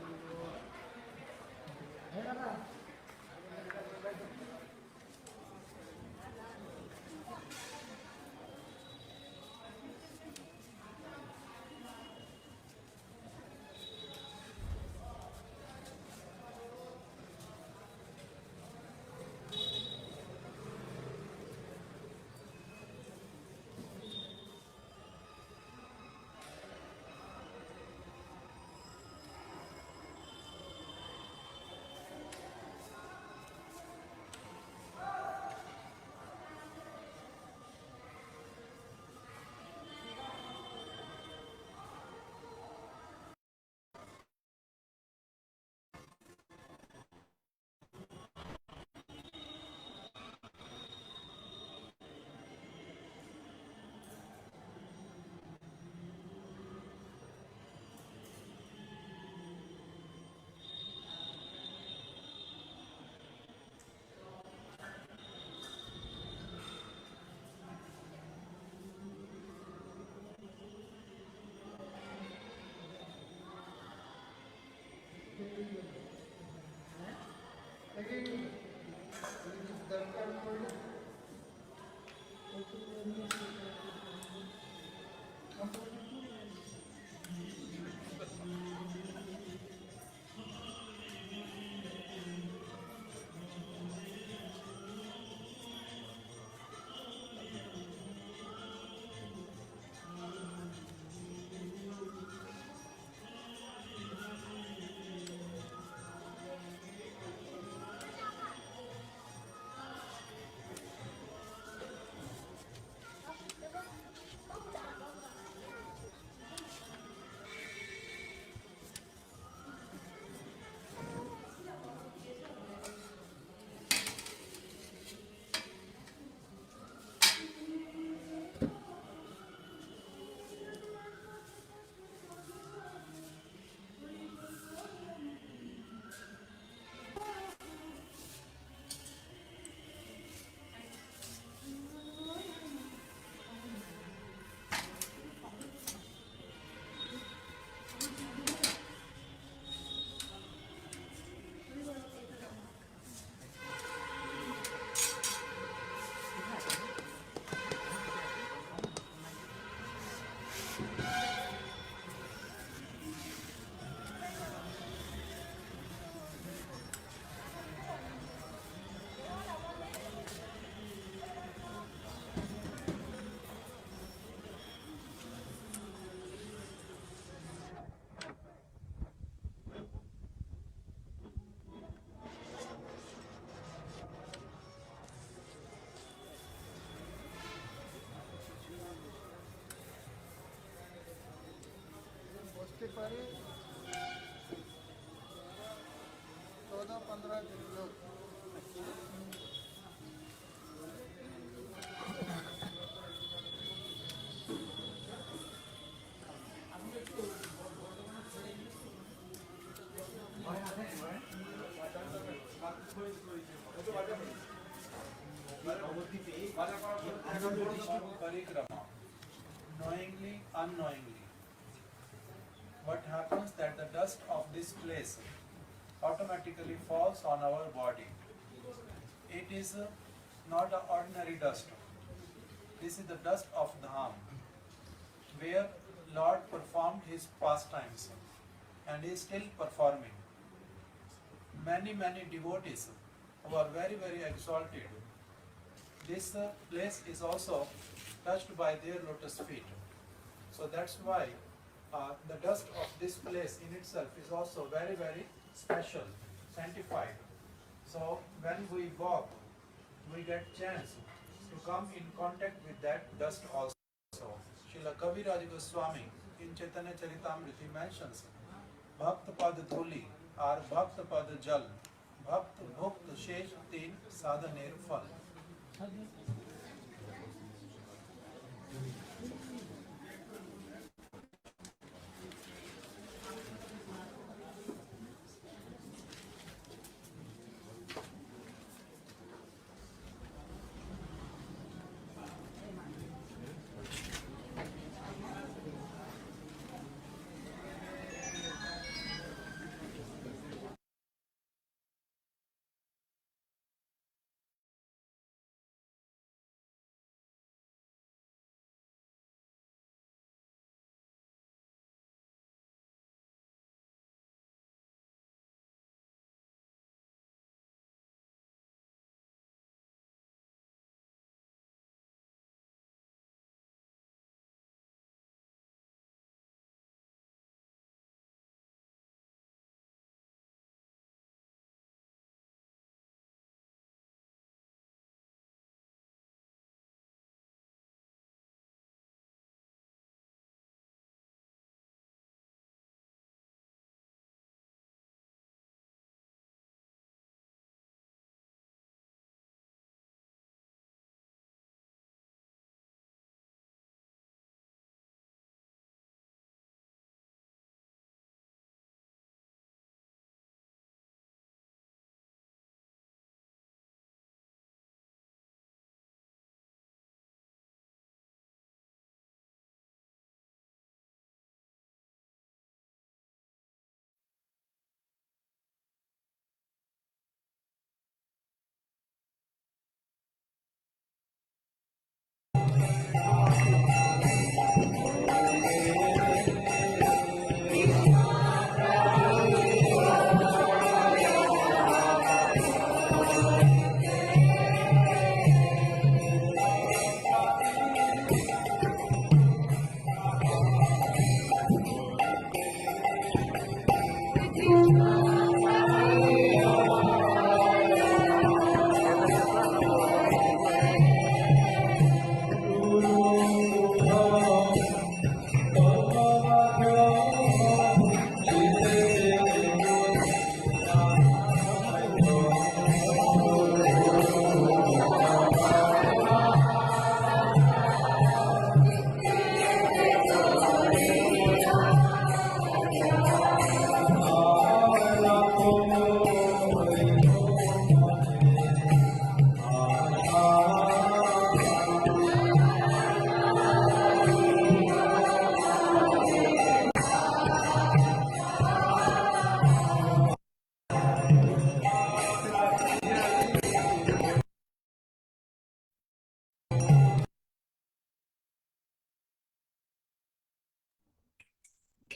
Parikrama, knowingly, unknowingly. What happens that the dust of this place automatically falls on our body. It is not an ordinary dust. This is the dust of Dham, where Lord performed his pastimes and is still performing. Many devotees who are very exalted. This place is also touched by their lotus feet. So that's why the dust of this place in itself is also very special, sanctified. So when we walk, we get chance to come in contact with that dust also. Srila Kaviraj Gosvāmī in Chaitanya Charitamrita mentions Bhakt Pad Dhuli or Bhakt Pad Jal, Bhakt Bhukt Shesh Teen Sadhaner Phal.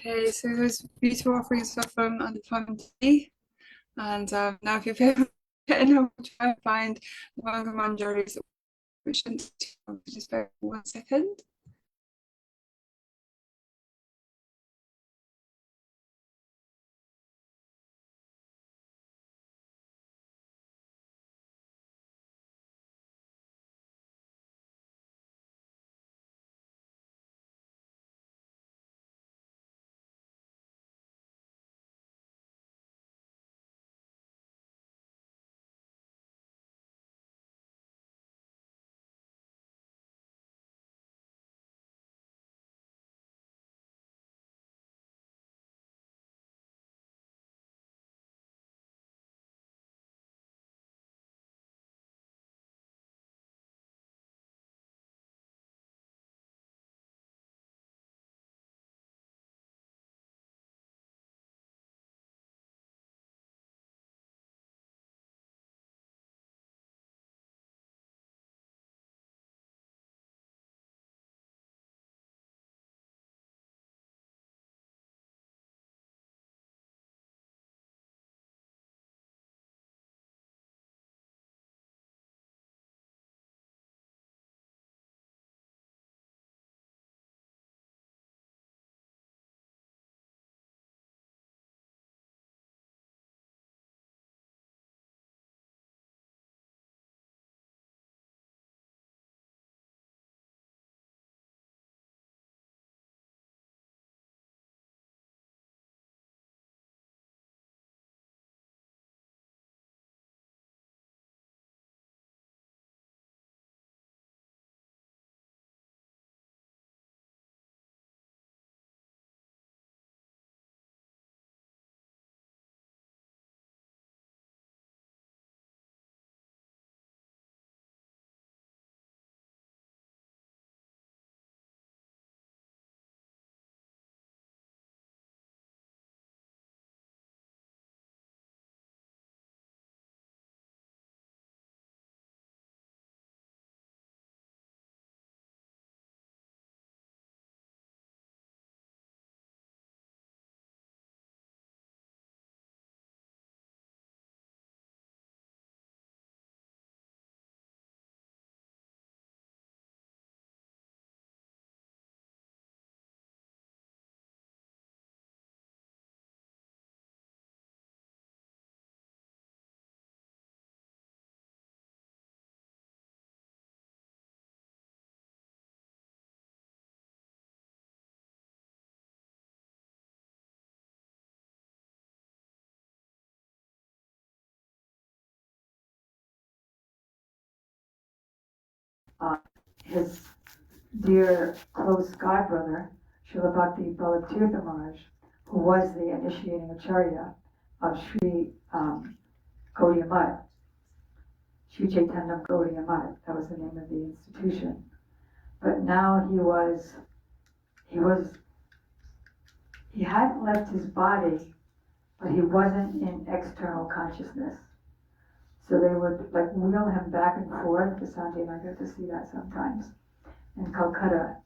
Okay, so those beautiful offerings are from Anupamji. And now if you've ever try and find the Manga Manjaris, which just bear 1 second. his dear close godbrother, Srila Bhakti Balatirtha Maharaj, who was the initiating acharya of Sri Gaudiya Math, Sri Chaitanya Gaudiya Math, that was the name of the institution. But now he hadn't left his body, but he wasn't in external consciousness. So they would like wheel him back and forth. Sanjay and I got to see that sometimes. In Calcutta,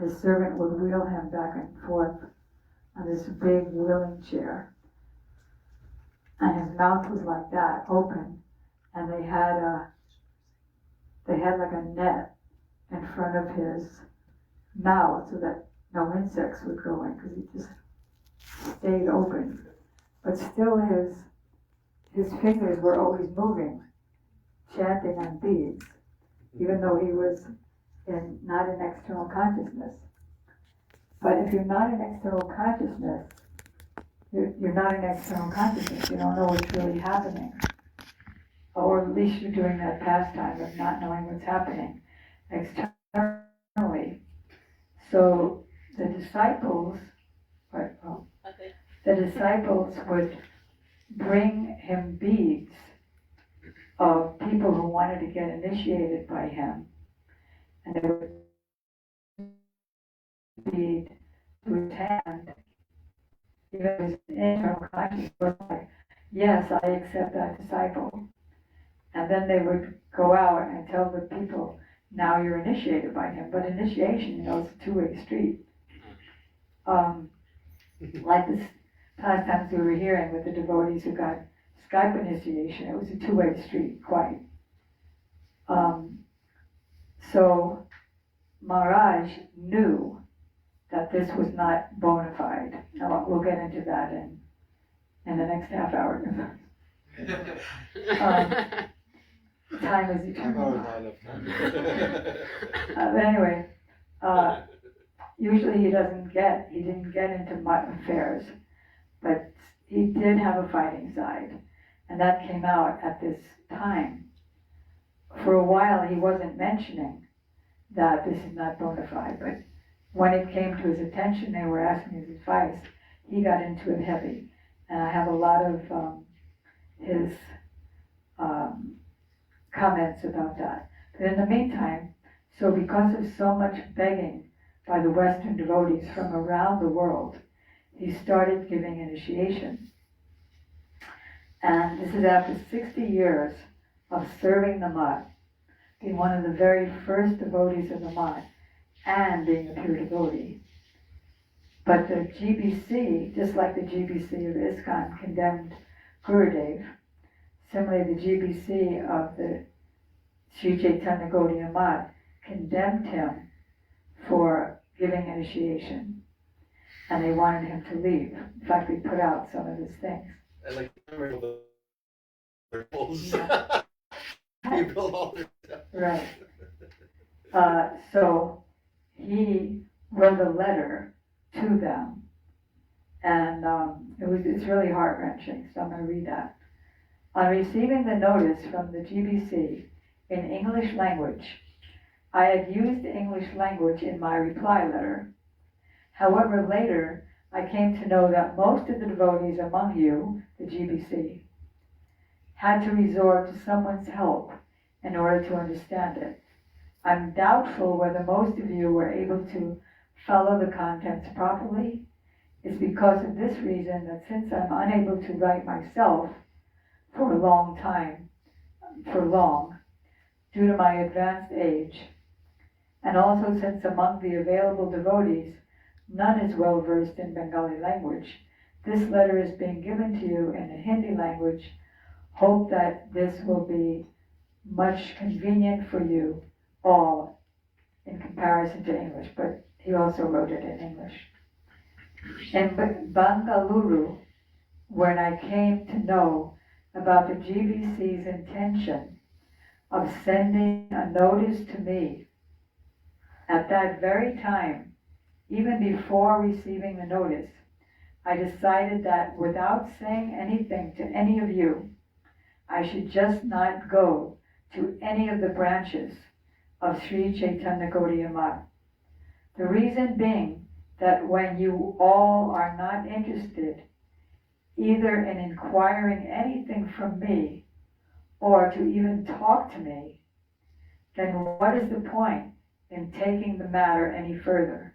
his servant would wheel him back and forth on this big wheeling chair. And his mouth was like that, open. And they had like a net in front of his mouth so that no insects would go in, because he just stayed open. But still his fingers were always moving, chanting on beads, even though he was not in external consciousness. But if you're not in external consciousness, you're not in external consciousness. You don't know what's really happening. Or at least you're doing that pastime of not knowing what's happening externally. So the disciples would bring him beads of people who wanted to get initiated by him. And they would bead to his hand. Even his internal consciousness was like, yes, I accept that disciple. And then they would go out and tell the people, now you're initiated by him. But initiation, it's a two-way street. Like this pastimes we were hearing with the devotees who got Skype initiation, it was a two-way street, quite. So Maharaj knew that this was not bona fide. Now we'll get into that in the next half hour. Time is eternal. But anyway, usually he didn't get into affairs, but he did have a fighting side, and that came out at this time. For a while he wasn't mentioning that this is not bona fide, but when it came to his attention, they were asking his advice, he got into it heavy. And I have a lot of his comments about that. But in the meantime, so because of so much begging by the Western devotees from around the world, he started giving initiation. And this is after 60 years of serving the Math, being one of the very first devotees of the Math, and being a pure devotee. But the GBC, just like the GBC of ISKCON condemned Gurudev, similarly the GBC of the Sri Chaitanya Gaudiya Math condemned him for giving initiation, and they wanted him to leave. In fact, they put out some of his things. I like to remember the rules. Yeah. You build all this stuff. Right. So he wrote a letter to them, and it's really heart-wrenching, so I'm going to read that. On receiving the notice from the GBC in English language, I had used the English language in my reply letter. However, later I came to know that most of the devotees among you, the GBC, had to resort to someone's help in order to understand it. I'm doubtful whether most of you were able to follow the contents properly. It's because of this reason that since I'm unable to write myself for long, due to my advanced age, and also since among the available devotees, none is well versed in Bengali language, this letter is being given to you in the Hindi language. Hope that this will be much convenient for you all in comparison to English, but he also wrote it in English. In Bangalore, when I came to know about the GBC's intention of sending a notice to me, at that very time, even before receiving the notice, I decided that without saying anything to any of you, I should just not go to any of the branches of Sri Chaitanya Gaudiya Math. The reason being that when you all are not interested either in inquiring anything from me or to even talk to me, then what is the point in taking the matter any further?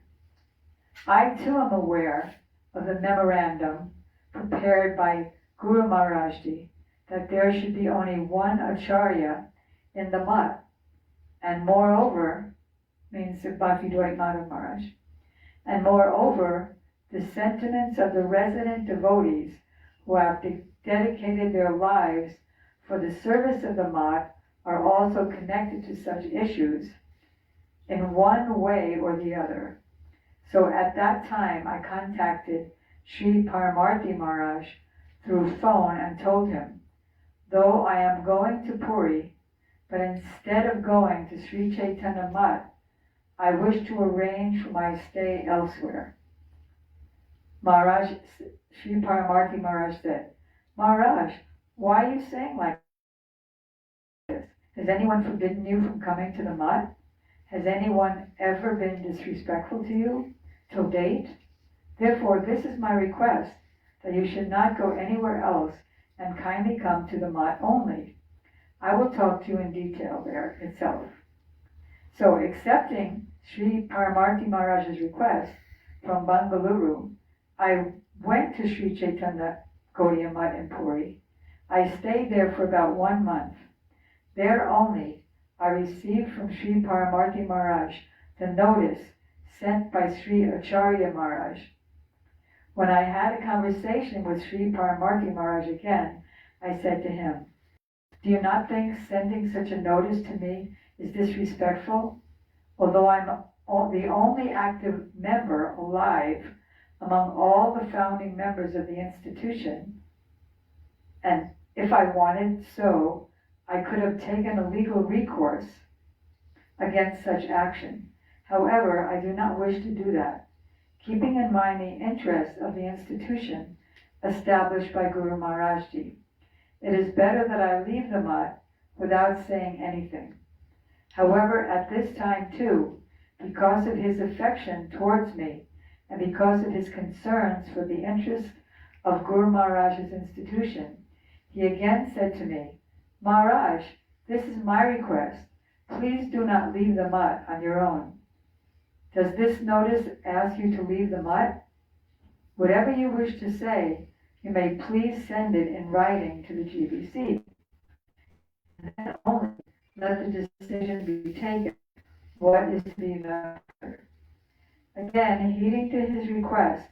I too am aware of the memorandum prepared by Guru Mahārāja that there should be only one acharya in the mutt, and moreover, means Bhakti Maharaj, and moreover, the sentiments of the resident devotees who have dedicated their lives for the service of the mutt are also connected to such issues in one way or the other. So at that time, I contacted Sri Paramarthi Maharaj through phone and told him, though I am going to Puri, but instead of going to Sri Chaitanya Mutt, I wish to arrange for my stay elsewhere. Sri Paramarthi Maharaj said, Maharaj, why are you saying like this? Has anyone forbidden you from coming to the Mutt? Has anyone ever been disrespectful to you till date? Therefore, this is my request, that you should not go anywhere else and kindly come to the Mutt only. I will talk to you in detail there itself. So, accepting Sri Paramarthi Maharaj's request from Bangalore, I went to Sri Chaitanya Gaudiya Mutt in Puri. I stayed there for about 1 month. There only, I received from Sri Paramarthi Maharaj the notice sent by Sri Acharya Maharaj. When I had a conversation with Sri Paramarthi Maharaj again, I said to him, do you not think sending such a notice to me is disrespectful? Although I'm the only active member alive among all the founding members of the institution, and if I wanted so, I could have taken a legal recourse against such action. However, I do not wish to do that, keeping in mind the interests of the institution established by Guru Mahārāja. It is better that I leave the mutt without saying anything. However, at this time too, because of his affection towards me and because of his concerns for the interests of Guru Mahārāja's institution, he again said to me, Maharaj, this is my request. Please do not leave the mutt on your own. Does this notice ask you to leave the mutt? Whatever you wish to say, you may please send it in writing to the GBC. And then only let the decision be taken what is to be done. Again, heeding to his request,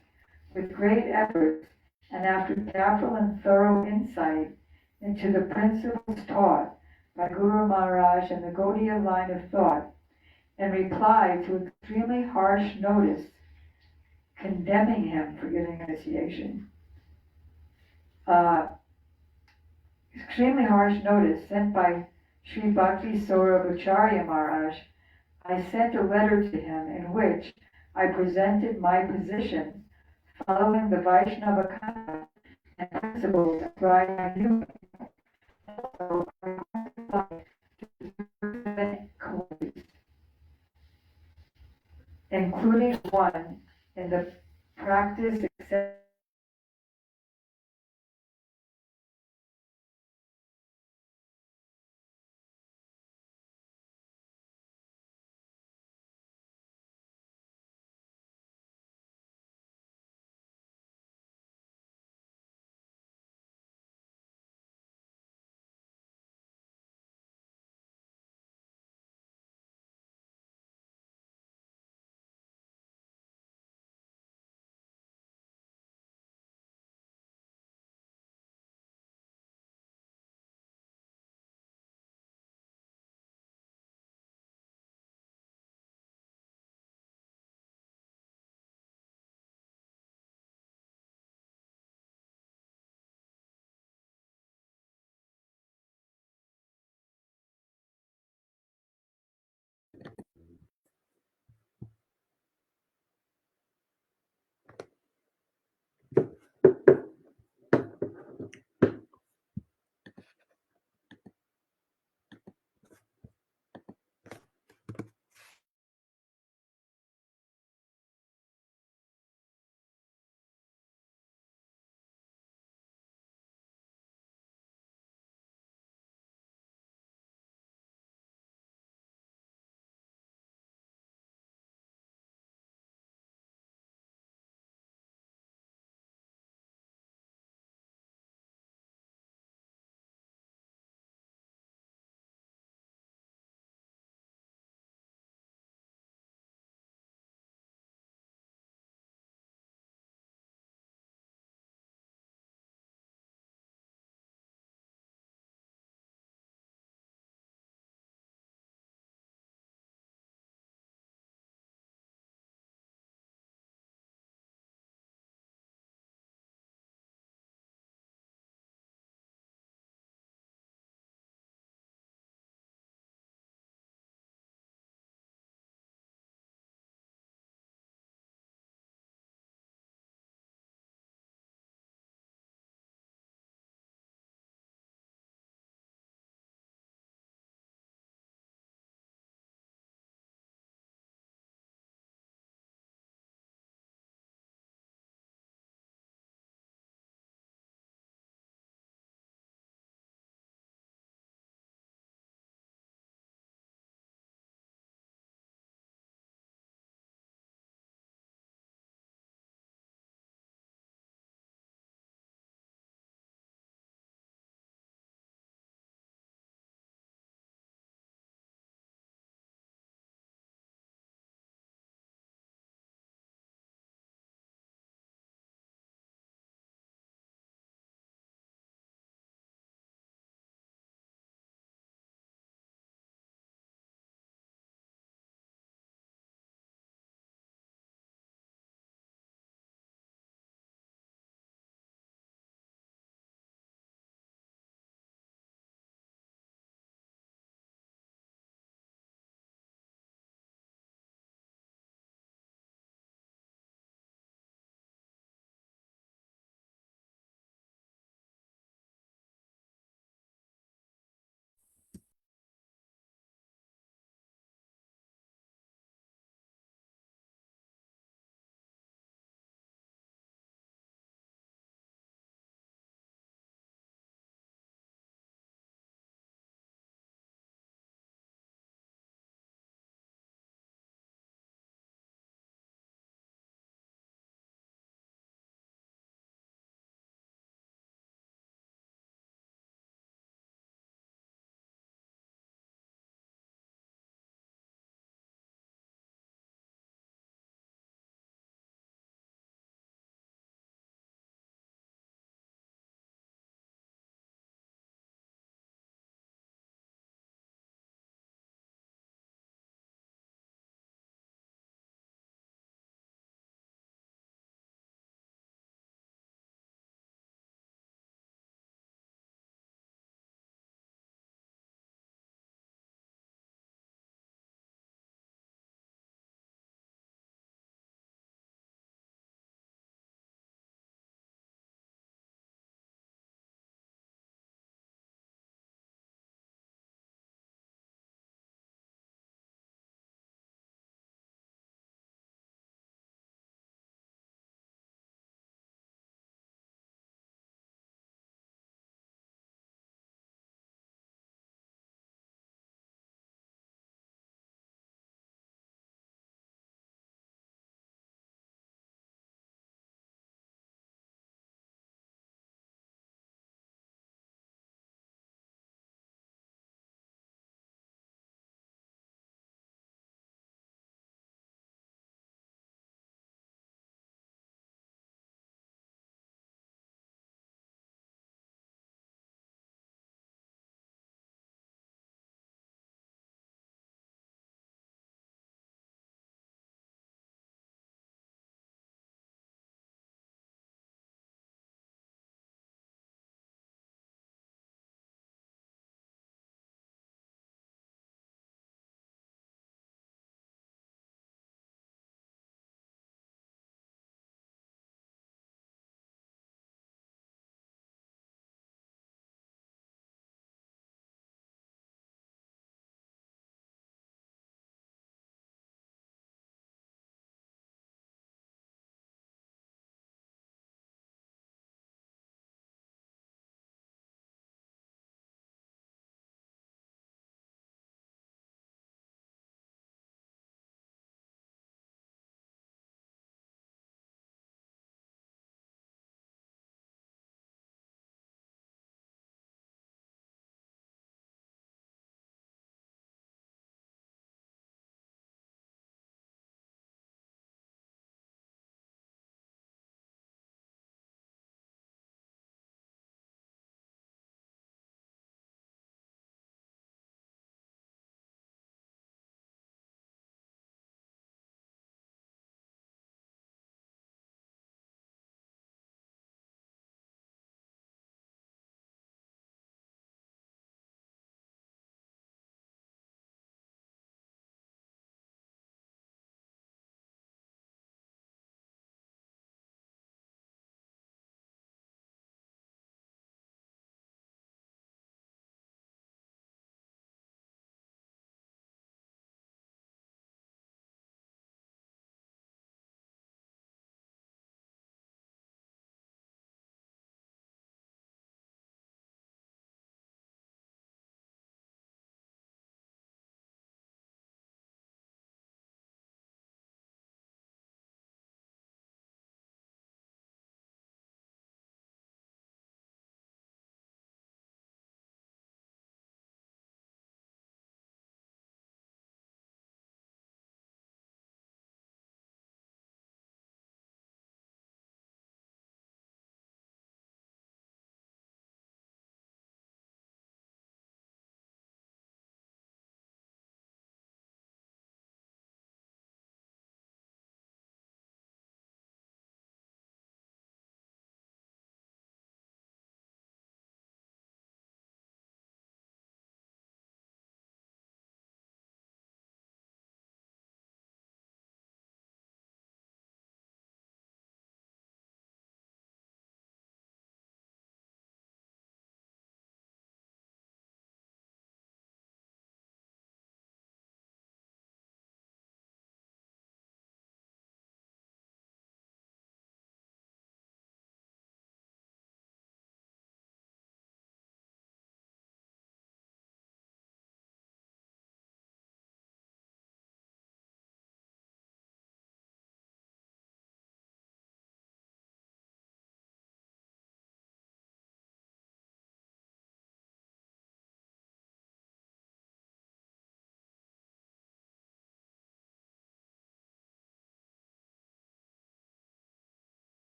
with great efforts, and after careful and thorough insight into the principles taught by Guru Maharaj and the Gaudiya line of thought, in reply to extremely harsh notice condemning him for giving initiation, extremely harsh notice sent by Sri Bhakti Saurabhacharya Maharaj, I sent a letter to him in which I presented my position following the Vaishnava conduct and principles applied by human, including one in the practice accepted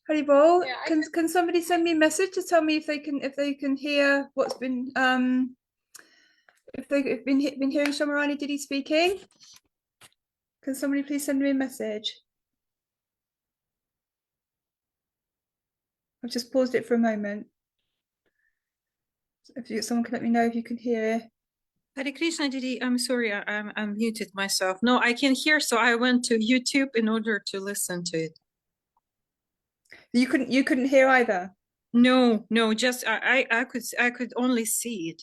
Haribol, can somebody send me a message to tell me if they can hear what's been if they've been hearing Shamarani Didi speaking? Can somebody please send me a message? I've just paused it for a moment. Someone can let me know if you can hear. Hare Krishna, Didi. I'm sorry, I'm muted myself. No, I can hear, so I went to YouTube in order to listen to it. You couldn't hear either? No, just I could only see it.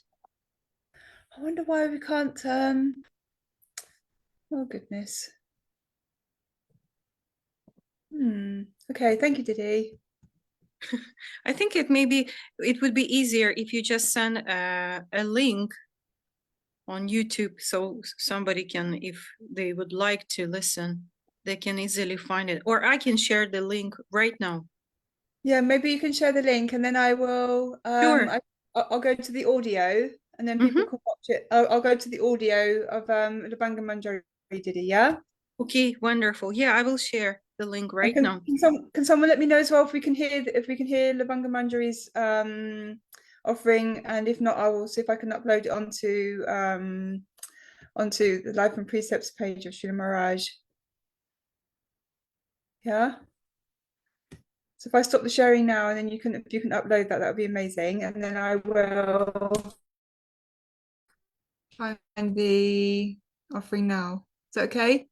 I wonder why we can't oh goodness. Okay, thank you, Didi. I think it would be easier if you just send a link on YouTube, so somebody can, if they would like to listen, they can easily find it. Or I can share the link right now. Yeah, maybe you can share the link, and then I will. Sure. I'll go to the audio, and then people can watch it. I'll go to the audio of Labanga Manjari Didi. Yeah. Okay, wonderful. Yeah, I will share the link right now. Can someone let me know as well if we can hear Labanga Manjari's offering, and if not, I will see if I can upload it onto the Life and Precepts page of Srila Maharaj. Yeah. So if I stop the sharing now, and then if you can upload that would be amazing, and then I will find the offering now. Is that okay?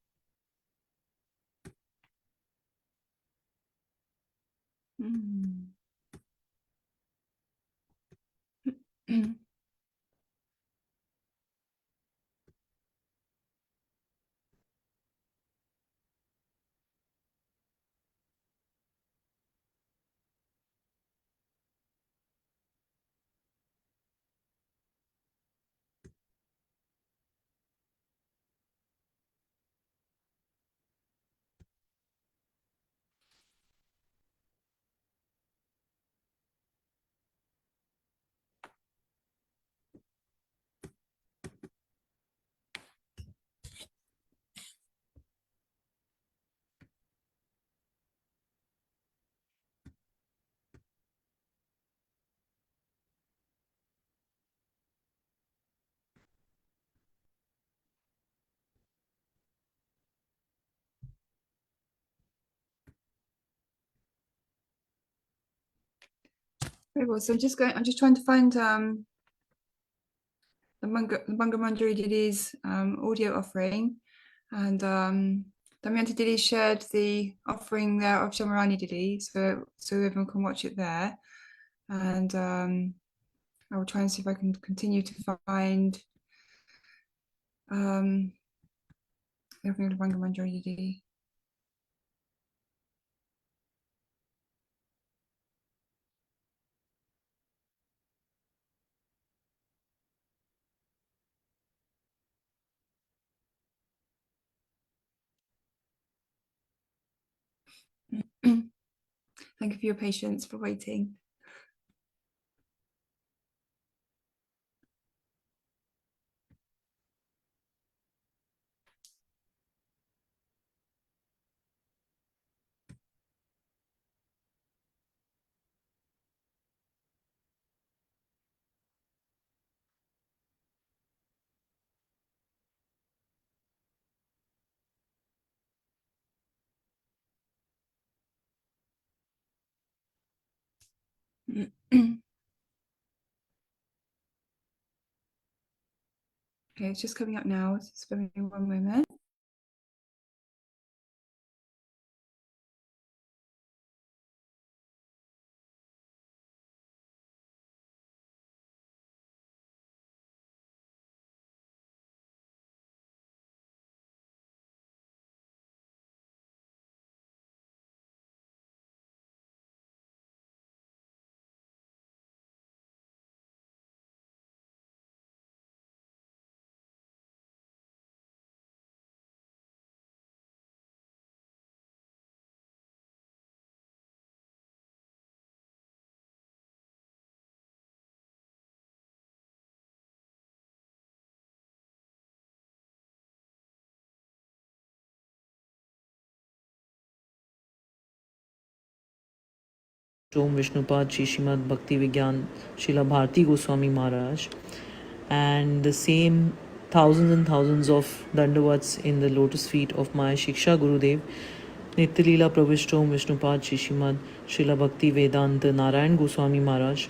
Very well. So I'm just trying to find the Banga Manjari Didi's audio offering, and Damayanti Didi shared the offering there of Shamarani Didi, so everyone can watch it there. And I will try and see if I can continue to find the offering of Banga Manjari Didi. Thank you for your patience, for waiting. Okay, it's just coming up now. Just give me 1 moment. Om Vishnupad Shri Srimad Bhakti Vijñāna Srila Bhāratī Gosvāmī Mahārāja, and the same thousands and thousands of dandavats in the lotus feet of my Shiksha Gurudev, Nityalila Pravishta Om Vishnupad Shri Srimad Srila Bhakti Vedanta Narayan Goswami Maharaj,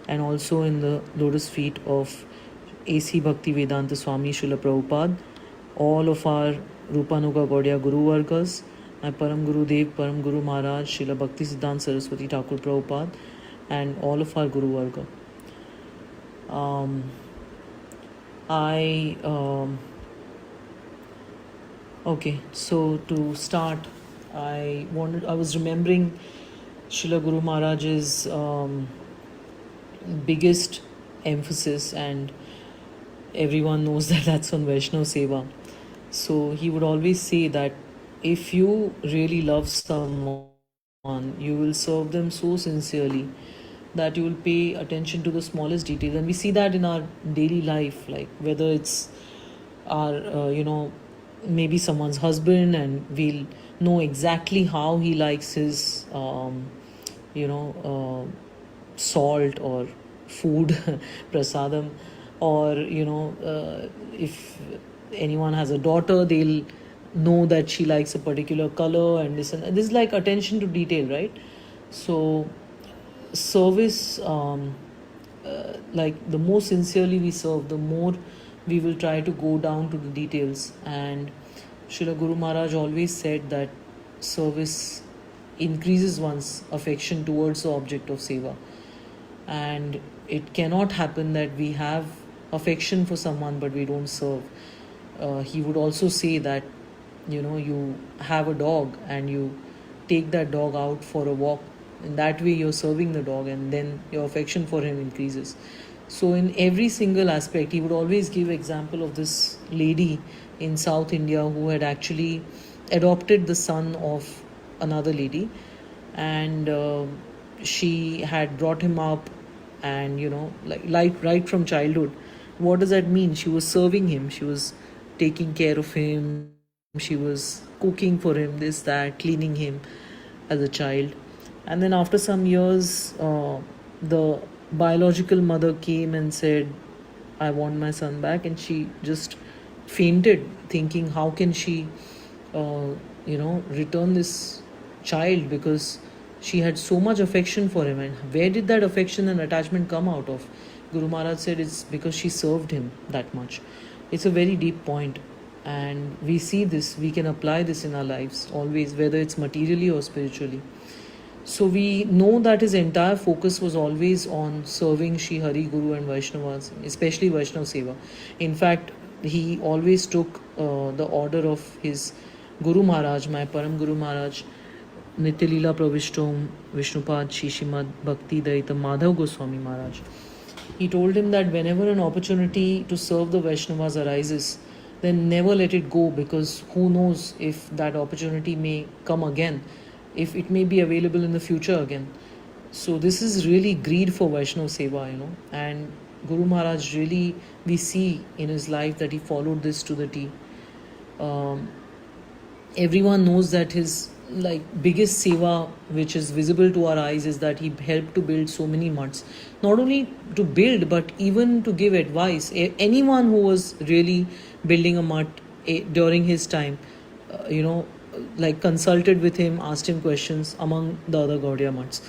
and also in the lotus feet of A.C. Bhakti Vedanta Swami Srila Prabhupada, all of our Rupanuga Gaudiya Guru Vargas, my Param Guru Dev, Param Guru Maharaj, Srila Bhakti Siddhanta Saraswati Thakur Prabhupada, and all of our Guru Varga. Okay, so to start, I was remembering Srila Guru Maharaj's biggest emphasis, and everyone knows that that's on Vaishnava Seva. So he would always say that if you really love someone, you will serve them so sincerely that you will pay attention to the smallest details. And we see that in our daily life, like whether it's our, maybe someone's husband, and we'll know exactly how he likes his, salt or food, prasadam, or, if anyone has a daughter, they'll know that she likes a particular color, and this is like attention to detail, right? So service, like the more sincerely we serve, the more we will try to go down to the details. And Srila Guru Maharaj always said that service increases one's affection towards the object of seva, and it cannot happen that we have affection for someone but we don't serve. He would also say that you have a dog and you take that dog out for a walk. In that way you're serving the dog, and then your affection for him increases. So in every single aspect, he would always give example of this lady in South India who had actually adopted the son of another lady, and she had brought him up, and like right from childhood. What does that mean? She was serving him, she was taking care of him, she was cooking for him, this, that, cleaning him as a child. And then after some years, the biological mother came and said, I want my son back, and she just fainted, thinking how can she return this child, because she had so much affection for him. And where did that affection and attachment come out of? Guru Maharaj said it's because she served him that much. It's a very deep point, and we see this, we can apply this in our lives always, whether it's materially or spiritually. So we know that his entire focus was always on serving Shri Hari, Guru and Vaishnavas, especially Vaishnava Seva. In fact, he always took the order of his Guru Maharaj, my Param Guru Maharaj, Nityalila Pravishtom Vishnupad Shri Srimad Bhakti Daita Madhav Goswami Maharaj. He told him that whenever an opportunity to serve the Vaishnavas arises, then never let it go, because who knows if that opportunity may come again, if it may be available in the future again. So this is really greed for Vaishnava Seva, and Guru Maharaj really, we see in his life that he followed this to the T. Everyone knows that his biggest seva which is visible to our eyes is that he helped to build so many mutts. Not only to build, but even to give advice. Anyone who was really building a mutt during his time, consulted with him, asked him questions among the other Gaudiya mutts.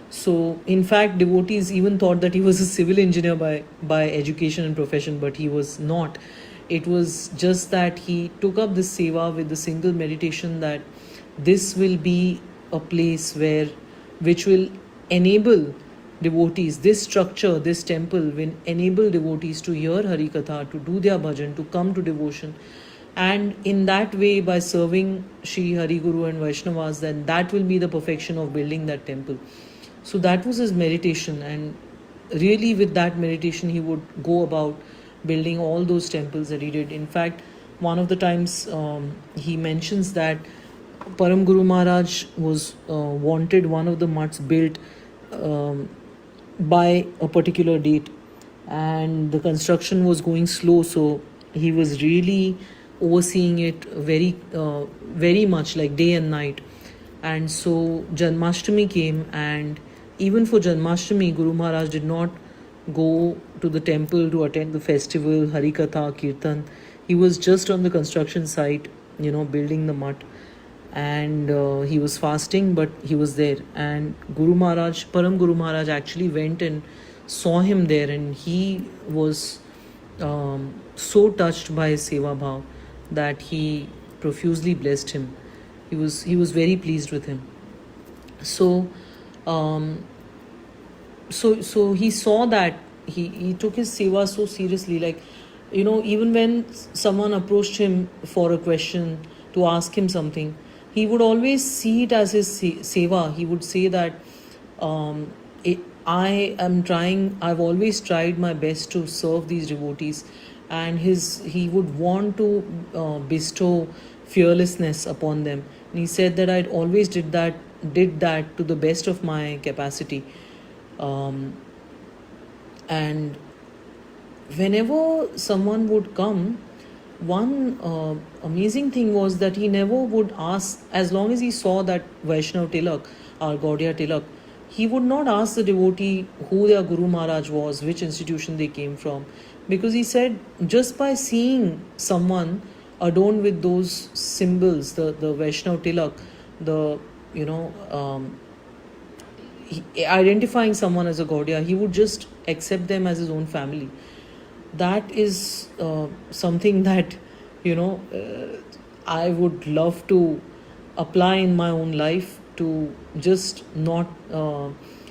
So in fact, devotees even thought that he was a civil engineer by education and profession, but he was not. It was just that he took up this seva with the single meditation that this will be a place which will enable devotees, this structure, this temple will enable devotees to hear Hari Katha, to do their bhajan, to come to devotion. And in that way, by serving Shri Hari, Guru and Vaishnavas, then that will be the perfection of building that temple. So that was his meditation, and really with that meditation he would go about building all those temples that he did. In fact, one of the times he mentions that Param Guru Maharaj was wanted one of the mutts built by a particular date, and the construction was going slow, so he was really overseeing it very much, like day and night. And so Janmashtami came, and even for Janmashtami, Guru Maharaj did not go to the temple to attend the festival, Harikatha, Kirtan. He was just on the construction site, building the mutt. And he was fasting, but he was there. And Guru Maharaj, Param Guru Maharaj actually went and saw him there, and he was so touched by his seva bhav that he profusely blessed him. He was very pleased with him. So so he saw that he took his seva so seriously, like, even when someone approached him for a question, to ask him something, he would always see it as his seva. He would say that I've always tried my best to serve these devotees, and he would want to bestow fearlessness upon them. And he said that I'd always did that to the best of my capacity. And whenever someone would come, one amazing thing was that he never would ask, as long as he saw that Vaishnav Tilak or Gaudiya Tilak, he would not ask the devotee who their Guru Maharaj was, which institution they came from, because he said just by seeing someone adorned with those symbols, the Vaishnav Tilak, identifying someone as a Gaudiya, he would just accept them as his own family. That is something that I would love to apply in my own life, to just not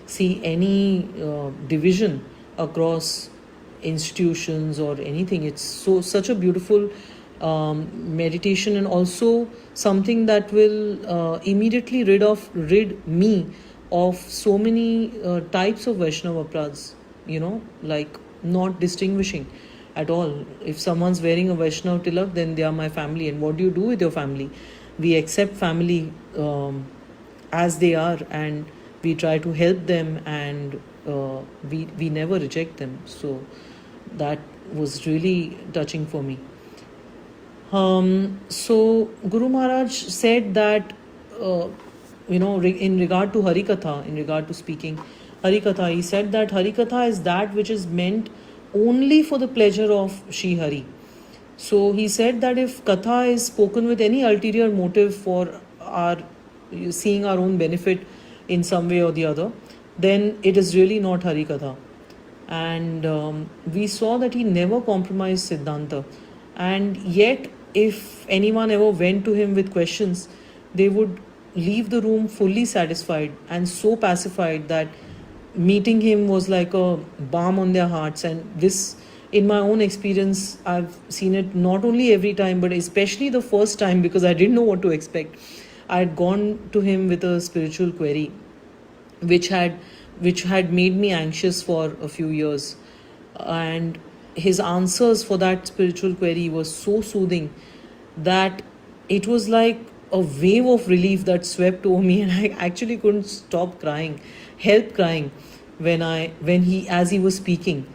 see any division across institutions or anything. It's such a beautiful meditation, and also something that will immediately rid me of so many types of Vaishnava aparadhs, like not distinguishing at all. If someone's wearing a Vaishnav Tilak, then they are my family. And what do you do with your family? We accept family as they are, and we try to help them, and we never reject them. So that was really touching for me. So Guru Maharaj said that in regard to Harikatha, in regard to speaking Harikatha, he said that Harikatha is that which is meant only for the pleasure of Shri Hari. So he said that if Katha is spoken with any ulterior motive for seeing our own benefit in some way or the other, then it is really not Harikatha. And we saw that he never compromised Siddhanta. And yet, if anyone ever went to him with questions, they would leave the room fully satisfied and so pacified that meeting him was like a balm on their hearts. And this, in my own experience, I've seen it not only every time, but especially the first time, because I didn't know what to expect. I had gone to him with a spiritual query, which had made me anxious for a few years. And his answers for that spiritual query was so soothing that it was like a wave of relief that swept over me, and I actually couldn't help crying as he was speaking,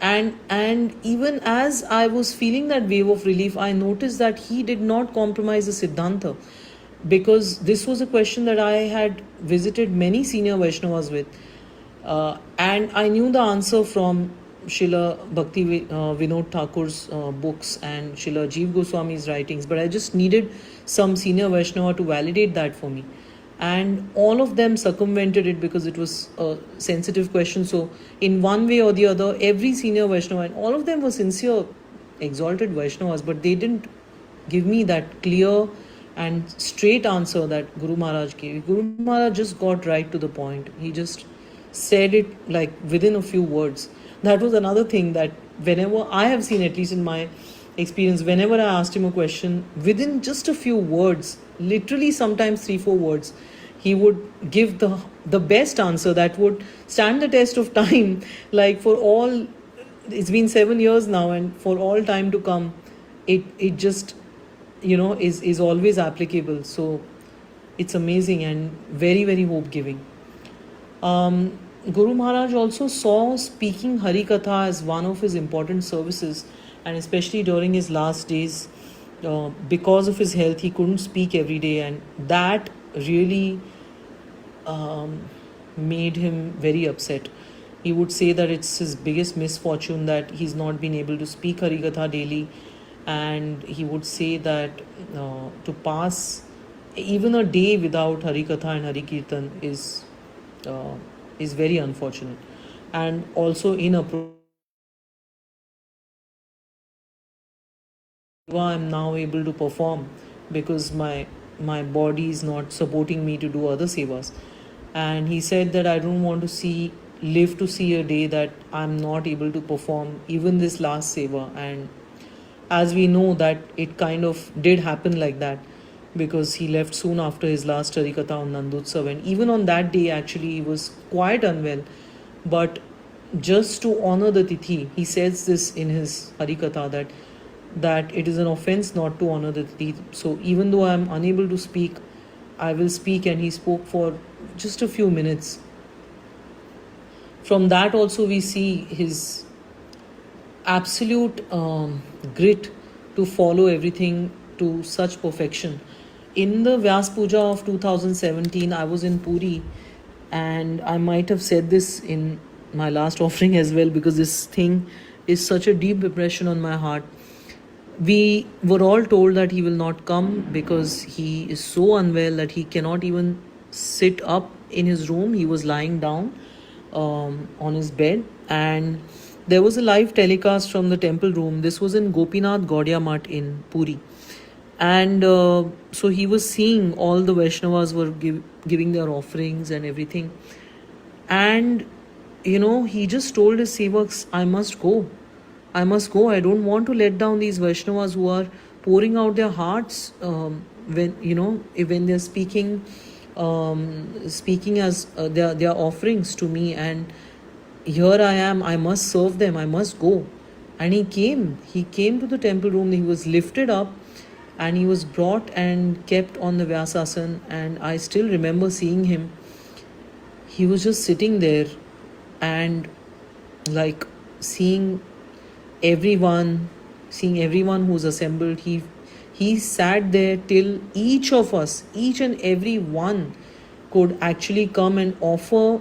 and even as I was feeling that wave of relief, I noticed that he did not compromise the Siddhanta, because this was a question that I had visited many senior Vaishnavas with, and I knew the answer from Srila Bhakti Vinod Thakur's books and Srila Jeev Goswami's writings, but I just needed some senior Vaishnava to validate that for me. And all of them circumvented it because it was a sensitive question. So in one way or the other, every senior Vaishnava, and all of them were sincere, exalted Vaishnavas, but they didn't give me that clear and straight answer that Guru Maharaj gave. Guru Maharaj just got right to the point. He just said it like within a few words. That was another thing, that whenever I have seen, at least in my experience, whenever I asked him a question, within just a few words, literally sometimes 3-4 words, he would give the best answer that would stand the test of time. Like for all, it's been 7 years now, and for all time to come, it just is always applicable. So it's amazing and very, very hope giving. Guru Maharaj also saw speaking Harikatha as one of his important services, and especially during his last days, because of his health, he couldn't speak every day, and that really made him very upset. He would say that it's his biggest misfortune that he's not been able to speak Harikatha daily, and he would say that to pass even a day without Harikatha and Harikirtan is very unfortunate and also inappropriate. I'm now able to perform because my body is not supporting me to do other sevas. And he said that I don't want to live to see a day that I'm not able to perform even this last seva. And as we know that it kind of did happen like that, because he left soon after his last Harikatha on Nandutsav, and even on that day actually he was quite unwell. But just to honor the Tithi, he says this in his Harikatha that it is an offense not to honor the Tithi. So even though I am unable to speak, I will speak, and he spoke for just a few minutes. From that also we see his absolute grit to follow everything to such perfection. In the Vyas Puja of 2017, I was in Puri, and I might have said this in my last offering as well, because this thing is such a deep impression on my heart. We were all told that he will not come because he is so unwell that he cannot even sit up in his room. He was lying down on his bed, and there was a live telecast from the temple room. This was in Gopinath Gaudiya Math in Puri. And so he was seeing all the Vaishnavas were giving their offerings and everything. And, he just told his sevaks, I must go. I don't want to let down these Vaishnavas who are pouring out their hearts when they're speaking as their offerings to me. And here I am, I must serve them, I must go. And he came to the temple room. He was lifted up and he was brought and kept on the Vyasasana. And I still remember seeing him. He was just sitting there and like seeing everyone who's assembled. He sat there till each and every one could actually come and offer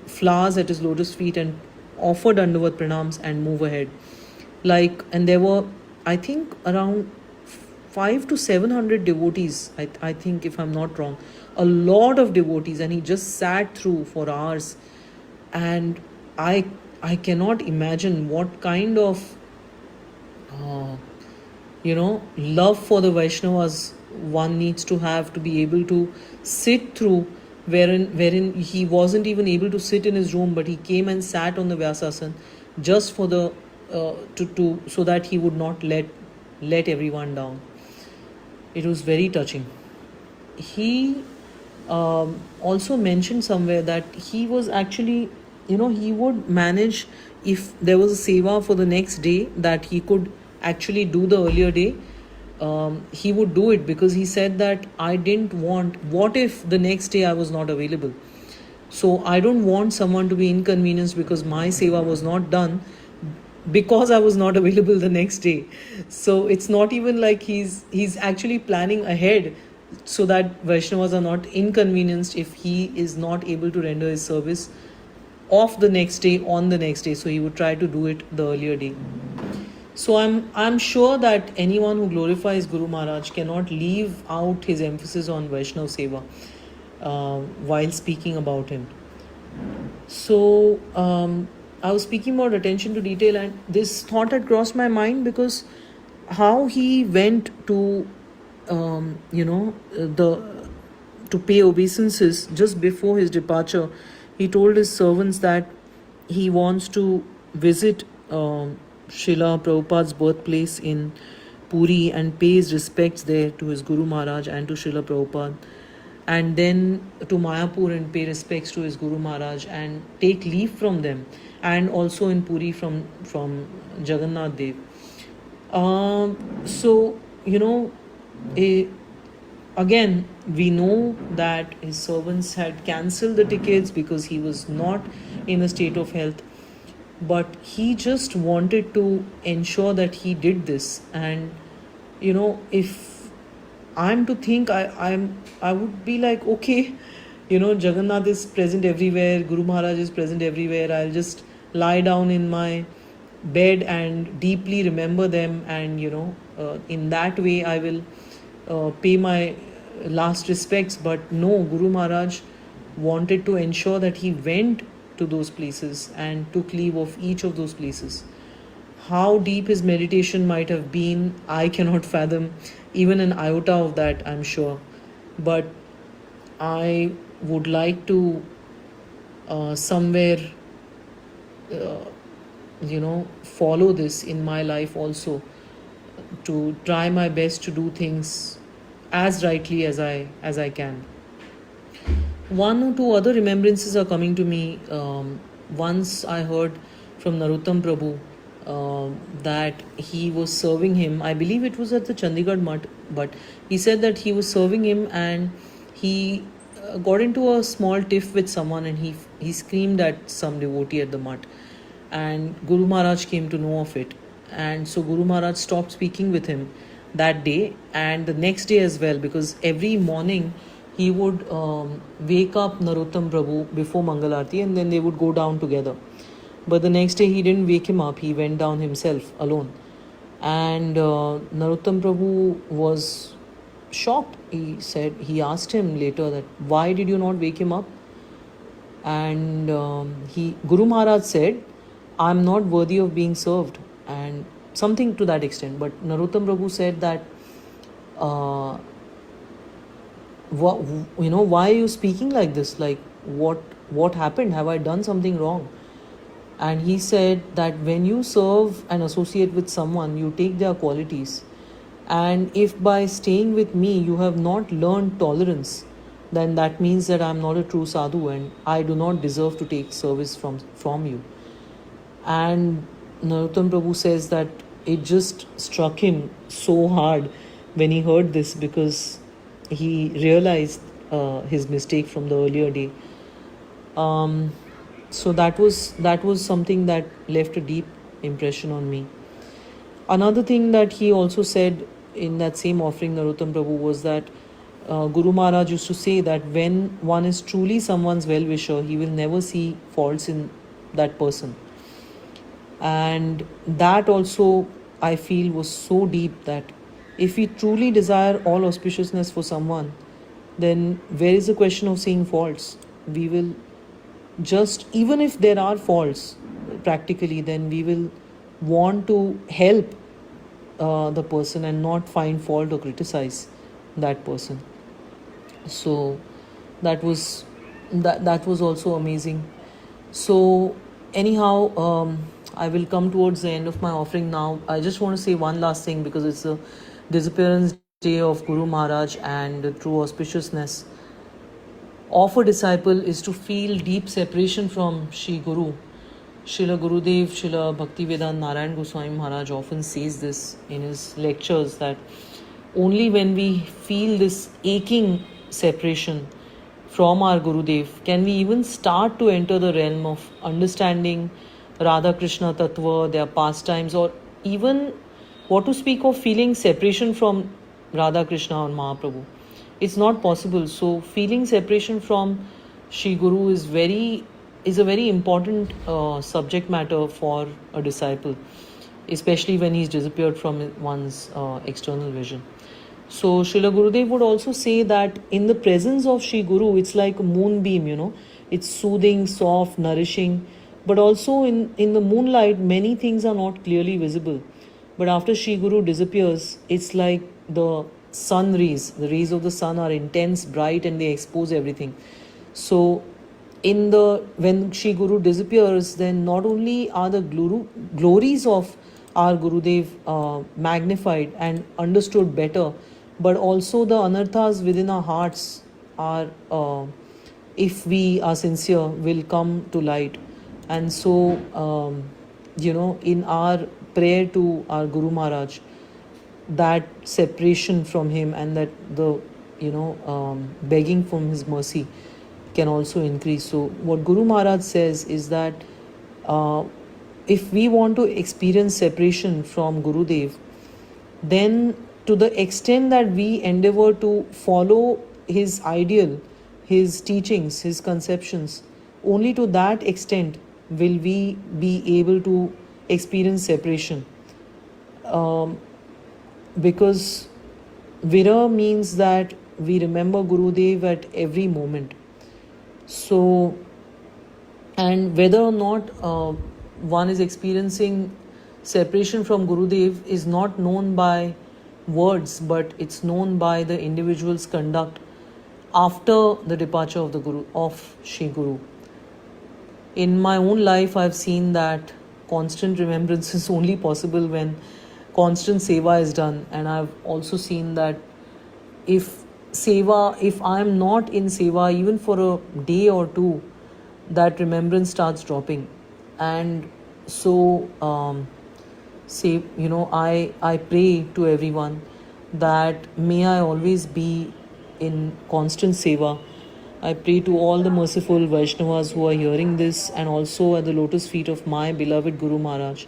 flowers at his lotus feet and offer Dandavat Pranams and move ahead. And there were, I think, around 500 to 700 devotees, I think, if I'm not wrong, a lot of devotees, and he just sat through for hours. And I cannot imagine what kind of love for the Vaishnavas one needs to have to be able to sit through, wherein he wasn't even able to sit in his room, but he came and sat on the Vyasasana just for the so that he would not let everyone down. It was very touching. He also mentioned somewhere that he was actually, he would manage, if there was a seva for the next day that he could actually do the earlier day, he would do it, because he said that I didn't want, what if the next day I was not available? So I don't want someone to be inconvenienced because my seva was not done because I was not available the next day. So it's not even like he's actually planning ahead so that Vaishnavas are not inconvenienced if he is not able to render his service off the next day, on the next day. So he would try to do it the earlier day. So I'm sure that anyone who glorifies Guru Maharaj cannot leave out his emphasis on Vaishnav Seva while speaking about him. So I was speaking about attention to detail, and this thought had crossed my mind because how he went to to pay obeisances just before his departure. He told his servants that he wants to visit Srila Prabhupada's birthplace in Puri and pay his respects there to his Guru Maharaj and to Srila Prabhupada, and then to Mayapur and pay respects to his Guru Maharaj and take leave from them, and also in Puri from Jagannath Dev. Again, we know that his servants had cancelled the tickets because he was not in a state of health. But he just wanted to ensure that he did this. And, if I'm to think, I would be like, okay, Jagannath is present everywhere, Guru Maharaj is present everywhere. I'll just lie down in my bed and deeply remember them, and in that way I will pay my last respects. But no, Guru Maharaj wanted to ensure that he went to those places and took leave of each of those places. How deep his meditation might have been, I cannot fathom even an iota of that, I'm sure. But I would like to somewhere follow this in my life also, to try my best to do things as rightly as I can. One or two other remembrances are coming to me. Once I heard from Narottam Prabhu that he was serving him. I believe it was at the Chandigarh Mutt, but he said that he was serving him and he got into a small tiff with someone, and he screamed at some devotee at the Mutt, and Guru Maharaj came to know of it. And so Guru Maharaj stopped speaking with him that day and the next day as well, because every morning he would wake up Narottam Prabhu before Mangalarti, and then they would go down together. But the next day he didn't wake him up, he went down himself alone. And Narottam Prabhu was shocked. He asked him later that, why did you not wake him up? And Guru Maharaj said, I'm not worthy of being served, and something to that extent. But Narottam Prabhu said that, why are you speaking like this? Like, what happened? Have I done something wrong? And he said that when you serve and associate with someone, you take their qualities. And if by staying with me you have not learned tolerance, then that means that I'm not a true sadhu and I do not deserve to take service from you. And Narottam Prabhu says that it just struck him so hard when he heard this, because he realized his mistake from the earlier day. So that was something that left a deep impression on me. Another thing that he also said in that same offering, Narottam Prabhu, was that Guru Maharaj used to say that when one is truly someone's well-wisher, he will never see faults in that person. And that also I feel was so deep, that if we truly desire all auspiciousness for someone, then where is the question of seeing faults? We will just, even if there are faults practically, then we will want to help the person and not find fault or criticize that person. So that was also amazing. So anyhow, I will come towards the end of my offering now. I just want to say one last thing, because it's the disappearance day of Guru Maharaj, and the true auspiciousness of a disciple is to feel deep separation from Shri Guru. Srila Gurudev, Srila Bhaktivedanta Narayan Goswami Maharaj often says this in his lectures, that only when we feel this aching separation from our Gurudev can we even start to enter the realm of understanding Radha Krishna Tattva, their pastimes, or even what to speak of feeling separation from Radha Krishna or Mahaprabhu. It's not possible. So feeling separation from Shri Guru is a very important subject matter for a disciple, especially when he's disappeared from one's external vision. So Srila Gurudev would also say that in the presence of Shri Guru, it's like a moonbeam, it's soothing, soft, nourishing. But also in the moonlight, many things are not clearly visible. But after Shri Guru disappears, it's like the sun rays. The rays of the sun are intense, bright, and they expose everything. So when Shri Guru disappears, then not only are the glories of our Gurudev magnified and understood better, but also the anarthas within our hearts are, if we are sincere, will come to light. And so, in our prayer to our Guru Maharaj, that separation from him and that the, begging from his mercy can also increase. So what Guru Maharaj says is that if we want to experience separation from Gurudev, then to the extent that we endeavor to follow his ideal, his teachings, his conceptions, only to that extent will we be able to experience separation. Because Vira means that we remember Gurudev at every moment. So, and whether or not one is experiencing separation from Gurudev is not known by words, but it's known by the individual's conduct after the departure of the Guru, of Shri Guru. In my own life, I've seen that constant remembrance is only possible when constant seva is done, and I've also seen that if I'm not in seva even for a day or two, that remembrance starts dropping. And so I pray to everyone that may I always be in constant seva. I pray to all the merciful Vaishnavas who are hearing this, and also at the lotus feet of my beloved Guru Maharaj,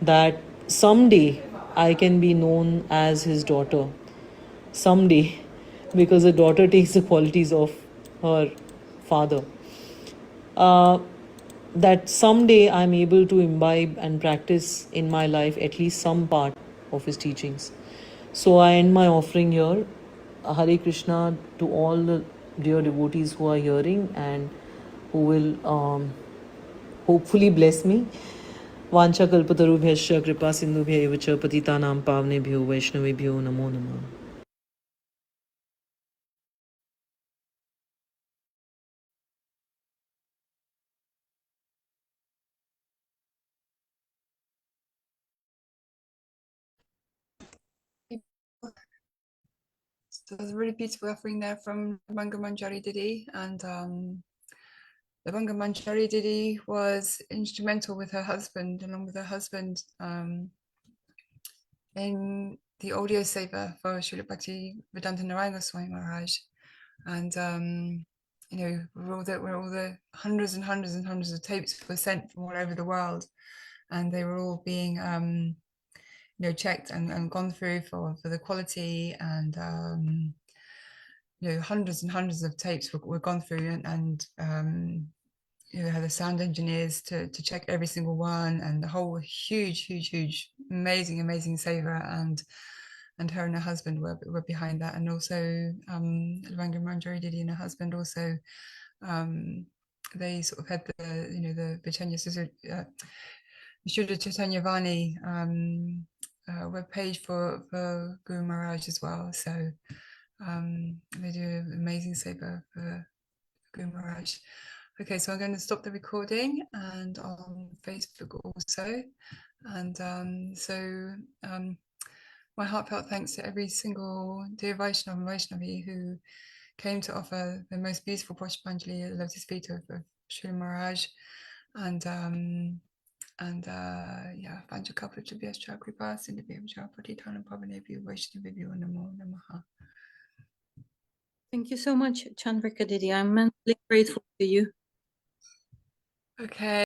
that someday I can be known as his daughter. Someday, because a daughter takes the qualities of her father. That someday I'm able to imbibe and practice in my life at least some part of his teachings. So I end my offering here. Hare Krishna to all the dear devotees who are hearing and who will hopefully bless me. Vancha kalpatarubhyascha kripa sindhubhya eva cha patitanam pavnebhyo vaishnavebhyo namo namah. So there's a really beautiful offering there from Banga Manjari Didi, and the Banga Manjari Didi was instrumental with her husband, along with her husband, in the audio saver for Srila Bhakti Vedanta Narayana Goswami Maharaj, and where all the hundreds and hundreds and hundreds of tapes were sent from all over the world, and they were all being checked and gone through for the quality, and hundreds and hundreds of tapes were gone through, and had the sound engineers to check every single one, and the whole huge amazing saver, and her and her husband were behind that, and also Lavanga Manjari Didi and her husband also, they sort of had the Shuddha Chaitanya Vani webpage for Guru Maharaj as well. So they do an amazing seva for Guru Maharaj. Okay, so I'm going to stop the recording, and on Facebook also. And my heartfelt thanks to every single dear Vaishnava and Vaishnavi who came to offer the most beautiful Pushpanjali at the lotus feet of Srila Maharaj. And Pancha Kapla Chabhyascha Kripa Sindhubhyam Patitana Pavanebhyo Vaishnavebhyo Namo Namaha. Thank you so much, Chandrika Didi. I'm mentally grateful to you. Okay.